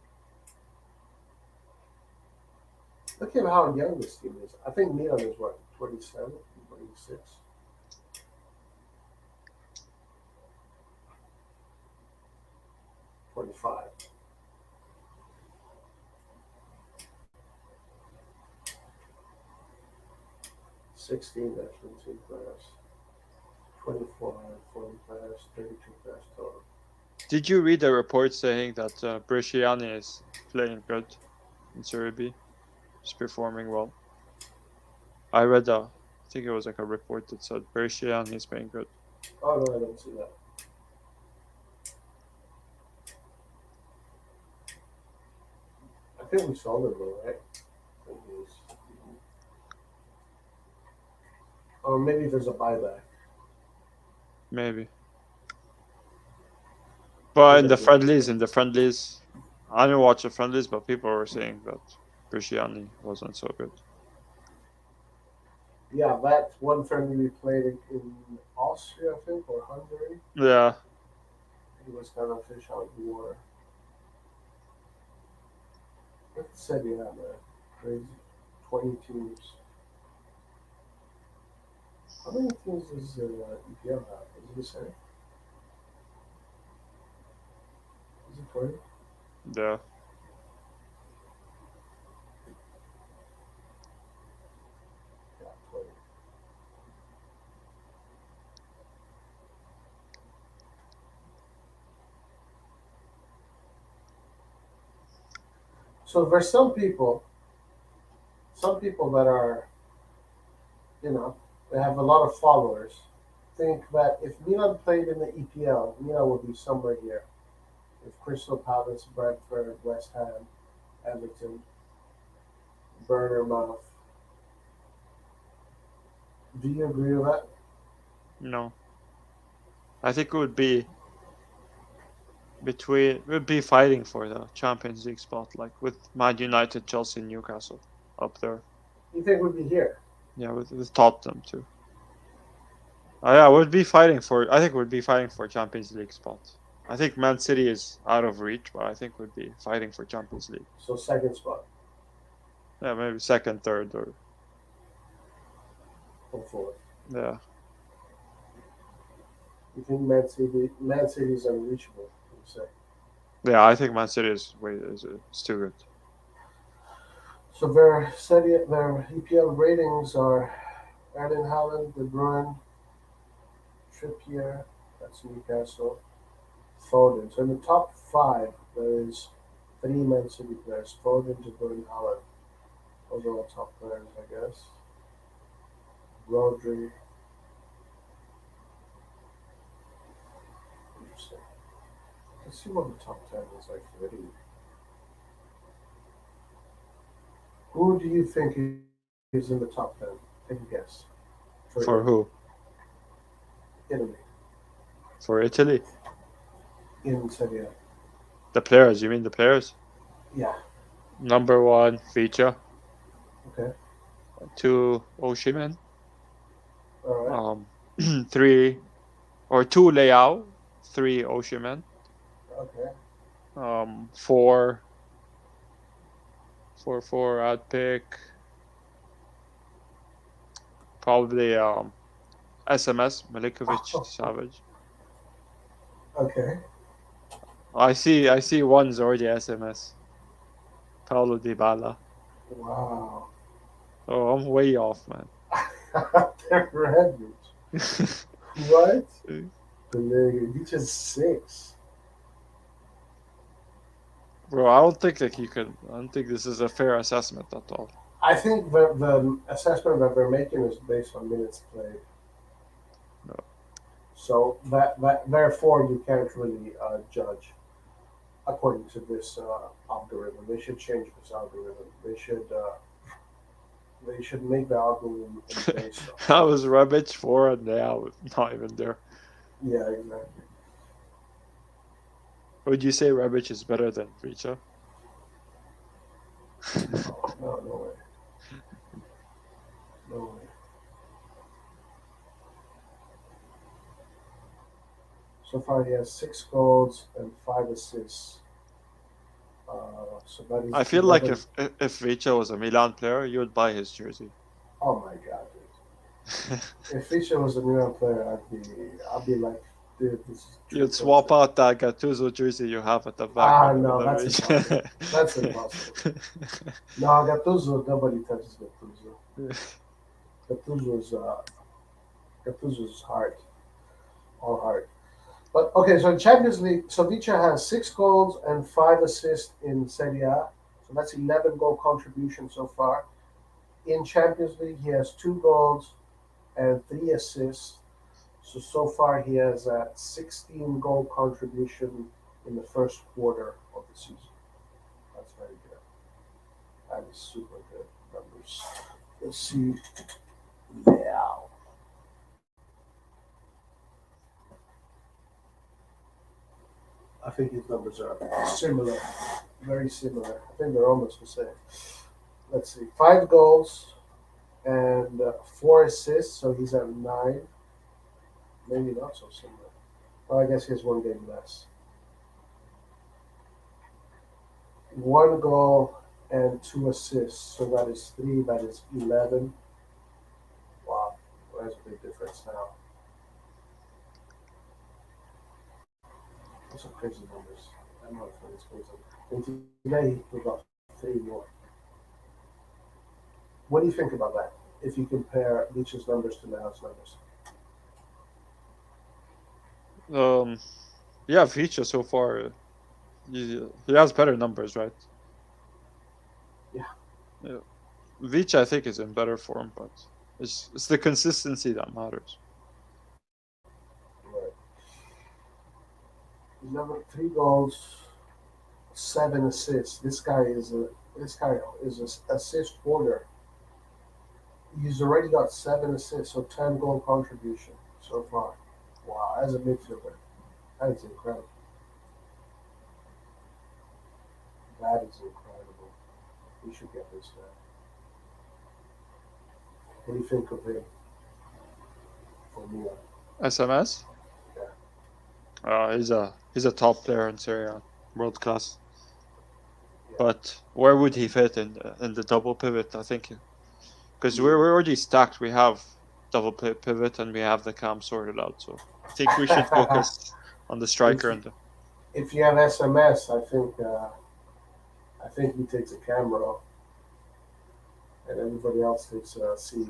Look at how young this team is. I think Milan is what, 27, 26? $25. $16 national team players, 24, 40 players, 32 players total. Did you read a report saying that Bresciani is playing good in Serie B? He's performing well. I read I think it was like a report that said Bresciani is playing good. Oh no, I don't see that. I think we sold him though, right? Or maybe there's a buyback. Maybe. But in the friendlies, I didn't watch the friendlies, but people were saying that Bresciani wasn't so good. Yeah, that one friendly we played in Austria, I think, or Hungary. Yeah. He was kind of fish out of the water. Like I said, yeah, man. Crazy. 20 teams. How many teams does EPL have? Is it the same? Is it 20? Yeah. Yeah, 20. So there's some people that are, they have a lot of followers, think that if Milan played in the EPL, Milan would be somewhere here. If Crystal Palace, Brentford, West Ham, Everton, Bournemouth. Do you agree with that? No. I think it would be fighting for the Champions League spot, like with Man United, Chelsea, Newcastle up there. You think we'd be here? Yeah, with Tottenham too. Yeah, we'd be fighting for. I think we'd be fighting for Champions League spot. I think Man City is out of reach, but I think we'd be fighting for Champions League. So second spot. Yeah, maybe second, third, or Fourth. yeah. You think Man City is unreachable? You say. Yeah, I think Man City is too good. So their EPL ratings are Erling Haaland, De Bruyne, Trippier, that's Newcastle, Foden. So in the top 5, there is 3 Man City players: Foden, De Bruyne, Haaland. Those are all top players, I guess. Rodri. Interesting. Let's see what the top 10 is like for Italy. Who do you think is in the top 10? Take a guess. For who? Italy. For Italy? In Serie. The players? You mean the players? Yeah. Number 1, Ficha. Okay. 2, Osimhen. All right. 3 or 2, Leao. 3, Osimhen. Okay. 4, I'd pick probably SMS, Milinkovic, Savage. Okay. I see one's already SMS. Paulo Dybala. Wow. Oh, I'm way off, man. Never had reach. What? The nigga, you just 6. Bro, I don't think this is a fair assessment at all. I think the assessment that they're making is based on minutes played. No. So that therefore you can't really judge according to this algorithm. They should change this algorithm. They should make the algorithm based on. That was Rebic 4 and now not even there. Yeah, exactly. Would you say Rebic is better than Richa? No way. No way. So far, he has 6 goals and 5 assists. So that is I feel like 11. if Richa was a Milan player, you would buy his jersey. Oh my god, dude! If Fischer was a Milan player, I'd be like, dude, this is. You'd swap out that Gattuso jersey you have at the back. No, that's impossible. That's impossible. No, Gattuso, nobody touches Gattuso. Gattuso's hard, all hard. But okay, so in Champions League, so Vicha has 6 goals and 5 assists in Serie A. So that's 11 goal contribution so far. In Champions League, he has 2 goals and 3 assists. So far he has a 16 goal contribution in the first quarter of the season. That's very good. That is super good numbers. Let's see now. I think his numbers are similar, very similar. I think they're almost the same. Let's see, 5 goals and 4 assists, so he's at 9. Maybe not so similar. Well, I guess he has 1 game less. 1 goal and 2 assists, so that is 3. That is 11. Wow, that's a big difference now. Those are crazy numbers. I don't know if it's crazy. And today we got 3 more. What do you think about that? If you compare Leach's numbers to Now's numbers. Yeah, Vicha so far, he has better numbers, right? Yeah. Vicha, I think, is in better form, but it's the consistency that matters. Right. He's number 3 goals, 7 assists. This guy is an assist hoarder. He's already got 7 assists, so 10 goal contribution so far. Wow, as a midfielder, that is incredible. That is incredible. We should get this guy. What do you think of him for Milan? SMS? Yeah. He's a top player in Serie A, world class. Yeah. But where would he fit in the double pivot? I think because we're already stacked. We have double pivot and we have the cam sorted out. So I think we should focus on the striker and If you have SMS, I think he takes a camera and everybody else takes a seat.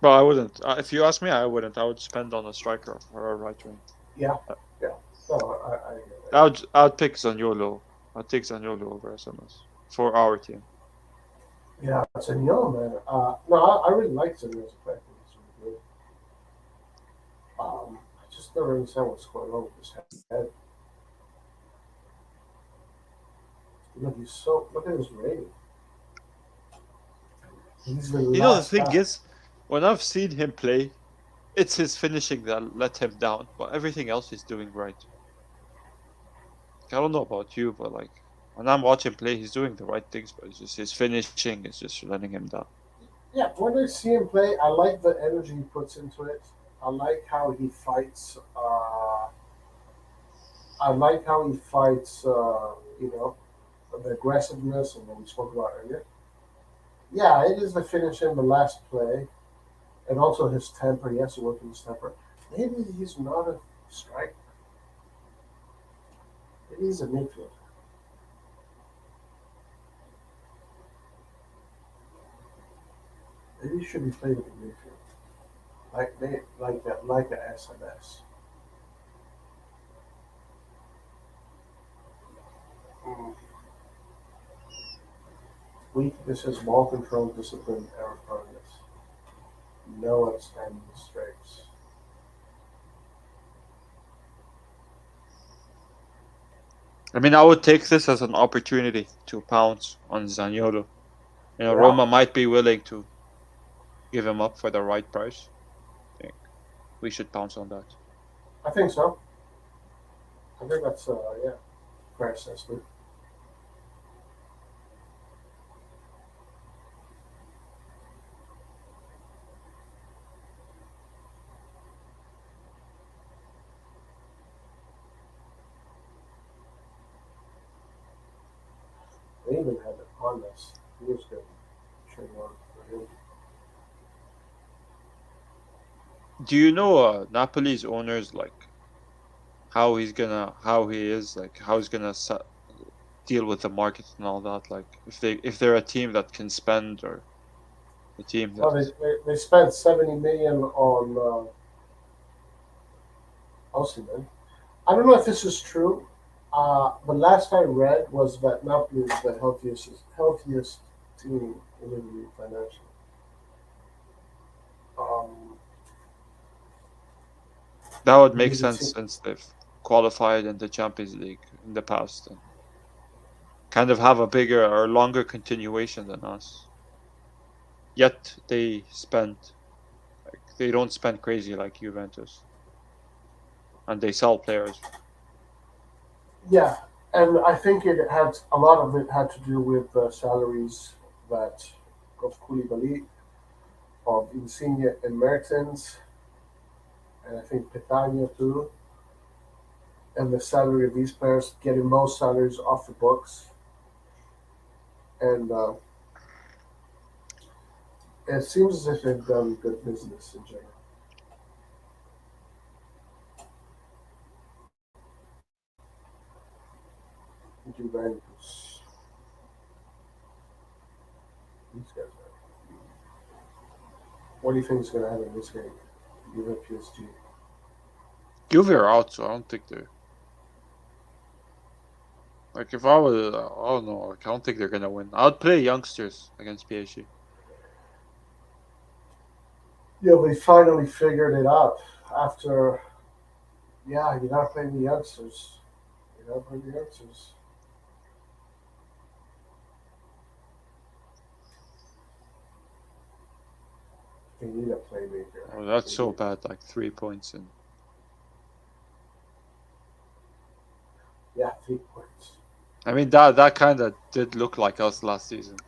Well, I wouldn't. If you ask me, I wouldn't. I would spend on a striker or a right wing. Yeah. No, I I'd pick Zaniolo. I'd take Zaniolo over SMS for our team. Yeah, Zaniolo, man. No, I really like Zaniolo as a player. He's really good. I just don't understand what's going on with his head. Look at his rating. He's the The thing is, when I've seen him play, it's his finishing that let him down, but everything else he's doing right. I don't know about you, but like when I'm watching play, he's doing the right things, but it's just his finishing is just letting him down. Yeah, when I see him play, I like the energy he puts into it. I like how he fights. The aggressiveness and what we spoke about earlier. Yeah, it is the finish in the last play, and also his temper. He has to work on his temper. Maybe he's not a striker. Maybe he's a midfielder. Maybe he should be playing in the midfield, like a SMS. Weaknesses: ball control, discipline, error proneness. No outstanding strengths. I mean, I would take this as an opportunity to pounce on Zaniolo. Yeah. Roma might be willing to give him up for the right price. I think we should pounce on that. I think so. I think that's yeah, fair assessment. They even had on this. He was good. Trade on for him. Do you know Napoli's owners, like how he is, like how he's gonna deal with the market and all that? Like if they're a team that can spend, or a team Well, that they spent 70 million on Osimhen. I don't know if this is true, but last I read was that Napoli is the healthiest team in the league financially. Um, that would I make believe the sense team, since they've qualified in the Champions League in the past and kind of have a bigger or longer continuation than us. Yet they don't spend crazy like Juventus, and they sell players. yeah, and I think it had a lot of it had to do with the salaries that of Koulibaly, of Insigne and Mertens, and I think Petagna too, and the salary of these players getting most salaries off the books, and it seems as if they've done good business in general. Juventus, these guys are. What do you think is going to happen in this game? Juve PSG. Juve are out, so I don't think they're like. If I was, I don't know. Like, I don't think they're gonna win. I'd play youngsters against PSG. Yeah, they finally figured it out after. Yeah, you're not playing the youngsters. You're not playing the youngsters. They need a playmaker. Oh, that's They so need, bad. Like 3 points, and yeah, 3 points. I mean that kind of did look like us last season.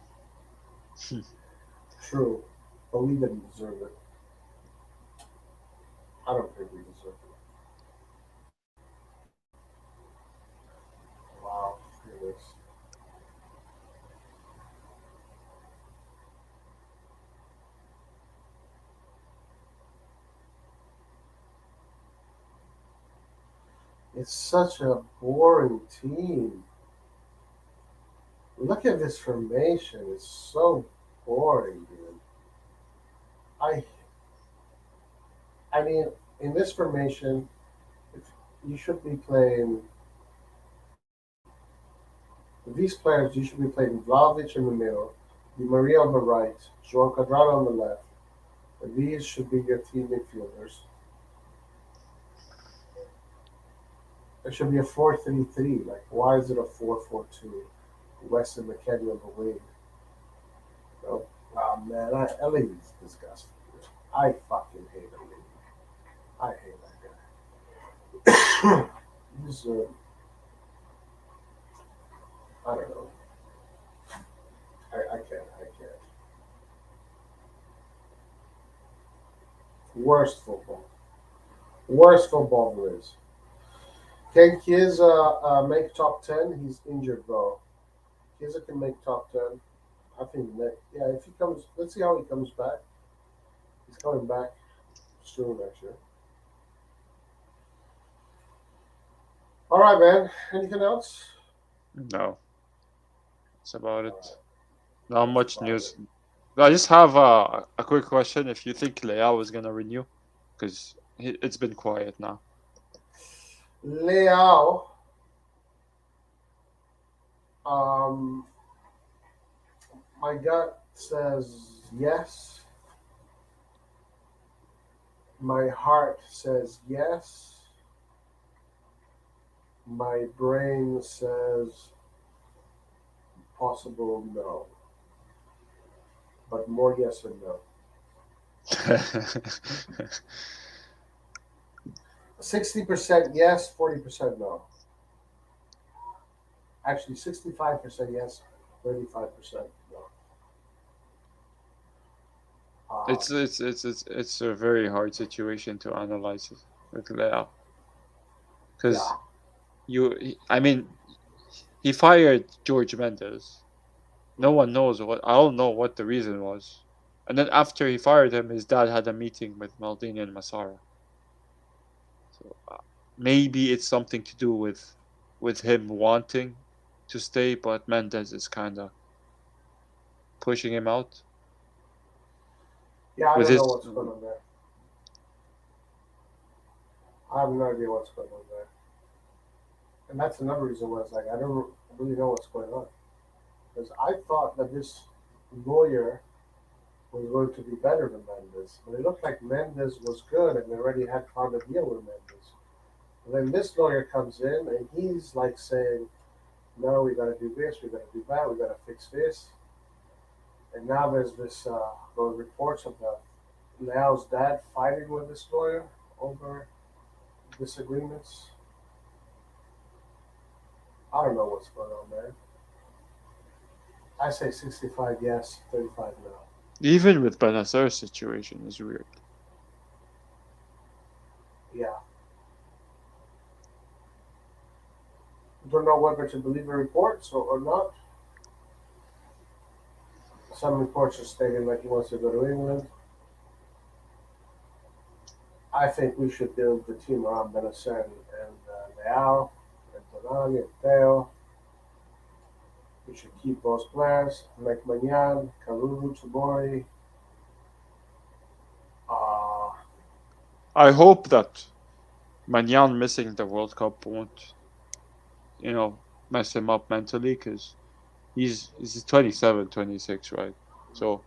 True, but we didn't deserve it. I don't think we deserve it. Wow, goodness. It's such a boring team. Look at this formation. It's so boring, dude. I I mean, in this formation, if you should be playing these players. You should be playing Vlahovic in the middle, Di Maria on the right, João Quadrado on the left. And these should be your team midfielders. It should be a 4-3-3. Like, why is it a 4-4-2? Weston McKennie on the wing. Oh, wow, man, LA is disgusting. I fucking hate LA. I hate that guy. He's, I don't know. I can't. I can't. Worst football. Worst football there is. Can Chiesa make top 10? He's injured though. Chiesa can make top 10. I think yeah, if he comes, let's see how he comes back. He's coming back soon, actually. All right, man. Anything else? No, that's about All it. right, Not that's much about news. it. I just have a quick question. If you think Leao is gonna renew, because it's been quiet now. Leao. Um, my gut says yes. My heart says yes. My brain says possible no, but more yes and no. 60% yes, 40% no. Actually, 65% yes, 35% no. It's a very hard situation to analyze it with Leao because Yeah, I mean, he fired George Mendes. No one knows what. I don't know what the reason was. And then after he fired him, his dad had a meeting with Maldini and Massara. So maybe it's something to do with him wanting to stay, but Mendes is kind of pushing him out yeah. I with don't know his. what's going on there. I have no idea what's going on there, and that's another reason why it's like I don't really know what's going on because I thought that this lawyer was going to be better than Mendes, but it looked like Mendes was good and they already had found a deal with Mendes. And then this lawyer comes in and he's like saying, "No, we got to do this, we got to do that, we got to fix this." And now there's this those reports of the Leo's dad fighting with this lawyer over disagreements. I don't know what's going on there. I say 65 yes, 35 no. Even with Benacer's situation is weird. Yeah. Don't know whether to believe the reports or not. Some reports are stating that he wants to go to England. I think we should build the team around Benacer and Leao and Tonali and Theo. We should keep those players like Manyan, Kalulu, Tabori. Uh, I hope that Manyan missing the World Cup won't, mess him up mentally because he's 27, 26, right? So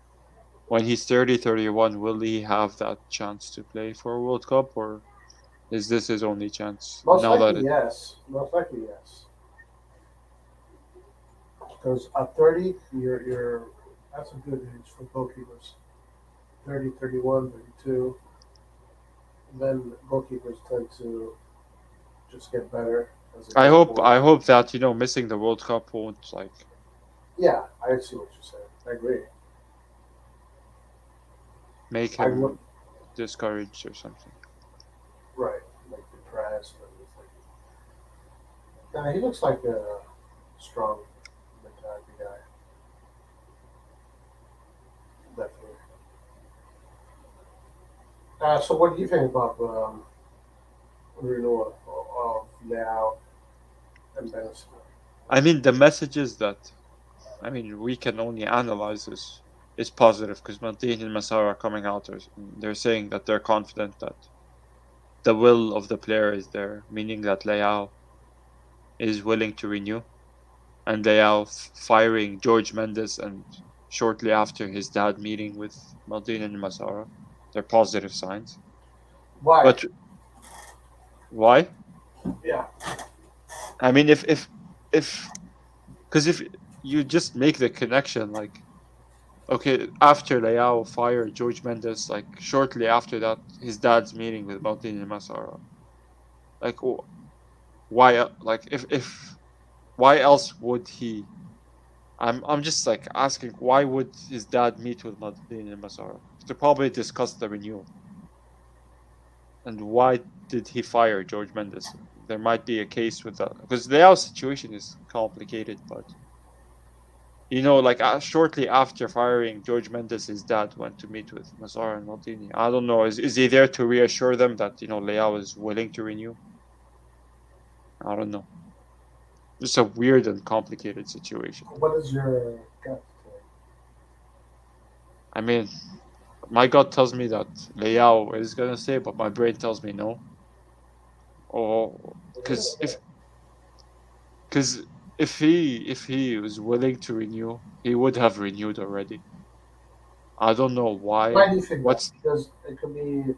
when he's 30, 31, will he have that chance to play for a World Cup, or is this his only chance Most now that likely, yes. Most likely, yes. Because at 30, you're that's a good age for goalkeepers. 30, 31, 32. Then goalkeepers tend to just get better as they I get hope older. I hope that missing the World Cup won't Yeah, I see what you're saying. I agree. make I would him discouraged or something. right, like depressed and it's like. Nah, he looks like a strong mentality guy. Definitely. So what do you think about renewal of Leao and Benson? I mean, the messages that we can only analyze is positive because Maldini and Massaro are coming out. They're saying that they're confident that the will of the player is there, meaning that Leao is willing to renew, and Leao firing George Mendes and shortly after his dad meeting with Maldini and Massaro. They're positive signs. Why? But why? Yeah. I mean, if because if you just make the connection, like, okay, after Leao fired George Mendes, like shortly after that, his dad's meeting with Maldini and Massaro. Like, why? Like, if why else would he? I'm just like asking, why would his dad meet with Maldini and Massaro to probably discuss the renewal? And why did he fire George Mendes? There might be a case with that because Leao's situation is complicated, but like shortly after firing George Mendes, his dad went to meet with Massaro and Maldini. I don't know. Is he there to reassure them that Leao is willing to renew? I don't know. It's a weird and complicated situation. What is your gut? I mean, my gut tells me that Leao is gonna stay, but my brain tells me no. Or because if he was willing to renew, he would have renewed already. I don't know why. Why do you think that? What's Because it could be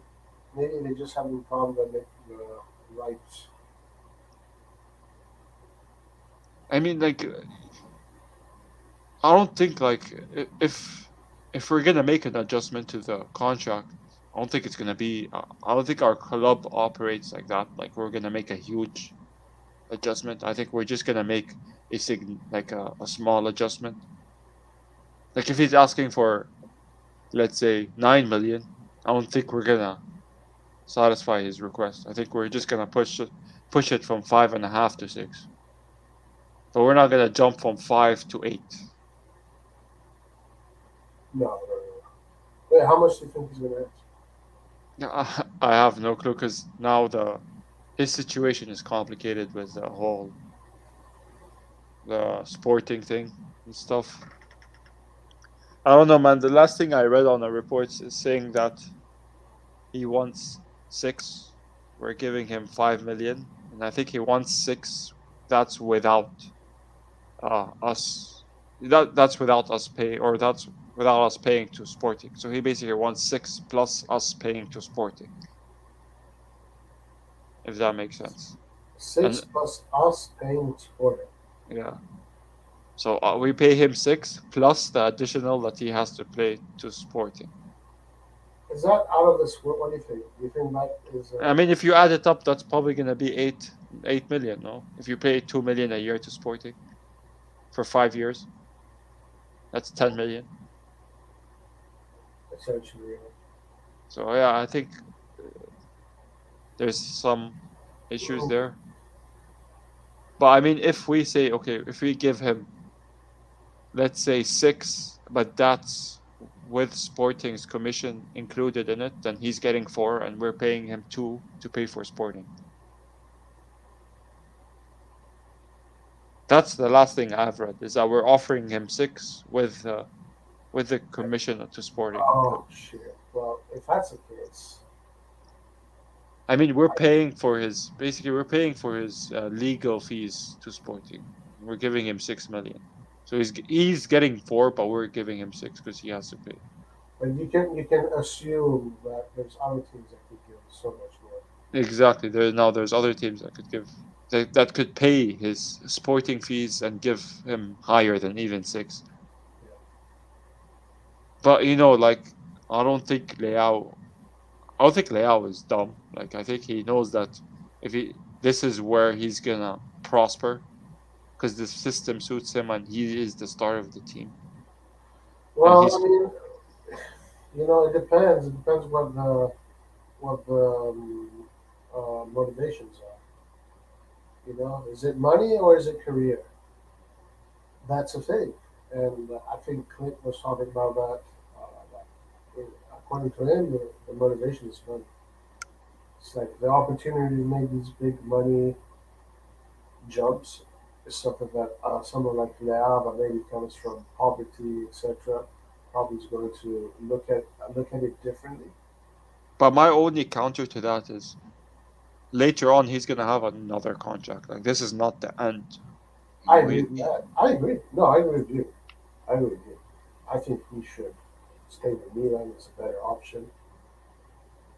maybe they just haven't found the right. I mean, like, I don't think like if we're gonna make an adjustment to the contract, I don't think it's gonna be. I don't think our club operates like that. Like we're gonna make a huge adjustment. I think we're just gonna make a small adjustment. Like if he's asking for, let's say, 9 million, I don't think we're gonna satisfy his request. I think we're just gonna push it from 5.5 to 6. But we're not gonna jump from 5 to 8. No. Wait, how much do you think he's going to ask? Yeah, I have no clue because now his situation is complicated with the sporting thing and stuff. I don't know, man. The last thing I read on the reports is saying that he wants 6. We're giving him 5 million, and I think he wants 6. That's without us. That's without us pay, or that's without us paying to Sporting. So he basically wants 6 plus us paying to Sporting. If that makes sense. 6 plus us paying Sporting. Yeah. So we pay him 6 plus the additional that he has to pay to Sporting. Is that out of this? What do you think? Do you think that is? I mean, if you add it up, that's probably gonna be 8 million. No, if you pay 2 million a year to Sporting for 5 years, that's 10 million. Essentially. So yeah, I think there's some issues there. But I mean, if we say, okay, if we give him, let's say 6, but that's with Sporting's commission included in it, then he's getting 4 and we're paying him 2 to pay for Sporting. That's the last thing I've read, is that we're offering him 6 with the commission to Sporting. Oh shit! Well, if that's the case, I mean, we're paying for his legal fees to Sporting. We're giving him 6 million, so he's getting 4, but we're giving him 6 because he has to pay. but you can assume that there's other teams that could give so much more. Exactly. There's other teams that could give that could pay his Sporting fees and give him higher than even 6. Yeah. But like, I don't think Leao is dumb. Like, I think he knows that this is where he's gonna prosper because the system suits him and he is the star of the team. Well, I mean, it depends. It depends what the motivations are. Is it money or is it career? That's a thing, and I think Clint was talking about that. According to him, the motivation is money. It's like the opportunity to make these big money jumps is something that someone like Leao, that maybe comes from poverty, etc., probably is going to look at it differently. But my only counter to that is later on he's gonna have another contract. Like, this is not the end. I agree with that. I agree. No, I agree with you. I think he should stay with Milan. It's a better option.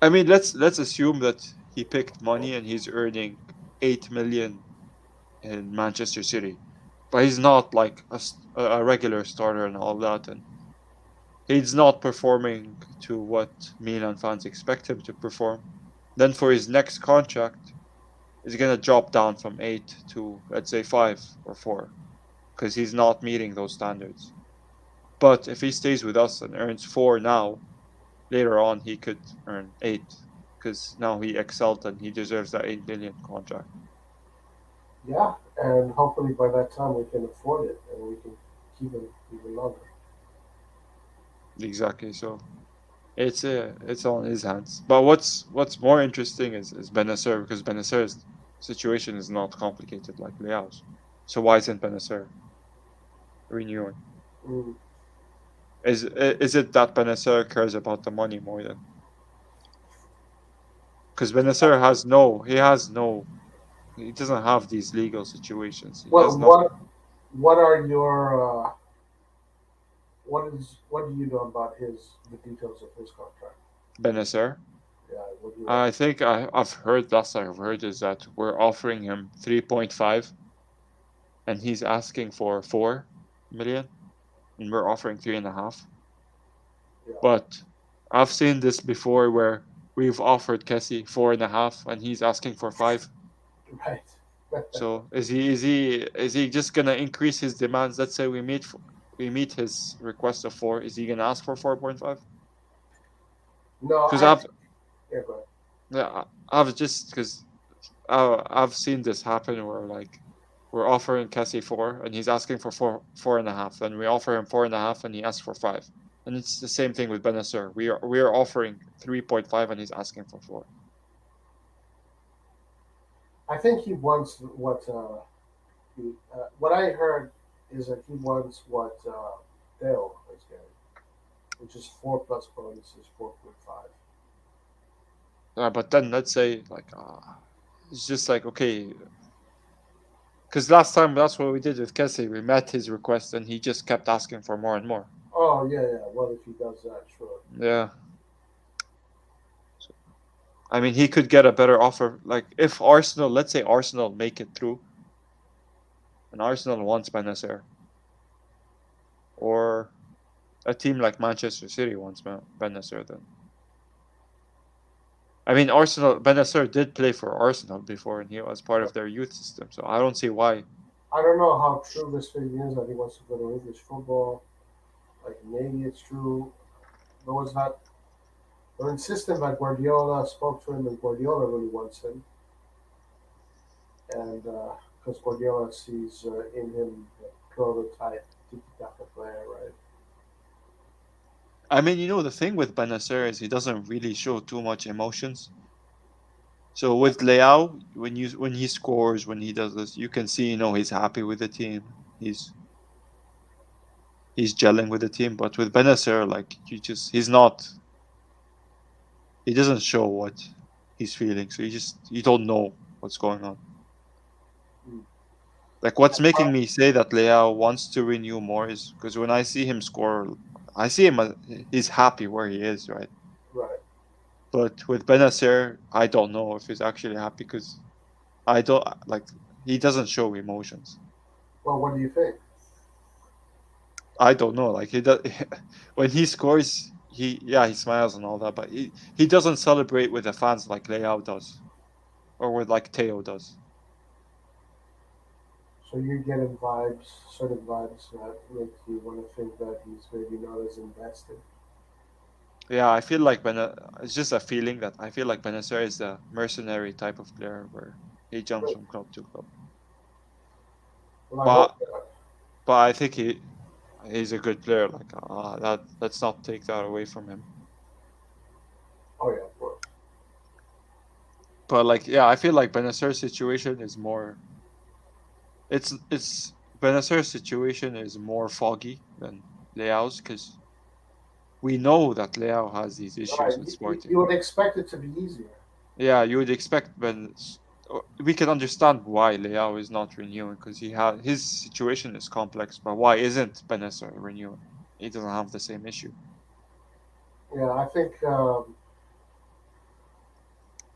I mean, let's assume that he picked money and he's earning 8 million in Manchester City, but he's not like a regular starter and all that, and he's not performing to what Milan fans expect him to perform. Then for his next contract, he's gonna drop down from 8 to, let's say, 5 or 4, because he's not meeting those standards. But if he stays with us and earns 4 now, later on he could earn 8, because now he excelled and he deserves that 8 million contract. Yeah, and hopefully by that time we can afford it and we can keep him even longer. Exactly. So it's on his hands. But what's more interesting is Benacer, because Benacer's situation is not complicated like Leao's. So why isn't Benacer renewing? Mm. Is it that Benacer cares about the money more than? Because Benacer he doesn't have these legal situations. He has nothing. What are your what do you know about the details of his contract? Benacer? Yeah, what do you I think I've heard, last I've heard is that we're offering him 3.5 and he's asking for 4 million and we're offering 3.5. Yeah. But I've seen this before where we've offered Kessie 4.5 and he's asking for 5. Right. So is he just gonna increase his demands? Let's say we meet his request of 4. Is he gonna ask for 4.5? No, Because yeah, go ahead. yeah, I've seen this happen where like we're offering Cassie 4 and he's asking for 4.5, and we offer him 4.5 and he asks for 5. And it's the same thing with Benacer. We are offering 3.5 and he's asking for 4. I think he wants what I heard is that he wants what Dale is getting, which is 4 plus bonuses, 4.5. But then let's say like it's just like okay, because last time that's what we did with Cassie. We met his request and he just kept asking for more and more. Oh yeah, yeah. Well, if he does that, sure. Yeah. I mean, he could get a better offer. Like if Arsenal, let's say Arsenal make it through, and Arsenal wants Benacer, or a team like Manchester City wants Benacer, then. I mean, Benacer did play for Arsenal before, and he was part of their youth system. So I don't see why. I don't know how true this thing is that he wants to go to English football. Like maybe it's true. There was that. They're insistent that Guardiola spoke to him, and Guardiola really wants him, and because Guardiola sees in him the prototype tiki-taka player, right? I mean, the thing with Benacer is he doesn't really show too much emotions. So with Leao, when he scores, when he does this, you can see, he's happy with the team. He's gelling with the team. But with Benacer, like he's not. He doesn't show what he's feeling. So you don't know what's going on. Like what's making me say that Leao wants to renew more is because when I see him score, I see him he's happy where he is, right? Right. But with Benacer, I don't know if he's actually happy because I don't like he doesn't show emotions. Well, what do you think? I don't know. Like he does when he scores, he smiles and all that, but he doesn't celebrate with the fans like Leao does, or with like Teo does. So you're getting vibes, certain vibes that make you want to think that he's maybe not as invested. Yeah, I feel like it's just a feeling that I feel like Benacer is the mercenary type of player where he jumps But, from club to club. well, I But hope not. but I think he's a good player. Like let's not take that away from him. Oh yeah, of course. But like I feel like Benacer's situation is more. It's Benacer's situation is more foggy than Leao's because we know that Leao has these issues Right. with You, Sporting. you would expect it to be easier. Yeah, you would expect we can understand why Leao is not renewing because his situation is complex, but why isn't Benacer renewing? He doesn't have the same issue. Yeah, I think.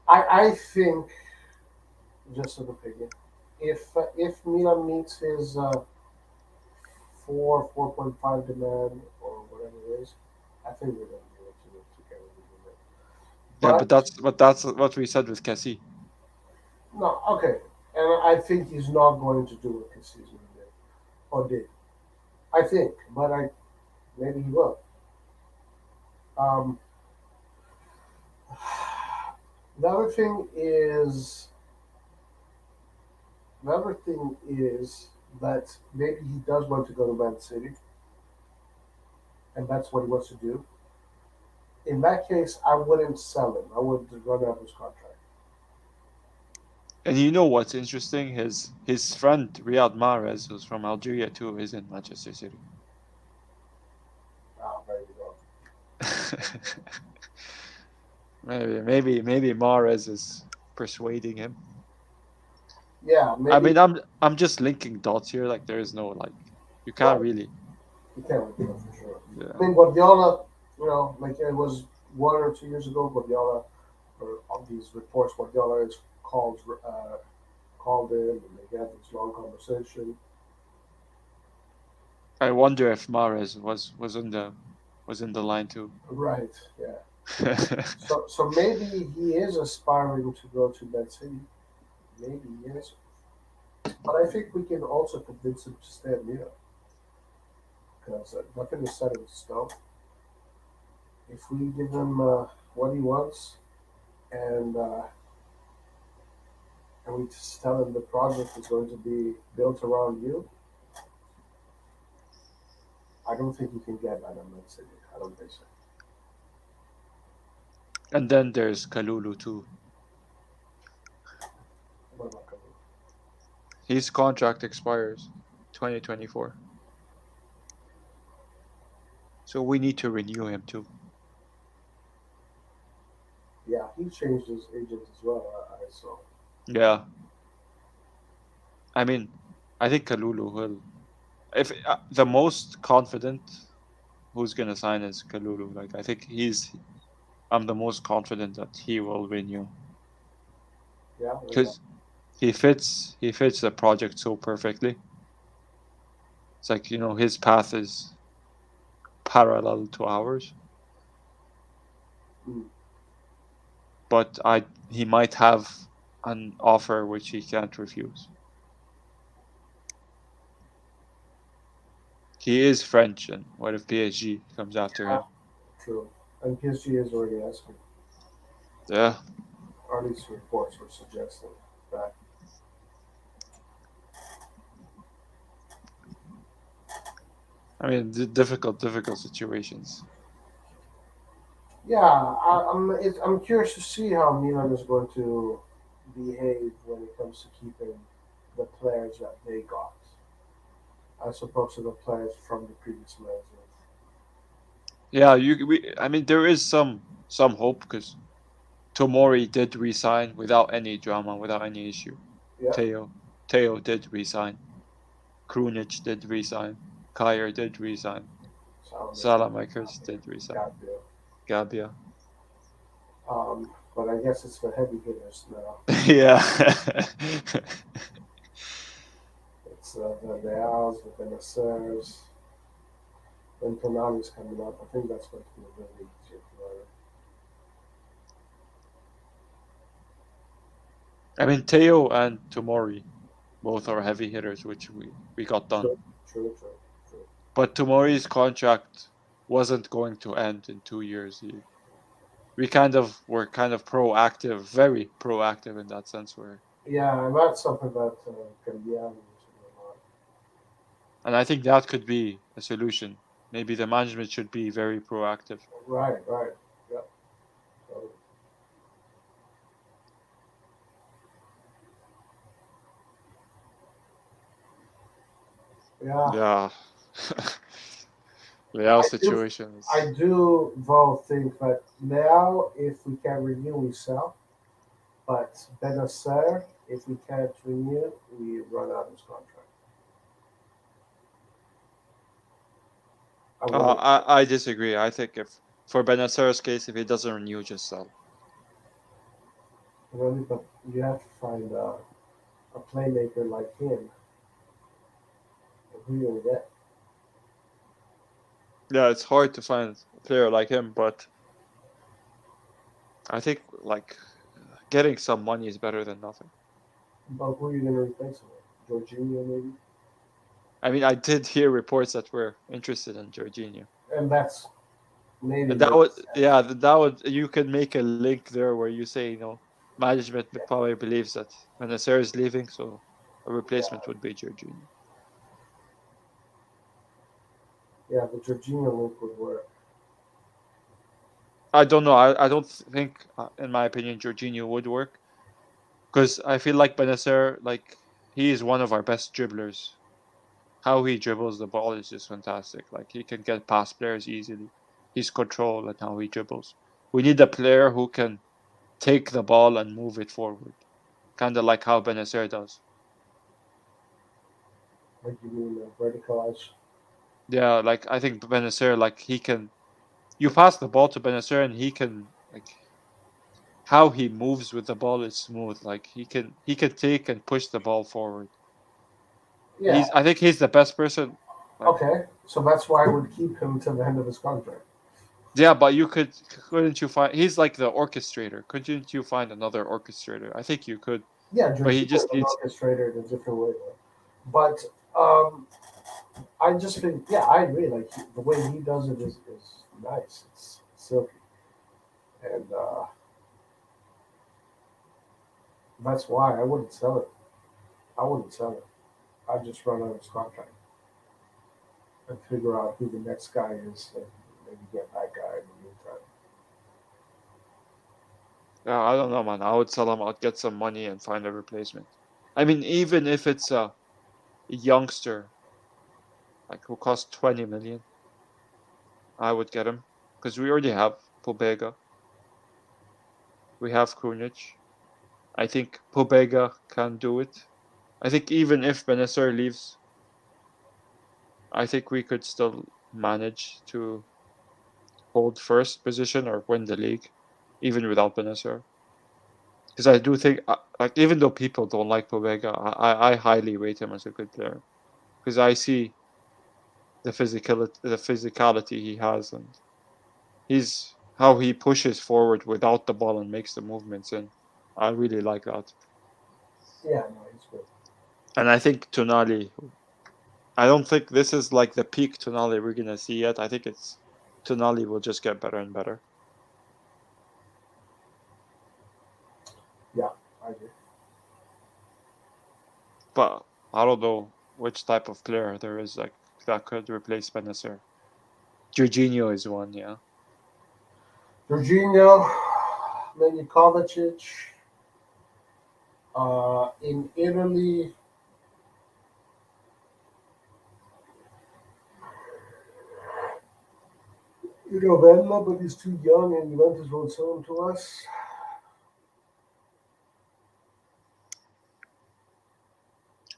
I think, just an opinion, if Milan meets his 4.5 demand or whatever it is, I think we're going to be able to get a agreement. Yeah, But but that's what we said with Cassie. no, okay, and I think he's not going to do what this season did or did. I think, but maybe he will. Um, the other thing is the other thing is that maybe he does want to go to Man City, and that's what he wants to do. In that case, I wouldn't sell him. I would run out his contract. And you know what's interesting? His friend Riyad Mahrez, who's from Algeria too, is in Manchester City. Ah, there you go. maybe Mahrez is persuading him. Yeah, maybe. I mean, I'm just linking dots here. Like there is no like you can't really. You can't do it for sure. Yeah. I mean, Guardiola, like it was 1 or 2 years ago, Guardiola, or all these reports, Guardiola is called in and they had this long conversation. I wonder if Mahrez was in the line too. Right, yeah. So maybe he is aspiring to go to Man City. Maybe he is. But I think we can also convince him to stay at Milan because nothing is set in stone. If we give him what he wants and we just tell him the project is going to be built around you, I don't think you can get that in Man City. I don't think so. And then there's Kalulu too. What about Kalou? His contract expires 2024. So we need to renew him too. Yeah, he changed his agent as well. I saw. Yeah. I mean, I think Kalulu will. If the most confident who's gonna sign is Kalulu. Like I think I'm the most confident that he will renew Yeah, because he fits the project so perfectly. It's like his path is parallel to ours, Mm. but he might have an offer which he can't refuse. He is French, and what if PSG comes after him? True. And PSG is already asking, Yeah. or at least reports were suggesting that. I mean, difficult situations. Yeah, I'm curious to see how Milan is going to behave when it comes to keeping the players that they got, as opposed to the players from the previous management. Yeah, I mean, there is some hope because Tomori did resign without any drama, without any issue. Yeah, Teo did resign. Krunic did resign. Kyer did resign. Salamakers did resign. Gabriel. Gabia. But I guess it's the heavy hitters now. Yeah. It's the Leals, the Benassers, and Tonali's coming up. I think that's going to be a really easier player. I mean, Teo and Tomori both are heavy hitters, which we got done. True. But Tomori's contract wasn't going to end in 2 years. We were kind of proactive, very proactive in that sense. Yeah, and that's something that Cambiano needs to do a lot. And I think that could be a solution. Maybe the management should be very proactive. Right. Yep. Totally. Yeah. Yeah. Leao situations. I do, though, think that now, if we can renew, we sell. But Benacer, if we can't renew, we run out of his contract. I disagree. I think if for Benacer's case, if he doesn't renew, just sell. Really, but you have to find a playmaker like him. Who you gonna get? Yeah, it's hard to find a player like him, but I think like getting some money is better than nothing. But who are you gonna replace him with? Jorginho, maybe. I mean, I did hear reports that were interested in Jorginho. And that's maybe. And that would you could make a link there where you say, management probably believes that Benacer is leaving, so a replacement would be Jorginho. Yeah, the Jorginho link would work. I don't know. I don't think, in my opinion, Jorginho would work because I feel like Benacer, like he is one of our best dribblers. How he dribbles the ball is just fantastic. Like he can get past players easily. His control and how he dribbles. We need a player who can take the ball and move it forward, kind of like how Benacer does. Like you mean vertical edge? Yeah, like I think Benacer, like he can. You pass the ball to Benacer and he can how he moves with the ball is smooth. Like he can take and push the ball forward. Yeah. I think he's the best person. Okay, so that's why I would keep him to the end of his contract. Yeah, but couldn't you find? He's like the orchestrator. Couldn't you find another orchestrator? I think you could. Yeah, But he Jorginho is just an needs. orchestrator in a different way, though. But I just think, yeah, I agree. Like the way he does it is nice. It's silky, and that's why I wouldn't sell it. I wouldn't sell it. I'd just run out his contract and figure out who the next guy is, and maybe get that guy in the meantime. Yeah, I don't know, man. I would sell him. I'd get some money and find a replacement. I mean, even if it's a youngster, like who costs 20 million, I would get him because we already have Pobega. We have Krunic. I think Pobega can do it. I think even if Benacer leaves, I think we could still manage to hold first position or win the league, even without Benacer. Because I do think, like, even though people don't like Pobega, I highly rate him as a good player. Because I see the physicality he has, and he's how he pushes forward without the ball and makes the movements, and I really like that. Yeah, no, he's good. And I think Tonali, I don't think this is like the peak Tonali we're gonna see yet. I think it's Tonali will just get better and better. Yeah, I agree. But I don't know which type of player there is like that could replace Benacer. Jorginho is one, yeah. Jorginho, Miljan Kovacic. In Italy, Bella, but he's too young, and Juventus won't sell him to us.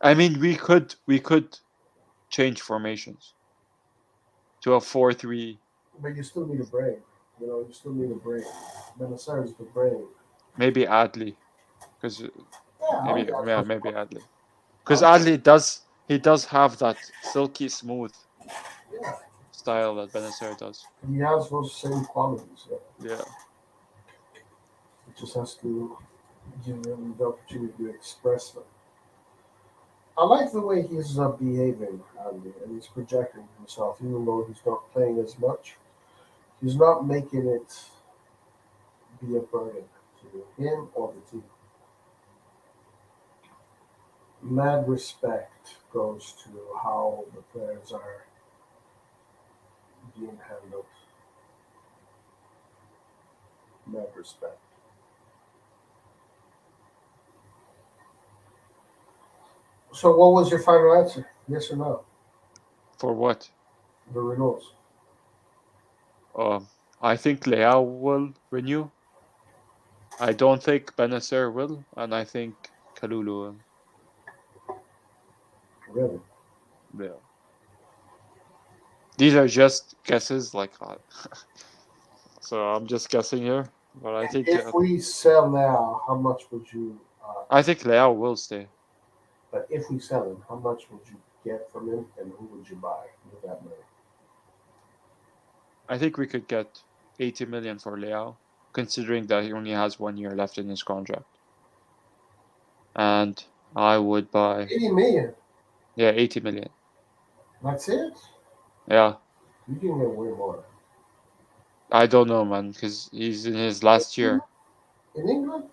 I mean, we could change formations to a 4-3. But you still need a brain. You still need a brain. Benacer is the brain. Maybe Adli, because Yeah, maybe I'll maybe Adli, because I'll Adli does have that silky smooth yeah. style that Benacer does. He has those same qualities. Yeah. Yeah, It just has to give him the opportunity to express them. I like the way he's behaving, Andy, and he's projecting himself, even though he's not playing as much. He's not making it be a burden to him or the team. Mad respect goes to how the players are being handled. Mad respect. So, what was your final answer? Yes or no? for what? The renewals. I think Leao will renew. I don't think Benacer will, and I think Kalulu will. Really? Yeah. These are just guesses, like, so I'm just guessing here. But If we sell now, how much would you? I think Leao will stay. But if we sell him, how much would you get from him, and who would you buy with that money? I think we could get 80 million for Leao, considering that he only has 1 year left in his contract. And I would buy 80 million. 80 million. That's it. Yeah. You can get way more. I don't know, man, because he's in his last year. In England?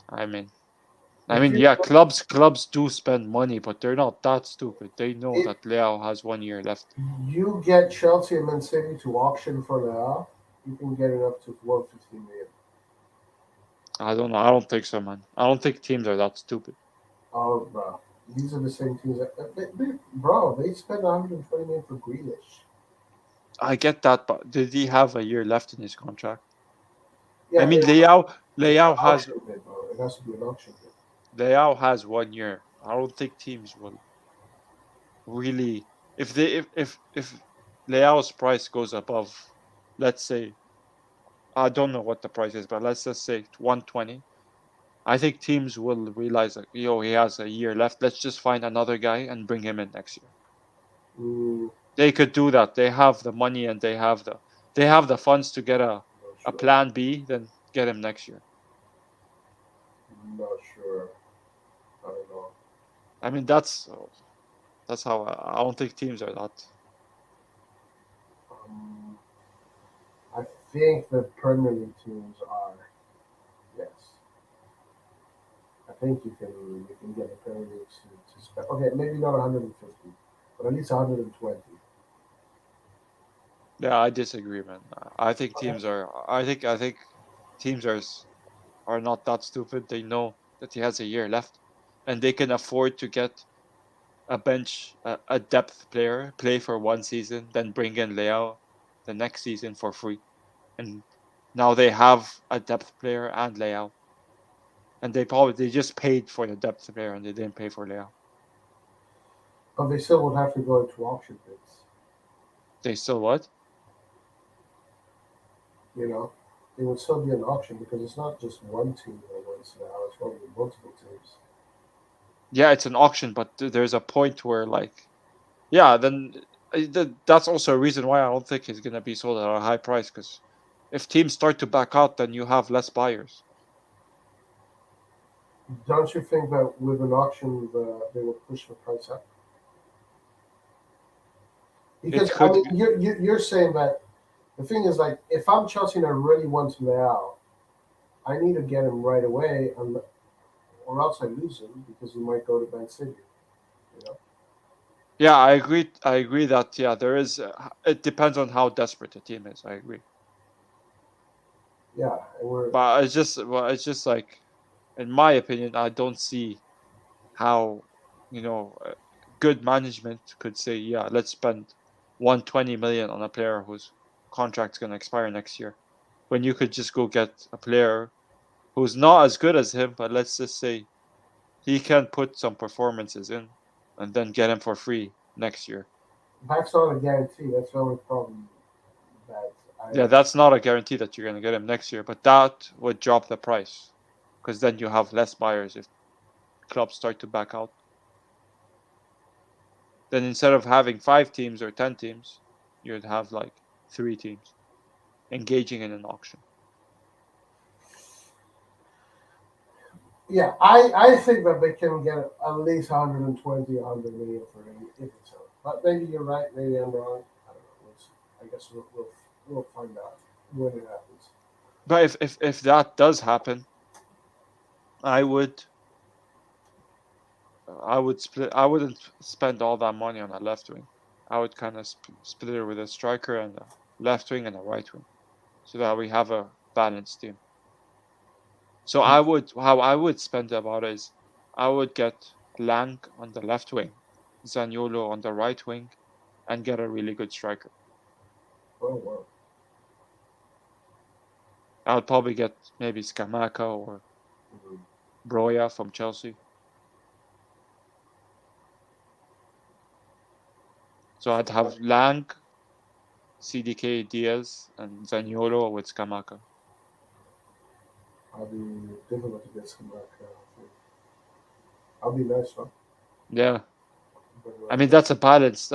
I mean, If you yeah, clubs do spend money, but they're not that stupid. They know that Leao has 1 year left. you get Chelsea and Man City to auction for Leao, you can get it up to 150 million. I don't know. I don't think so, man. I don't think teams are that stupid. Oh, bro. These are the same teams bro, they spent 120 million for Grealish. I get that, but did he have a year left in his contract? Yeah, I mean, it's Leao an has auction bid, bro. It has to be an auction bid. Leao has 1 year. I don't think teams will really if Leao's price goes above, let's say, I don't know what the price is, but let's just say 120. I think teams will realize that he has a year left. Let's just find another guy and bring him in next year. They could do that. They have the money and they have the funds to get a plan B, then get him next year. I'm not sure. I don't know. I mean, that's how I don't think teams are that. Um, I think the Premier League teams are. Yes, I think you can get the Premier League to spend. Okay, maybe not 150, but at least 120. Yeah, I disagree, man. I think Okay. teams are. I think teams are not that stupid. They know that he has a year left, and they can afford to get a depth player, play for one season, then bring in Leao the next season for free, and now they have a depth player and Leao, and they just paid for the depth player and they didn't pay for Leao. But they still would have to go into auction bids. They still what? You know, it would still be an auction because it's not just one team that wins now; it's probably multiple teams. Yeah, it's an auction, but there's a point where like, yeah, then that's also a reason why I don't think he's gonna be sold at a high price because if teams start to back out, then you have less buyers. Don't you think that with an auction, they will push the price up? It Because I could mean, you're saying that the thing is like, if I'm Chelsea and I really want Leao, I need to get him right away, or else I lose him because he might go to Man City. You know? Yeah, I agree. I agree that yeah, there is. It depends on how desperate the team is. I agree, Yeah, and we're but it's just like, in my opinion, I don't see how you know good management could say, yeah, let's spend 120 million on a player whose contract's gonna expire next year, when you could just go get a player who's not as good as him, but let's just say he can put some performances in, and then get him for free next year. that's not a guarantee. That's the only problem that Yeah, I. that's not a guarantee that you're going to get him next year, but that would drop the price because then you have less buyers if clubs start to back out. Then instead of having 5 teams or 10 teams, you'd have like 3 teams engaging in an auction. Yeah, I think that they can get at least 120, 100 million for him if it's so. But maybe you're right. Maybe I'm wrong. I don't know. I guess we'll find out when it happens. But if that does happen, I would split. I wouldn't spend all that money on a left wing. I would kind of split it with a striker and a left wing and a right wing, so that we have a balanced team. So how I would spend about is I would get Lang on the left wing, Zaniolo on the right wing, and get a really good striker. Oh well. I would probably get maybe Scamacca or Mhm. Broya from Chelsea. So I'd have Lang, CDK, Diaz, and Zaniolo with Scamacca. I'll be difficult to get some back. I'll be nice, huh? Yeah, But I mean that's a balanced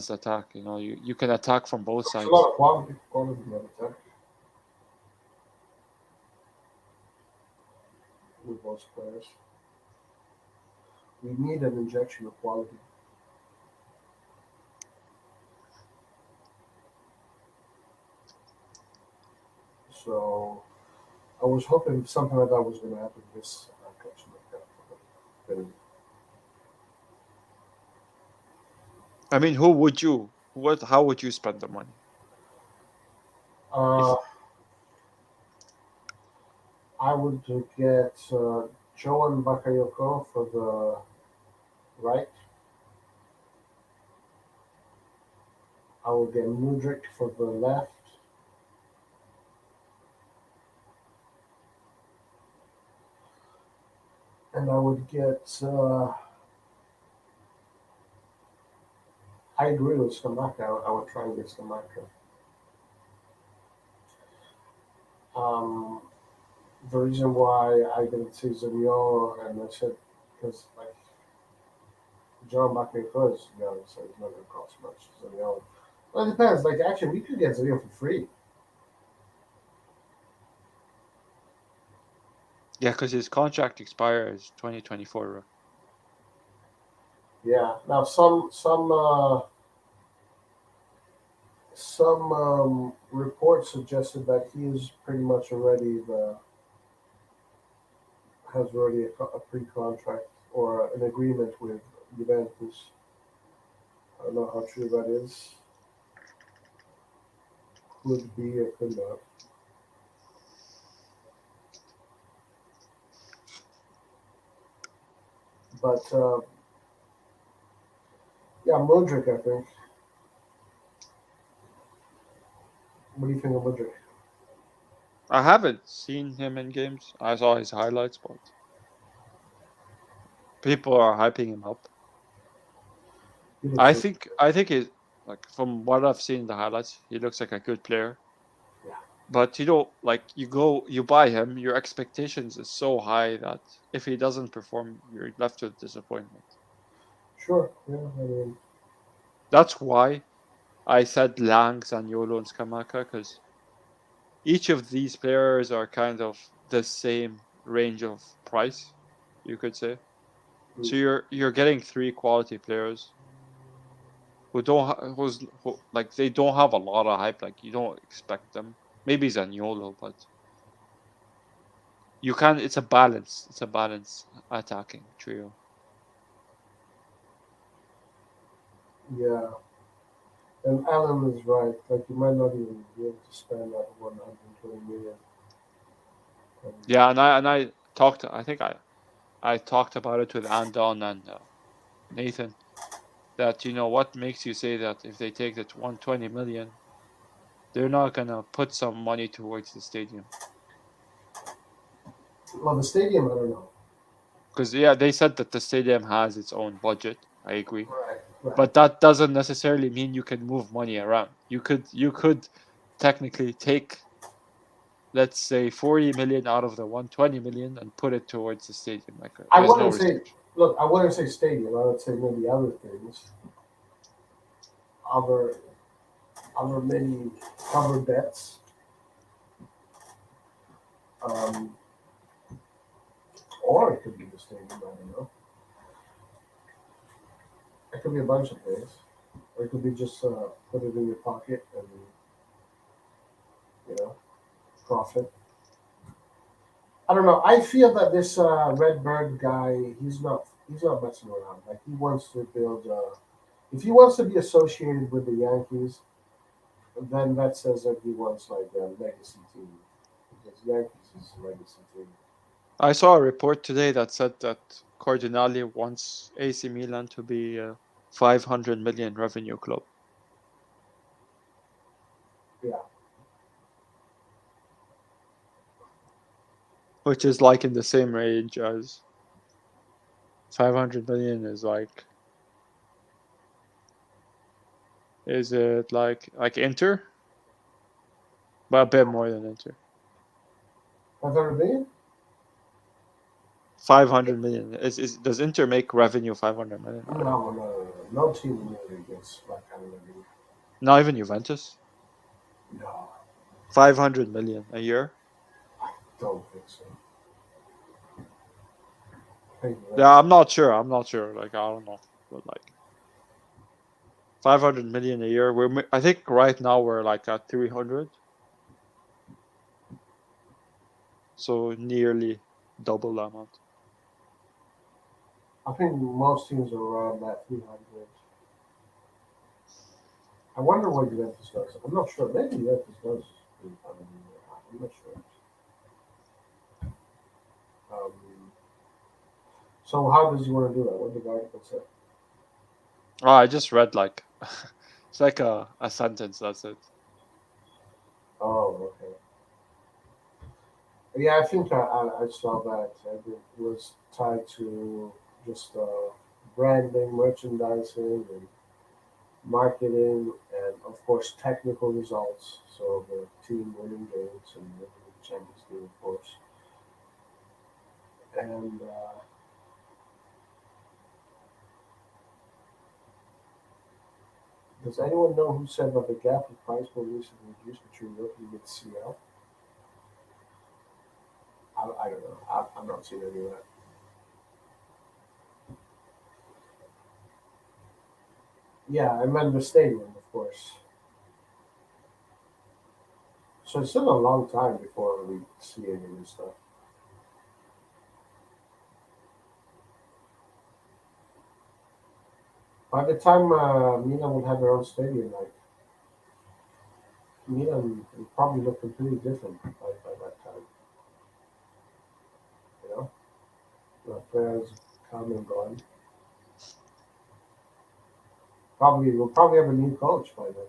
attack. You know, you can attack from both it's a lot sides. of quality in that attack with both players. We need an injection of quality. So I was hoping something like that was going to happen this catch like that. But I mean, who would you? What? How would you spend the money? uh, If I would get Joan Bakayoko for the right. I would get Mudrik for the left. And I would get. I agree with Skamaka. I would try and get Skamaka. Um, the reason why I didn't see Zaniolo and I said because like John Bakayoko is young, so he's not going to cost much. Zaniolo. Well, it depends. Like actually, we could get Zaniolo for free. Yeah, because his contract expires 2024. Yeah. Now some reports suggested that he is pretty much already has already a pre-contract or an agreement with Juventus. I don't know how true that is. Could be or could not. But yeah, Modric, I think. What do you think of Modric? I haven't seen him in games. I saw his highlights, but people are hyping him up. He looks I think he, like, from what I've seen in the highlights, he looks like a good player. Yeah. But like you buy him, your expectations is so high that if he doesn't perform, you're left with disappointment. sure. Yeah, I mean, That's why I said Lang, Zaniolo, and Skamaka, because each of these players are kind of the same range of price, you could say. So you're getting three quality players who don't who, like they don't have a lot of hype. Like you don't expect them. Maybe Zaniolo, but you can. It's a balance. It's a balance attacking trio. yeah. And Alan is right. Like you might not even be able to spend that 120 million. Yeah, and I talked. I think I talked about it with Andon and Nathan. That what makes you say that if they take that 120 million, they're not gonna put some money towards the stadium. Well, the stadium, I don't know. Because yeah, they said that the stadium has its own budget. I agree. Right, right. But that doesn't necessarily mean you can move money around. You could technically take, let's say, 40 million out of the 120 million and put it towards the stadium. Like I there's no wouldn't say. restriction. Look, I wouldn't say stadium. I would say maybe other things, other other many covered bets. Um, or it could be the stadium. I don't know. It could be a bunch of things. Or it could be just put it in your pocket and profit. I don't know. I feel that this Redbird guy, he's not messing around. Like he wants to build. If he wants to be associated with the Yankees, then that says that he wants like a legacy team because Yankees is a legacy team. I saw a report today that said that Cardinale wants AC Milan to be a 500 million revenue club. Yeah, Which is like in the same range as 500 million is it like Inter? But a bit more than Inter. 500 million. 500 million. Does Inter make revenue 500 million? No team in the league gets that kind of revenue. Not even Juventus. No, 500 million a year. don't think so. I think Yeah, I'm not sure. Like I don't know, but like 500 million a year. I think right now we're like at 300. So nearly double the amount. I think most teams are around that 300. I wonder what Juventus does. I'm not sure. Maybe Juventus does 300. I'm not sure. Um, so how does he want to do that? What did the article say? Oh, I just read like it's like a sentence. That's it. Oh, okay. Yeah, I think I saw that. And it was tied to just branding, merchandising, and marketing, and of course technical results. So the team winning games and winning the Champions League, of course. And does anyone know who said that the gap in price will recently reduced between Europe and CL? I don't know. I'm not seeing any of that. Yeah, I meant the stadium, of course. So it's still a long time before we see any new stuff. By the time Milan will have their own stadium, like Milan will probably look completely different by that time. You know, the players come and gone. Probably we'll probably have a new coach by then.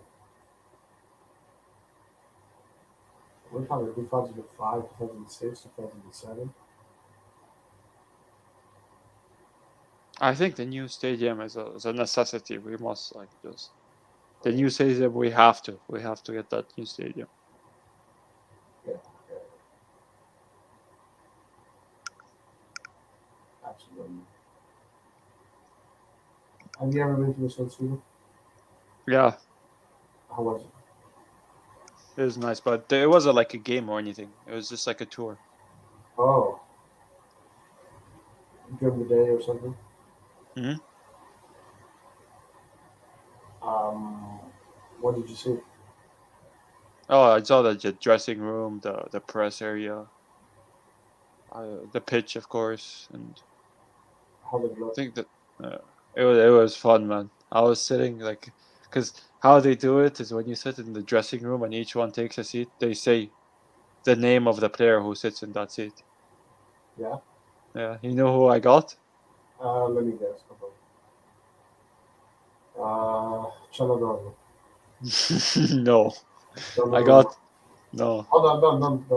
We're talking 2005, 2006, 2007. I think the new stadium is a necessity. We must like just the new stadium. We have to get that new stadium. Yeah, yeah, absolutely. Have you ever been to the Sun Studio? Yeah, How was it? it was nice, but it wasn't like a game or anything. It was just like a tour. Oh, during the day or something? Hmm. Um, what did you see? Oh, I saw the dressing room, the press area, the pitch, of course, and How did it I look? think that uh, it was fun, man. I was sitting like, because how they do it is when you sit in the dressing room and each one takes a seat, they say the name of the player who sits in that seat. Yeah. Yeah, you know who I got? Let me guess. Hold on. Chanador. No, No, no, I no, no. got no. Hold on, don't.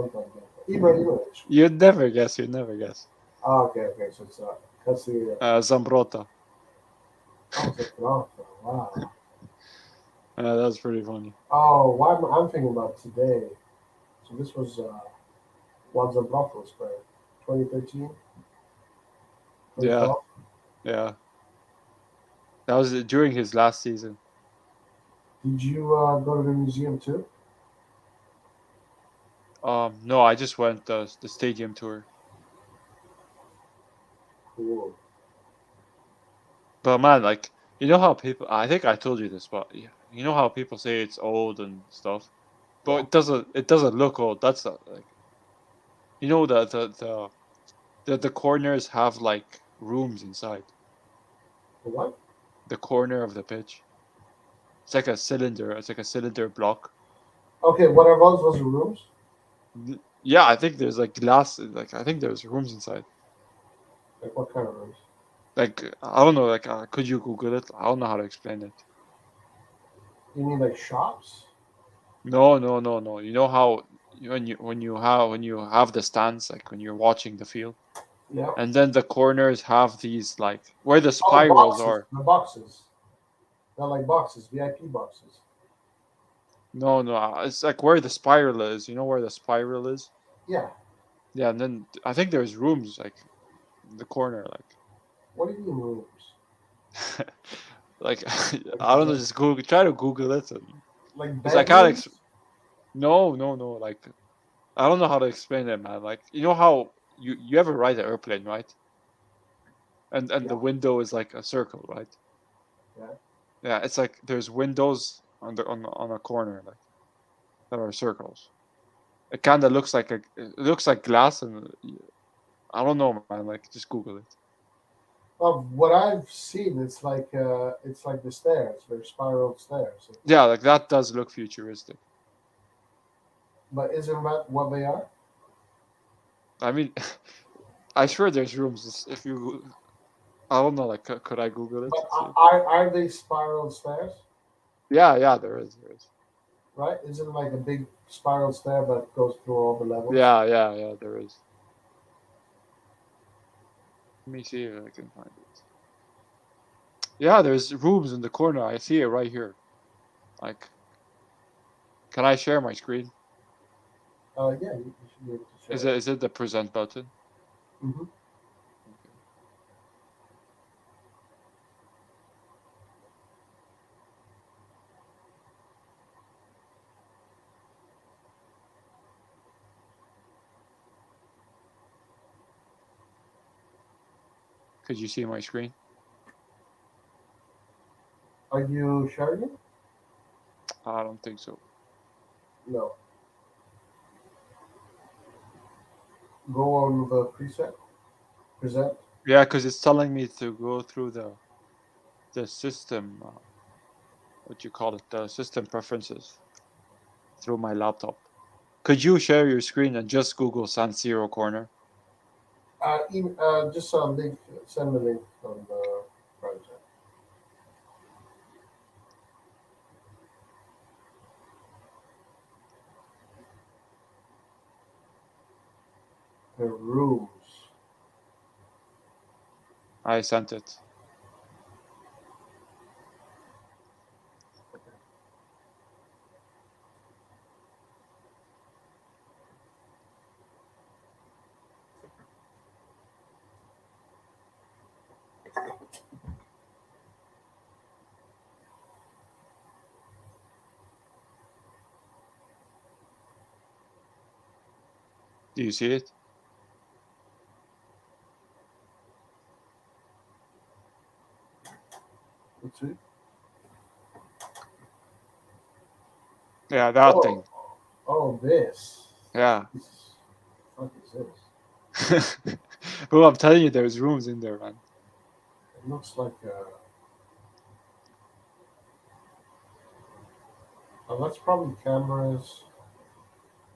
Ibrahimovic. You'd never guess. You'd never guess. Oh, okay. So it's Casilla. Zambrota. Oh, it's a Toronto. Wow. That's pretty funny. Oh, why I'm thinking about today. So this was Juan Zambrano was playing 2013, Yeah, 2012. yeah. That was during his last season. Did you go to the museum too? No, I just went the stadium tour. Cool. But man, like you know how people, I think I told you this, but you know how people say it's old and stuff, but Yeah. it doesn't look old. That's like you know the corners have like rooms inside The what? the corner of the pitch. It's like a cylinder. It's like a cylinder block. Okay, what are those the rooms? Yeah, I think there's like glass. Like I think there's rooms inside. Like what kind of rooms? Like I don't know. Like could you Google it? I don't know how to explain it. You mean like shops? No, no, no, no. You know how when you have the stands, like when you're watching the field, Yeah. and then the corners have these like where the Oh, spirals boxes. are. The boxes. They're like boxes, VIP boxes. No, no, it's like where the spiral is. You know where the spiral is? Yeah. Yeah, and then I think there's rooms like in the corner, What do you mean rooms? like Like I don't know. Just Google, try to Google it, like because I can't. bedrooms? No, no, no. Like I don't know how to explain it, man. Like you know how you ever ride an airplane, right? And Yeah. the window is like a circle, right? Yeah. Yeah, it's like there's windows on a corner like that are circles. It kind of looks like it looks like glass, and I don't know, man. Like just Google it. Of what I've seen, it's like the stairs. They're spiral stairs. Yeah, like that does look futuristic. But isn't that what they are? I mean, I swear there's rooms. If you, I don't know. Like, could I Google it But and see? are they spiral stairs? Yeah, yeah, there is, there is. Right? Isn't it like a big spiral stair but goes through all the levels? Yeah, yeah, yeah, there is. Let me see if I can find it. Yeah, there's rooms in the corner. I see it right here. Like, can I share my screen? Yeah, you should be able to Is share it it. is it the present button? Mm-hmm. Okay. Could you see my screen? Are you sharing it? I don't think so. No. Go on the preset. Present. Yeah, because it's telling me to go through the system. What you call it? The system preferences through my laptop. Could you share your screen and just Google San Siro corner? Just a link. Send the link on the project. The rooms. I sent it. Do you see it? Let's see. Yeah, that thing. Oh, this. Yeah. What is this? Well, I'm telling you, there's rooms in there, man. It looks like oh, that's probably cameras.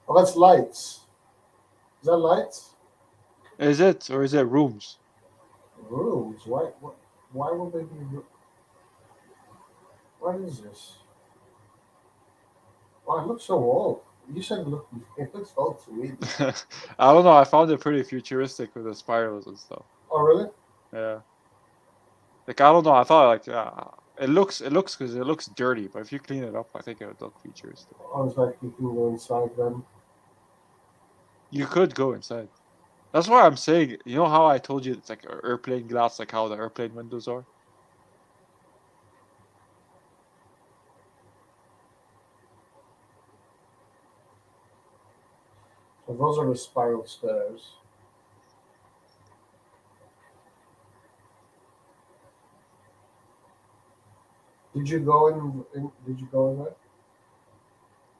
Oh, that's lights. Is that lights? Is it, or is it rooms? Rooms. Why would they be? What is this? Wow, it looks so old. You said it looks old to me. I don't know. I found it pretty futuristic with the spirals and stuff. Oh, really? Yeah. Like, I don't know. I thought like it looks because it looks dirty, but if you clean it up, I think it would look futuristic. I was like, you can go inside then. You could go inside. That's why I'm saying. You know how I told you it's like airplane glass, like how the airplane windows are. So those are the spiral stairs. Did you go in? Did you go in there?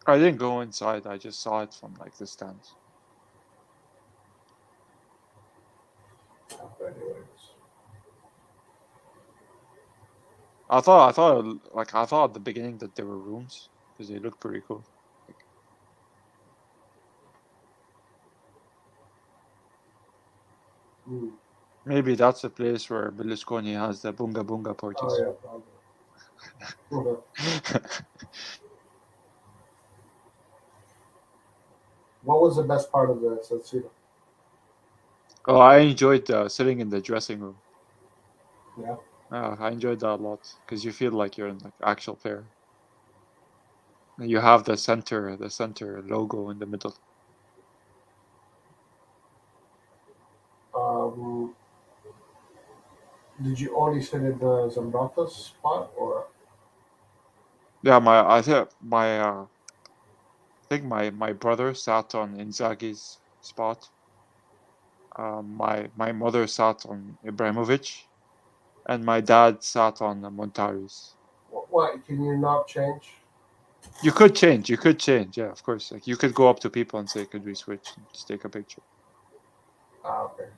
I didn't go inside. I just saw it from like the stands. Anyways. I thought at the beginning that there were rooms because they look pretty cool. Hmm. Maybe that's the place where Berlusconi has the bunga bunga parties. Oh yeah, probably. What was the best part of the Serie? Oh, I enjoyed sitting in the dressing room. Yeah. I enjoyed that a lot because you feel like you're in like actual fair. And you have the center logo in the middle. Did you only sit in the Zambrata spot, or? Yeah, I think my brother sat on Inzaghi's spot. My mother sat on Ibrahimovic, and my dad sat on Montari's. What? Can you not change? You could change. Yeah, of course. Like you could go up to people and say, "Could we switch? And just take a picture." Okay.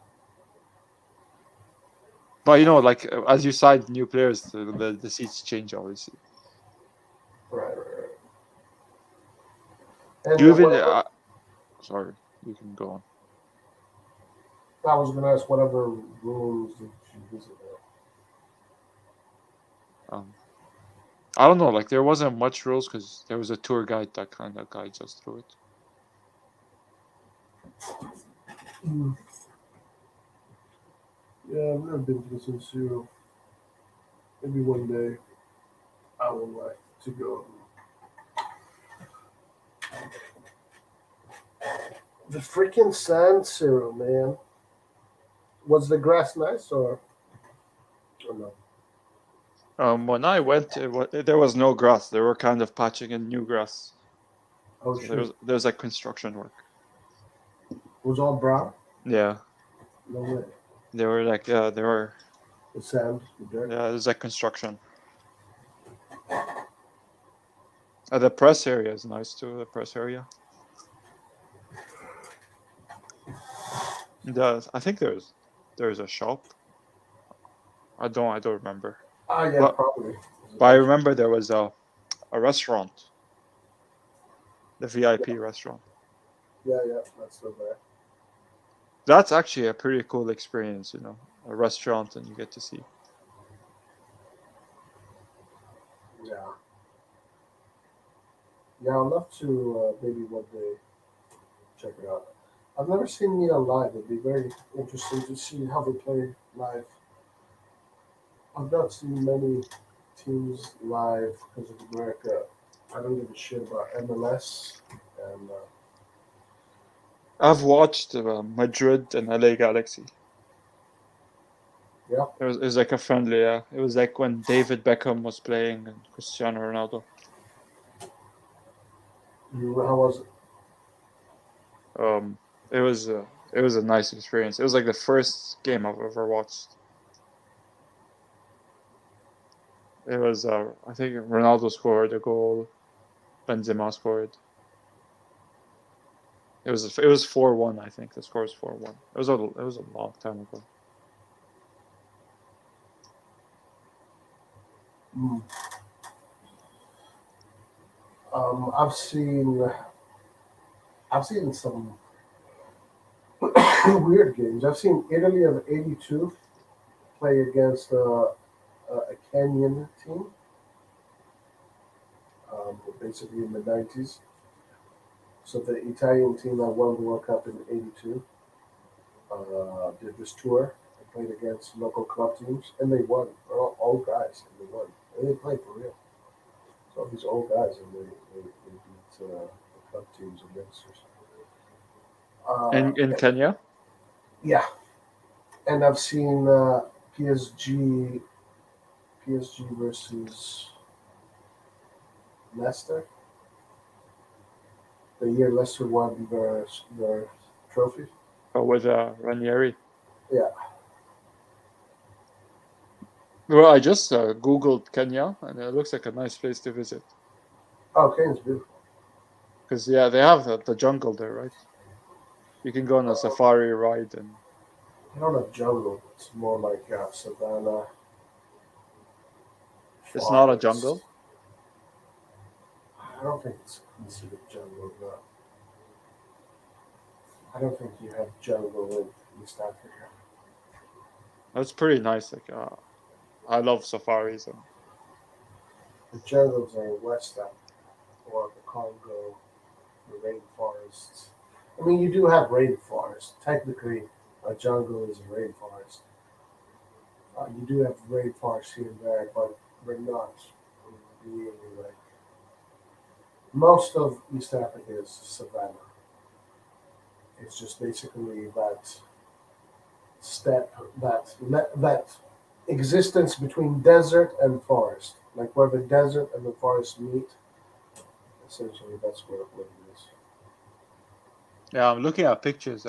But like as you sign new players, the seats change obviously. Right. And You even sorry, you can go on. I was going to ask, whatever rooms did you visit there? I don't know. Like there wasn't much rules because there was a tour guide that kind of guides us through it. Yeah, I've never been to the San Siro. Maybe one day I would like to go. The freaking San Siro, man. Was the grass nice or no? When I went, there was no grass. They were kind of patching in new grass. Oh So shit! there's like construction work. It was all brown. Yeah. No way. They were like they were The sand, the dirt. Yeah, there's like construction. The press area is nice too. The press area. I think there's a shop. I don't remember. Ah, yeah, But probably. I remember there was a restaurant, the VIP restaurant. Yeah, that's still there. That's actually a pretty cool experience, you know, a restaurant and you get to see. Yeah. Yeah, I'd love to maybe one day check it out. I've never seen Milan live. It'd be very interesting to see how they play live. I've not seen many teams live because of America. I don't give a shit about MLS. And I've watched Madrid and LA Galaxy. yeah, It was like a friendly, yeah. It was like when David Beckham was playing and Cristiano Ronaldo. how was it? Um, it was a nice experience. It was like the first game I've ever watched. It was I think Ronaldo scored a goal, Benzema scored. It was 4-1, I think. The score was 4-1. It was a long time ago. Mm. I've seen some weird games. I've seen Italy of '82 play against a Kenyan team, basically in the '90s. So the Italian team that won the World Cup in '82 did this tour and played against local club teams, and they won. They're all old guys, and they won. And they played for real. So these old guys, and they beat the club teams and youngsters. In Kenya? Yeah, and I've seen PSG versus Leicester. The year Leicester won their trophy. Oh, with Ranieri. Yeah. Well, I just Googled Kenya, and it looks like a nice place to visit. Oh, Kenya's beautiful. Because yeah, they have the jungle there, right? You can go on a safari ride, and I don't have jungle. It's more like savannah. it's not a Forest. jungle. I don't think it's considered jungle. No. I don't think you have jungle in East Africa. It's pretty nice. Like I love safaris, and The jungles are in West Africa or the Congo, the rainforests. I mean, you do have rainforests. Technically, a jungle is a rainforest. You do have rainforests here and there, but they're not really like. Most of East Africa is savanna. It's just basically that step, that existence between desert and forest, like where the desert and the forest meet. Essentially, that's what it is. yeah, I'm looking at pictures.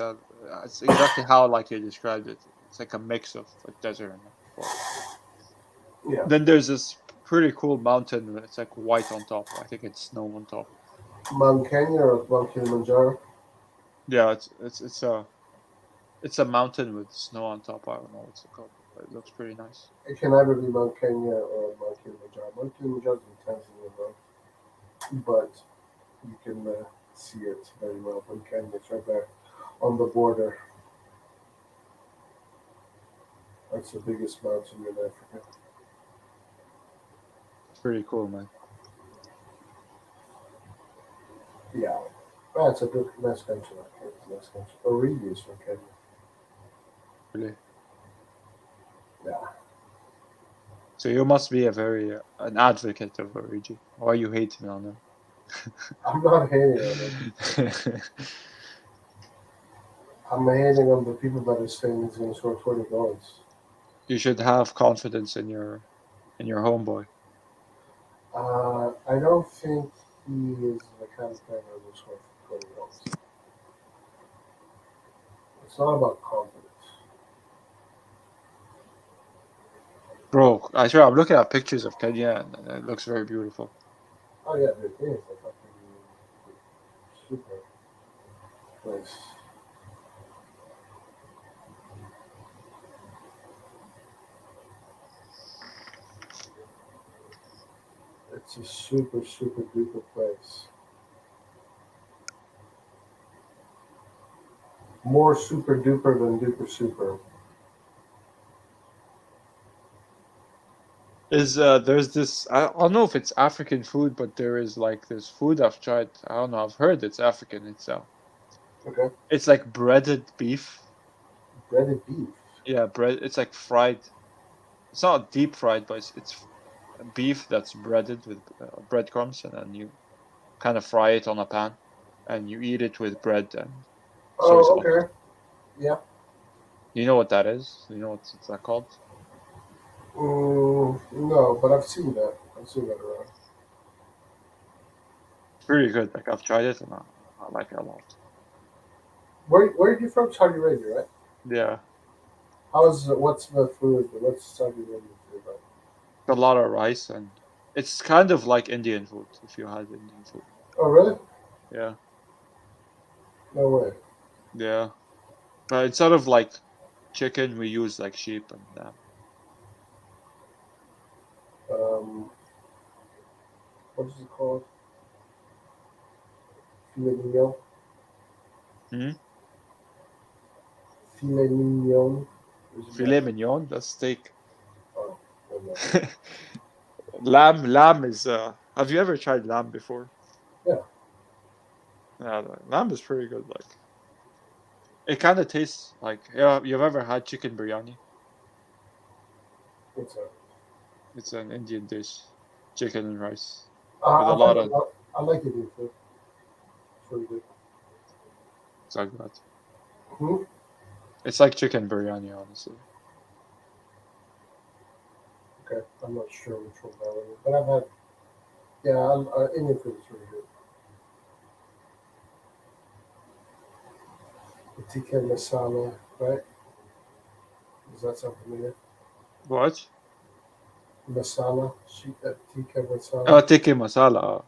It's exactly how like you described it. It's like a mix of like desert and forest. Yeah, Then there's this pretty cool mountain. It's like white on top. I think it's snow on top. Mount Kenya or Mount Kilimanjaro. Yeah, it's a mountain with snow on top. I don't know what's it called, but it looks pretty nice. It can either be Mount Kenya or Mount Kilimanjaro. Mount Kilimanjaro is in Tanzania, though, but you can see it very well from Kenya. It's right there on the border. That's the biggest mountain in Africa. It's pretty cool, man. Yeah. That's a good, nice country. It's a nice country. Origi is from Kenya. Really. Yeah. So you must be a very an advocate of Origi. Why are you hating on him? I'm not hating on him. I'm hating on the people that are saying he's going to score 20 goals. You should have confidence in your homeboy. I don't think he is the kind of player that will score 20 goals. It's not about confidence. Bro, I swear I'm looking at pictures of Kenya and it looks very beautiful. Oh yeah, it is a fucking super place. It's a super duper place. More super duper than duper super. There's this, I don't know if it's African food, but there is like this food I've tried. I don't know, I've heard it's African. Okay. It's like breaded beef. Breaded beef. Yeah, bread. It's like fried. It's not deep fried, but it's beef that's breaded with breadcrumbs, and then you kind of fry it on a pan, and you eat it with bread and soy Oh, sauce. okay. Yeah. You know what that is? You know what's that called? No, but I've seen that. I've seen that around. It's pretty good. Like I've tried it, and I like it a lot. Where are you from? Saudi Arabia, right? Yeah, What's the food? What's Saudi Arabia food like? a lot of rice, and it's kind of like Indian food if you had Indian food. Oh, really? Yeah, No way. yeah. But instead of like chicken, we use like sheep and lamb. Um, what is it called? Filet mignon. Hmm? Filet mignon. Isn't Filet that? mignon, that's steak. Oh, never mind. Lamb is. Have you ever tried lamb before? Yeah. Yeah, lamb is pretty good. Like it kind of tastes like. Yeah, you've ever had chicken biryani? What's that? It's an Indian dish, chicken and rice with I a like lot it. of I like it. It's really good. like that. Hmm? It's like chicken biryani, honestly. Okay. I'm not sure which one that one is, but I've had. Yeah, Indian food is really good. The tikka masala, right? Does that sound familiar? What? Masala, tikka Oh, masala. tikka masala.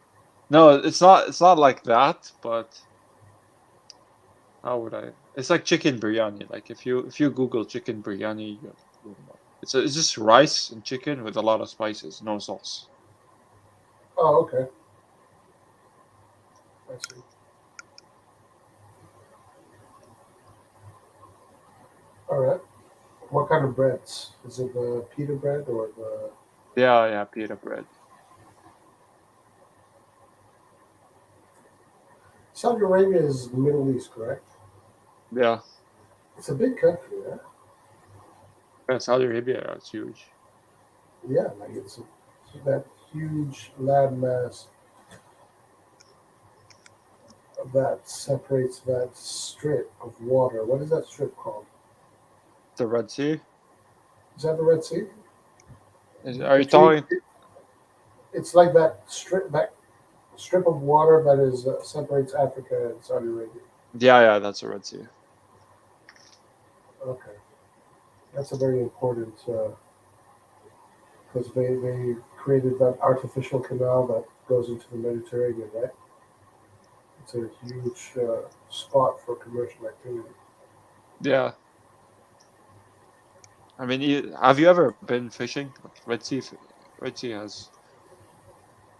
No, it's not. It's not like that. But how would I? It's like chicken biryani. Like if you Google chicken biryani, you'll know. It's just rice and chicken with a lot of spices, no sauce. Oh, okay. I see. All right. What kind of breads? Is it the pita bread or the? Yeah, yeah, pita bread. Saudi Arabia is the Middle East, correct? Yeah, It's a big country, yeah. Saudi Arabia, it's huge. Yeah, like that huge landmass that separates that strip of water. What is that strip called? The Red Sea. Is that the Red Sea? Are you Between talking? it's like that strip of water that is separates Africa and Saudi Arabia. Yeah, yeah, that's the Red Sea. Okay, that's a very important because they created that artificial canal that goes into the Mediterranean, right? It's a huge spot for commercial activity. Yeah, I mean, have you ever been fishing? Like Red Sea has.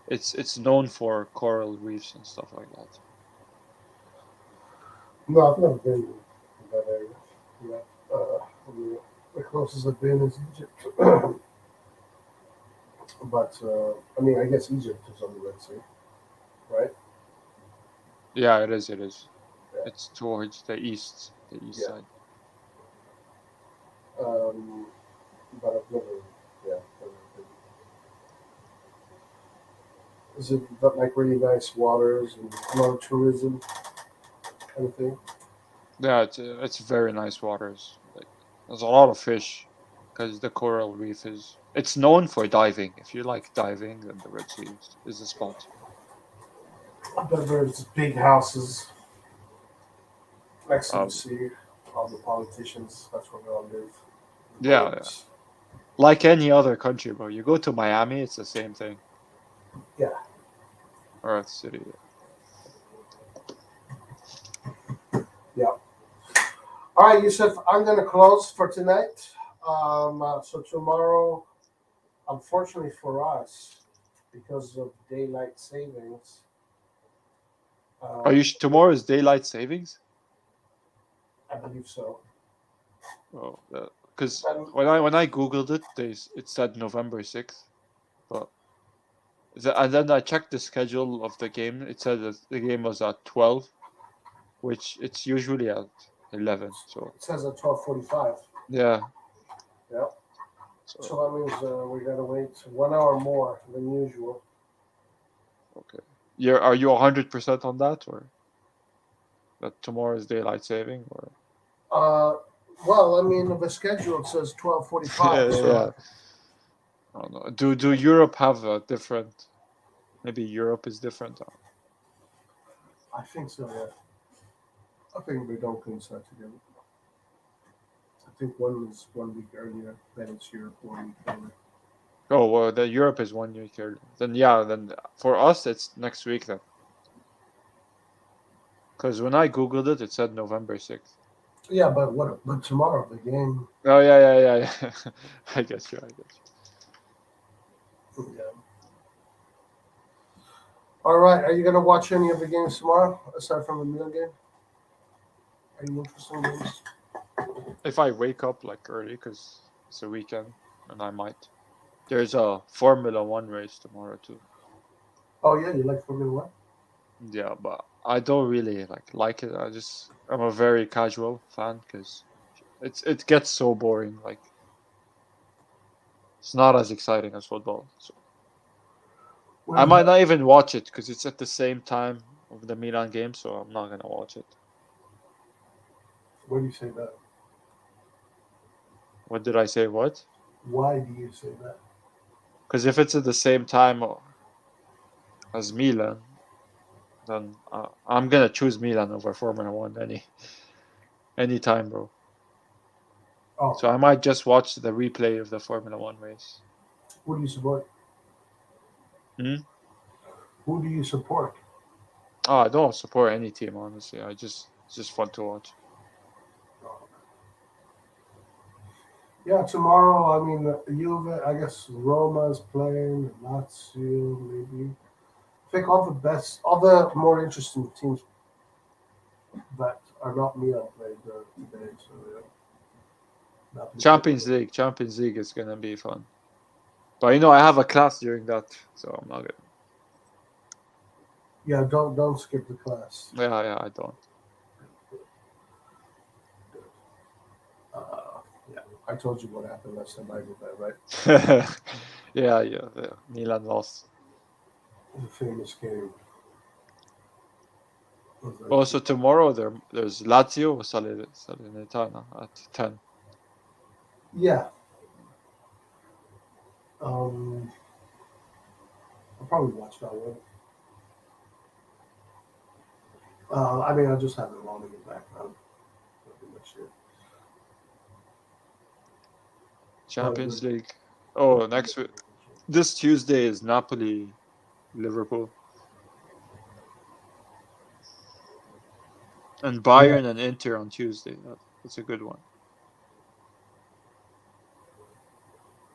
It's known for coral reefs and stuff like that. No, I've never been in that area. Yeah. The closest I've been is Egypt. But I mean, I guess Egypt is on the Red Sea, right? Yeah, it is. It is. Yeah. It's towards the east Yeah. side. Um, but I've never, yeah, never been. Is it got like really nice waters and a lot of tourism kind of thing? Yeah, it's very nice waters. Like there's a lot of fish because the coral reef is. It's known for diving. If you like diving, then the Red Sea is the spot. But there's big houses next to the Um, sea. All the politicians, that's where they all live. yeah, yeah. Boats. like any other country, bro. You go to Miami, it's the same thing. Yeah. Or a city. Yeah. All right, Yusuf, I'm going to close for tonight. So tomorrow, unfortunately for us, because of daylight savings. Are you tomorrow is daylight savings? I believe so. Oh, because And when I googled it, it said November 6th, but and then I checked the schedule of the game. It said that the game was at 12, which it's usually at 11. So it says at 12:45. yeah. Yeah. So So that means we got to wait 1 hour more than usual. okay, are you 100% on that, or that tomorrow is daylight saving, or? Well, I mean, the schedule says 12:45. Yeah, So yeah. I don't know. Do Europe have a different? Maybe Europe is different. I think so, yeah. I think they don't coincide together. I think one is 1 week earlier, then it's Europe 1 week earlier. Oh well, the Europe is 1 week earlier. Then yeah, then for us it's next week then. Because when I googled it, it said November 6th. Yeah, but But tomorrow the game. Oh yeah. I guess you. Yeah. All right. Are you gonna watch any of the games tomorrow aside from the Milan game? Are you interested in games? If I wake up like early, because it's a weekend, and I might. There's a Formula One race tomorrow too. Oh yeah, you like Formula One? Yeah, but I don't really like it. I'm a very casual fan because it gets so boring. Like it's not as exciting as football. So I might not even watch it because it's at the same time of the Milan game. So I'm not gonna watch it. Why do you say that? What did I say? What? Why do you say that? Because if it's at the same time as Milan, then I'm gonna choose Milan over Formula One any time, bro. Oh, So I might just watch the replay of the Formula One race. who do you support? Hmm? Who do you support? Oh, I don't support any team, honestly. It's just fun to watch. Yeah, tomorrow. I mean, Juve. I guess Roma's playing. Lazio, maybe. I think all the more interesting teams that are not Milan played today. So yeah. Champions League is gonna be fun. But I have a class during that, so I'm not gonna. Yeah, don't skip the class. Yeah, I don't. Yeah, I told you what happened last time I did that, right? yeah. Milan lost. The famous game. Also tomorrow there's Lazio Salernitana at 10. Yeah. I'll probably watch that one. I mean, I'll just have it on in the background. Pretty much it. Champions League. Oh, next week. This Tuesday is Napoli, Liverpool. And Bayern and Inter on Tuesday. That's a good one.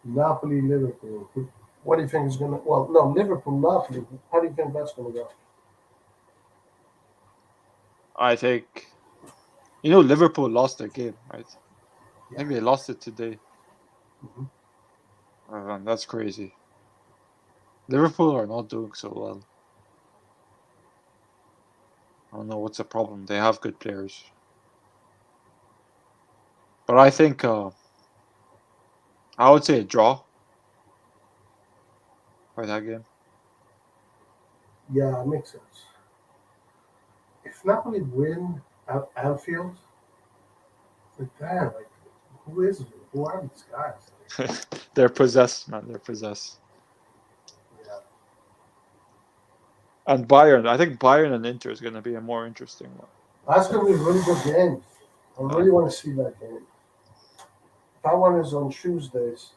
Napoli, Liverpool. What do you think is gonna? Well, no, Liverpool, Napoli. How do you think that's gonna go? I think Liverpool lost their game, right? I Yeah. think they lost it today. Mhm. That's crazy. Liverpool are not doing so well. I don't know what's the problem. They have good players. But I think I would say a draw for that game. Yeah, it makes sense. If Napoli win at Anfield, like damn, like who are these guys? They're possessed, man. They're possessed. Yeah. And Bayern, I think Bayern and Inter is going to be a more interesting one. That's gonna be a really good game. I really want to see that game. That one is on Tuesdays.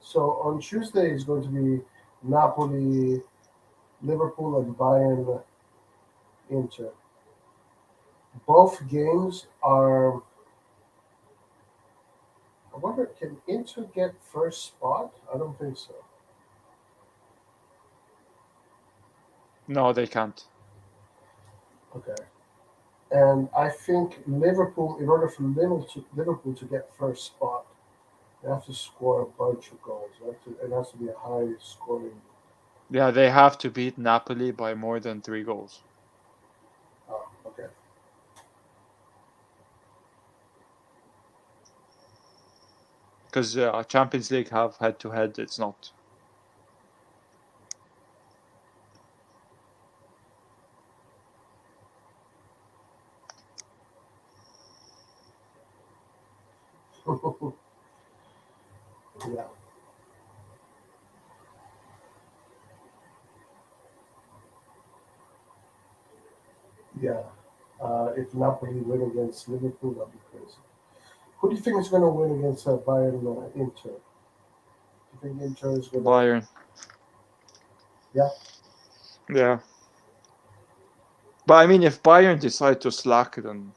So on Tuesday is going to be Napoli, Liverpool, and Bayern Inter. Both games are. I wonder, can Inter get first spot? I don't think so. No, they can't. Okay. And I think Liverpool, in order for Liverpool to get first spot, they have to score a bunch of goals. It has to be a high scoring. Yeah, they have to beat Napoli by more than 3 goals. Oh, okay. Because Champions League have head-to-head. It's not. Yeah. Yeah. If Napoli win against Liverpool, that'd be crazy. Who do you think is going to win against Bayern Inter? Do you think Inter is going to? Bayern. Yeah. Yeah. But I mean, if Bayern decide to slack, then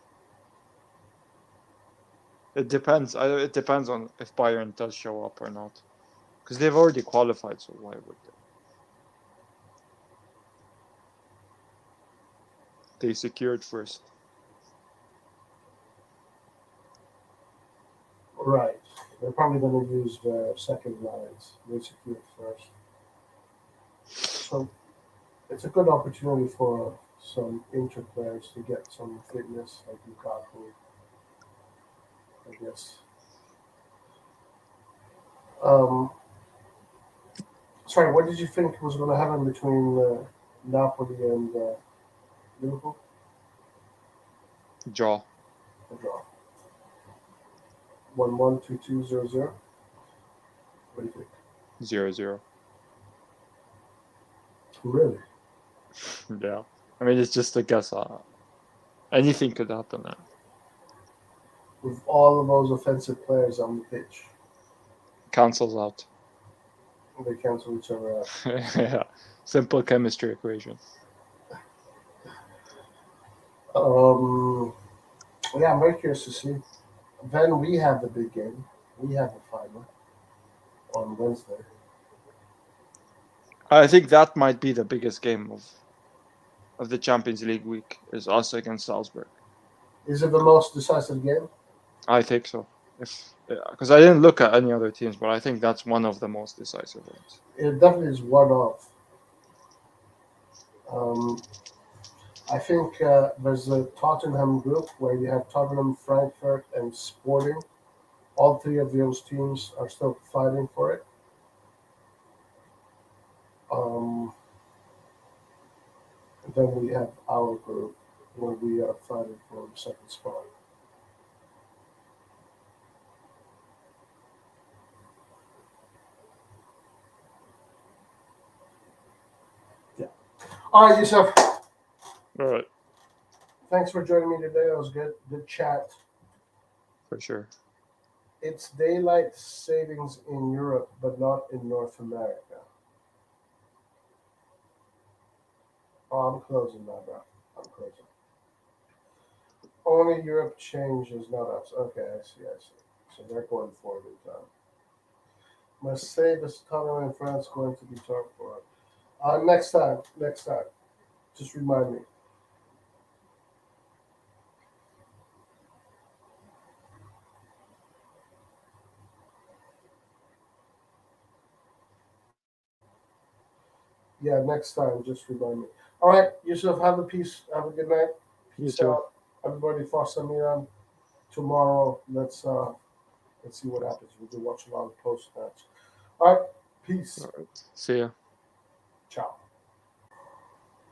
it depends. It depends on if Bayern does show up or not. Because they've already qualified, so why would they? They secured first. Right. They're probably going to use their second lines. They secured first. So it's a good opportunity for some Inter players to get some fitness, like Lukaku, I guess. Um, Sorry, what did you think was going to happen between Napoli and Liverpool? Draw. A draw. 1-1, 2-2, 0-0. What do you think? 0-0. Really? Yeah. I mean, it's just a guess. Anything could happen. With all of those offensive players on the pitch, Cancels out. they cancel each other out. Yeah. Simple chemistry equation. Yeah, I'm very curious to see. Then we have the big game. We have the final on Wednesday. I think that might be the biggest game of the Champions League week, is us against Salzburg. Is it the most decisive game? I think so. Because I didn't look at any other teams, but I think that's one of the most decisive ones. It definitely is one of. I think there's a Tottenham group where you have Tottenham, Frankfurt, and Sporting. All three of those teams are still fighting for it. Um, then we have our group where we are fighting for the second spot. Yeah. All right, Yusuf. All right. Thanks for joining me today. That was good. Good chat. For sure. It's daylight savings in Europe, but not in North America. Oh, I'm closing now, bro. I'm closing. Only Europe changes, not us. Okay, I see. So they're going forward in time. Must save is Tottenham in France going to be top for. Next time. Just remind me. Yeah, next time. Just remind me. All right, Yusuf, have a peace. Have a good night. You Peace too. out. Everybody, Forza Milan. Tomorrow, let's see what happens. We'll do watch a lot of post match. All right, peace. All right. See ya. Ciao.